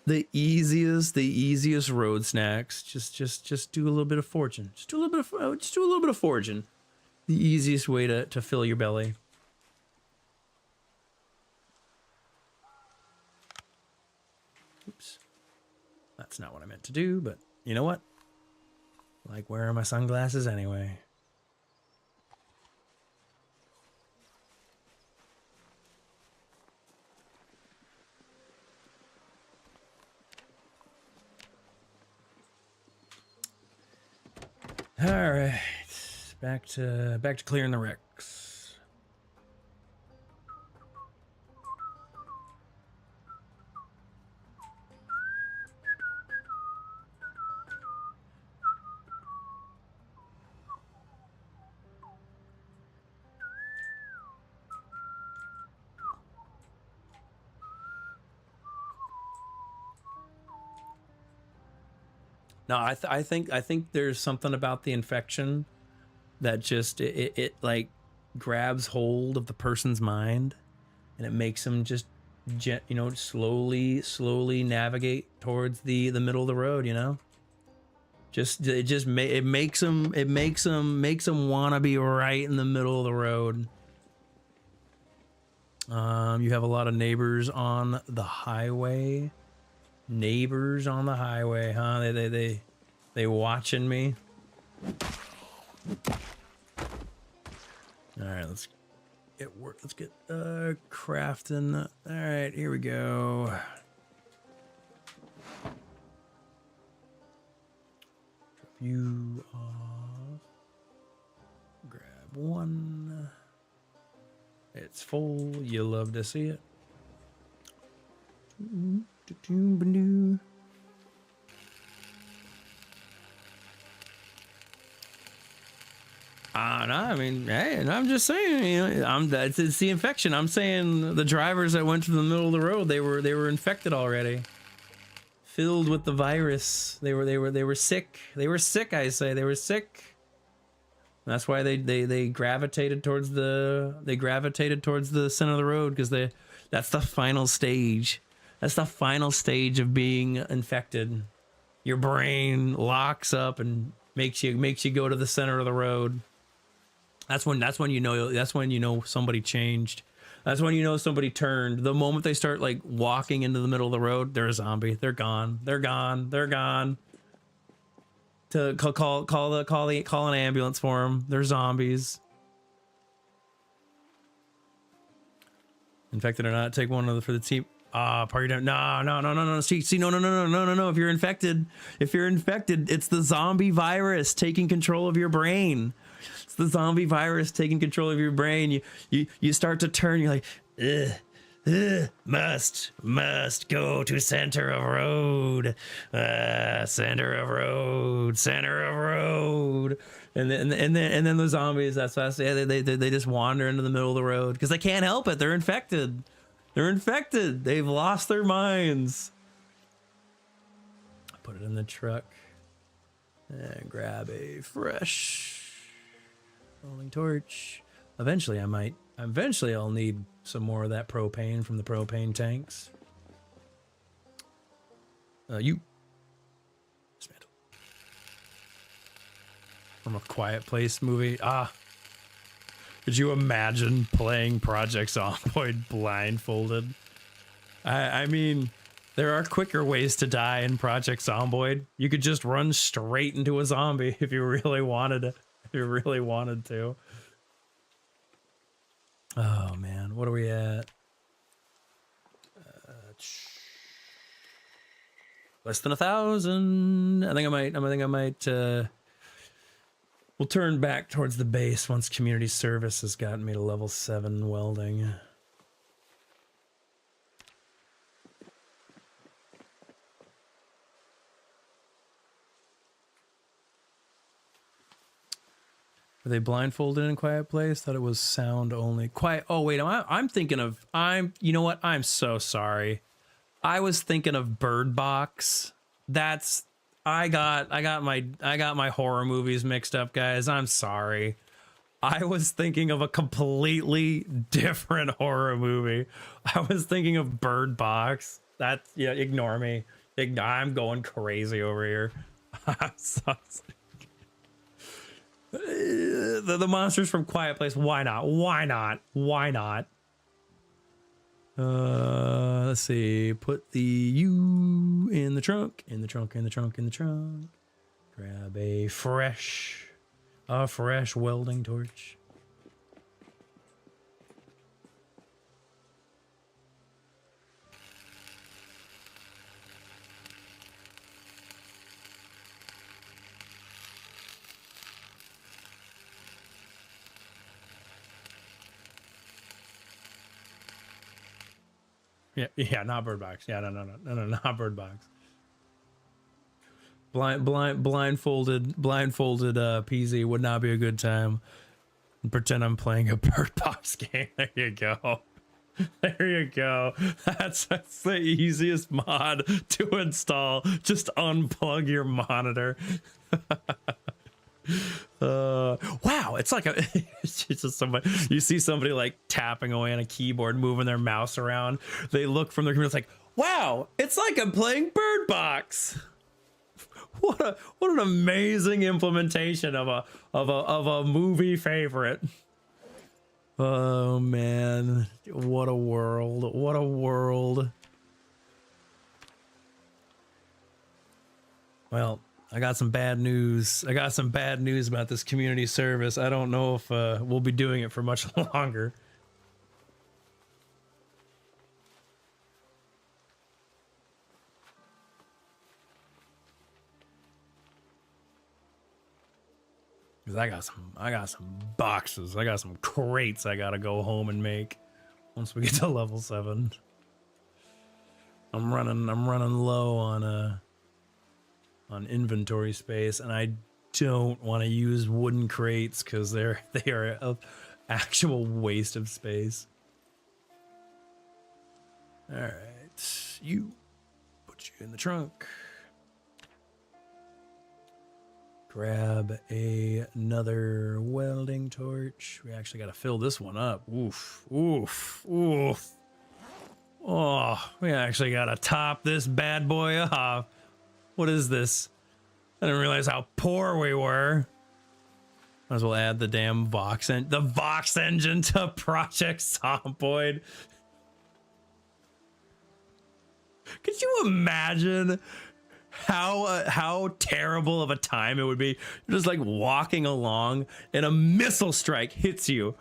the easiest road snacks. Just do a little bit of fortune. Just do a little bit of fortune. The easiest way to fill your belly. Oops. That's not what I meant to do, but you know what? Like wearing my sunglasses anyway. All right. Back to clearing the wrecks. No, I think there's something about the infection that just it like grabs hold of the person's mind, and it makes them just slowly navigate towards the middle of the road. You know, it makes them want to be right in the middle of the road. You have a lot of neighbors on the highway. Neighbors on the highway, huh? They watching me. All right, let's get work. Let's get crafting. All right, here we go. Drop you off. Grab one. It's full. You love to see it. No, I mean, hey, and I'm just saying, it's the infection. I'm saying the drivers that went to the middle of the road, they were infected already, filled with the virus. They were sick. They were sick. I say they were sick. That's why they gravitated towards the center of the road, because that's the final stage. That's the final stage of being infected. Your brain locks up and makes you go to the center of the road. That's when you know somebody changed. That's when you know somebody turned. The moment they start like walking into the middle of the road, they're a zombie. They're gone. They're gone. To call an ambulance for them. They're zombies. Infected or not, take one for the team. Party down. No. See, no. If you're infected, it's the zombie virus taking control of your brain. It's the zombie virus taking control of your brain. You start to turn. You're like, must go to center of road, center of road. And then the zombies. That's fast. Yeah, they just wander into the middle of the road because they can't help it. They're infected. They've lost their minds. Put it in the truck and grab a fresh rolling torch. Eventually I'll need some more of that propane from the propane tanks. Dismantle. From A Quiet Place movie. Could you imagine playing Project Zomboid blindfolded? I mean, there are quicker ways to die in Project Zomboid. You could just run straight into a zombie if you really wanted to. Oh man, what are we at? Less than 1,000. I think I might we'll turn back towards the base once community service has gotten me to level 7 welding. Are they blindfolded in Quiet Place? Thought it was sound only. Quiet. Oh wait, I'm thinking of. You know what? I'm so sorry. I was thinking of Bird Box. That's. I got my horror movies mixed up, guys. I'm sorry. I was thinking of a completely different horror movie. I was thinking of Bird Box. That's, yeah. Ignore me. I'm going crazy over here. I'm so. The monsters from Quiet Place. Why not? Why not? Why not? Let's see. Put the U in the trunk. In the trunk. In the trunk. In the trunk. Grab a fresh welding torch. Yeah, not Bird Box. Yeah, no, not Bird Box. Blindfolded PZ would not be a good time. Pretend I'm playing a Bird Box game. There you go. There you go. That's the easiest mod to install. Just unplug your monitor. Wow, it's like it's just somebody, you see somebody like tapping away on a keyboard, moving their mouse around. They look from their computer, it's like, wow, it's like I'm playing Bird Box. What an amazing implementation of a movie favorite. Oh man, what a world. What a world. Well, I got some bad news. I got some bad news about this community service. I don't know if we'll be doing it for much longer. Cause I got some boxes. I got some crates I gotta go home and make once we get to level 7. I'm running low on inventory space, and I don't want to use wooden crates because they are an actual waste of space. All right, you put you in the trunk. Grab another welding torch. We actually got to fill this one up. Oof, oof, oof. Oh, we actually got to top this bad boy off. What is this? I didn't realize how poor we were. Might as well add the damn Vox engine to Project Zomboid. Could you imagine how terrible of a time it would be? You're just like walking along and a missile strike hits you.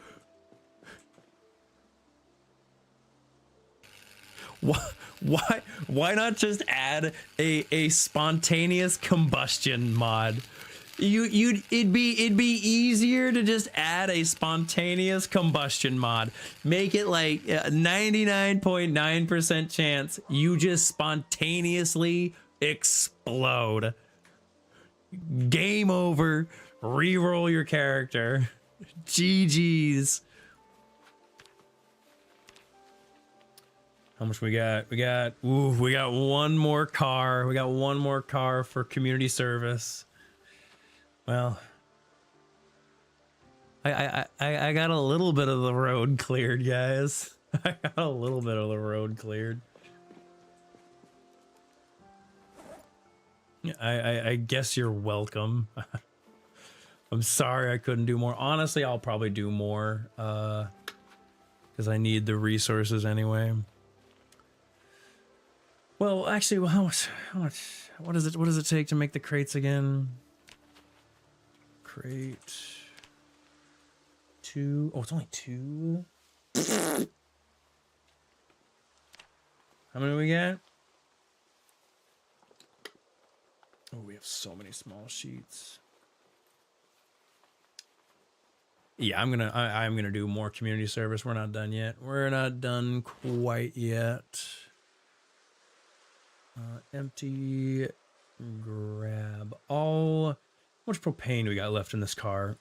Why not just add a spontaneous combustion mod? It'd be easier to just add a spontaneous combustion mod. Make it like 99.9% chance you just spontaneously explode. Game over. Reroll your character. GG's. How much we got? We got one more car. We got one more car for community service. Well, I got a little bit of the road cleared, guys. I got a little bit of the road cleared. I guess you're welcome. I'm sorry I couldn't do more. Honestly, I'll probably do more because I need the resources anyway. Well, actually, how much? What does it take to make the crates again? Crate 2. Oh, it's only 2. How many we got? Oh, we have so many small sheets. Yeah, I'm gonna do more community service. We're not done yet. We're not done quite yet. Empty. Grab all. How much propane do we got left in this car?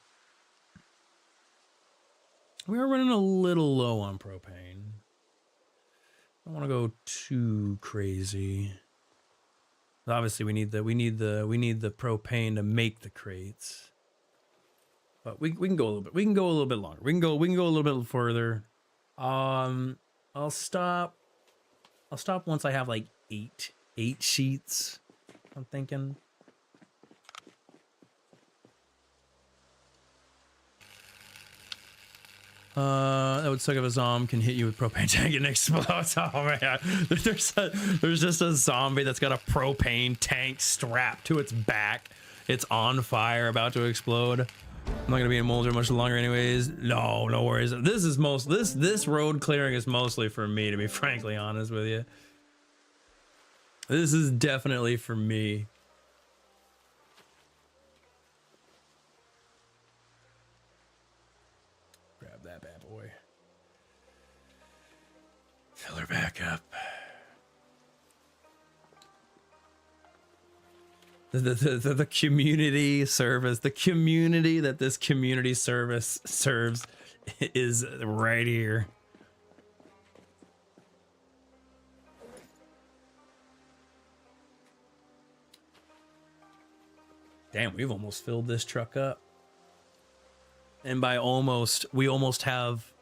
We are running a little low on propane. I don't want to go too crazy. Obviously, we need the propane to make the crates. But we can go a little bit. We can go a little bit longer. We can go a little bit further. I'll stop once I have like eight sheets. I'm thinking. That would suck if a zom can hit you with propane tank and explodes. Oh man, there's just a zombie that's got a propane tank strapped to its back. It's on fire, about to explode. I'm not gonna be in Mulder much longer anyways. No worries. This road clearing is mostly for me, to be frankly honest with you. This is definitely for me. Grab that bad boy. Fill her back up. The community service, the community that this community service serves is right here. Damn, we've almost filled this truck up. And by almost, we have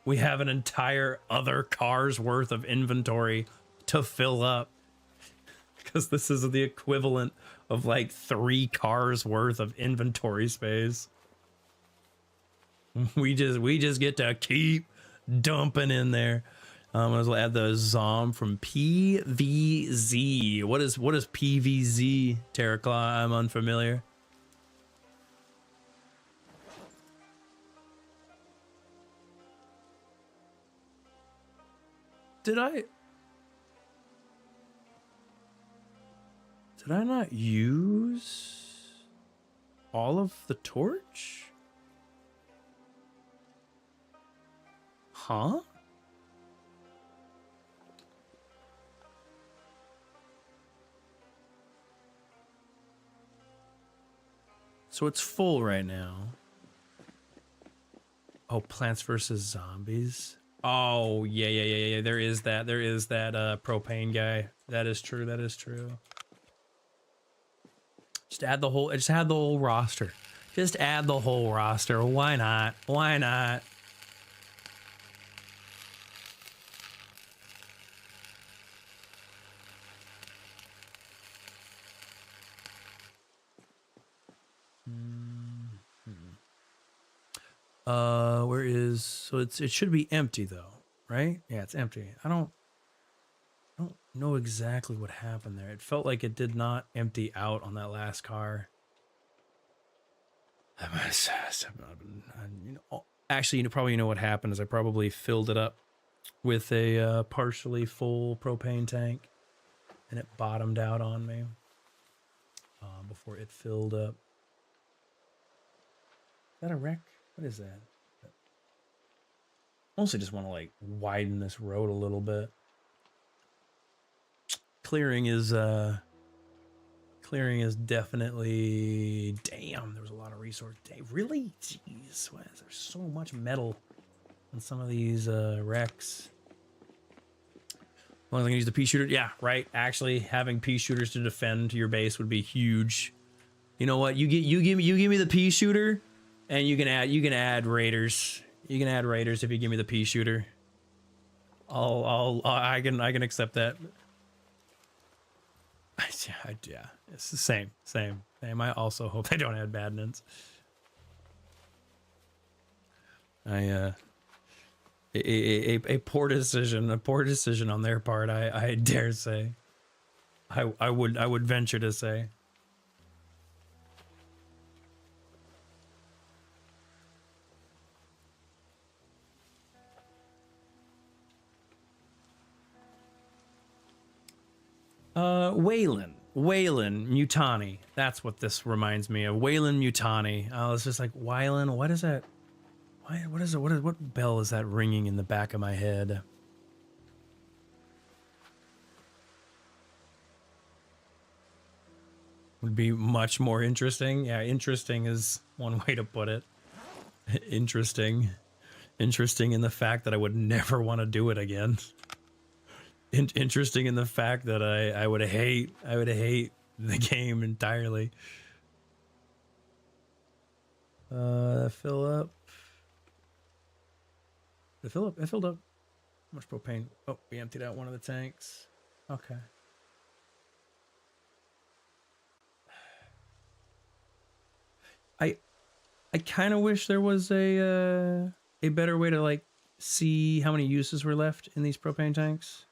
an entire other car's worth of inventory to fill up. Because this is the equivalent of like 3 cars worth of inventory space. We just get to keep dumping in there. I might as well add the Zom from PVZ. What is PVZ, Terraclaw? I'm unfamiliar. Did I not use all of the torch? Huh? So it's full right now. Oh, Plants vs. Zombies. Oh, yeah. There is that propane guy. That is true. Just add the whole roster. Just add the whole roster. Why not? Why not? Where is, so it should be empty though, right? Yeah, it's empty. I don't know exactly what happened there. It felt like it did not empty out on that last car. Actually, you probably know what happened is I probably filled it up with a partially full propane tank, and it bottomed out on me before it filled up. Is that a wreck? What is that? Mostly just want to like widen this road a little bit. Clearing is definitely, damn, there was a lot of resource. Really? Jeez, why is there so much metal on some of these wrecks? As long as I can use the pea shooter. Yeah, right. Actually, having pea shooters to defend your base would be huge. You know what? You give me the pea shooter, and you can add raiders. You can add raiders if you give me the pea shooter. I can accept that. Yeah, it's the same. I also hope they don't add badness. A poor decision on their part. I dare say. I would venture to say. Waylon, Wayland Mutani. That's what this reminds me of. Wayland Mutani. I was just like, Wayland, what is that? What is it? What bell is that ringing in the back of my head? Would be much more interesting. Yeah, interesting is one way to put it. Interesting. Interesting in the fact that I would never want to do it again. Interesting in the fact that I would hate the game entirely. Fill up. Did it fill up? It filled up. How much propane? Oh, we emptied out one of the tanks. Okay. I kind of wish there was a better way to like see how many uses were left in these propane tanks.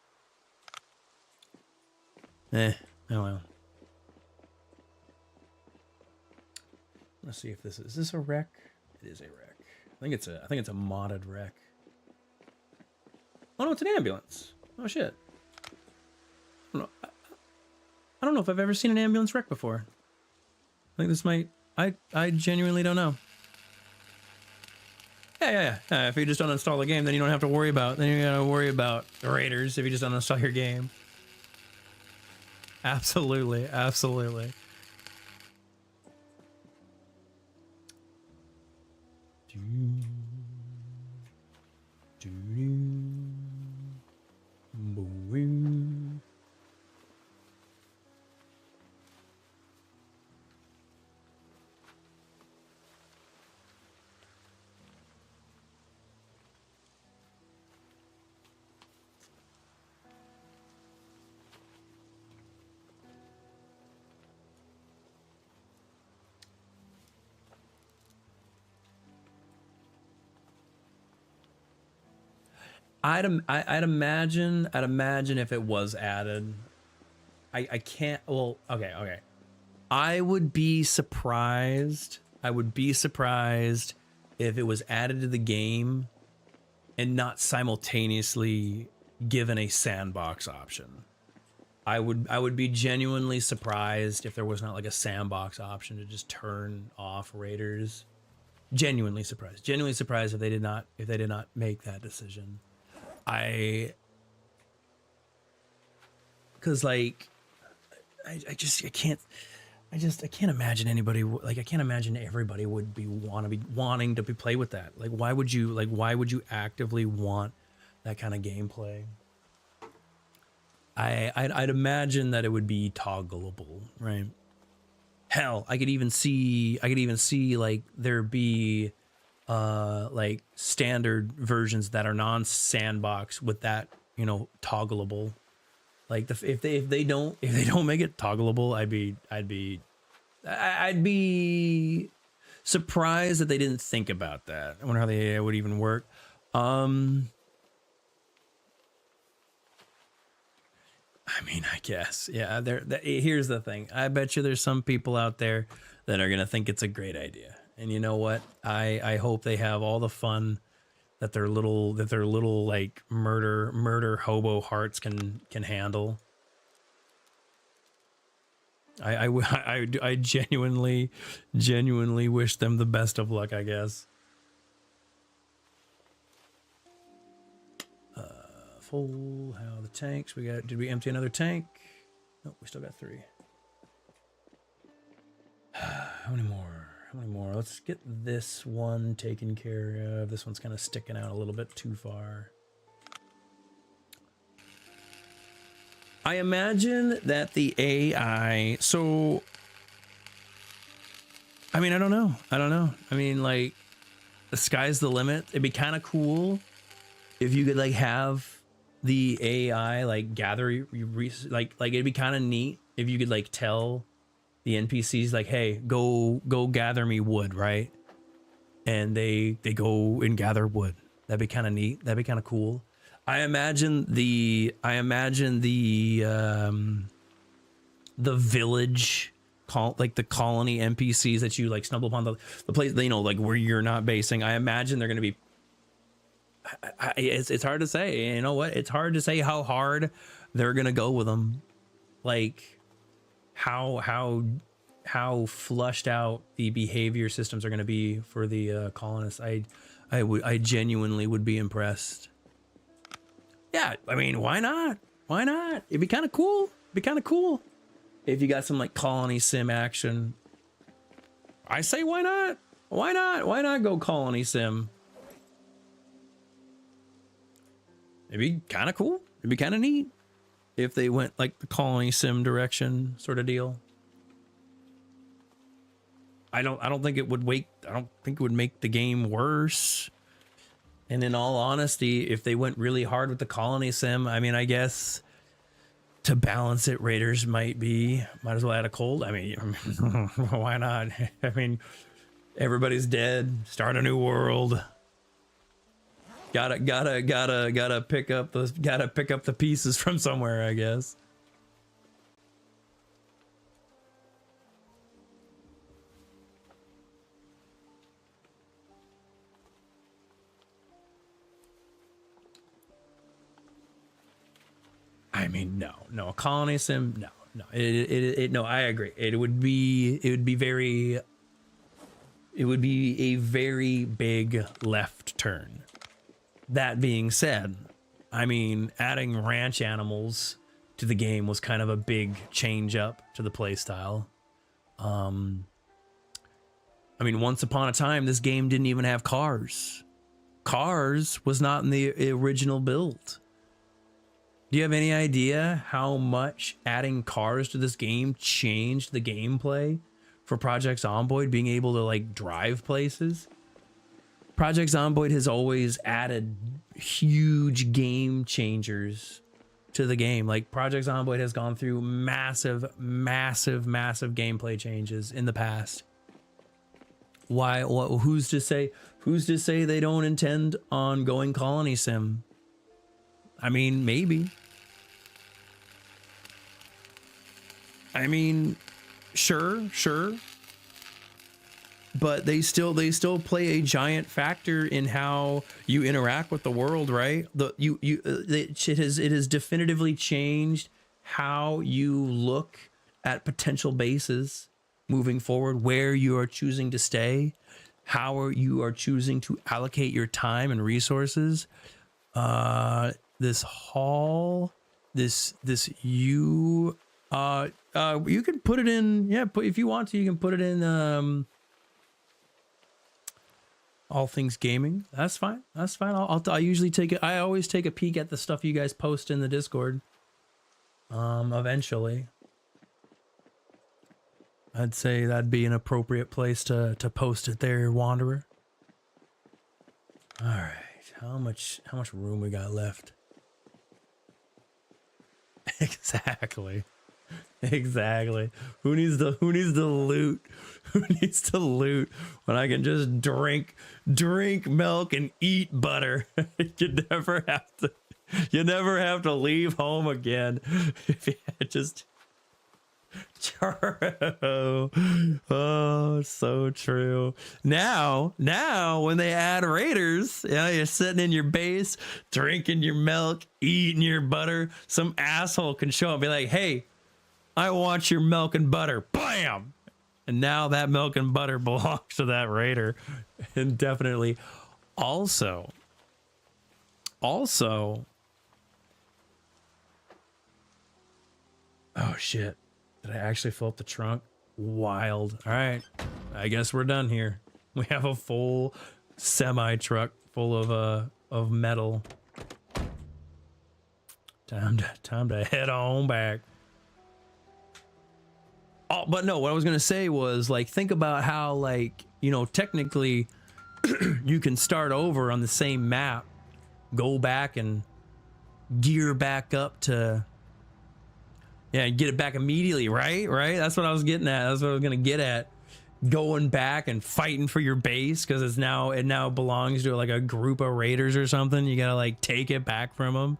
Oh well. Let's see if is this a wreck? It is a wreck. I think it's a modded wreck. Oh no, it's an ambulance. Oh shit. I don't know if I've ever seen an ambulance wreck before. I think this might I genuinely don't know. Yeah. If you just don't install the game, then you don't have to worry about. Then you gotta worry about the raiders if you just don't install your game. Absolutely. I'd imagine if it was added. I can't. Well, okay. I would be surprised. If it was added to the game and not simultaneously given a sandbox option. I would be genuinely surprised if there was not like a sandbox option to just turn off raiders. Genuinely surprised if they did not make that decision. Because like I can't imagine anybody like I can't imagine everybody would be wanting to play with that. Like why would you actively want that kind of gameplay? I'd imagine that it would be toggleable, right? Hell, I could even see like there be like standard versions that are non-sandbox with that, you know, toggleable. Like if they don't make it toggleable, I'd be surprised that they didn't think about that. I wonder how they would even work. I mean, I guess, yeah. Here's the thing. I bet you there's some people out there that are gonna think it's a great idea. And you know what? I hope they have all the fun that their little like murder hobo hearts can handle. I genuinely wish them the best of luck, I guess. Full. How the tanks? Did we empty another tank? Nope, we still got 3. How many more? Let's get this one taken care of. This one's kind of sticking out a little bit too far. I imagine that the AI, so I mean, I don't know. I mean, like, the sky's the limit. It'd be kind of cool if you could like have the AI like gather like it'd be kind of neat if you could like tell the NPCs like, hey, go gather me wood, right? And they go and gather wood. That'd be kind of neat. That'd be kind of cool. I imagine the village like the colony NPCs that you like stumble upon, the place, you know, like where you're not basing. I imagine they're going to be it's hard to say. You know what? It's hard to say how hard they're going to go with them. Like how flushed out the behavior systems are going to be for the colonists. I genuinely would be impressed. Yeah, I mean, why not? Why not? It'd be kind of cool. It'd be kind of cool if you got some like colony sim action. I say, why not? Why not? Why not go colony sim? It'd be kind of cool. It'd be kind of neat if they went like the colony sim direction sort of deal. I don't think it would make the game worse. And in all honesty, if they went really hard with the colony sim, I mean, I guess to balance it, Raiders might as well add a cold. I mean, why not? I mean, everybody's dead. Start a new world. Gotta pick up the pieces from somewhere, I guess. I mean, no, a colony sim, no. No, I agree. It would be a very big left turn. That being said, I mean, adding ranch animals to the game was kind of a big change up to the playstyle. I mean, once upon a time, this game didn't even have cars. Cars was not in the original build. Do you have any idea how much adding cars to this game changed the gameplay for Project Zomboid, being able to like drive places? Project Zomboid has always added huge game changers to the game. Like Project Zomboid has gone through massive gameplay changes in the past. Why? Who's to say they don't intend on going colony sim? I mean, maybe. I mean, sure. But they still play a giant factor in how you interact with the world, right? It has definitively changed how you look at potential bases moving forward, where you are choosing to stay, how you are choosing to allocate your time and resources. This hall, you can put it in, if you want to, you can put it in all things gaming. That's fine. I usually I always take a peek at the stuff you guys post in the Discord. Eventually I'd say that'd be an appropriate place to post it there, Wanderer. All right, how much room we got left? Exactly. Who needs the loot? Who needs to loot when I can just drink milk and eat butter? You never have to leave home again. If you just oh, so true. Now when they add raiders, you're sitting in your base drinking your milk, eating your butter, some asshole can show up and be like, hey, I want your milk and butter. Bam! And now that milk and butter belongs to that raider. Indefinitely. Also, oh shit. Did I actually fill up the trunk? Wild. All right. I guess we're done here. We have a full semi truck full of metal. Time to head on back. Oh, but no, what I was going to say was, like, think about how, like, you know, technically you can start over on the same map, go back and gear back up to, get it back immediately, right? That's what I was getting at. That's what I was going to get at. Going back and fighting for your base because it now belongs to like a group of raiders or something. You got to like take it back from them.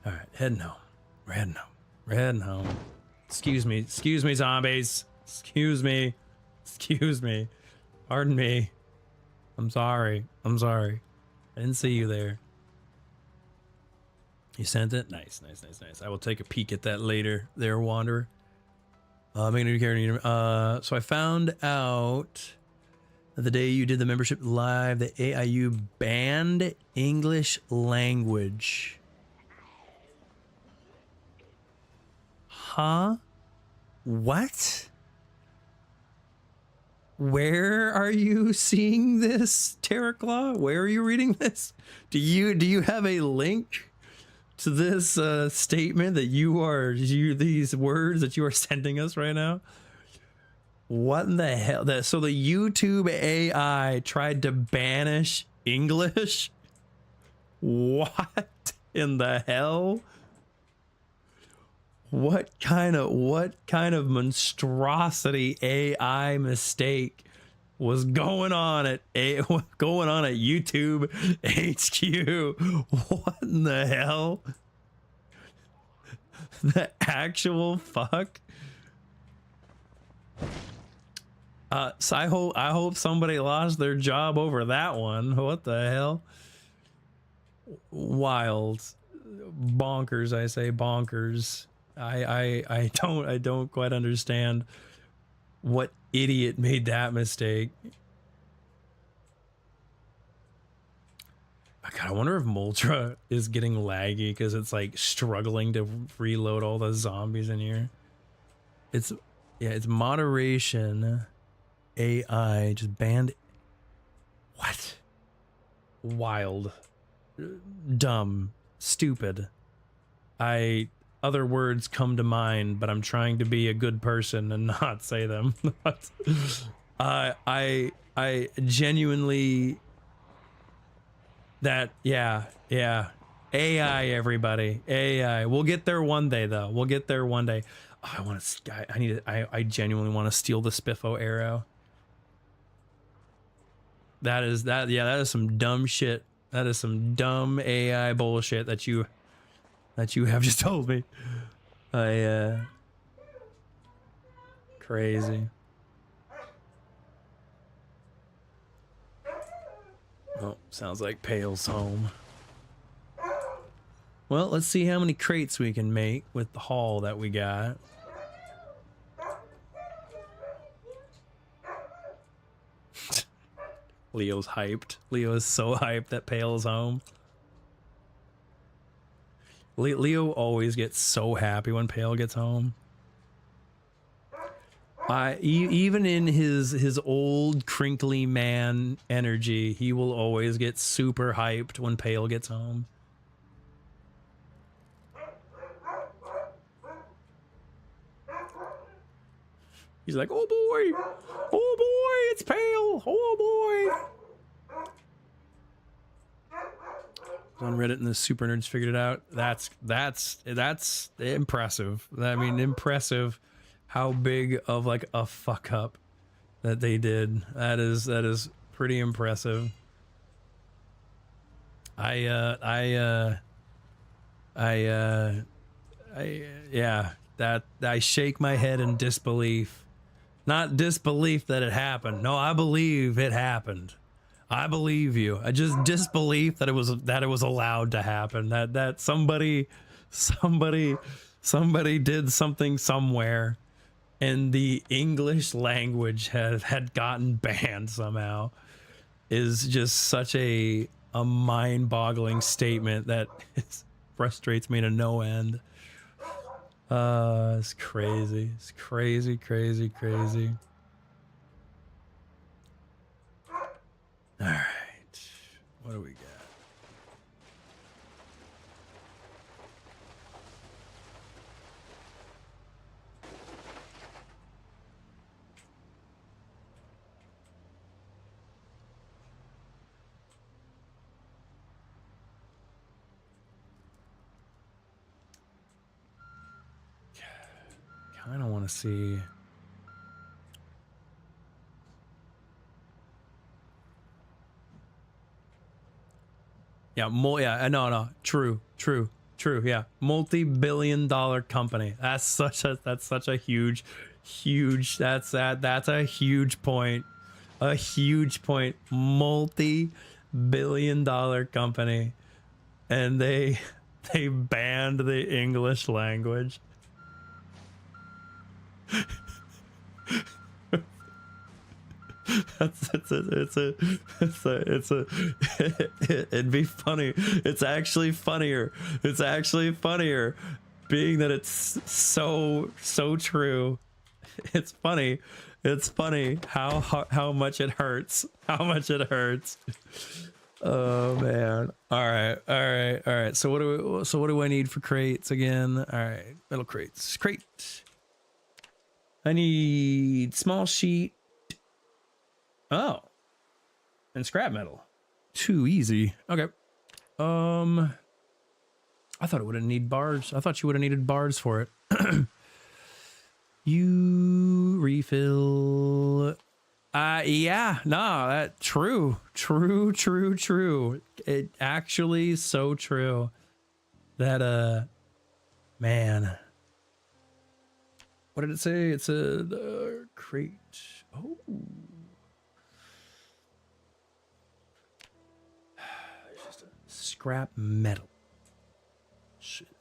All right, heading home. We're heading home. Excuse me, zombies. Excuse me. Pardon me. I'm sorry. I didn't see you there. You sent it? Nice, nice, nice, nice. I will take a peek at that later there, Wanderer. Making a new character. So I found out that the day you did the membership live, the AIU banned English language. Huh? What? Where are you seeing this, Terraclaw? Where are you reading this? Do you have a link to this statement that these words that you are sending us right now? What in the hell? So the YouTube AI tried to banish English? What in the hell? What kind of monstrosity AI mistake was going on at YouTube HQ? What in the hell? The actual fuck? So I hope somebody lost their job over that one. What the hell? Wild, bonkers. I say bonkers. I don't quite understand what idiot made that mistake. God, I wonder if Moltra is getting laggy because it's like struggling to reload all the zombies in here. It's moderation. AI just banned. What? Wild, dumb, stupid. Other words come to mind, but I'm trying to be a good person and not say them. I genuinely, yeah. AI, everybody. AI. We'll get there one day, though. We'll get there one day. Oh, I genuinely want to steal the Spiffo arrow. That is some dumb shit. That is some dumb AI bullshit that you have just told me. Crazy. Oh, sounds like Pale's home. Well, let's see how many crates we can make with the haul that we got. Leo's hyped. Leo is so hyped that Pale's home. Leo always gets so happy when Pale gets home. Even in his old crinkly man energy, he will always get super hyped when Pale gets home. He's like, oh boy, it's Pale, oh boy. On Reddit and the super nerds figured it out. That's impressive. I mean, impressive how big of like a fuck up that they did. That is pretty impressive. I shake my head in disbelief. Not disbelief that it happened. No, I believe it happened. I believe you. I just disbelief that it was allowed to happen. That somebody did something somewhere, and the English language had gotten banned somehow. Is just such a mind-boggling statement that frustrates me to no end. It's crazy. It's crazy. All right, what do we got? Kind of want to see. Yeah, no, true. Yeah, multi-billion-dollar company. That's such a huge. That's a huge point. A huge point. Multi-billion-dollar company, and they They banned the English language. It'd be funny. It's actually funnier. It's actually funnier, being that it's so true. It's funny. It's funny how much it hurts. How much it hurts. Oh man. All right. So what do I need for crates again? All right, metal crates. Crate. I need small sheet. Oh, and scrap metal. Too easy. Okay. I thought it would have need bars. I thought you would have needed bars for it. You refill. Yeah, no, that true. It actually so true. That man. What did it say? It's a crate. Oh. It's just a scrap metal.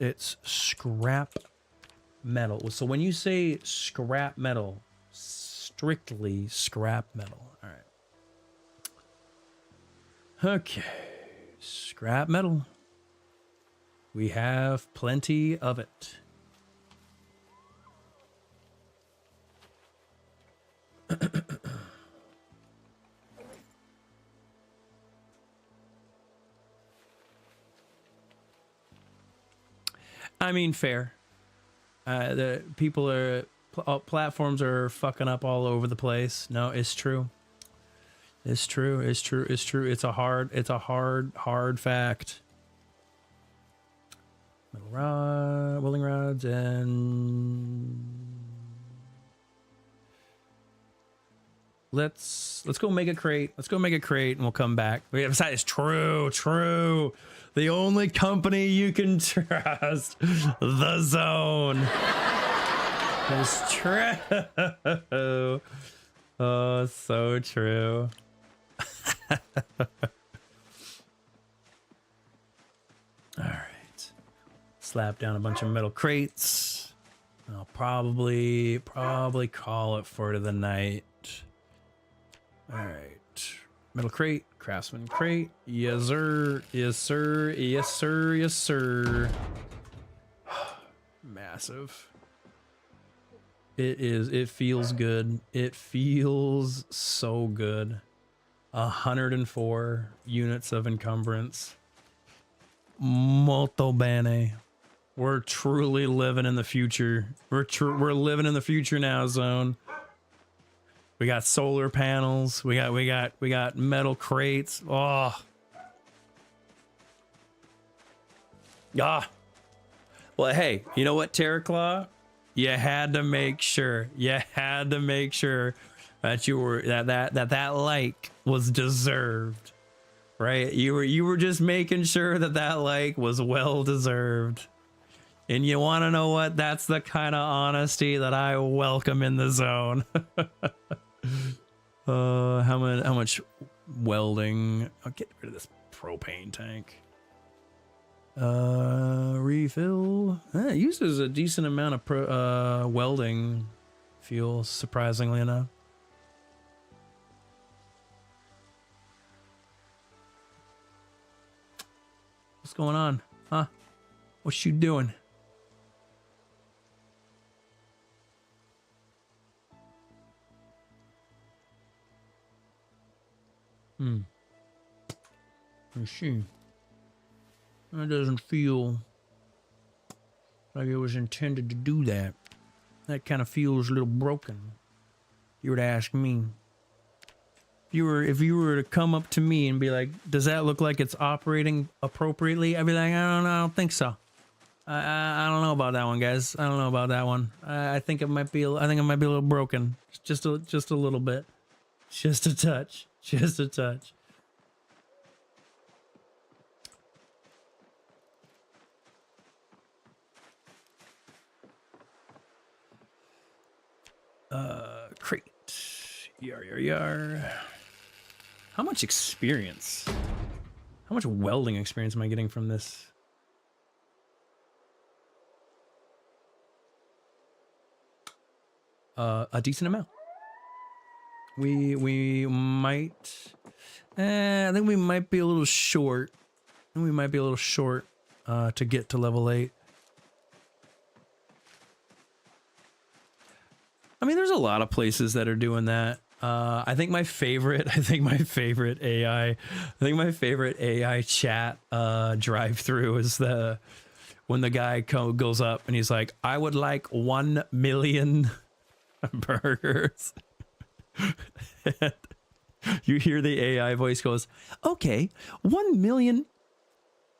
It's scrap metal. So when you say scrap metal, strictly scrap metal. All right. Okay. Scrap metal. We have plenty of it. I mean, fair. The people are platforms are fucking up all over the place. No, it's true. It's true. It's a hard fact. Metal rod, welding rods, and let's go make a crate. Let's go make a crate, and we'll come back. Besides, true. The only company you can trust, the Zone. It's true. Oh, so true. All right. Slap down a bunch of metal crates. I'll probably call it for the night. All right. Metal crate, craftsman crate. Yes, sir. Massive. It feels good. It feels so good. 104 units of encumbrance. Molto bene. We're truly living in the future. We're living in the future now, Zone. We got solar panels. We got metal crates. Oh. Ah. Well, hey, you know what, Terraclaw? You had to make sure. That you were that like was deserved. Right? You were just making sure that like was well deserved. And you want to know what? That's the kind of honesty that I welcome in the Zone. How much welding? I'll get rid of this propane tank. Refill. It uses a decent amount of welding fuel, surprisingly enough. What's going on? Huh? What you doing? I see. That doesn't feel like it was intended to do that. That kind of feels a little broken. If you were to ask me. If you were to come up to me and be like, does that look like it's operating appropriately? I'd be like, I don't think so. I don't know about that one, guys. I don't know about that one. I think it might be a little broken. Just a little bit. Just a touch. Crate. Yar. How much experience? How much welding experience am I getting from this? a decent amount. We might, I think we might be a little short. We might be a little short to get to level 8. I mean, there's a lot of places that are doing that. I think my favorite AI chat drive-through is when the guy goes up and he's like, I would like 1 million burgers. You hear the AI voice goes, okay, 1 million.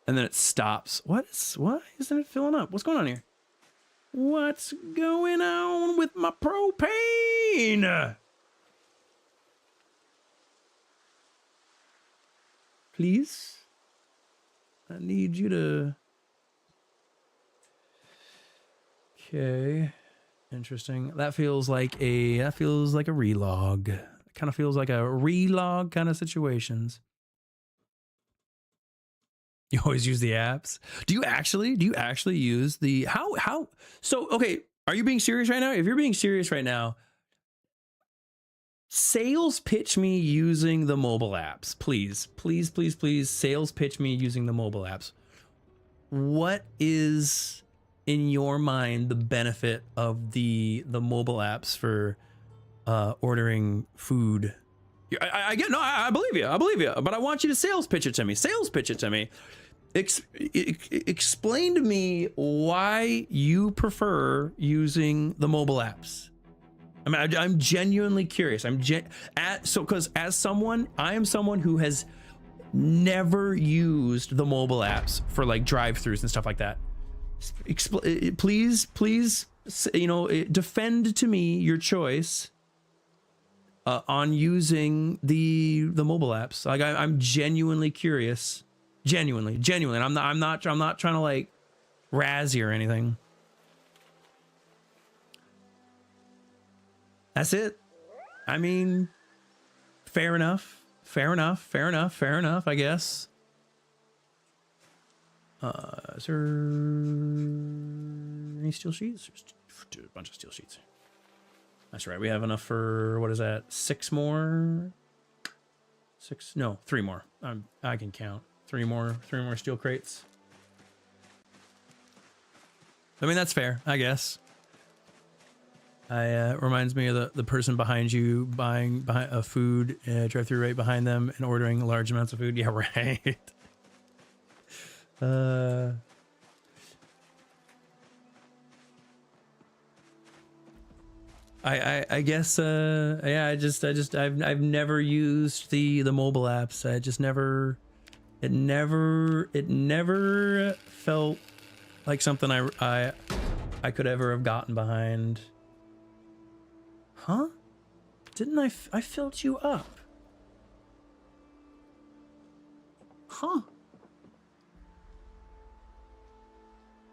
And then it stops. Why isn't it filling up? What's going on here? What's going on with my propane? Please? I need you to... Okay. Interesting. That feels like a relog. It kind of feels like a relog kind of situations. You always use the apps. Do you actually use the how so okay, are you being serious right now? If you're being serious right now, sales pitch me using the mobile apps. Please sales pitch me using the mobile apps. What is in your mind the benefit of the mobile apps for ordering food? I believe you, but I want you to sales pitch it to me. Explain to me why you prefer using the mobile apps. I mean, I'm genuinely curious. Because I am someone who has never used the mobile apps for like drive-throughs and stuff like that. Please, defend to me your choice on using the mobile apps. Like I'm genuinely curious, genuinely. I'm not trying to like razz you or anything. That's it. I mean, fair enough, I guess. Is there any steel sheets? A bunch of steel sheets. That's right. We have enough for, what is that? 6 more? 6? No, 3 more. I can count. 3 more steel crates. I mean, that's fair, I guess. Reminds me of the person behind you buying a food, drive-through right behind them and ordering large amounts of food. Yeah, right. I guess yeah, I've never used the mobile apps. It never felt like something I could ever have gotten behind. Huh? Didn't I filled you up? Huh?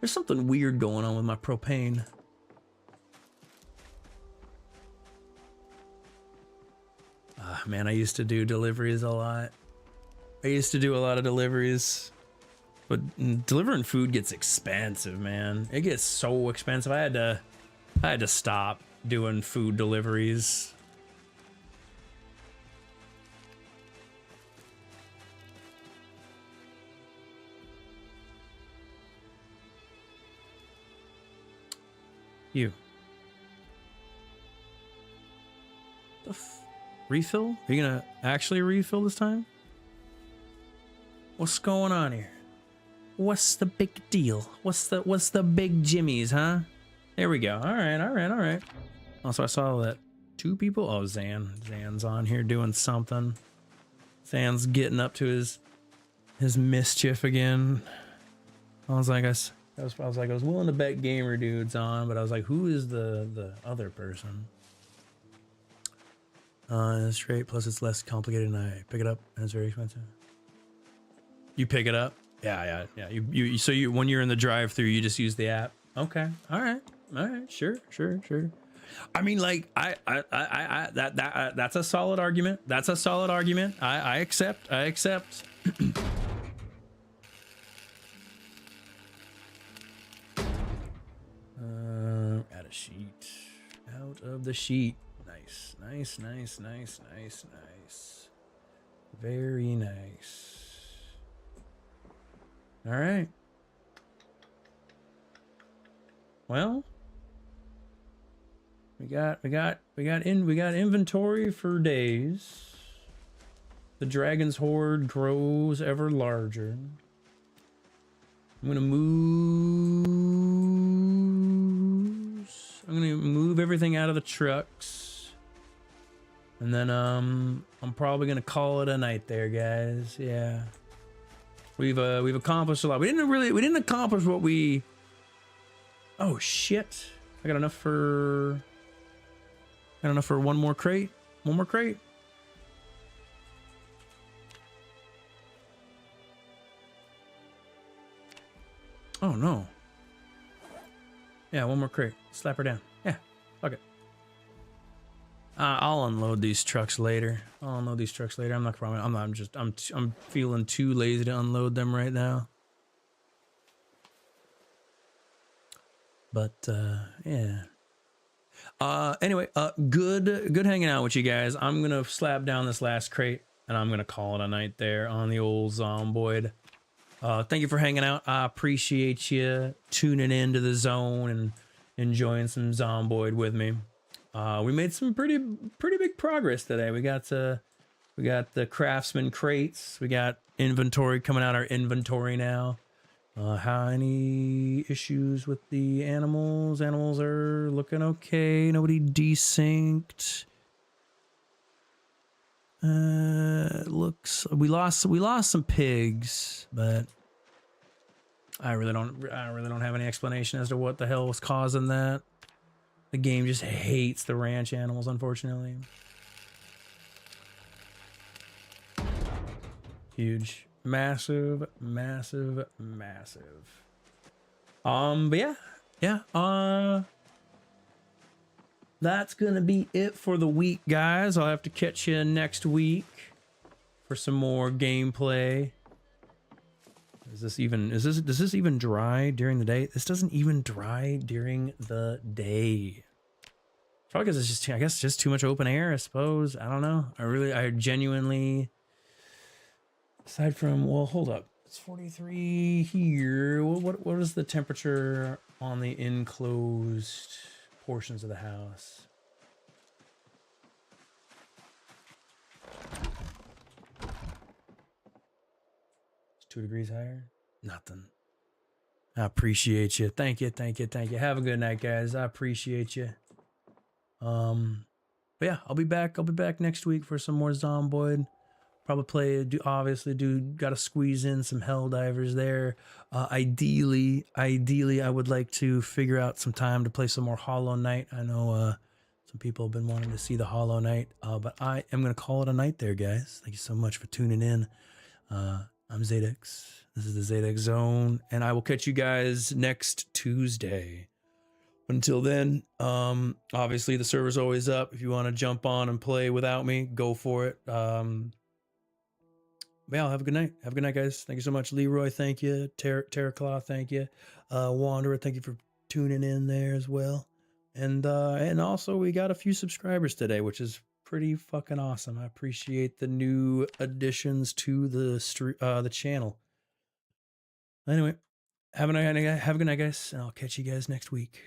There's something weird going on with my propane. Man, I used to do deliveries a lot. I used to do a lot of deliveries. But delivering food gets expensive, man. It gets so expensive. I had to stop doing food deliveries. You. Refill? Are you gonna actually refill this time? What's going on here? What's the big deal? What's the big jimmies, huh? There we go. All right. Also, I saw that 2 people. Oh, Zan's on here doing something. Zan's getting up to his mischief again. I was willing to bet Gamer Dude's on, but I was like, who is the other person? It's great. Plus, it's less complicated, and I pick it up, and it's very expensive. You pick it up? Yeah. So when you're in the drive-through, you just use the app. Okay. All right. Sure. I mean, like, that's a solid argument. I accept. Add a sheet. Out of the sheet. Nice, nice, nice, nice, nice, nice. Very nice. All right. Well, we got inventory for days. The dragon's horde grows ever larger. I'm gonna move everything out of the trucks. And then I'm probably gonna call it a night there, guys. Yeah. We've accomplished a lot. We didn't accomplish what we. Oh shit. I got enough for one more crate. One more crate. Oh no. Yeah, one more crate. Slap her down. Yeah. Fuck it. I'll unload these trucks later. I'm not promising. I'm feeling too lazy to unload them right now. But yeah. Anyway, good hanging out with you guys. I'm gonna slap down this last crate and I'm gonna call it a night there on the old Zomboid. Thank you for hanging out. I appreciate you tuning into the zone and enjoying some Zomboid with me. We made some pretty big progress today. We got the craftsman crates. We got inventory coming out our inventory now. Any issues with the animals? Animals are looking okay. Nobody desynced. Looks we lost some pigs, but I really don't have any explanation as to what the hell was causing that. The game just hates the ranch animals, unfortunately. Huge. Massive. But yeah. That's gonna be it for the week, guys. I'll have to catch you next week for some more gameplay. Does this even dry during the day? This doesn't even dry during the day. Probably because it's just too much open air, I suppose. I don't know. I genuinely, aside from, well, hold up. It's 43 here. What is the temperature on the enclosed portions of the house? It's 2 degrees higher. Nothing. I appreciate you. Thank you. Have a good night, guys. I appreciate you. But yeah, I'll be back next week for some more Zomboid. Probably gotta squeeze in some Helldivers there. Ideally, I would like to figure out some time to play some more Hollow Knight. I know some people have been wanting to see the Hollow Knight, but I am gonna call it a night there, guys. Thank you so much for tuning in. I'm Zadex. This is the Zadex Zone, and I will catch you guys next Tuesday. Until then, obviously the server's always up. If you want to jump on and play without me, go for it. But yeah, have a good night. Have a good night, guys. Thank you so much. Leroy, thank you. Terraclaw, thank you. Wanderer, thank you for tuning in there as well. And also we got a few subscribers today, which is pretty fucking awesome. I appreciate the new additions to the channel. Anyway, have a good night, guys, and I'll catch you guys next week.